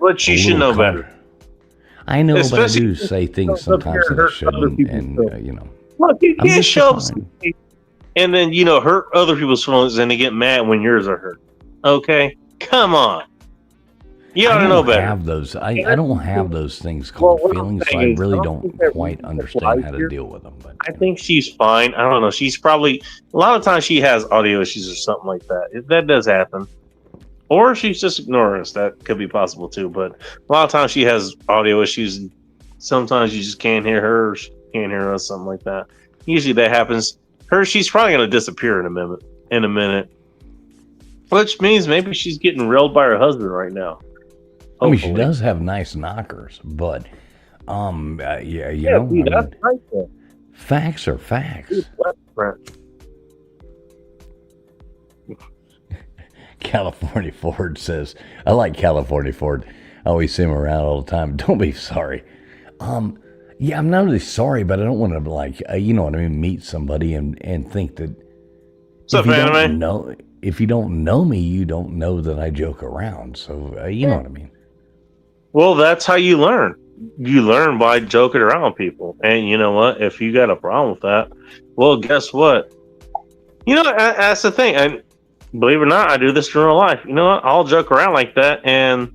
S1: but you should know better.
S7: I know,
S1: Especially
S7: but I do say things sometimes that I shouldn't, and
S1: Look, you
S7: I'm
S1: can't
S7: just
S1: show up
S7: fine.
S1: and then hurt other people's feelings and they get mad when yours are hurt. Okay, come on. You ought to know better.
S7: Have those. I don't have those things called feelings, so I really don't quite understand how to deal with them. But
S1: I think she's fine. I don't know. She's probably a lot of times she has audio issues or something like that. That does happen, or she's just ignoring us. That could be possible too. But a lot of times she has audio issues. Sometimes you just can't hear her, or she can't hear us, something like that. Usually that happens. She's probably gonna disappear in a minute, which means maybe she's getting railed by her husband right now.
S7: I mean, she does have nice knockers, but
S1: that's right there.
S7: Facts are facts. California Ford says, I like California Ford. I always see him around all the time. Don't be sorry. Yeah, I'm not really sorry, but I don't want to you know what I mean, meet somebody and think that if you don't know me, you don't know that I joke around. So you know what I mean.
S1: Well, that's how you learn. You learn by joking around with people. And you know what? If you got a problem with that, well, guess what? That's the thing. And believe it or not, I do this in real life. You know what? I'll joke around like that. And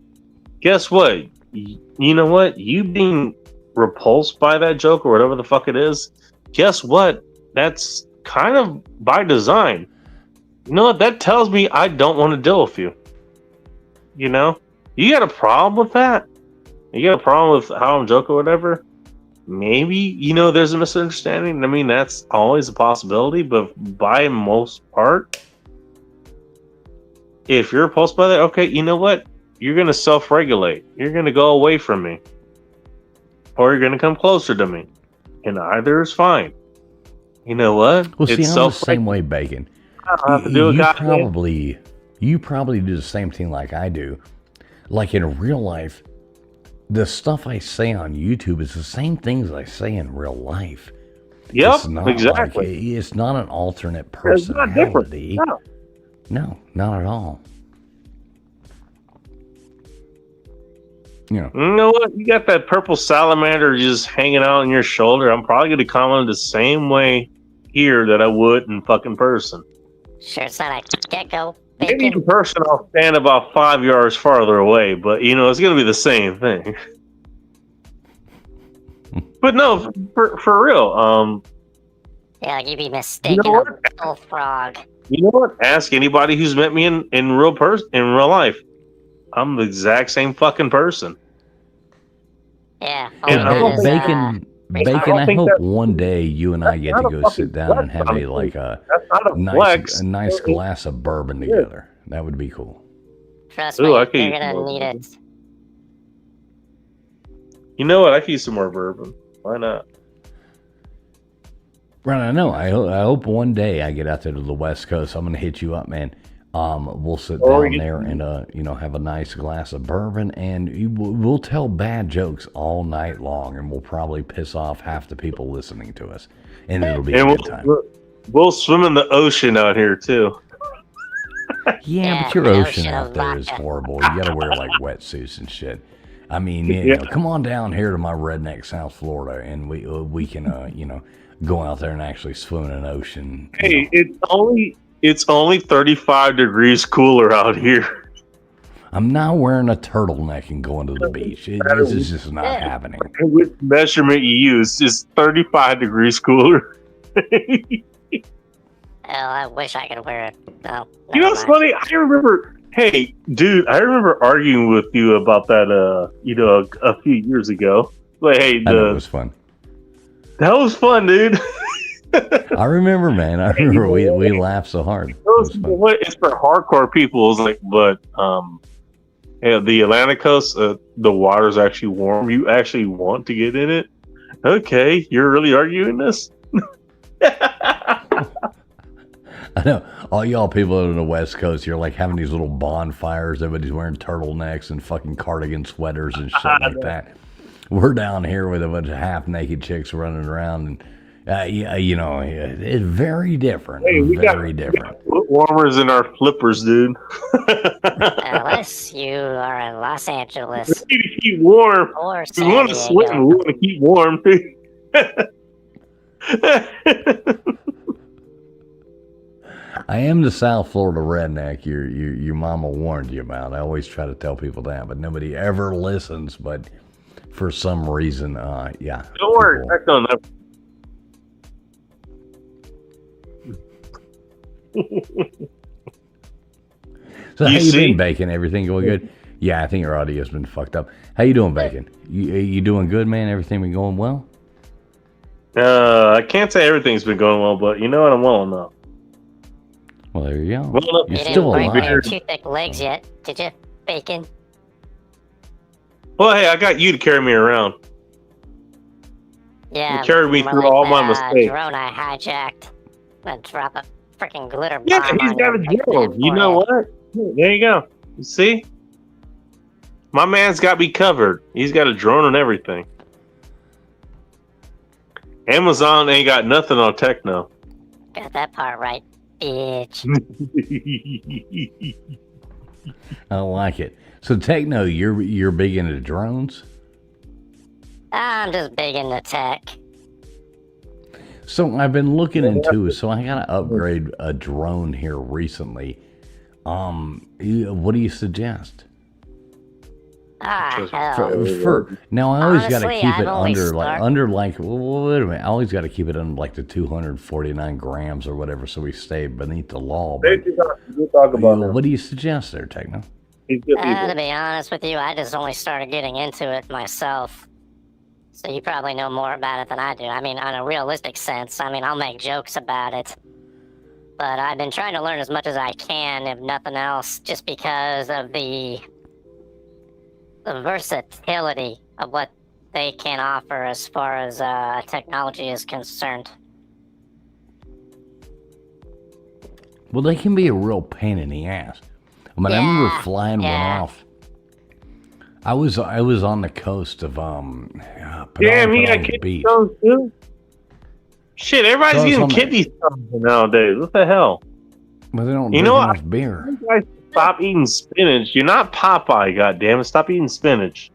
S1: guess what? You know what? You being repulsed by that joke or whatever the fuck it is, guess what? That's kind of by design. You know what? That tells me I don't want to deal with you. You know? You got a problem with that? You got a problem with how I'm joking or whatever? Maybe, there's a misunderstanding. I mean, that's always a possibility, but by most part, if you're repulsed by that, okay, you know what? You're going to self-regulate. You're going to go away from me. Or you're going to come closer to me. And either is fine. You know what?
S7: Well, see, I'm the same way, Bacon. You probably do the same thing like I do. Like in real life, the stuff I say on YouTube is the same things I say in real life.
S1: Yep, exactly.
S7: It's not an alternate personality.
S1: It's not different.
S7: No, not at all.
S1: You know what? You got that purple salamander just hanging out on your shoulder. I'm probably going to comment the same way here that I would in fucking person.
S6: Sure, it's not a gecko.
S1: Maybe in person I'll stand about 5 yards farther away, but it's going to be the same thing. But no, for real.
S6: Yeah, you'd be mistaken a bullfrog.
S1: You know what? Ask anybody who's met me in real life. I'm the exact same fucking person.
S6: Yeah.
S7: And Bacon, I hope one day you and I get to go sit down and have a nice glass of bourbon together. That would be cool.
S6: Trust me, you're gonna need it.
S1: You know what? I could use some more bourbon. Why not?
S7: Right, I know. I hope one day I get out there to the West Coast. I'm gonna hit you up, man. We'll sit down there and have a nice glass of bourbon, and we'll tell bad jokes all night long, and we'll probably piss off half the people listening to us, and it'll be a good time.
S1: We'll swim in the ocean out here too.
S7: Yeah, but your ocean out there is horrible. You got to wear like wetsuits and shit. I mean, come on down here to my redneck South Florida, and we can go out there and actually swim in an ocean.
S1: Hey, it's only 35 degrees cooler out here.
S7: I'm not wearing a turtleneck and going to the beach. This is just not happening.
S1: Which measurement you use is 35 degrees cooler.
S6: I wish I could wear it. No,
S1: what's funny? I remember arguing with you about that, a few years ago. Like, hey,
S7: that was fun.
S1: That was fun, dude.
S7: I remember, man. I remember we laughed so hard.
S1: It's for hardcore people. It's like, but the Atlantic coast, the water's actually warm. You actually want to get in it? Okay, you're really arguing this?
S7: I know. All y'all people on the West Coast, you're like having these little bonfires. Everybody's wearing turtlenecks and fucking cardigan sweaters and shit like that. We're down here with a bunch of half-naked chicks running around and It's very different.
S1: Hey, we
S7: very
S1: got
S7: different.
S1: foot warmers in our flippers, dude.
S6: Unless you are in Los Angeles
S1: We need to keep warm.
S6: or
S1: We
S6: San
S1: want to swim.
S6: Diego.
S1: We want to keep warm.
S7: I am the South Florida redneck. Your mama warned you about. I always try to tell people that, but nobody ever listens. But for some reason, yeah.
S1: Don't worry.
S7: people-
S1: Back on that.
S7: So
S1: You
S7: how you
S1: see?
S7: been, Bacon? Everything going good? Yeah, I think your audio's been fucked up. How you doing, Bacon? You doing good, man? Everything been going well?
S1: I can't say everything's been going well, but you know what? I'm well enough.
S7: Well, there you go.
S1: Well,
S7: You're
S6: You
S7: still
S6: didn't break your
S7: alive.
S6: two thick legs yet, did you, Bacon?
S1: Well, hey, I got you to carry me around.
S6: Yeah.
S1: carried me
S6: more
S1: through
S6: like
S1: all my
S6: that,
S1: mistakes.
S6: Drone I hijacked. Gonna drop a freaking glitter bomb.
S1: Yeah, he's
S6: on
S1: got a
S6: your
S1: drone. You know
S6: forehead.
S1: what? There you go. You see? My man's got me covered. He's got a drone and everything. Amazon ain't got nothing on Techno.
S6: Got that part right, bitch.
S7: I like it. So, Techno, you're big into drones?
S6: I'm just big into tech.
S7: So I've been looking into it. So I got to upgrade a drone here recently. What do you suggest?
S6: Ah, hell.
S7: For now, I always got to
S6: Honestly,
S7: keep it
S6: I've only
S7: under like well, wait a minute. I always got to keep it under like the 249 grams or whatever, so we stay beneath the law. But
S1: We'll talk about that.
S7: what do you suggest there, Techno?
S1: He's good
S6: To
S1: people.
S6: be honest with you, I just only started getting into it myself. So you probably know more about it than I do. I mean, on a realistic sense, I mean, I'll make jokes about it. But I've been trying to learn as much as I can, if nothing else, just because of the versatility of what they can offer as far as technology is concerned.
S7: Well, they can be a real pain in the ass. I mean, I remember
S6: Yeah,
S7: flying
S6: yeah.
S7: one off. I was on the coast of
S1: Damn,
S7: Penang
S1: he got
S7: Beach.
S1: kidney stones too? Shit, everybody's
S7: So it's
S1: getting
S7: on the-
S1: kidney stones nowadays. What the hell?
S7: But they don't
S1: You
S7: drink
S1: know what?
S7: enough beer.
S1: You guys stop eating spinach. You're not Popeye, goddammit. Stop eating spinach.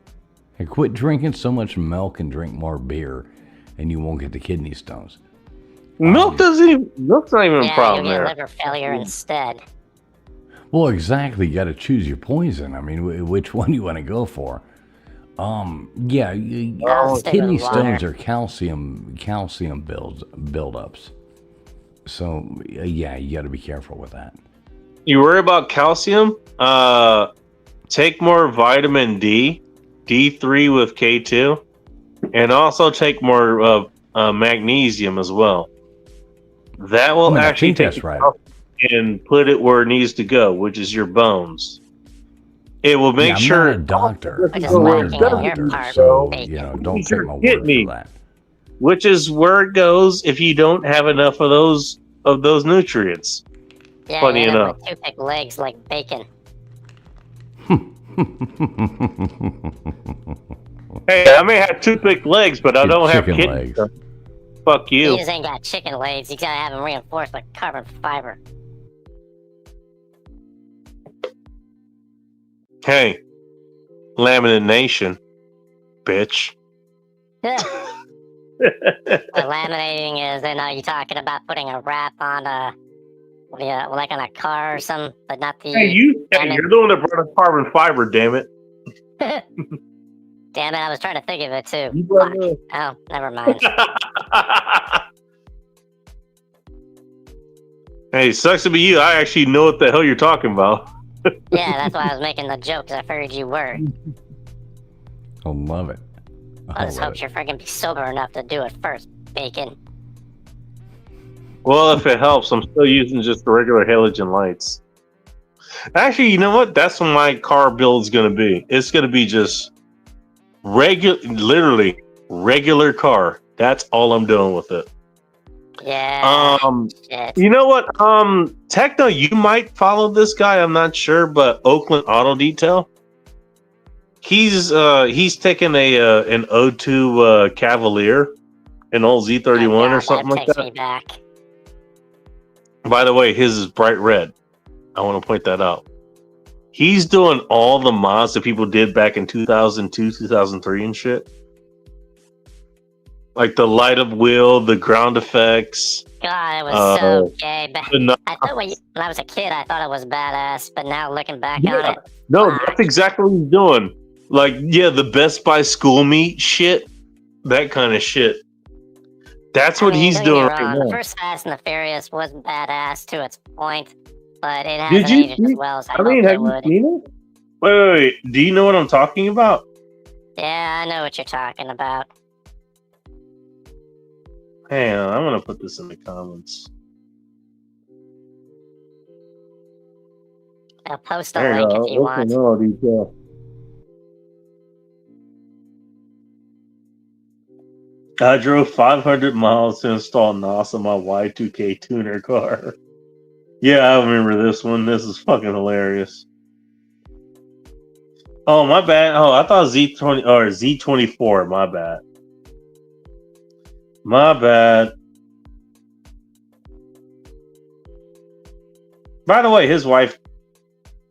S7: Hey, quit drinking so much milk and drink more beer, and you won't get the kidney stones.
S1: Milk's not even a
S6: Yeah,
S1: problem
S6: you'll get
S1: there.
S6: liver failure instead.
S7: Well, exactly. You got to choose your poison. I mean, which one you want to go for? Yeah,
S6: I'll stick
S7: kidney
S6: with water.
S7: stones are calcium buildups. So yeah, you got to be careful with that.
S1: You worry about calcium? Take more vitamin D, D3 with K2, and also take more magnesium as well. That will
S7: I mean, I
S1: actually
S7: think
S1: take
S7: that's
S1: the
S7: right.
S1: calcium and put it where it needs to go, which is your bones. It will make
S7: Yeah, I'm
S1: sure.
S7: not a doctor.
S6: Which is
S7: I'm not a
S6: working on your
S7: doctor,
S6: part,
S7: so
S6: bacon.
S7: don't
S1: These
S7: take
S1: are
S7: my word
S1: kidney.
S7: for that.
S1: Which is where it goes if you don't have enough of those nutrients.
S6: Yeah,
S1: Funny
S6: you end up
S1: enough.
S6: with two thick legs like bacon.
S1: Hey, I may have two thick legs, but I
S7: Your
S1: don't have
S7: chicken
S1: kidney
S7: legs.
S1: stones. Fuck
S6: You
S1: you.
S6: just ain't got chicken legs. You gotta have them reinforced with carbon fiber.
S1: Hey, lamination, bitch.
S6: What laminating is, you're talking about putting a wrap on like on a car or something, but not the.
S1: Hey, you're the one that brought up carbon fiber, damn it.
S6: Damn it, I was trying to think of it too.
S1: You brought
S6: Fuck.
S1: it
S6: Oh, never mind.
S1: Hey, sucks to be you. I actually know what the hell you're talking about.
S6: Yeah, that's why I was making the joke, because I figured you were.
S7: I love it.
S6: I just
S7: love
S6: hope
S7: it.
S6: you're freaking be sober enough to do it first, bacon.
S1: Well, if it helps, I'm still using just the regular halogen lights. Actually, you know what? That's what my car build's going to be. It's going to be just literally regular car. That's all I'm doing with it.
S6: Yeah. Shit.
S1: You know what? Techno, you might follow this guy. I'm not sure, but Oakland Auto Detail. He's taken an O2 Cavalier, An old Z31 or something like
S6: takes
S1: that.
S6: me back.
S1: By the way, his is bright red. I want to point that out. He's doing all the mods that people did back in 2002, 2003 and shit. Like the light up wheel, the ground effects.
S6: God, it was so gay. I thought when I was a kid, I thought it was badass, but now looking back on it,
S1: no, that's exactly what he's doing. Like, yeah, the Best Buy school meet shit, that kind of shit. That's what he's doing right now.
S6: The first Fast and the Furious was badass to its point, but it hasn't aged as well as I hoped it would.
S1: Seen it? Wait. Do you know what I'm talking about?
S6: Yeah, I know what you're talking about.
S1: Hang on, I'm gonna put this in the comments.
S6: I'll post a link if you want.
S1: I drove 500 miles to install NOS on my Y2K tuner car. Yeah, I remember this one. This is fucking hilarious. Oh, my bad. Oh, I thought Z20 or Z24. My bad. My bad. By the way, his wife,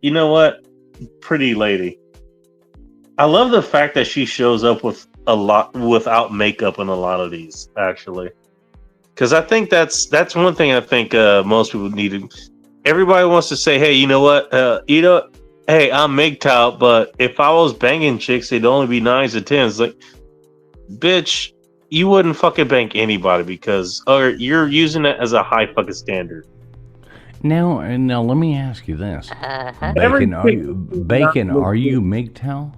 S1: you know what? Pretty lady. I love the fact that she shows up with a lot without makeup in a lot of these, actually, because I think that's one thing I think most people need to. Everybody wants to say, hey, you know what, hey, I'm MGTOW, but if I was banging chicks, it'd only be 9s and 10s. Like, bitch, you wouldn't fucking bang anybody because you're using it as a high fucking standard.
S7: Now, let me ask you this: Bacon, are you MGTOW?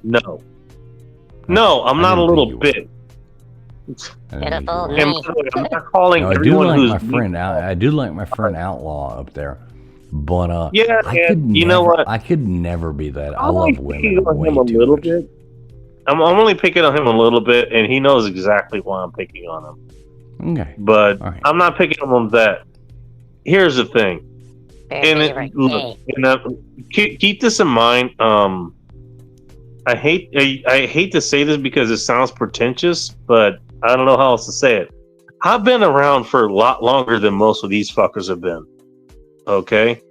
S1: No. No, I'm not a little bit.
S6: Beautiful
S1: I'm not calling
S7: I do like my friend. I do like my friend Outlaw up there, but I could never be that. I love women.
S1: Him a little bit. I'm only picking on him a little bit, and he knows exactly why I'm picking on him.
S7: Okay,
S1: but I'm not picking on him that. Here's the thing, keep this in mind. I hate to say this because it sounds pretentious, but I don't know how else to say it. I've been around for a lot longer than most of these fuckers have been. Okay?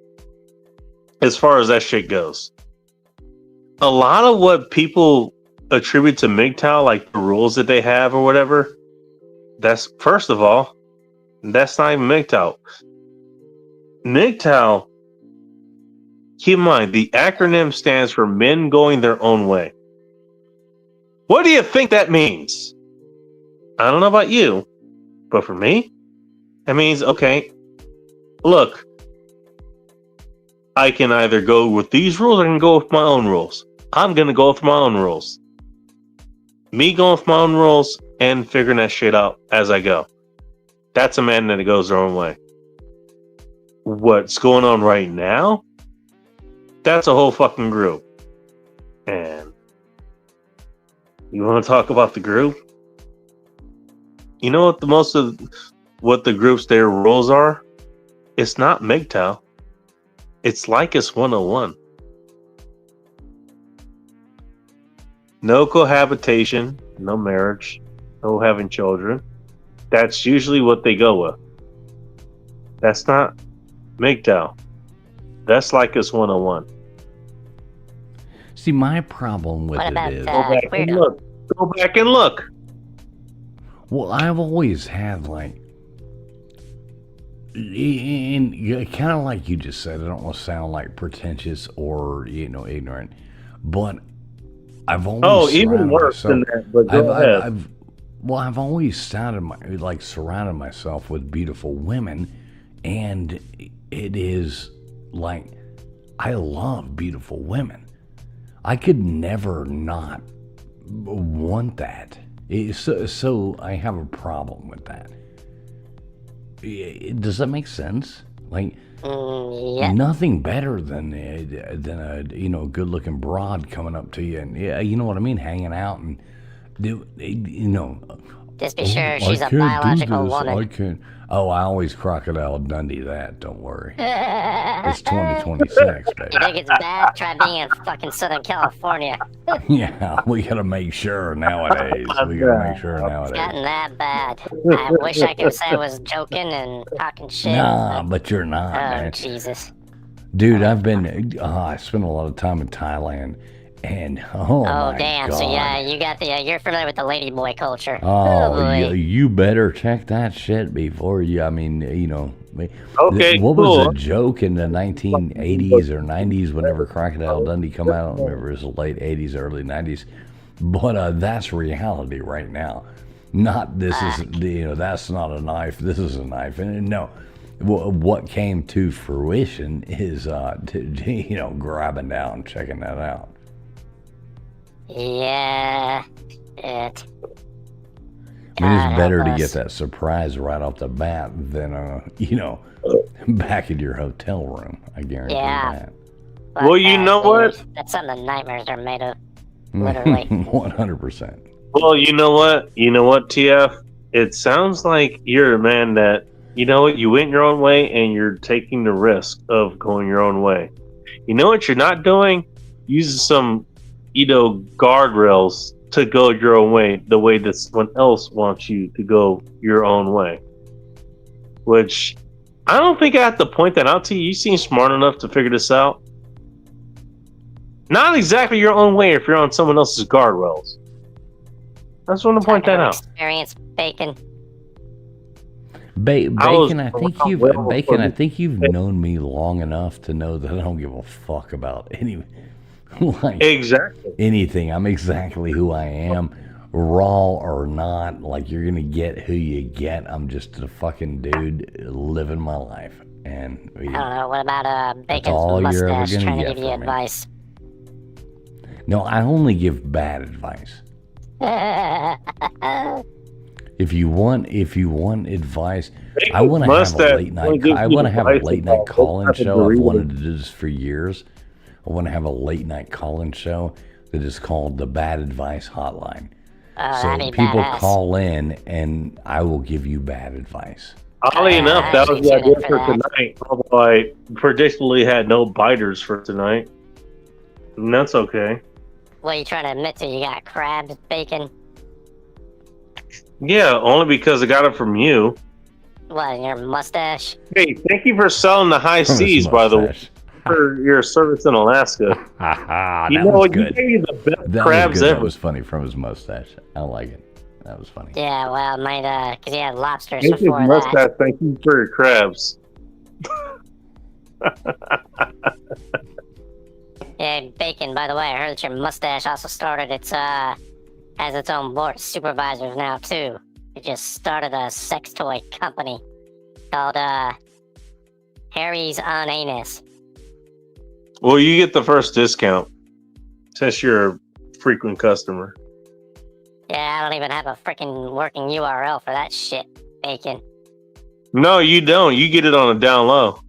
S1: As far as that shit goes. A lot of what people attribute to MGTOW, like the rules that they have or whatever, that's, first of all, that's not even MGTOW. MGTOW, keep in mind, the acronym stands for Men Going Their Own Way. What do you think that means? I don't know about you, but for me, it means, okay, look, I can either go with these rules or I can go with my own rules. I'm going to go with my own rules. Me going with my own rules and figuring that shit out as I go. That's a man that goes their own way. What's going on right now? That's a whole fucking group. And you want to talk about the group? You know what most of what the groups, their rules are? It's not MGTOW. It's Lycus 101. No cohabitation, no marriage, no having children. That's usually what they go with. That's not MGTOW. That's Lycus 101.
S7: See, my problem with it is...
S1: Go back and look.
S7: Well, I've always had, like... And kind of like you just said, I don't want to sound like pretentious or, ignorant. But I've always...
S1: even worse than that, but go ahead.
S7: I've always surrounded myself with beautiful women. And it is like... I love beautiful women. I could never not want that. So I have a problem with that. Does that make sense? Like, nothing better than a good-looking broad coming up to you and you know what I mean, hanging out and
S6: Just be sure
S7: I
S6: she's a
S7: can't do
S6: biological
S7: this.
S6: woman.
S7: I can't. Oh, I always Crocodile Dundee that. Don't worry. It's 2026, baby.
S6: You think it's bad? Try being in fucking Southern California.
S7: Yeah, we gotta make sure nowadays. We gotta make sure
S6: It's
S7: nowadays.
S6: gotten that bad. I wish I could say I was joking and talking shit.
S7: Nah, but you're not,
S6: Oh,
S7: man.
S6: Jesus.
S7: Dude, I've been. I spent a lot of time in Thailand, and
S6: Oh,
S7: my
S6: damn.
S7: God.
S6: So, yeah, you got the, you're familiar with the ladyboy culture.
S7: Oh,
S6: boy.
S7: you better check that shit before you. I mean, you know.
S1: Okay,
S7: What
S1: cool.
S7: was the joke in the 1980s or 90s whenever Crocodile Dundee come out? I don't remember. It was the late 80s, early 90s. But that's reality right now. Not this is, you know, that's not a knife. This is a knife. And no, what came to fruition is, you know, grabbing down, checking that out.
S6: Yeah. It.
S7: I mean,
S6: God
S7: it's better
S6: help
S7: to
S6: us.
S7: get that surprise right off the bat than, you know, back in your hotel room. I guarantee
S6: Yeah.
S7: that.
S6: Fuck
S1: Well, you
S6: that,
S1: know
S6: dude.
S1: what?
S6: That's something nightmares are made of. Literally.
S7: 100%.
S1: Well, you know what? You know what, TF? It sounds like you're a man that, you know what, you went your own way and you're taking the risk of going your own way. You know what you're not doing? Using some, you know, guardrails to go your own way, the way that someone else wants you to go your own way. Which, I don't think I have to point that out to you. You seem smart enough to figure this out. Not exactly your own way if you're on someone else's guardrails. I just want to point that out.
S6: Experience bacon.
S7: Bacon, I think you've known me long enough to know that I don't give a fuck about any, like,
S1: Exactly.
S7: anything. I'm exactly who I am, raw or not. Like, you're gonna get who you get. I'm just a fucking dude living my life. And
S6: I don't know. What about
S7: all
S6: Bacon's
S7: you're ever
S6: mustache
S7: gonna
S6: trying to
S7: get
S6: give you
S7: from me.
S6: advice?
S7: no, I only give bad advice. If you want advice, I want to have a late night. I want to have a late night call-in show. I've wanted to do this for years. I want to have a late night call-in show that is called the Bad Advice Hotline. So
S6: that'd be
S7: people
S6: badass.
S7: call in, and I will give you bad advice.
S1: Oddly enough, that was the
S6: actually
S1: idea
S6: tuned in
S1: for
S6: for that.
S1: tonight. Although I predictably had no biters for tonight. And that's okay.
S6: What are you trying to admit to? You got crabs, bacon?
S1: Yeah, only because I got it from you.
S6: What, your mustache?
S1: Hey, thank you for selling the high
S7: From his
S1: seas, by the way,
S7: mustache.
S1: for your service in Alaska.
S7: Haha,
S1: You
S7: that
S1: know
S7: was
S1: what?
S7: good.
S1: You gave me the best
S7: That
S1: crabs
S7: was good.
S1: ever.
S7: That was funny from his mustache. I like it. That was funny.
S6: Yeah, well, might, because you had lobsters
S1: Thank you,
S6: before that.
S1: mustache. Thank you for your crabs.
S6: Yeah, bacon, by the way, I heard that your mustache also started has its own board of supervisors now, too. It just started a sex toy company called, Harry's on Anus.
S1: Well, you get the first discount since you're a frequent customer.
S6: Yeah, I don't even have a freaking working URL for that shit, bacon.
S1: No, you don't. You get it on a down low.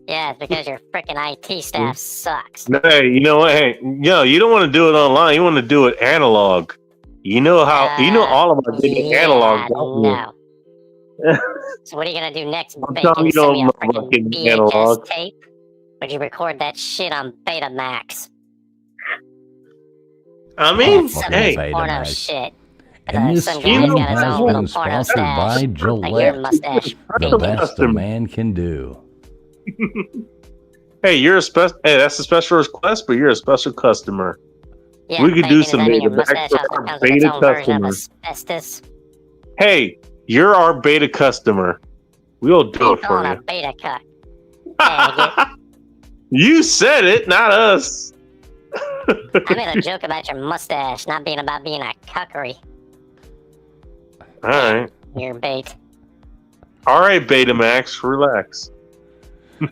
S6: Yeah, it's because your freaking IT staff sucks.
S1: Hey, you know what? Hey, no, you don't want to do it online. You want to do it analog. You know how? You know all about getting
S6: Yeah,
S1: analog. Don't you?
S6: no. So what are you gonna do next,
S1: I'm
S6: bacon?
S1: telling you,
S6: Send me a
S1: don't
S6: freaking
S1: fucking
S6: VHS
S1: analog.
S6: tape? Would you record that shit on Betamax?
S1: I mean,
S7: Fucking
S1: hey,
S7: Betamax.
S6: Porno shit.
S7: And this
S6: Some
S7: stream
S6: guy's got his
S7: has
S6: own little
S7: been
S6: porno
S7: sponsored by
S6: stash. Like your
S7: Gillette,
S6: mustache.
S7: the
S6: bacon.
S7: best a man can do.
S1: hey, you're a special. Hey, that's a special request, but you're a special customer.
S6: Yeah,
S1: we could
S6: bacon,
S1: do
S6: does
S1: some
S6: that mean your
S1: Betamax
S6: mustache
S1: for
S6: also
S1: our
S6: comes with its
S1: beta
S6: own version of
S1: customers.
S6: asbestos?
S1: Hey, you're our beta customer. We'll do
S6: You
S1: it for
S6: calling a
S1: you.
S6: beta cuck. Faggot.
S1: You said it, not us.
S6: I made a joke about your mustache not being about being a cuckery.
S1: All right.
S6: Your bait.
S1: All right, Betamax, relax.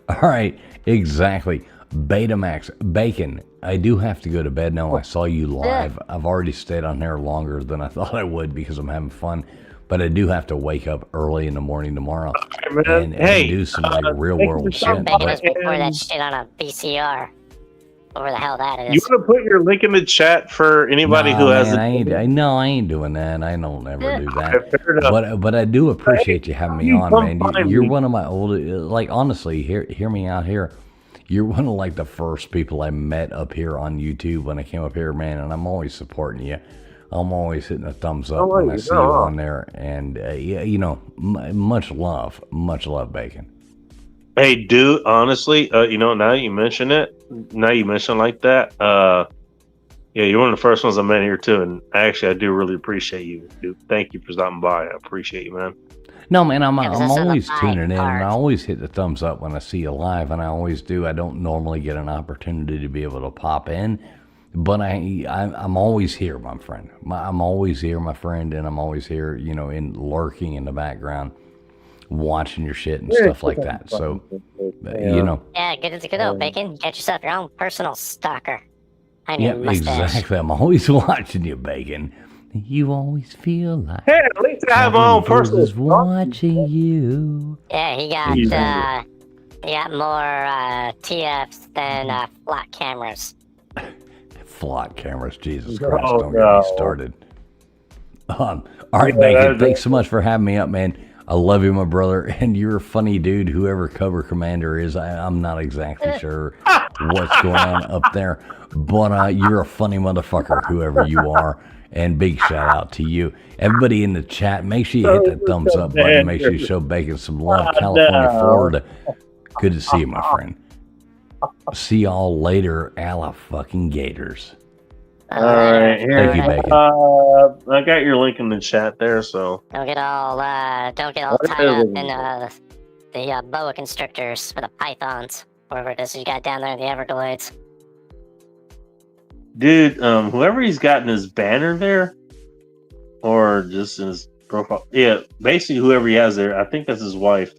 S7: All right, exactly. Betamax, bacon. I do have to go to bed now. I saw you live. I've already stayed on there longer than I thought I would because I'm having fun. But I do have to wake up early in the morning tomorrow
S1: Hey, man.
S7: and
S1: hey,
S7: do some like real
S1: thank you
S7: world
S1: for
S7: shit.
S1: stopping
S6: Bacon
S1: by.
S6: is record that shit on a VCR. whatever the hell that
S1: You
S6: is.
S1: want to put your link in the chat for anybody who
S7: man,
S1: hasn't?
S7: I ain't doing that. I don't ever do that.
S1: Fair enough.
S7: But I do appreciate you having me
S1: You
S7: on,
S1: come
S7: man.
S1: find
S7: You're
S1: me.
S7: one of my old, like, honestly, hear me out here. You're one of like the first people I met up here on YouTube when I came up here, man. And I'm always supporting you. I'm always hitting a thumbs up when I see you on there. And yeah, you know, much love, Bacon.
S1: Hey, dude, honestly, you know, now you mention like that, yeah, you're one of the first ones I met here too, and actually, I do really appreciate you, dude. Thank you for stopping by. I appreciate you, man.
S7: No, man, I'm
S6: Emphasis on the
S7: always
S6: bye
S7: tuning in,
S6: part.
S7: and I always hit the thumbs up when I see you live, and I always do. I don't normally get an opportunity to be able to pop in, but I'm always here, my friend. I'm always here, my friend, and I'm always here, you know, lurking in the background, watching your shit and stuff like that. So, you know.
S6: Yeah, good to go, Bacon. Get yourself your own personal stalker. I mean,
S7: Yeah,
S6: mustache.
S7: exactly. I'm always watching you, Bacon. You always feel like
S1: Hey, at least I have my own personal.
S7: is watching you.
S6: Yeah, he got more TFs than flock cameras.
S7: Flock cameras, Jesus Christ!
S1: Oh,
S7: Don't get
S1: no.
S7: me started. All right, Bacon. Thanks so much for having me up, man. I love you, my brother, and you're a funny dude. Whoever Cover Commander is, I'm not exactly sure what's going on up there, but you're a funny motherfucker, whoever you are. And big shout out to you. Everybody in the chat, make sure you hit that thumbs up button. Make sure you show Bacon some love. California, Florida. Good to see you, my friend. See y'all later, a la fucking Gators.
S1: All right, here.
S7: Thank you, Bacon.
S1: I got your link in the chat there, so.
S6: Don't get all tied up in the boa constrictors for the pythons, whatever it is you got down there in the Everglades.
S1: Dude, whoever he's got in his banner there, or just in his profile, yeah, basically whoever he has there, I think that's his wife.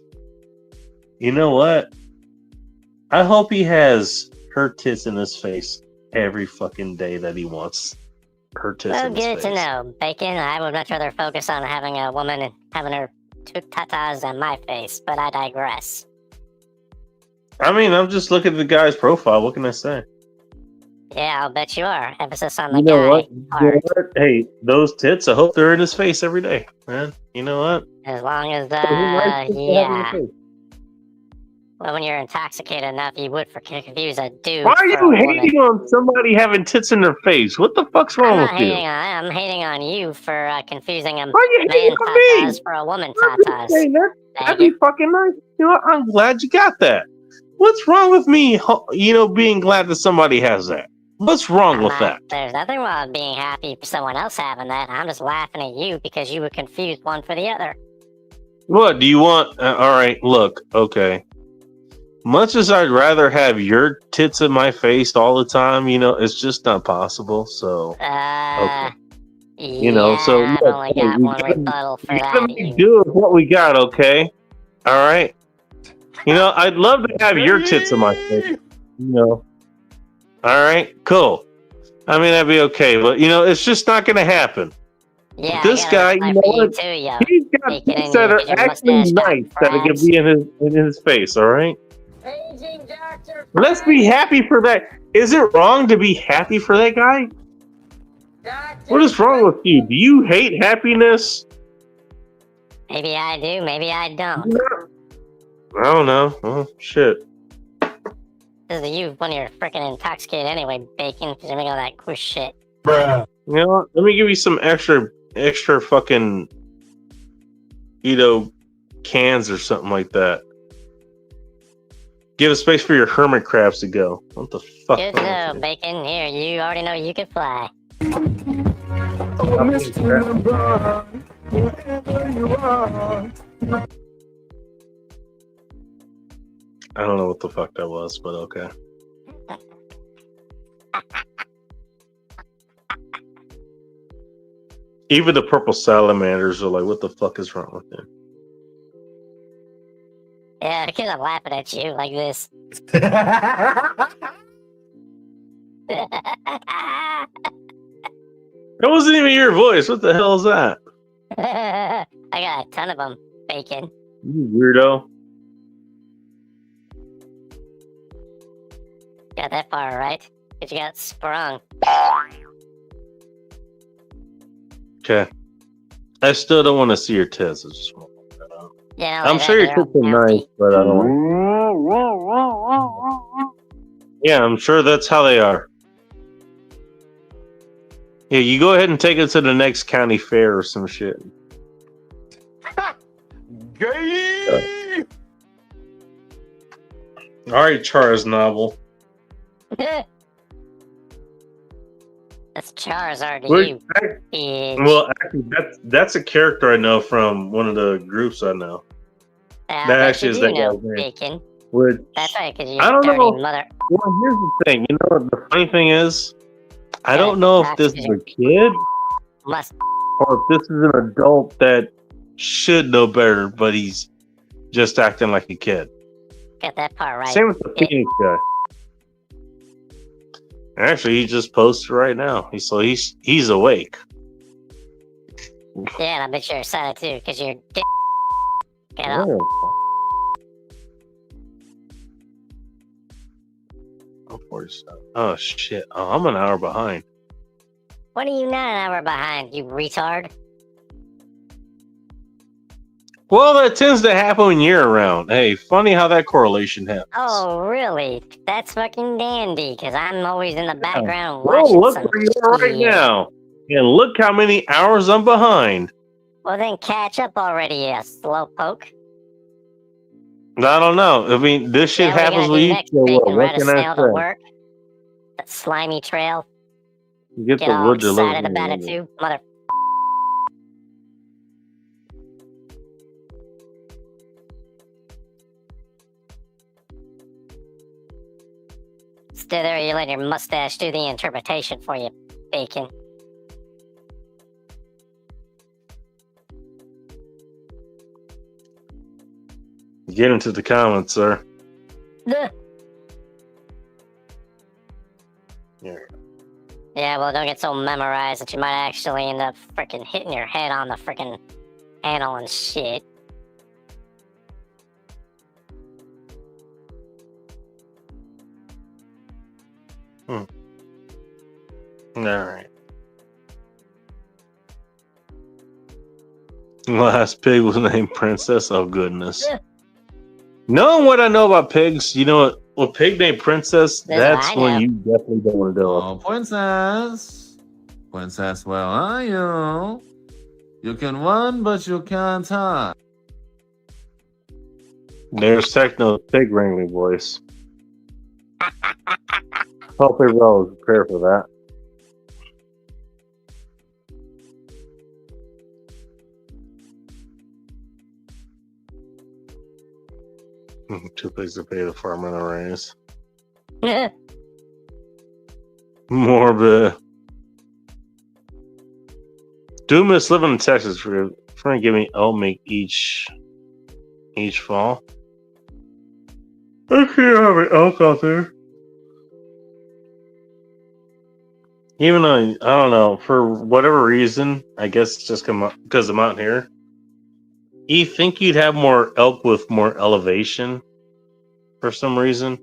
S1: You know what? I hope he has her tits in his face every fucking day that he wants her tits
S6: Well,
S1: in his
S6: good
S1: face.
S6: to know, Bacon. I would much rather focus on having a woman and having her two tatas on my face, but I digress.
S1: I mean, I'm just looking at the guy's profile. What can I say?
S6: Yeah, I'll bet you are. Emphasis on the
S1: You know
S6: guy
S1: what? You know
S6: part.
S1: what? Hey, those tits, I hope they're in his face every day, man. You know what?
S6: As long as,
S1: Who likes tits to have in their
S6: yeah.
S1: face?
S6: Well, when you're intoxicated enough, you would confuse a dude
S1: Why are
S6: for
S1: you
S6: a woman.
S1: hating on somebody having tits in their face? What the fuck's
S6: I'm
S1: wrong
S6: not
S1: with you?
S6: hating on. I'm hating on you for confusing a
S1: Why are you
S6: man
S1: hating on me?
S6: tatas for a woman
S1: I'm just
S6: tatas.
S1: saying that'd be fucking nice. You know, I'm glad you got that. What's wrong with me? You know, being glad that somebody has that. What's wrong with that?
S6: There's nothing wrong with being happy for someone else having that. I'm just laughing at you because you would confuse one for the other.
S1: What do you want? All right, look, okay. Much as I'd rather have your tits in my face all the time, you know, it's just not possible. So, okay. You know, so
S6: I've
S1: look,
S6: only
S1: hey,
S6: got
S1: we
S6: one
S1: gotta-
S6: rebuttal for
S1: we gotta
S6: that.
S1: make do with what we got, okay? All right. You know, I'd love to have your tits in my face. You know. All right, cool. I mean, that'd be okay, but you know, it's just not going to happen.
S6: Yeah,
S1: This
S6: I
S1: guy,
S6: got
S1: you
S6: a
S1: know
S6: for you
S1: what?
S6: too, yo.
S1: He's got
S6: Taking
S1: tits
S6: in
S1: that
S6: your-
S1: are
S6: your
S1: actually
S6: mustache got
S1: nice that can
S6: frags.
S1: be in his face. All right. Let's be happy for that. Is it wrong to be happy for that guy? What is wrong with you? Do you hate happiness?
S6: Maybe I do, maybe I don't.
S1: I don't know. Oh shit.
S6: This is you when you're freaking intoxicated anyway, Bacon, because you're making all that quick shit.
S1: You know what? Let me give you some extra fucking, you know, cans or something like that. Give a space for your hermit crabs to go. What the fuck?
S6: Good to know, Bacon. Here, you already know you can fly.
S1: I don't know what the fuck that was, but okay. Even the purple salamanders are like, what the fuck is wrong with them?
S6: Yeah, because I'm laughing at you like this.
S1: That wasn't even your voice. What the hell is that?
S6: I got a ton of them, Bacon.
S1: You weirdo.
S6: Got that far right. Because you got sprung.
S1: Okay. I still don't want to see your tits. I just want to point that out.
S6: Yeah,
S1: I'm sure your tits are nice, but I don't want. Yeah, I'm sure that's how they are. Yeah, you go ahead and take it to the next county fair or some shit.
S8: Gay!
S1: All right, Char's novel.
S6: That's Charizard to
S1: Well,
S6: you. Bitch.
S1: Well, actually, that's a character I know from one of the groups I know.
S6: Yeah,
S1: that
S6: I bet
S1: actually
S6: you
S1: is
S6: do
S1: that
S6: know,
S1: guy's name.
S6: Bacon.
S1: Which,
S6: That's right, because you
S1: I don't
S6: dirty
S1: know.
S6: mother.
S1: Well, here's the thing. You know, the funny thing is, I
S6: Yeah,
S1: don't know if
S6: that's
S1: this is a kid
S6: Must.
S1: or if this is an adult that should know better, but he's just acting like a kid.
S6: Get that part right.
S1: Same with the
S6: Yeah.
S1: Phoenix guy. Actually, he just posted right now. He's awake.
S6: Yeah, and I bet you're excited too, because you're dick. Get up.
S1: Oh. Oh, 47. Oh shit! Oh, I'm an hour behind.
S6: What are you not an hour behind, you retard?
S1: Well, that tends to happen when you're around. Hey, funny how that correlation happens.
S6: Oh, really? That's fucking dandy, because I'm always in the background
S1: Well,
S6: watching
S1: look
S6: some
S1: where you are right
S6: shit.
S1: now, and look how many hours I'm behind.
S6: Well, then catch up already, you slowpoke.
S1: I don't know. I mean, this shit
S6: Yeah, what are
S1: happens
S6: you
S1: with
S6: gonna do
S1: you.
S6: next,
S1: So
S6: Bacon?
S1: what
S6: Ride a
S1: can I
S6: snail to
S1: say?
S6: work? That slimy trail?
S1: You get
S6: Get
S1: the
S6: all
S1: wood delivered.
S6: excited about it too? Mother... Stay there, you let your mustache do the interpretation for you, Bacon.
S1: Get into the comments, sir.
S6: Duh.
S1: Yeah.
S6: Yeah, well, don't get so memorized that you might actually end up freaking hitting your head on the freaking panel and shit.
S1: All right. Last pig was named Princess. Oh goodness.
S6: Yeah.
S1: Knowing what I know about pigs, you know what? Well, pig named Princess.
S6: That's
S1: That's
S6: what I
S1: when
S6: know.
S1: you definitely don't want to do it.
S8: Oh, princess. Princess, where are you? You can run, but you can't hide.
S1: There's Techno's pig wrangling voice. Hope everyone was prepared for that. Two pigs to pay the farmer a raise. Morbid. Do miss living in Texas for trying to give me elk meat each fall. I can't have an elk out there. Even though I don't know, for whatever reason, I guess it's just because I'm out here. You think you'd have more elk with more elevation for some reason?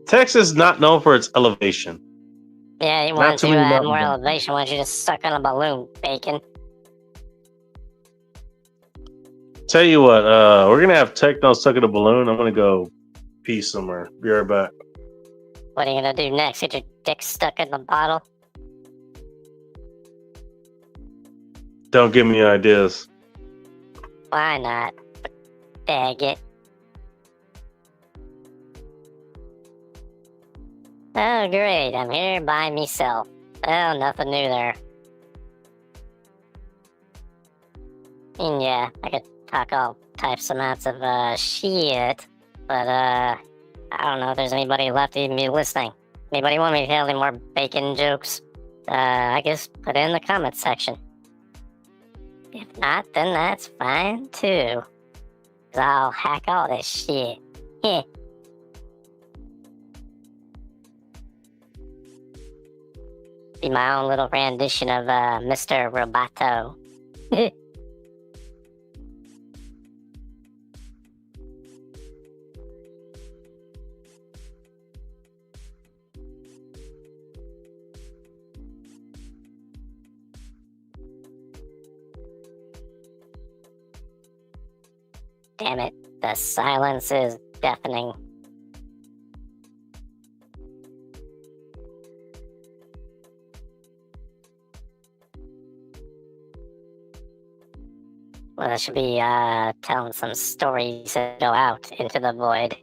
S1: Texas is not known for its elevation.
S6: Yeah, you
S1: Not
S6: want
S1: too
S6: to
S1: many
S6: add
S1: mountain
S6: more
S1: bikes.
S6: elevation, why don't you just suck on a balloon, Bacon?
S1: Tell you what, we're gonna have Techno stuck in a balloon. I'm gonna go pee somewhere. Be right back.
S6: What are you gonna do next? Get your dick stuck in the bottle?
S1: Don't give me ideas.
S6: Why not? Bag it. Oh, great. I'm here by myself. Oh, nothing new there. And yeah, I could talk all types amounts of shit, but I don't know if there's anybody left to even be listening. Anybody want me to tell any more bacon jokes? I guess put it in the comments section. If not, then that's fine too. 'Cause I'll hack all this shit. Heh. Be my own little rendition of Mr. Roboto. damn it. The silence is deafening. Well, I should be telling some stories that go out into the void.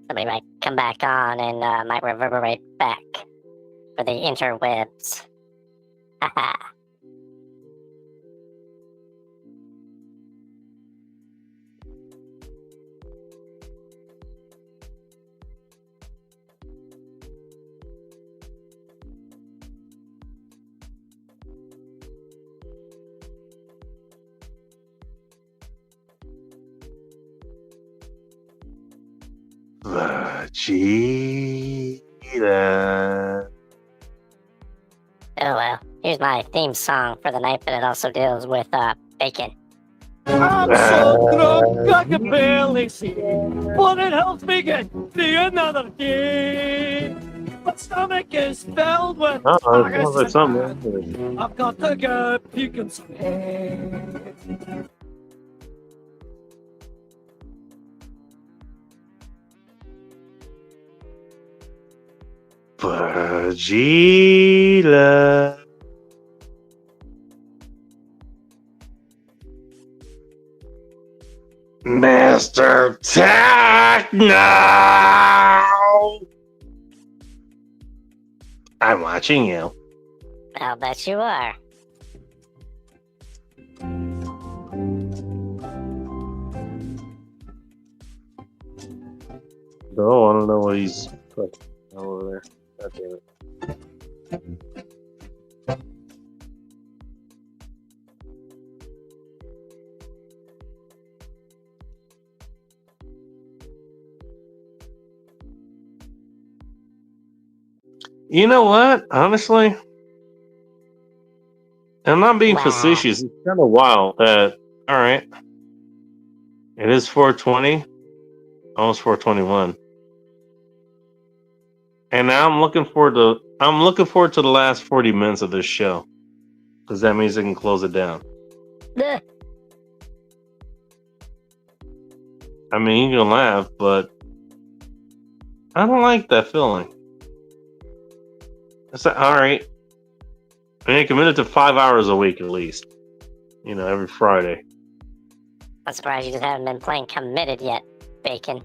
S6: Somebody might come back on and might reverberate back for the interwebs. Haha.
S1: Vegeta.
S6: Oh well, here's my theme song for the night, but it also deals with bacon.
S9: I'm so drunk I can barely see, but it helps me get through another day. My stomach is filled with
S1: It sounds like something.
S9: I've got to go puking some hay.
S1: Vegeta. Mr. Techno. I'm watching you.
S6: I'll bet you are.
S1: Oh, I don't know what he's over there. God damn it. You know what? Honestly, I'm not being
S6: Wow.
S1: facetious. It's kind of wild that, all right, it is 420, almost 421. And now I'm looking forward to the last 40 minutes of this show, because that means I can close it down.
S6: Bleh.
S1: I mean, you can laugh, but I don't like that feeling. It's like, all right. I mean, committed to 5 hours a week at least. You know, every Friday.
S6: I'm surprised you just haven't been playing committed yet, Bacon.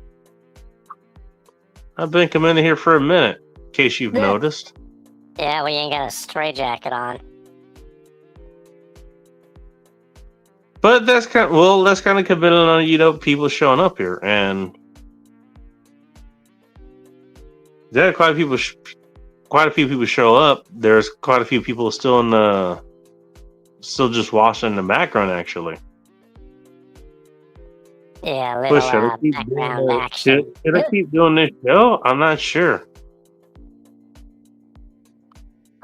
S1: I've been committed here for a minute, in case you've noticed.
S6: Yeah, we ain't got a stray jacket on.
S1: But that's kind of committed on, you know, people showing up here, and there are quite a few people show up. There's quite a few people still just watching in the background, actually.
S6: Yeah,
S1: But
S6: little
S1: should I keep
S6: background action.
S1: should I keep doing this show? I'm not sure.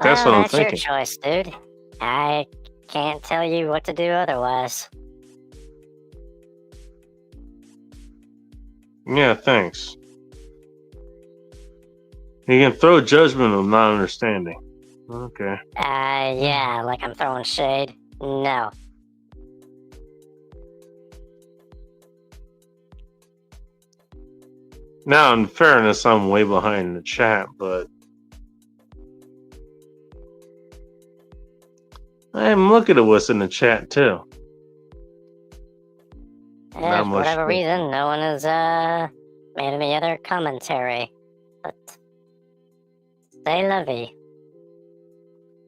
S1: That's what I'm
S6: That's
S1: thinking.
S6: your choice, dude. I can't tell you what to do otherwise.
S1: Yeah, thanks. You can throw judgment of not understanding. Okay.
S6: Yeah, like I'm throwing shade. No.
S1: Now, in fairness, I'm way behind the chat, but I'm looking at what's in the chat too.
S6: For
S1: Not much.
S6: whatever reason, no one has made any other commentary. But stay lovey.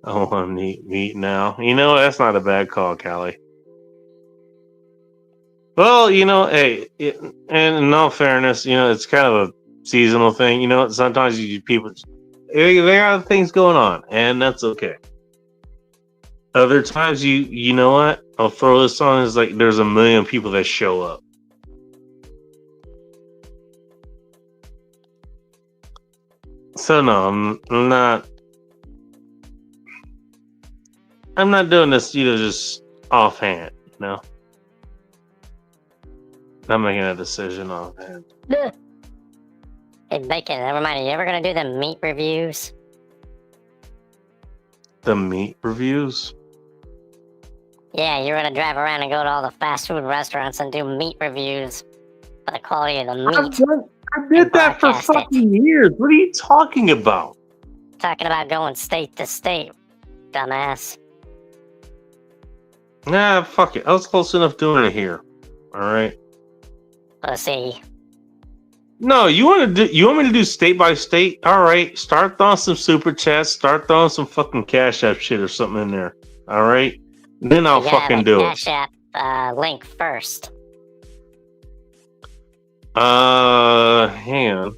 S1: I want to eat meat now. You know, that's not a bad call, Callie. Well, you know, hey, and in all fairness, you know, it's kind of a seasonal thing. You know, sometimes there are things going on, and that's okay. Other times, you know what? I'll throw this on. It's like there's a million people that show up. So no, I'm not. I'm not doing this, you know, just offhand. You know, I'm making a decision offhand.
S6: Hey, Bacon, never mind. Are you ever gonna do the meat reviews?
S1: The meat reviews.
S6: Yeah, you're gonna drive around and go to all the fast food restaurants and do meat reviews for the quality of the meat.
S1: I did that for
S6: broadcast it.
S1: fucking years. What are you talking about?
S6: Talking about going state to state, dumbass.
S1: Nah, fuck it. I was close enough doing it here. All right.
S6: Pussy.
S1: No, you want me to do state by state? All right. Start throwing some super chats. Start throwing some fucking Cash App shit or something in there. All right. Then I'll
S6: You gotta
S1: fucking
S6: have a
S1: do it.
S6: Cash App link first.
S1: Hang on.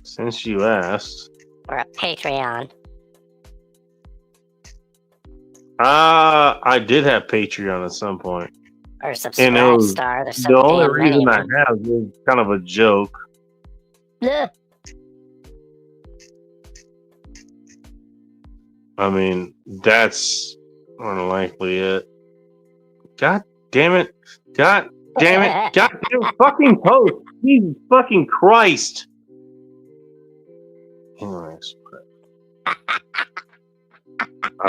S1: Since you asked.
S6: Or a Patreon.
S1: I did have Patreon at some point.
S6: Or
S1: And it
S6: Subscribe
S1: was
S6: Star. There's so
S1: the only
S6: damn many
S1: reason
S6: of
S1: I
S6: them.
S1: have is kind of a joke.
S6: Ugh.
S1: I mean, that's more than likely it. God damn it. God damn it. God damn it. Fucking post. Jesus fucking Christ. Anyways. I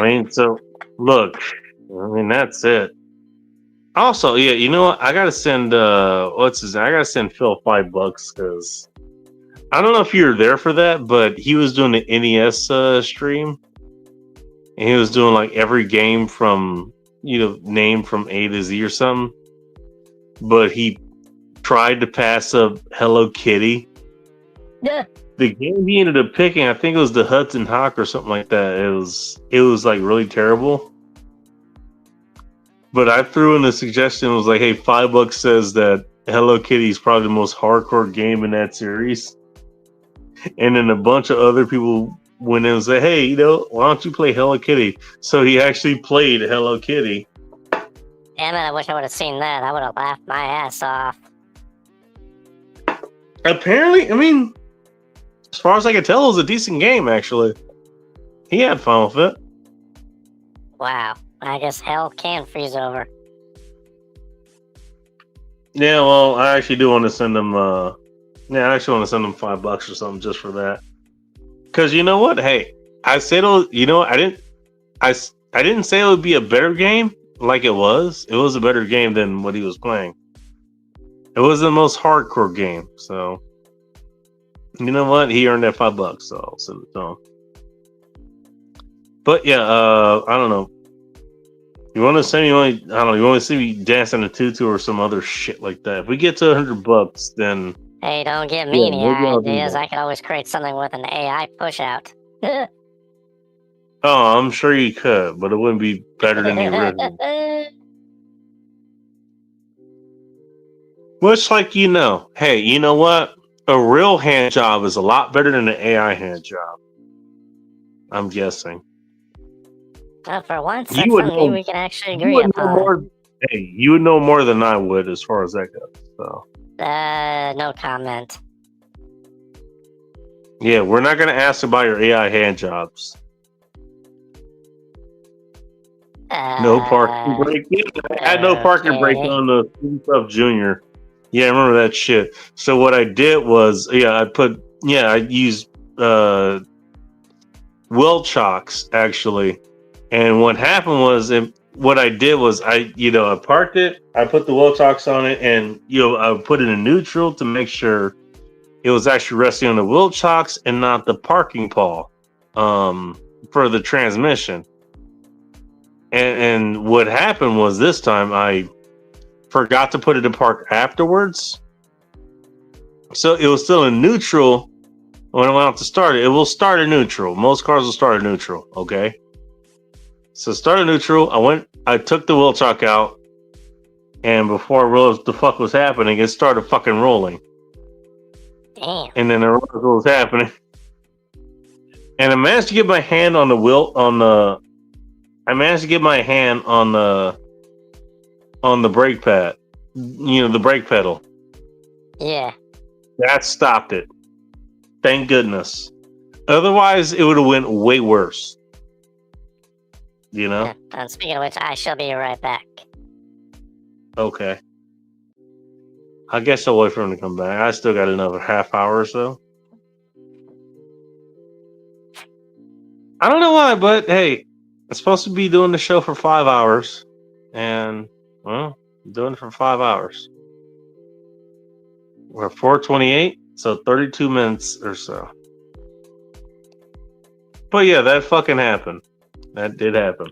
S1: mean, so, look. I mean, that's it. Also, yeah, you know what? I gotta send, I gotta send Phil $5 because I don't know if you were there for that, but he was doing the NES stream. And he was doing like every game from, named from A to Z or something. But he tried to pass up Hello Kitty.
S6: Yeah.
S1: The game he ended up picking, I think it was the Hudson Hawk or something like that. It was like really terrible. But I threw in a suggestion. It was like, hey, $5 says that Hello Kitty is probably the most hardcore game in that series. And then a bunch of other people went in and said, hey, why don't you play Hello Kitty? So he actually played Hello Kitty.
S6: Damn it, I wish I would have seen that. I would have laughed my ass off.
S1: Apparently, I mean, as far as I can tell, it was a decent game, actually. He had fun with it.
S6: Wow. I guess hell can freeze over.
S1: Yeah, well, I actually do want to send him, I actually want to send him $5 or something just for that. Because you know what? Hey, I said, I didn't say it would be a better game like it was. It was a better game than what he was playing. It was the most hardcore game. So, you know what? He earned that $5, so I'll send it to him. But yeah, I don't know. You want to send me? You want to see me dancing a tutu or some other shit like that? If we get to $100, then
S6: Hey, don't give me any
S1: maybe I'll do
S6: ideas.
S1: that.
S6: I could always create something with an AI push out.
S1: Oh, I'm sure you could, but it wouldn't be better than the original. Much like hey, you know what? A real hand job is a lot better than an AI hand job. I'm guessing.
S6: Well, for once,
S1: You
S6: that's
S1: would
S6: something
S1: know-
S6: we can actually
S1: You
S6: agree
S1: would know
S6: upon.
S1: more. Hey, you would know more than I would as far as that goes. So
S6: No comment.
S1: yeah, we're not gonna ask about your AI hand jobs. No parking brake. Yeah, I had no parking brake
S6: okay.
S1: on the Stuff Junior. Yeah, I remember that shit. So what I did was, I used wheel chocks actually, and what happened was, what I did was I parked it, I put the wheel chocks on it, and I put it in neutral to make sure it was actually resting on the wheel chocks and not the parking pawl for the transmission. And what happened was this time I forgot to put it in park afterwards. So it was still in neutral when I went out to start it. It will start in neutral. Most cars will start in neutral, okay? So start in neutral. I took the wheel chock out, and before I realized what the fuck was happening, it started fucking rolling.
S6: Damn.
S1: And then I realized what was happening. And I managed to get my hand on the wheel on the brake pad. The brake pedal.
S6: Yeah.
S1: That stopped it. Thank goodness. Otherwise, it would have went way worse.
S6: Yeah. And speaking of which, I shall be right back.
S1: Okay. I guess I'll wait for him to come back. I still got another half hour or so. I don't know why, but hey, I'm supposed to be doing the show for 5 hours, and well, I'm doing it for 5 hours. We're 4:28, so 32 minutes or so. But yeah, that fucking happened. That did happen.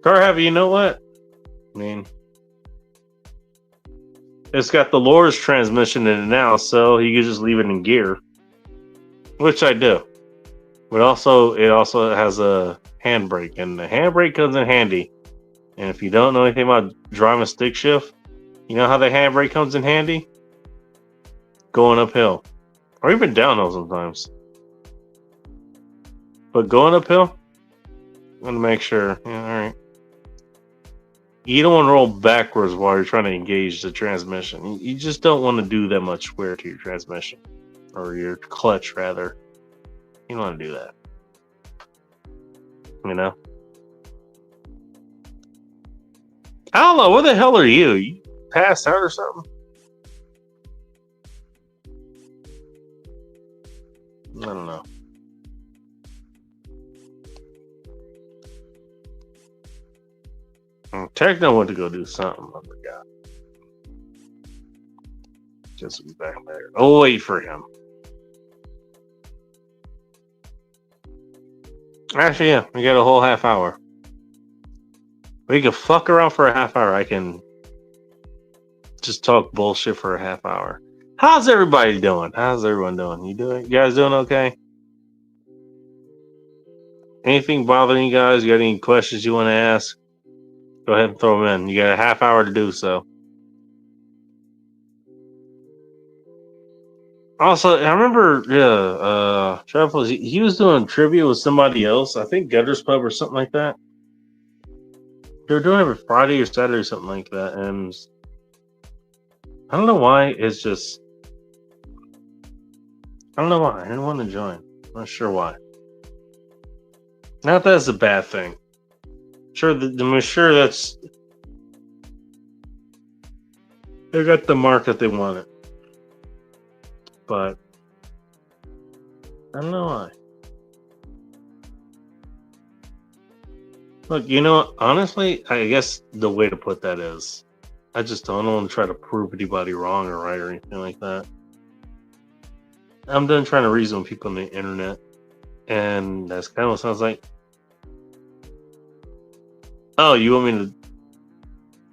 S1: Car Heavy, you know what? I mean, it's got the Lore's transmission in it now, so you can just leave it in gear, which I do. But it also has a handbrake, and the handbrake comes in handy. And if you don't know anything about driving stick shift, you know how the handbrake comes in handy? Going uphill, or even downhill sometimes. But going uphill, I'm gonna make sure. Yeah, all right. You don't want to roll backwards while you're trying to engage the transmission. You just don't want to do that much wear to your transmission, or your clutch, rather. You don't want to do that. You know? I don't know. Where the hell are you? You passed out or something? I don't know. Techno went to go do something. I forgot. Just be back there. Oh, wait for him. Actually, yeah, we got a whole half hour. We can fuck around for a half hour. I can just talk bullshit for a half hour. How's everybody doing? How's everyone doing? You guys doing okay? Anything bothering you guys? You got any questions you want to ask? Go ahead and throw them in. You got a half hour to do so. Also, I remember, Travis, he was doing trivia with somebody else. I think Gutter's Pub or something like that. They were doing it every Friday or Saturday or something like that. And I don't know why. It's just, I don't know why. I didn't want to join. I'm not sure why. Not that that's a bad thing. I'm sure that's, they got the mark that they wanted. But I don't know why. Look, honestly, I guess the way to put that is, I just don't want to try to prove anybody wrong or right or anything like that. I'm done trying to reason with people on the internet, and that's kind of what it sounds like. Oh, you want me to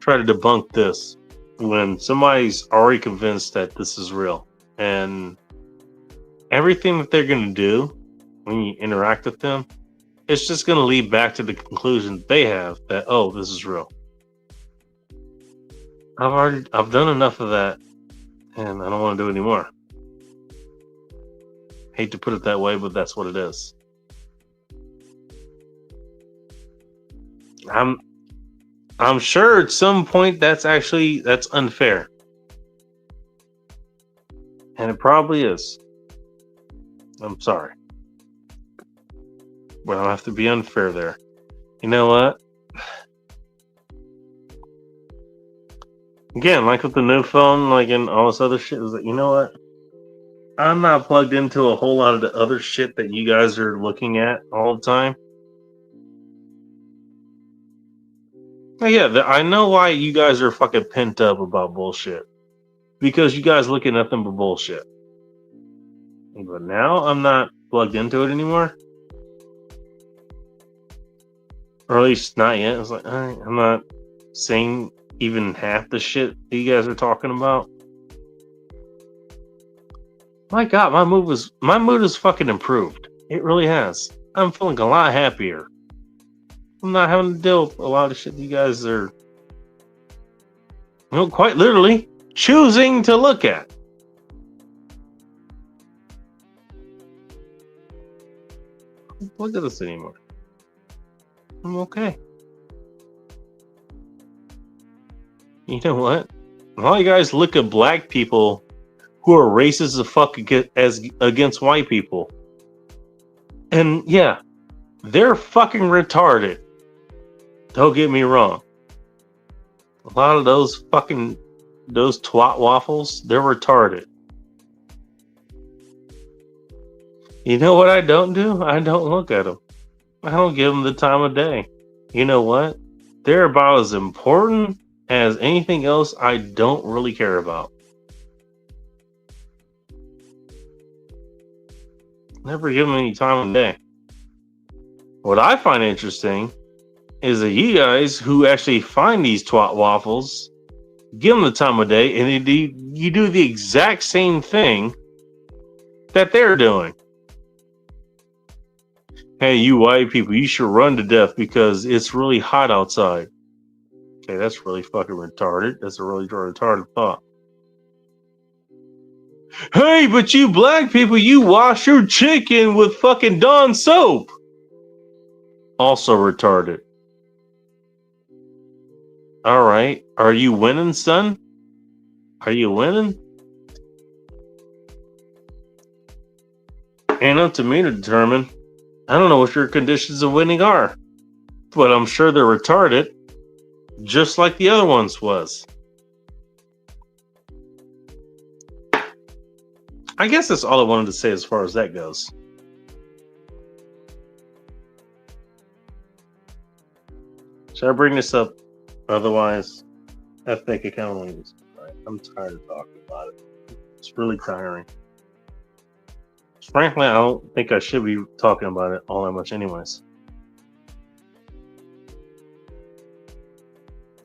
S1: try to debunk this when somebody's already convinced that this is real? And everything that they're going to do when you interact with them, it's just going to lead back to the conclusion they have that, oh, this is real. I've done enough of that, and I don't want to do it anymore. Hate to put it that way, but that's what it is. I'm sure at some point that's unfair. And it probably is. I'm sorry. But I'll have to be unfair there. You know what? Again, like with the new phone, like and all this other shit, is that, you know what? I'm not plugged into a whole lot of the other shit that you guys are looking at all the time. Yeah, I know why you guys are fucking pent up about bullshit. Because you guys look at nothing but bullshit. But now I'm not plugged into it anymore. Or at least not yet. It's like, all right, I'm not saying even half the shit that you guys are talking about. My God, my mood has fucking improved. It really has. I'm feeling a lot happier. I'm not having to deal with a lot of shit you guys are, quite literally choosing to look at. Look at this anymore. I'm okay. You know what? All you guys look at black people who are racist as fuck against white people. And yeah, they're fucking retarded. Don't get me wrong. A lot of those twat waffles, they're retarded. You know what I don't do? I don't look at them. I don't give them the time of day. You know what? They're about as important as anything else I don't really care about. Never give them any time of day. What I find interesting is that you guys who actually find these twat waffles, give them the time of day, and you do the exact same thing that they're doing. Hey, you white people, you should run to death because it's really hot outside. Okay, that's really fucking retarded. That's a really retarded thought. Hey, but you black people, you wash your chicken with fucking Dawn soap. Also retarded. All right. Are you winning, son? Are you winning? Ain't up to me to determine. I don't know what your conditions of winning are, but I'm sure they're retarded, just like the other ones was. I guess that's all I wanted to say as far as that goes. Should I bring this up? Otherwise, I think it kind of leaves. I'm tired of talking about it. It's really tiring. Frankly, I don't think I should be talking about it all that much anyways.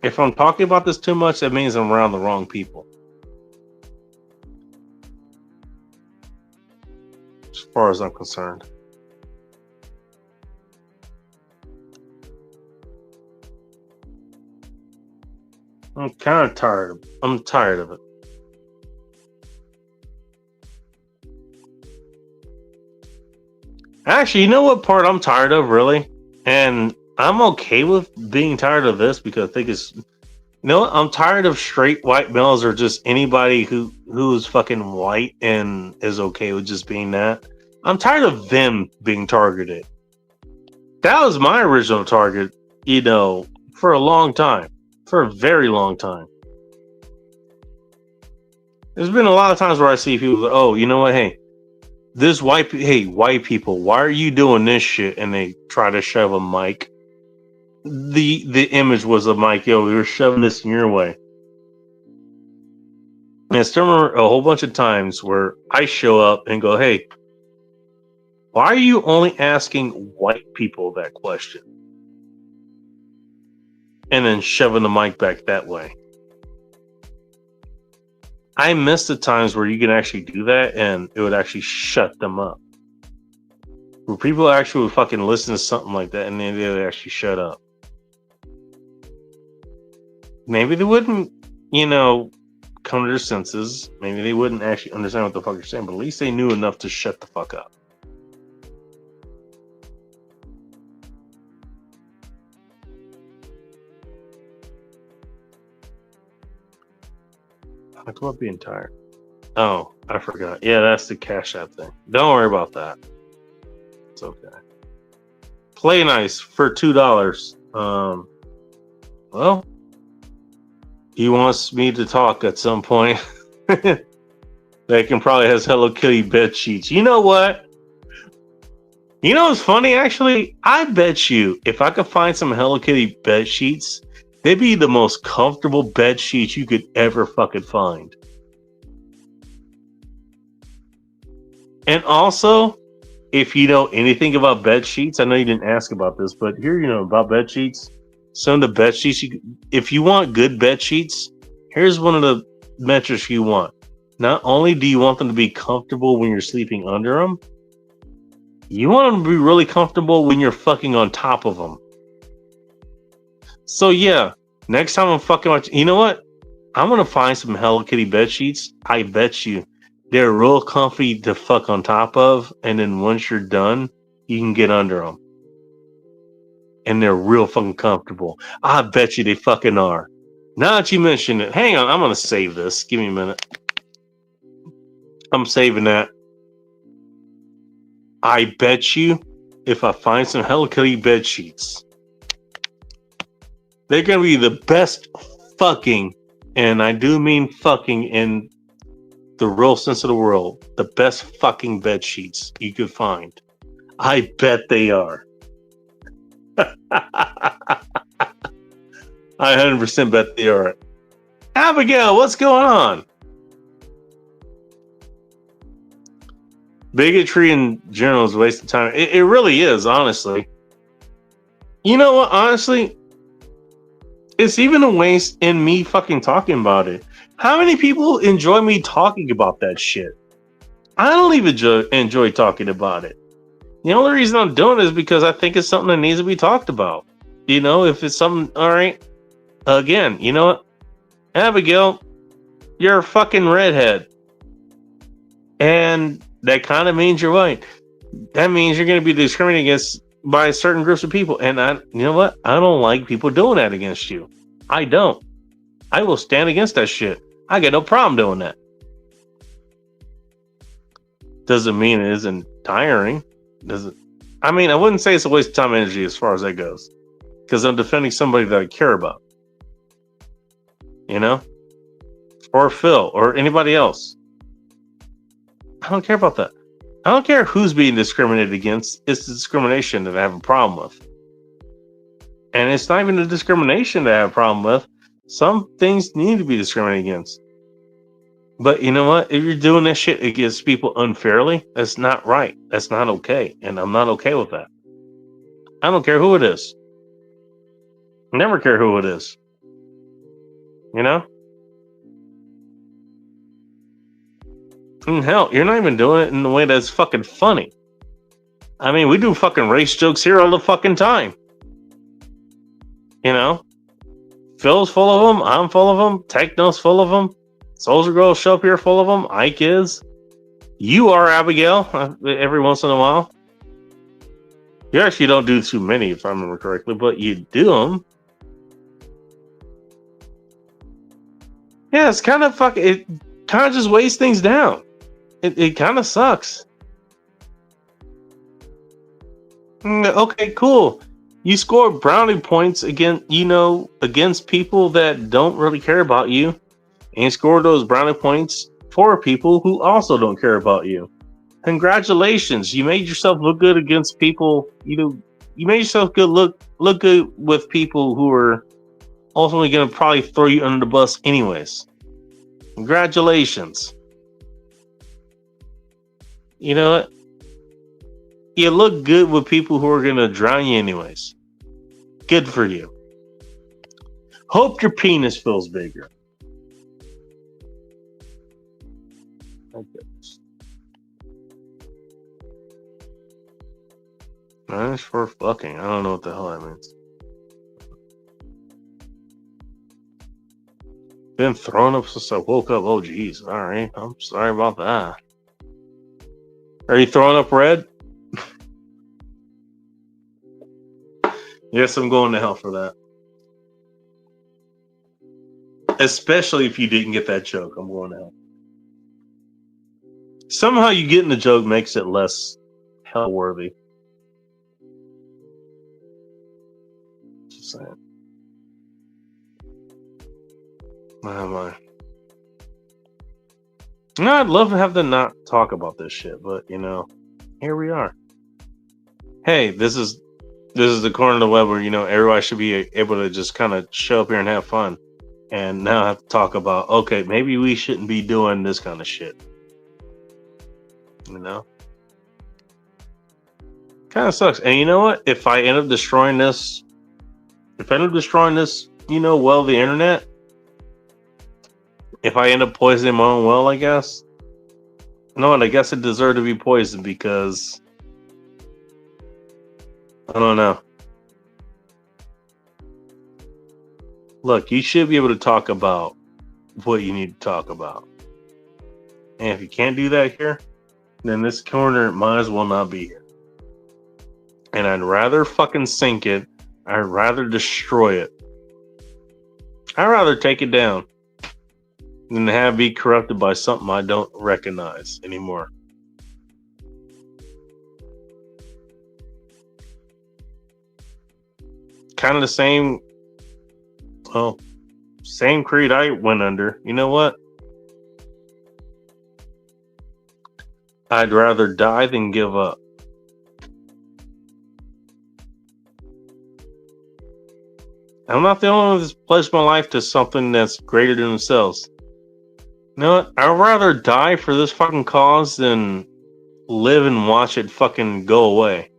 S1: If I'm talking about this too much, that means I'm around the wrong people. As far as I'm concerned. I'm kind of tired. I'm tired of it. Actually, you know what part I'm tired of, really? And I'm okay with being tired of this because I think it's... You know what? I'm tired of straight white males or just anybody who is fucking white and is okay with just being that. I'm tired of them being targeted. That was my original target, you know, for a long time. For a very long time. There's been a lot of times where I see people go, oh, you know what? Hey, white people, why are you doing this shit? And they try to shove a mic. The image was a mic, yo, we were shoving this in your way. And I still remember a whole bunch of times where I show up and go, hey, why are you only asking white people that question? And then shoving the mic back that way. I miss the times where you can actually do that and it would actually shut them up. Where people actually would fucking listen to something like that and then they would actually shut up. Maybe they wouldn't, you know, come to their senses. Maybe they wouldn't actually understand what the fuck you're saying, but at least they knew enough to shut the fuck up. Talk about being tired. Oh, I forgot. Yeah, that's the Cash App thing. Don't worry about that. It's okay. Play Nice for $2. Well, he wants me to talk at some point. They can probably has Hello Kitty bed sheets. You know what? You know what's funny? Actually, I bet you if I could find some Hello Kitty bed sheets, they'd be the most comfortable bed sheets you could ever fucking find. And also, if you know anything about bed sheets, I know you didn't ask about this, but here you know about bed sheets. Some of the bed sheets, if you want good bed sheets, here's one of the metrics you want. Not only do you want them to be comfortable when you're sleeping under them, you want them to be really comfortable when you're fucking on top of them. So yeah, next time I'm fucking watching, you know what? I'm gonna find some Hello Kitty bed sheets. I bet you they're real comfy to fuck on top of, and then once you're done, you can get under them. And they're real fucking comfortable. I bet you they fucking are. Now that you mention it, hang on, I'm gonna save this. Give me a minute. I'm saving that. I bet you if I find some Hello Kitty bed sheets, they're gonna be the best fucking, and I do mean fucking in the real sense of the world, the best fucking bed sheets you could find. I bet they are. I 100% bet they are. Abigail, what's going on? Bigotry in general is a waste of time. It really is, honestly. You know what? Honestly, it's even a waste in me fucking talking about it. How many people enjoy me talking about that shit? I don't even enjoy talking about it. The only reason I'm doing it is because I think it's something that needs to be talked about. You know, if it's something, all right. Again, you know what? Abigail, you're a fucking redhead. And that kind of means you're white. That means you're going to be discriminated against by certain groups of people. And you know what? I don't like people doing that against you. I don't. I will stand against that shit. I got no problem doing that. Doesn't mean it isn't tiring. Doesn't. I mean, I wouldn't say it's a waste of time and energy as far as that goes. Because I'm defending somebody that I care about. You know? Or Phil, or anybody else. I don't care about that. I don't care who's being discriminated against. It's the discrimination that I have a problem with. And it's not even the discrimination that I have a problem with. Some things need to be discriminated against. But you know what? If you're doing this shit against people unfairly, that's not right. That's not okay. And I'm not okay with that. I don't care who it is. Never care who it is. You know? And hell, you're not even doing it in a way that's fucking funny. I mean, we do fucking race jokes here all the fucking time. You know? Phil's full of them. I'm full of them. Techno's full of them. Soldier Girl show up here full of them. Ike is. You are, Abigail, every once in a while. You actually don't do too many, if I remember correctly, but you do them. Yeah, it's kind of fucking... It kind of just weighs things down. It kind of sucks. Okay, cool. You score brownie points against people that don't really care about you, and score those brownie points for people who also don't care about you. Congratulations, you made yourself look good against people. You made yourself look good with people who are ultimately going to probably throw you under the bus anyways. Congratulations. You know what? You look good with people who are going to drown you anyways. Good for you. Hope your penis feels bigger. That's for fucking. I don't know what the hell that means. Been thrown up since I woke up. Oh, geez. All right. I'm sorry about that. Are you throwing up red? Yes, I'm going to hell for that. Especially if you didn't get that joke. I'm going to hell. Somehow you getting the joke makes it less hell worthy. Just saying. My. No, I'd love to have them not talk about this shit, but here we are. Hey, this is the corner of the web where everybody should be able to just kind of show up here and have fun, and now have to talk about, okay, maybe we shouldn't be doing this kind of shit. Kind of sucks. And you know what? If I end up destroying this, the internet. If I end up poisoning my own well, I guess. No, and I guess it deserved to be poisoned because I don't know. Look, you should be able to talk about what you need to talk about. And if you can't do that here, then this corner might as well not be here. And I'd rather fucking sink it. I'd rather destroy it. I'd rather take it down than to have it be corrupted by something I don't recognize anymore. Kind of the same creed I went under. You know what? I'd rather die than give up. I'm not the only one that's pledged my life to something that's greater than themselves. You know what? I'd rather die for this fucking cause than live and watch it fucking go away.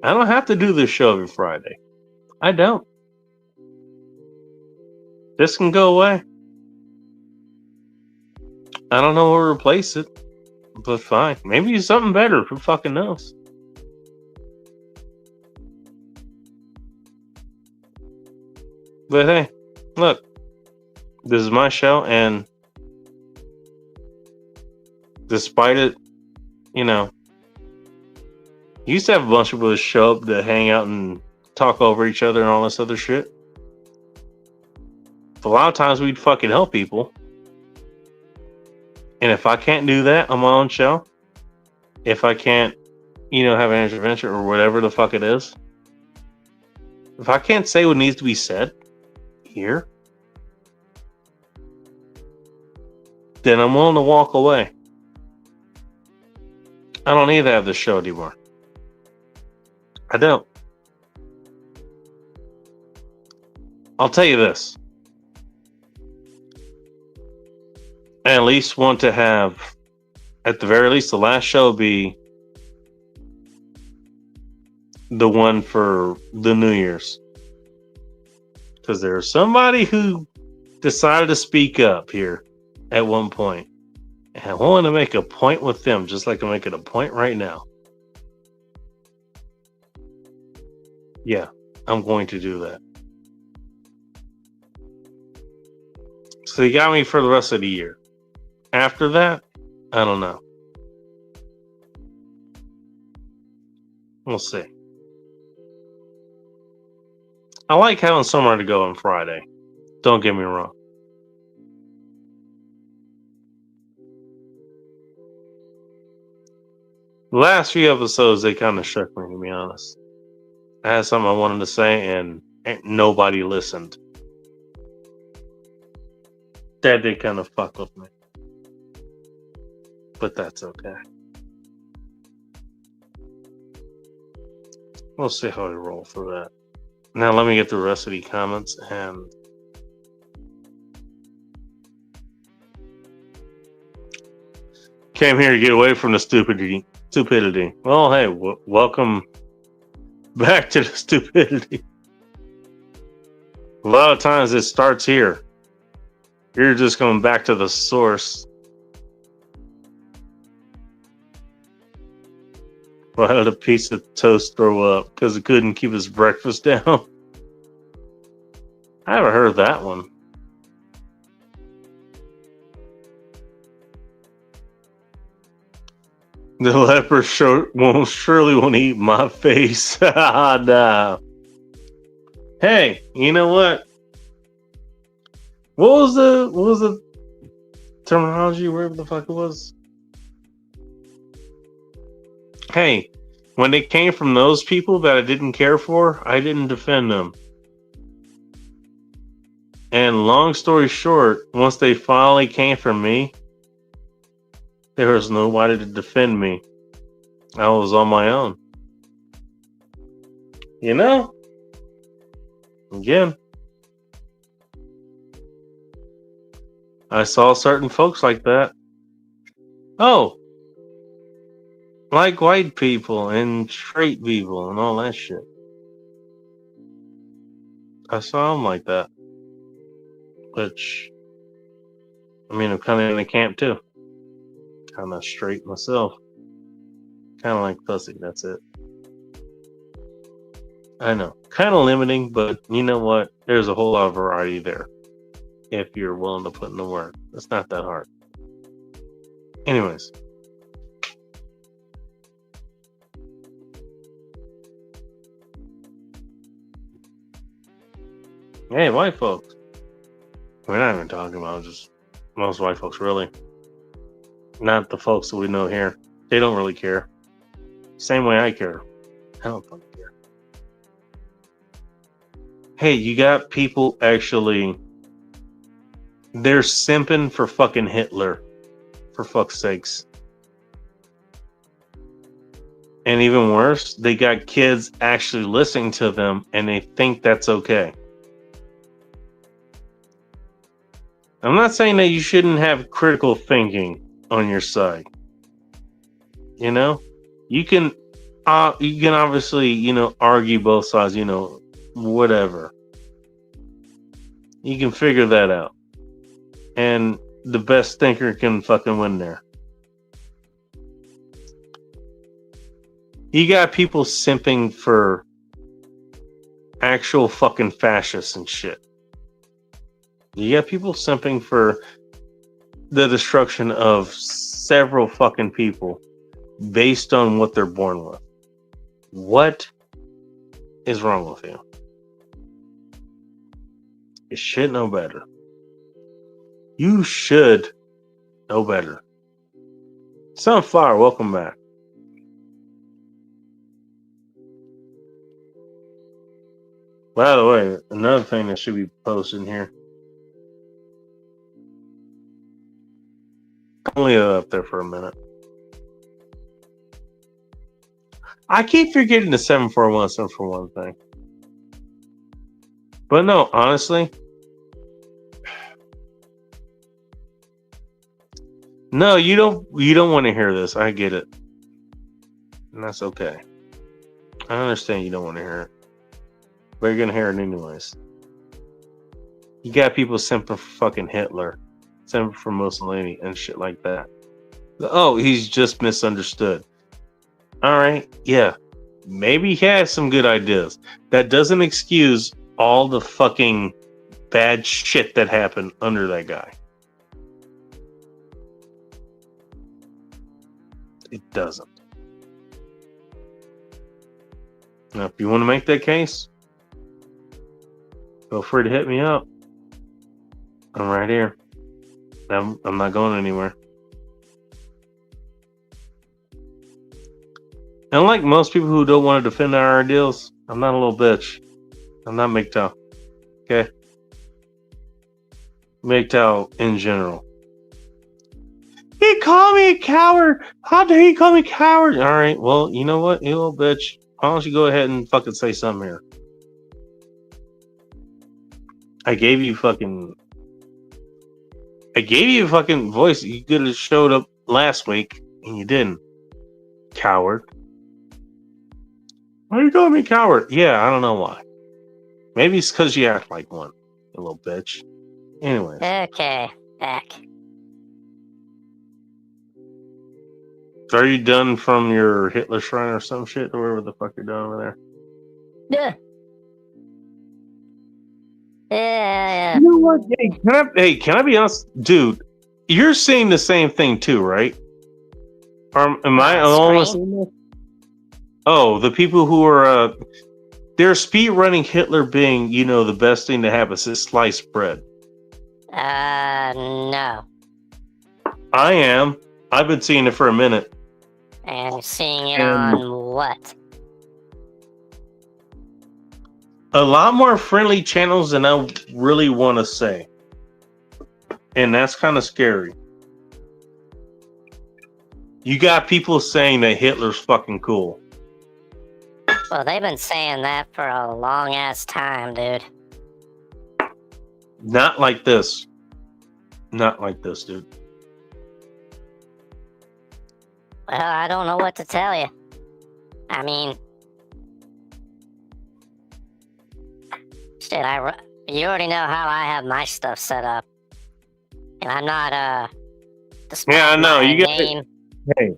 S1: I don't have to do this show every Friday. I don't. This can go away. I don't know what to replace it, but fine. Maybe something better. Who fucking knows? But hey, look, this is my show, and despite it, you know, you used to have a bunch of us show up to hang out and talk over each other and all this other shit. A lot of times we'd fucking help people. And if I can't do that on my own show, if I can't, you know, have an intervention or whatever the fuck it is, if I can't say what needs to be said here, then I'm willing to walk away. I don't need to have this show anymore. I don't. I'll tell you this. I at least want to have, at the very least, the last show be the one for the New Year's. Because there's somebody who decided to speak up here at one point. And I want to make a point with them, just like I'm making a point right now. Yeah, I'm going to do that. So you got me for the rest of the year. After that, I don't know. We'll see. I like having somewhere to go on Friday. Don't get me wrong. The last few episodes, they kind of shook me, to be honest. I had something I wanted to say, and nobody listened. That did kind of fuck with me. But that's okay. We'll see how we roll through that. Now let me get the rest of the comments and came here to get away from the stupidity. Well, hey, welcome back to the stupidity. A lot of times it starts here. You're just going back to the source. Why did a piece of toast throw up? Because it couldn't keep his breakfast down. I haven't heard that one. The leper surely won't eat my face. Nah. Hey, you know what? What was the terminology, wherever the fuck it was? Hey, when it came from those people that I didn't care for, I didn't defend them. And long story short, once they finally came from me, there was nobody to defend me. I was on my own. You know? Again, I saw certain folks like that. Oh, like white people and straight people and all that shit. I saw them like that. Which, I mean, I'm kind of in the camp too. Kind of straight myself. Kind of like pussy, that's it. I know. Kind of limiting, but you know what? There's a whole lot of variety there. If you're willing to put in the work. It's not that hard. Anyways. Hey, white folks. We're not even talking about just most white folks, really. Not the folks that we know here. They don't really care. Same way I care. I don't fucking care. Hey, you got people actually. They're simping for fucking Hitler. For fuck's sakes. And even worse, they got kids actually listening to them and they think that's okay. I'm not saying that you shouldn't have critical thinking on your side. You know, you can obviously, argue both sides, whatever. You can figure that out. And the best thinker can fucking win there. You got people simping for actual fucking fascists and shit. You got people simping for the destruction of several fucking people based on what they're born with. What is wrong with you? You should know better. You should know better. Sunflower, welcome back. By the way, another thing that should be posted in here. I'll leave it up there for a minute. I keep forgetting the 741 thing. But no, honestly. No, you don't want to hear this. I get it. And that's okay. I understand you don't want to hear it. But you're gonna hear it anyways. You got people simping for fucking Hitler, simping for Mussolini and shit like that. Oh, he's just misunderstood. Alright, yeah. Maybe he has some good ideas. That doesn't excuse all the fucking bad shit that happened under that guy. It doesn't. Now, if you want to make that case, feel free to hit me up. I'm right here. I'm not going anywhere. And like most people who don't want to defend our ideals, I'm not a little bitch. I'm not MGTOW. Okay? MGTOW in general. He called me a coward. How dare he call me a coward? All right. Well, you know what, you little bitch. Why don't you go ahead and fucking say something here? I gave you fucking voice. You could have showed up last week and you didn't. Coward. Why are you calling me coward? Yeah, I don't know why. Maybe it's because you act like one, you little bitch. Anyways.
S6: Okay, back.
S1: So are you done from your Hitler shrine or some shit or whatever the fuck you're doing over there?
S6: Yeah.
S1: You know what? Hey, can I be honest? Dude, you're seeing the same thing too, right? Am I almost seeing this? Oh, the people who are they're speed running Hitler being, the best thing to happen is sliced bread.
S6: No.
S1: I am. I've been seeing it for a minute.
S6: And seeing it on what?
S1: A lot more friendly channels than I really want to say. And that's kind of scary. You got people saying that Hitler's fucking cool.
S6: Well, they've been saying that for a long ass time, dude.
S1: Not like this. Not like this, dude.
S6: Well, I don't know what to tell you. I mean, shit, you already know how I have my stuff set up. And I'm not,
S1: yeah, I know. You got Hey,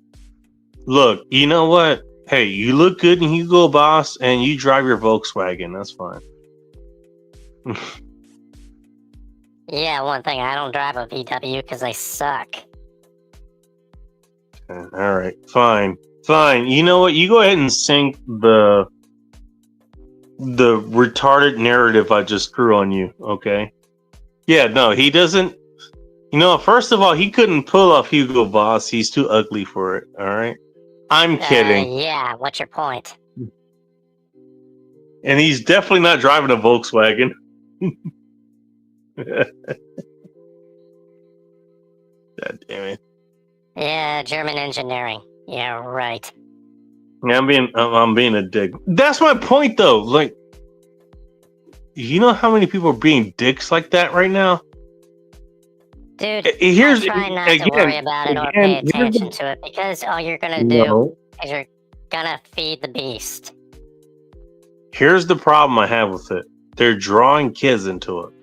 S1: look, you know what? Hey, you look good in Hugo Boss and you drive your Volkswagen. That's fine.
S6: Yeah, one thing, I don't drive a VW because they suck.
S1: All right, fine. You know what? You go ahead and sink the retarded narrative I just threw on you, okay? Yeah, no, he doesn't. First of all, he couldn't pull off Hugo Boss. He's too ugly for it, all right? I'm kidding.
S6: Yeah, what's your point?
S1: And he's definitely not driving a Volkswagen. God damn it.
S6: Yeah, German engineering. Yeah, right.
S1: Yeah, I'm being a dick. That's my point, though. Like, you know how many people are being dicks like that right now?
S6: Dude,
S1: here's
S6: try not
S1: again,
S6: to worry about it or pay attention to it, because all you're gonna do is you're gonna feed the beast.
S1: Here's the problem I have with it. They're drawing kids into it.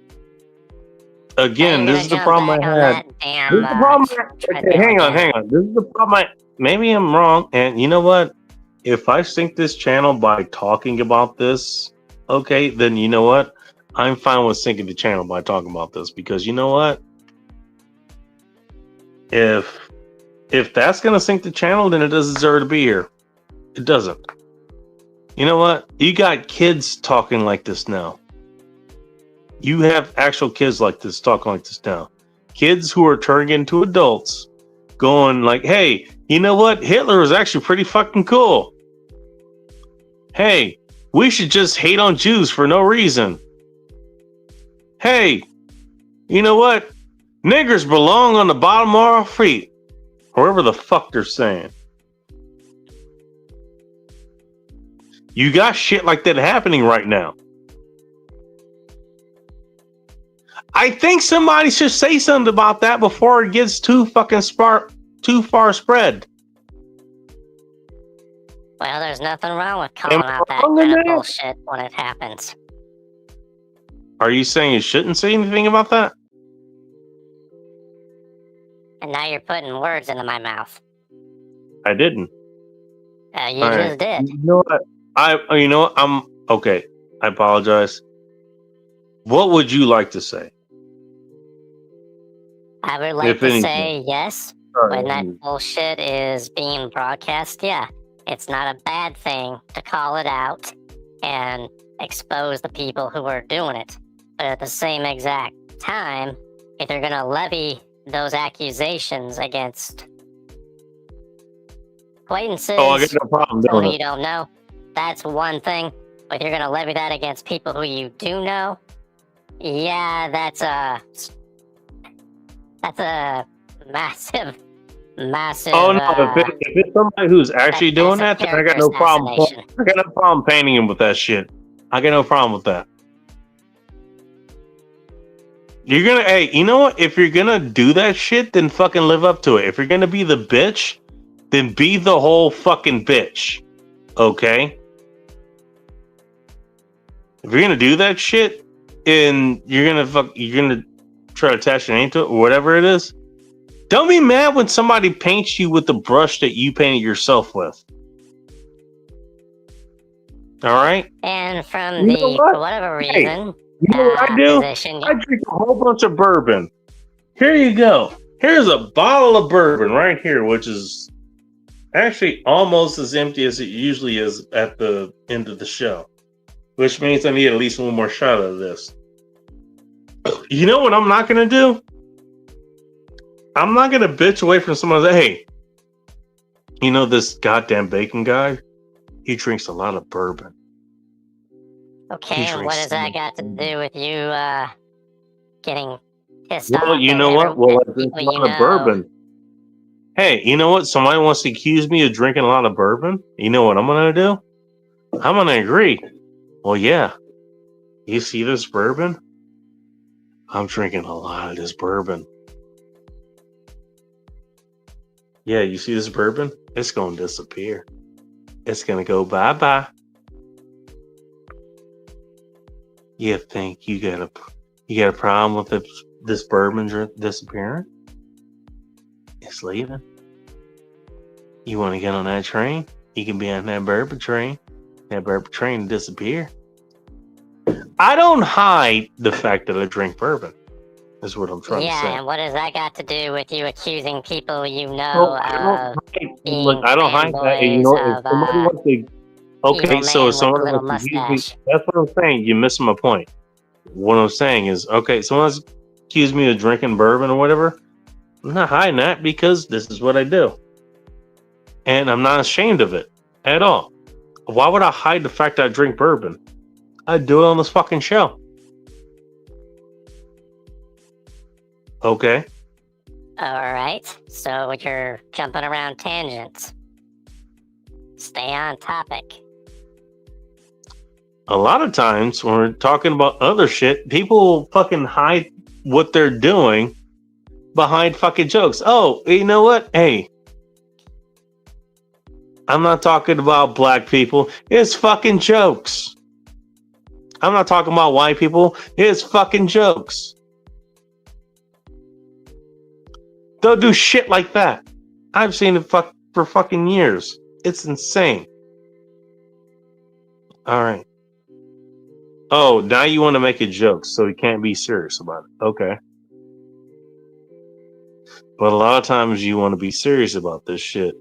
S1: Again, this is the problem I had. This is the problem. Okay, hang on. This is the problem. Maybe I'm wrong. And you know what? If I sync this channel by talking about this, okay, then you know what? I'm fine with syncing the channel by talking about this, because you know what? If that's gonna sync the channel, then it doesn't deserve to be here. It doesn't. You know what? You got kids talking like this now. You have actual kids like this talking like this now. Kids who are turning into adults, going like, "Hey, you know what? Hitler was actually pretty fucking cool. Hey, we should just hate on Jews for no reason. Hey, you know what? Niggers belong on the bottom of our feet." Whatever the fuck they're saying. You got shit like that happening right now. I think somebody should say something about that before it gets too far spread.
S6: Well, there's nothing wrong with calling out that kind of bullshit when it happens.
S1: Are you saying you shouldn't say anything about that?
S6: And now you're putting words into my mouth.
S1: I didn't.
S6: You just did.
S1: You know what? I'm okay. I apologize. What would you like to say?
S6: I would like to say yes. When that bullshit is being broadcast, yeah. It's not a bad thing to call it out and expose the people who are doing it. But at the same exact time, if they're going to levy those accusations against acquaintances,
S1: I got no problem doing
S6: who
S1: it.
S6: you don't know, that's one thing. But if you're going to levy that against people who you do know, yeah, that's a massive.
S1: Oh no! If it's somebody who's actually doing that, then I got no problem. I got no problem painting him with that shit. I got no problem with that. You're gonna, hey, you know what? If you're gonna do that shit, then fucking live up to it. If you're gonna be the bitch, then be the whole fucking bitch. Okay? If you're gonna do that shit, and you're gonna try to attach your name to it, or whatever it is, don't be mad when somebody paints you with the brush that you painted yourself with. All right?
S6: And from for whatever reason,
S1: you know what I do? I drink a whole bunch of bourbon. Here you go. Here's a bottle of bourbon right here, which is actually almost as empty as it usually is at the end of the show, which means I need at least one more shot of this. You know what I'm not going to do? I'm not going to bitch away from someone that, hey, you know this goddamn bacon guy? He drinks a lot of bourbon.
S6: Okay, and what has that got to do with you getting pissed off?
S1: Well, you know what? Well, I drink a lot of bourbon. Hey, you know what? Somebody wants to accuse me of drinking a lot of bourbon. You know what I'm going to do? I'm going to agree. Well, yeah. You see this bourbon? I'm drinking a lot of this bourbon. Yeah, you see this bourbon? It's going to disappear. It's going to go bye-bye. You think you got a problem with this bourbon disappearing? It's leaving. You want to get on that train? You can be on that bourbon train. That bourbon train will disappear. I don't hide the fact that I drink bourbon. Is what I'm trying to say.
S6: Yeah, and what has that got to do with you accusing people you know of being
S1: look, I don't hide that. You know, if somebody wants to, okay, so if someone wants to accuse me, that's what I'm saying. You're missing my point. What I'm saying is, okay, someone's accused me of drinking bourbon or whatever. I'm not hiding that because this is what I do, and I'm not ashamed of it at all. Why would I hide the fact that I drink bourbon? I'd do it on this fucking show. Okay.
S6: All right. So you're jumping around tangents. Stay on topic.
S1: A lot of times when we're talking about other shit, people fucking hide what they're doing behind fucking jokes. Oh, you know what? Hey, I'm not talking about black people. It's fucking jokes. I'm not talking about white people. It's fucking jokes. They'll do shit like that. I've seen it for fucking years. It's insane. All right. Oh, now you want to make a joke, so you can't be serious about it. Okay. But a lot of times you want to be serious about this shit.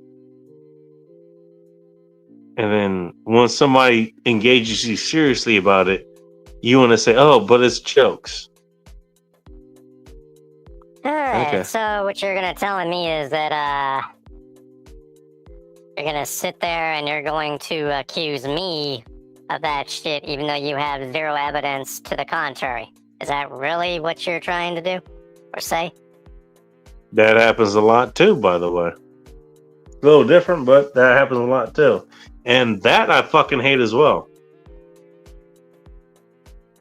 S1: And then when somebody engages you seriously about it, you want to say, oh, but it's jokes.
S6: Alright,
S1: Okay.
S6: so what you're gonna tell me is that, you're gonna sit there and you're going to accuse me of that shit even though you have zero evidence to the contrary. Is that really what you're trying to do? Or say?
S1: That happens a lot too, by the way. A little different, but that happens a lot too. And that I fucking hate as well.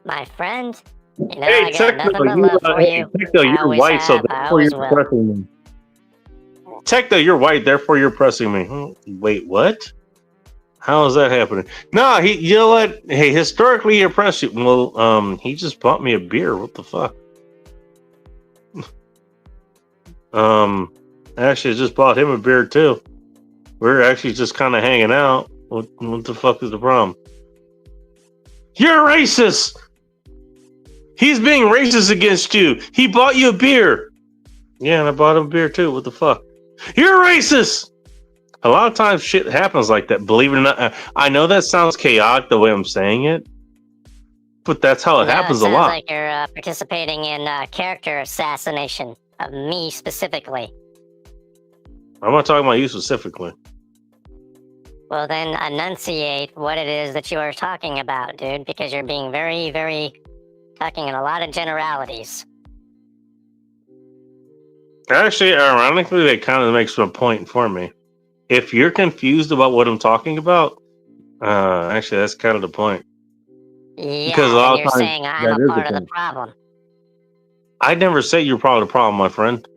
S6: My friend? You know,
S1: Hey,
S6: I got nothing but love for you.
S1: Techno,
S6: I
S1: you're
S6: always
S1: white, so
S6: have, I
S1: therefore
S6: always
S1: you're
S6: will.
S1: pressing me. Techno, you're white, therefore you're pressing me. Wait, what? How is that happening? No, you know what? Hey, historically you're pressing. Well, he just bought me a beer. What the fuck? Actually, I just bought him a beer too. We're actually just kind of hanging out. What the fuck is the problem? You're racist! He's being racist against you. He bought you a beer. Yeah, and I bought him a beer too. What the fuck? You're racist! A lot of times shit happens like that. Believe it or not. I know that sounds chaotic the way I'm saying it, but that's how it happens a
S6: sounds
S1: lot.
S6: like you're participating in character assassination of me specifically.
S1: I'm not talking about you specifically.
S6: Well, then enunciate what it is that you are talking about, dude, because you're being very, very talking in a lot of generalities.
S1: Actually, ironically, that kind of makes a point for me. If you're confused about what I'm talking about, actually, that's kind of the point.
S6: Yeah,
S1: Because a lot
S6: and
S1: of
S6: you're
S1: times
S6: saying I'm
S1: that
S6: a
S1: is
S6: part
S1: the
S6: of the
S1: thing.
S6: problem.
S1: I never say you're part of the problem, my friend.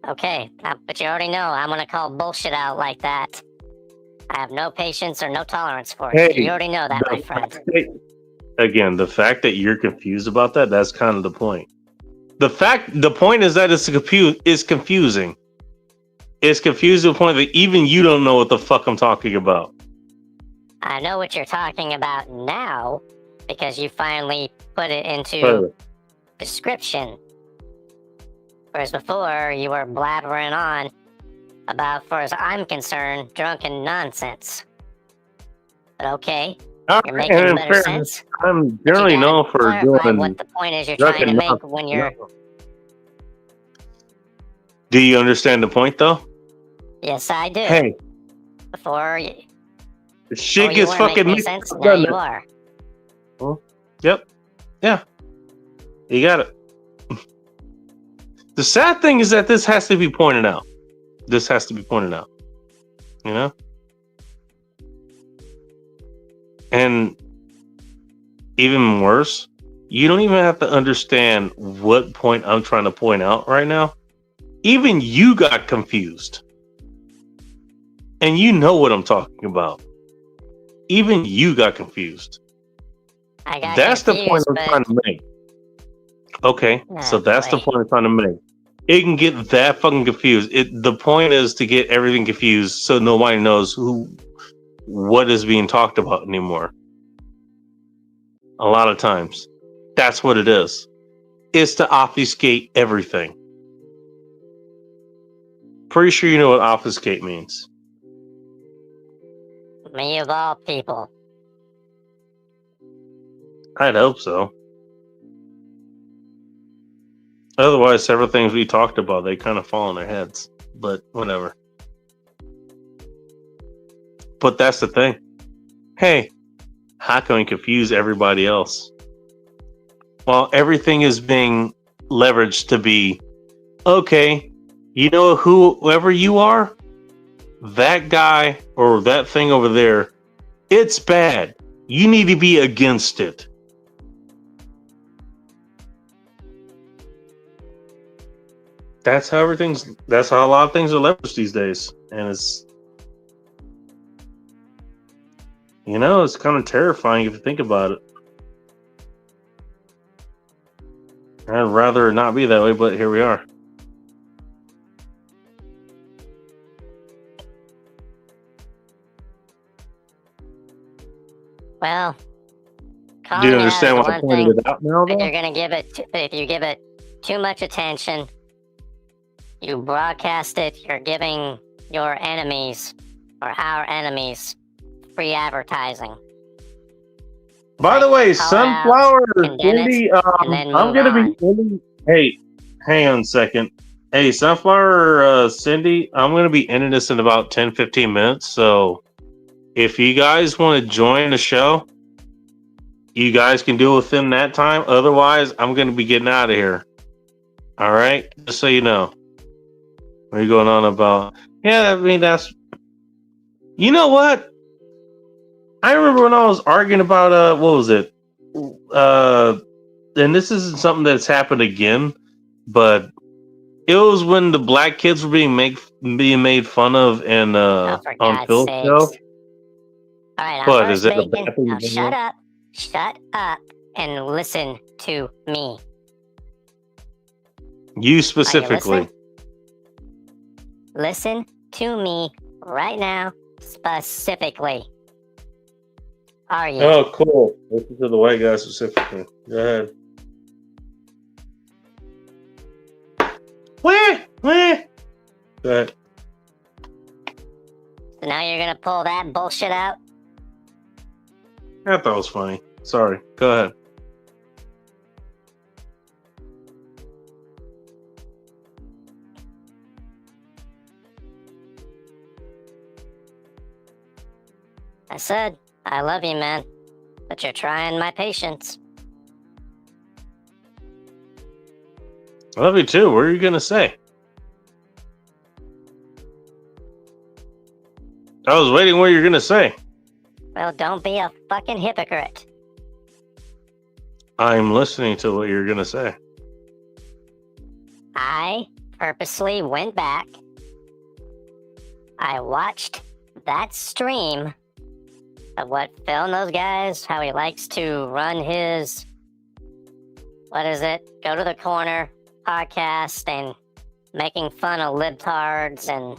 S6: Okay, but you already know I'm gonna call bullshit out like that. I have no patience or no tolerance for it.
S1: Hey,
S6: You already know that, my friend.
S1: Again, the fact that you're confused about that's kind of the point. The point is that it's confusing. It's confusing to the point that even you don't know what the fuck I'm talking about.
S6: I know what you're talking about now because you finally put it into description. Whereas before, you were blabbering on about, far as I'm concerned, drunken nonsense. But okay, you're making better sense.
S1: I'm generally known for
S6: clarify
S1: doing
S6: what the point is you're trying to make when you're...
S1: Do you understand the point, though?
S6: Yes, I do.
S1: Hey,
S6: Before you...
S1: shit
S6: you
S1: gets
S6: weren't
S1: fucking
S6: making
S1: mixed
S6: sense,
S1: up,
S6: now
S1: doesn't
S6: you
S1: it?
S6: are.
S1: Yep. Yeah. You got it. The sad thing is that this has to be pointed out. This has to be pointed out. You know? And even worse, you don't even have to understand what point I'm trying to point out right now. Even you got confused. And you know what I'm talking about. Even you got confused.
S6: I got
S1: That's the point
S6: confused,
S1: I'm trying to make. Okay, so that's the point I'm trying to make. It can get that fucking confused. The point is to get everything confused so nobody knows what is being talked about anymore. A lot of times. That's what it is. It's to obfuscate everything. Pretty sure you know what obfuscate means.
S6: Me of all people.
S1: I'd hope so. Otherwise, several things we talked about, they kind of fall on their heads. But whatever. But that's the thing. Hey, how can we confuse everybody else? Well, everything is being leveraged to be, okay, you know whoever you are, that guy or that thing over there, it's bad. You need to be against it. That's how a lot of things are leveraged these days. And it's, it's kind of terrifying if you think about it. I'd rather it not be that way, but here we are.
S6: Well,
S1: do you understand why I pointed it out now?
S6: If you're gonna give it, if you give it too much attention, you broadcast it. You're giving your enemies or our enemies free advertising.
S1: By the way, Sunflower, Cindy, I'm gonna be. Hey, hang on a second. Hey, Sunflower, Cindy, I'm gonna be ending this in about 10-15 minutes. So, if you guys want to join the show, you guys can do it within that time. Otherwise, I'm gonna be getting out of here. All right, just so you know. What are you going on about? Yeah, I mean that's. You know what? I remember when I was arguing about what was it? And this isn't something that's happened again, but it was when the black kids were being made fun of and on Phil's show.
S6: All right,
S1: what is it?
S6: Now, shut up, and listen to me.
S1: You specifically.
S6: Listen to me right now, specifically. Are you?
S1: Oh, cool. Listen to the white guy specifically. Go ahead. Where? Go ahead.
S6: So now you're gonna pull that bullshit out?
S1: I thought it was funny. Sorry. Go ahead.
S6: I said, I love you, man, but you're trying my patience.
S1: I love you too. What are you gonna say? I was waiting what you're gonna say.
S6: Well, don't be a fucking hypocrite.
S1: I'm listening to what you're gonna say.
S6: I purposely went back. I watched that stream of what Phil and those guys, how he likes to run his, what is it? Go to the Corner podcast and making fun of libtards and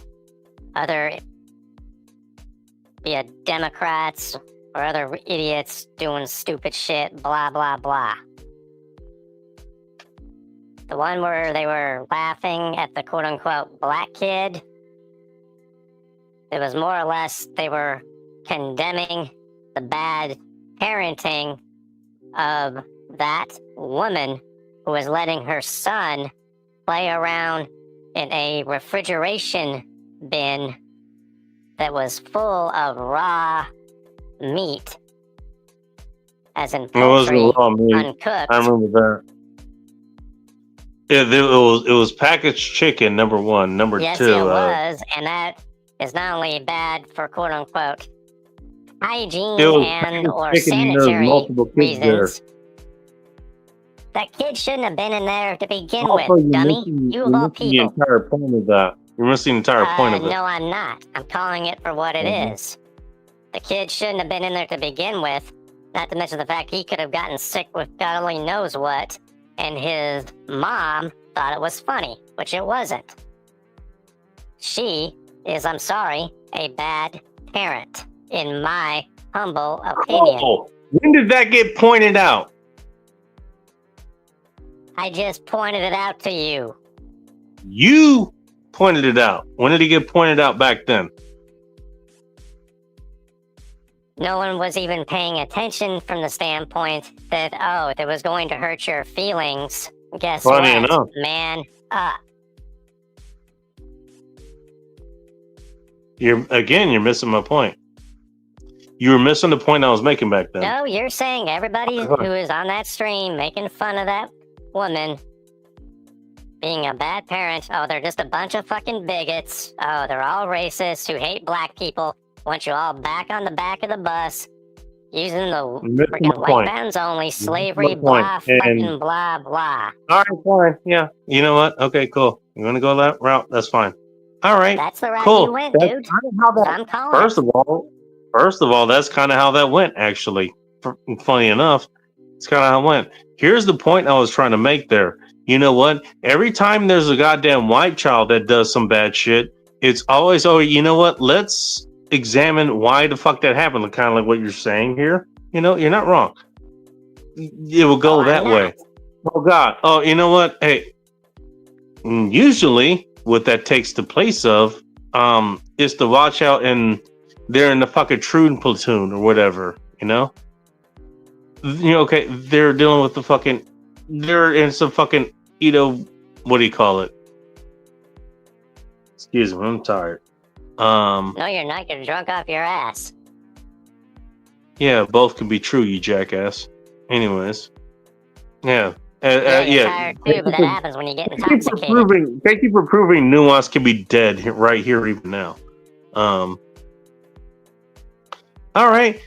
S6: other, be it Democrats or other idiots doing stupid shit, blah, blah, blah. The one where they were laughing at the quote-unquote black kid, it was more or less they were condemning the bad parenting of that woman who was letting her son play around in a refrigeration bin that was full of raw meat, as in poultry, uncooked.
S1: I remember that. It was packaged chicken, number one. Number
S6: yes,
S1: two.
S6: Yes, it was, and that is not only bad for quote-unquote hygiene and or sanitary reasons. That kid shouldn't have been in there to begin with, dummy. You of all people.
S1: The entire point of that. You're missing the entire point of it.
S6: No, I'm not. I'm calling it for what it is. The kid shouldn't have been in there to begin with. Not to mention the fact he could have gotten sick with God only knows what, and his mom thought it was funny, which it wasn't. She is, I'm sorry, a bad parent, in my humble opinion.
S1: Oh, when did that get pointed out?
S6: I just pointed it out to you.
S1: You pointed it out. When did it get pointed out back then?
S6: No one was even paying attention from the standpoint that, oh, it was going to hurt your feelings. Guess
S1: Funny
S6: what?
S1: enough.
S6: Man up.
S1: You're missing my point. You were missing the point I was making back then.
S6: No, you're saying everybody who is on that stream making fun of that woman being a bad parent, oh, they're just a bunch of fucking bigots. Oh, they're all racists who hate black people. Want you all back on the back of the bus using the freaking white man's only slavery, blah, fucking blah, blah.
S1: All right, fine. Yeah. You know what? Okay, cool. You want to go that route? That's fine. All right.
S6: That's the route
S1: cool.
S6: you went,
S1: That's
S6: dude.
S1: How that,
S6: I'm calling
S1: First of all, that's kind of how that went, actually. Funny enough, it's kind of how it went. Here's the point I was trying to make there. You know what? Every time there's a goddamn white child that does some bad shit, it's always, oh, you know what? Let's examine why the fuck that happened. Kind of like what you're saying here. You know, you're not wrong. It will go that way. Oh, God. Oh, you know what? Hey, usually what that takes the place of is to watch out and they're in the fucking Truden platoon or whatever, you know? Okay, they're dealing with they're in some fucking, what do you call it? Excuse me, I'm tired.
S6: No, you're not. You're drunk off your ass.
S1: Yeah, both can be true, you jackass. Anyways. Yeah.
S6: You're tired too, but that happens when you get intoxicated.
S1: Thank you for proving nuance can be dead right here, even now. All right,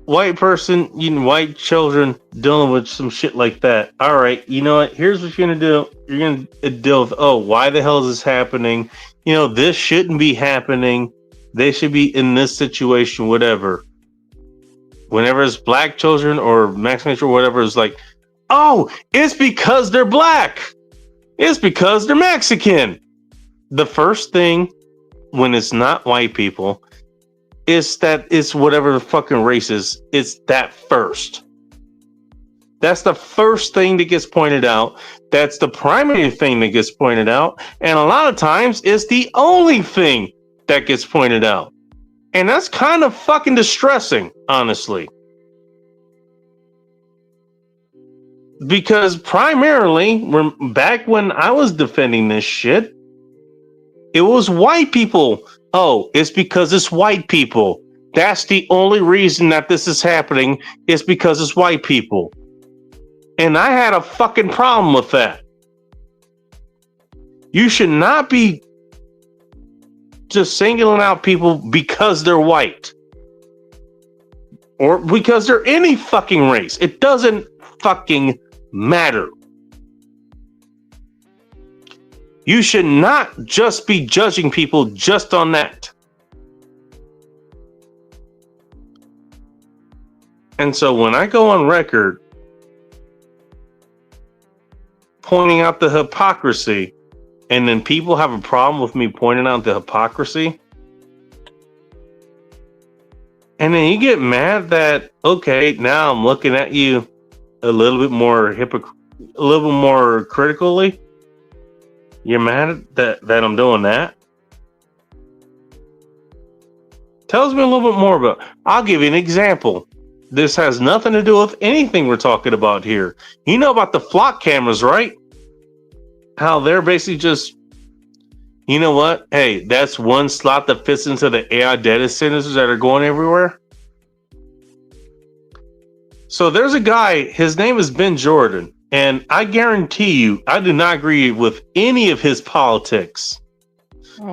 S1: white person, white children dealing with some shit like that. All right, you know what? Here's what you're gonna do. You're gonna deal with, why the hell is this happening? This shouldn't be happening. They should be in this situation, whatever. Whenever it's black children or Mexican or whatever, it's like, oh, it's because they're black. It's because they're Mexican. The first thing when it's not white people is that it's whatever the fucking race is. It's that first. That's the first thing that gets pointed out. That's the primary thing that gets pointed out. And a lot of times it's the only thing that gets pointed out. And that's kind of fucking distressing, honestly. Because primarily, back when I was defending this shit, it was white people. Oh, it's because it's white people. That's the only reason that this is happening, is because it's white people. And I had a fucking problem with that. You should not be just singling out people because they're white. Or because they're any fucking race. It doesn't fucking matter. You should not just be judging people just on that. And so when I go on record pointing out the hypocrisy, and then people have a problem with me pointing out the hypocrisy, and then you get mad that, okay, now I'm looking at you a little bit more a little bit more critically. You're mad that I'm doing that? Tells me a little bit more about. I'll give you an example. This has nothing to do with anything we're talking about here. You know about the flock cameras, right? How they're basically just, you know what? Hey, that's one slot that fits into the AI data centers that are going everywhere. So there's a guy, his name is Ben Jordan, and I guarantee you, I do not agree with any of his politics.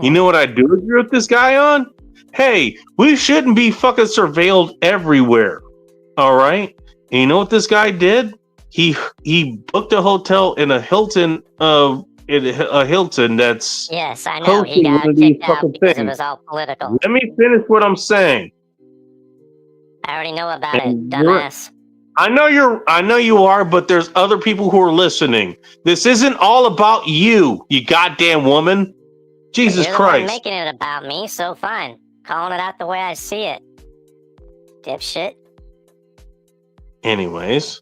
S1: You know what I do agree with this guy on? Hey, we shouldn't be fucking surveilled everywhere. All right. And you know what this guy did? He booked a hotel in a Hilton, that's.
S6: Yes, I know. He got kicked out because it was all political.
S1: Let me finish what I'm saying.
S6: I already know about it, dumbass.
S1: I know you are, but there's other people who are listening. This isn't all about you, you goddamn woman. Jesus
S6: You're
S1: Christ.
S6: The one making it about me, so fine. Calling it out the way I see it. Dipshit.
S1: Anyways.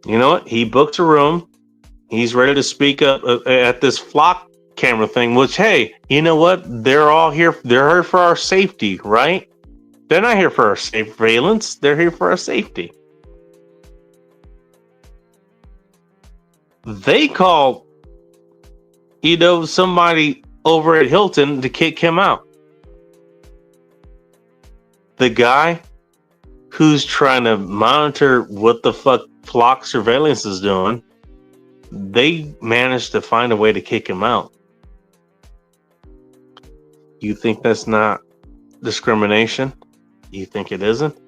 S1: You know what? He booked a room. He's ready to speak up at this flock camera thing, which, hey, you know what? They're all here. They're here for our safety, right? They're not here for our surveillance. They're here for our safety. They called, somebody over at Hilton to kick him out. the guy who's trying to monitor what the fuck Flock Surveillance is doing, they managed to find a way to kick him out. You think that's not discrimination? You think it isn't?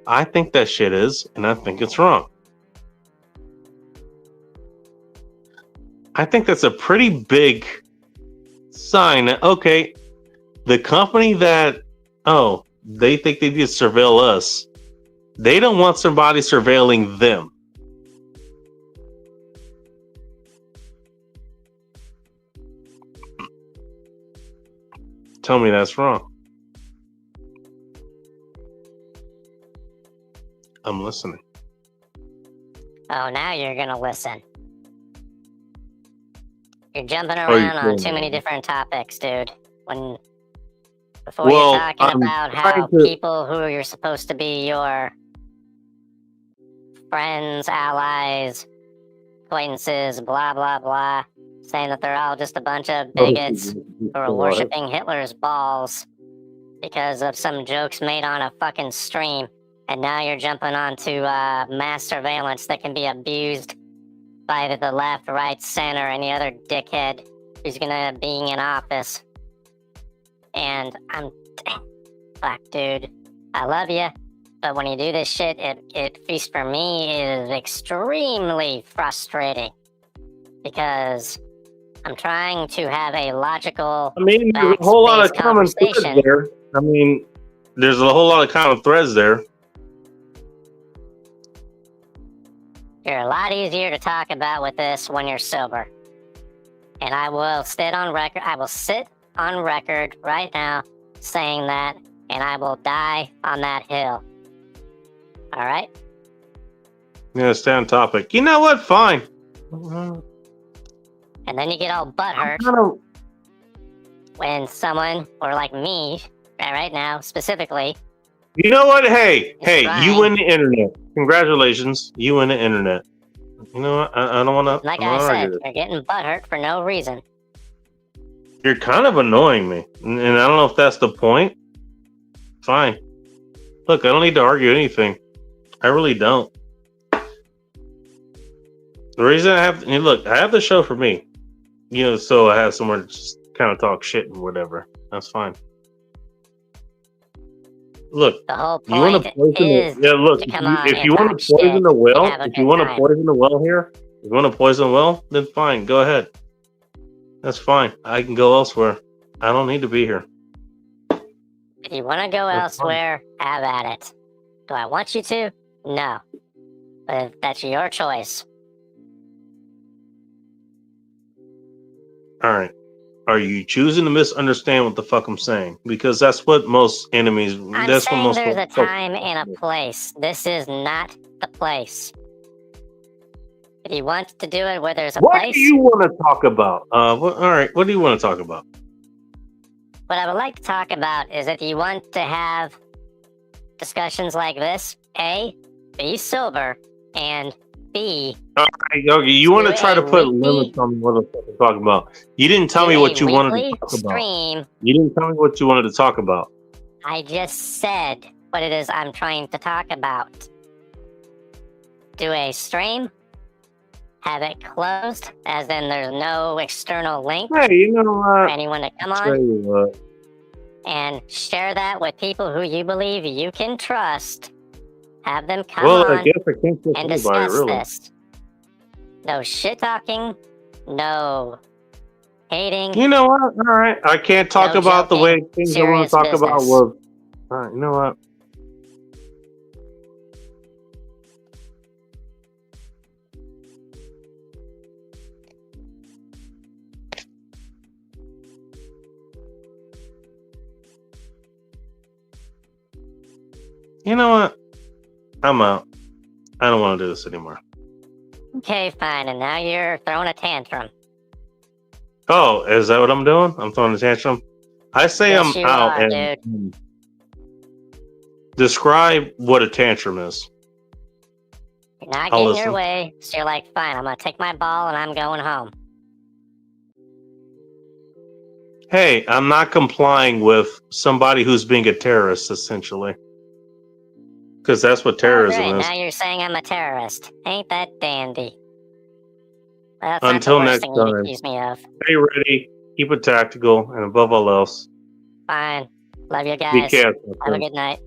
S1: I think that shit is, and I think it's wrong. I think that's a pretty big sign that, okay, the company that, they think they need to surveil us, they don't want somebody surveilling them. Tell me that's wrong. I'm listening.
S6: Oh, now you're gonna listen. You're jumping around on too many different topics, dude. Before you're talking about how people who you're supposed to be your friends, allies, acquaintances, blah, blah, blah, saying that they're all just a bunch of bigots who are worshipping Hitler's balls because of some jokes made on a fucking stream. And now you're jumping onto mass surveillance that can be abused by the left, right, center, any other dickhead who's gonna be in office. And fuck, dude, I love you, but when you do this shit, it feast for me is extremely frustrating because I'm trying to have a logical.
S1: I mean, there's a whole lot of common threads there. I mean, there's a whole lot of common threads there.
S6: You're a lot easier to talk about with this when you're sober. And I will sit on record. I will sit on record right now saying that, and I will die on that hill. All right?
S1: Yeah, stay on topic. You know what? Fine.
S6: And then you get all butthurt when someone, or like me, right now specifically.
S1: You know what? Hey, you win the internet. Congratulations, you win the internet. You know what? I don't want to.
S6: Like I said, you're getting butthurt for no reason.
S1: You're kind of annoying me, and I don't know if that's the point. Fine. Look, I don't need to argue anything. I really don't. The reason I have, I have the show for me, so I have somewhere to just kind of talk shit and whatever. That's fine. Look,
S6: the whole point
S1: you want to poison
S6: is
S1: if you want to poison the well, if you want to poison the well here, if you want to poison the well, then fine, go ahead. That's fine. I can go elsewhere. I don't need to be here.
S6: If you want to go elsewhere, have at it. Do I want you to? No. But that's your choice.
S1: All right. Are you choosing to misunderstand what the fuck I'm saying? Because that's what most enemies.
S6: I'm saying there's a time and a place. This is not the place. If you want to do it where there's a place.
S1: What do you want to talk about? All right. What do you want to talk about?
S6: What I would like to talk about is if you want to have discussions like this, A, be sober, and B.
S1: All right, okay. You want to try to put limits on what I'm talking about. You didn't tell me what you wanted to talk about. You didn't tell me what you wanted to talk about.
S6: I just said what it is I'm trying to talk about. Do a stream, have it closed, as in there's no external link
S1: for
S6: anyone to come on, and share that with people who you believe you can trust. Have them come on
S1: I guess I can't
S6: and discuss this. No shit talking, no hating.
S1: You know what? All right, I can't talk about the way things I want to talk about. All right, you know what? You know what? I'm out. I don't want to do this anymore.
S6: Okay, fine. And now you're throwing a tantrum.
S1: Oh, is that what I'm doing? I'm throwing a tantrum? I say
S6: yes,
S1: I'm out.
S6: Dude.
S1: Describe what a tantrum is.
S6: You're not getting your way, so you're like, fine, I'm going to take my ball and I'm going home.
S1: Hey, I'm not complying with somebody who's being a terrorist, essentially. Because that's what terrorism
S6: great.
S1: is.
S6: Now you're saying I'm a terrorist. Ain't that dandy? That's
S1: Until
S6: not the worst
S1: next
S6: thing you'd
S1: time.
S6: accuse me of.
S1: Stay ready, keep it tactical, and above all else,
S6: Fine. Love you
S1: be
S6: guys.
S1: careful.
S6: Have a good night.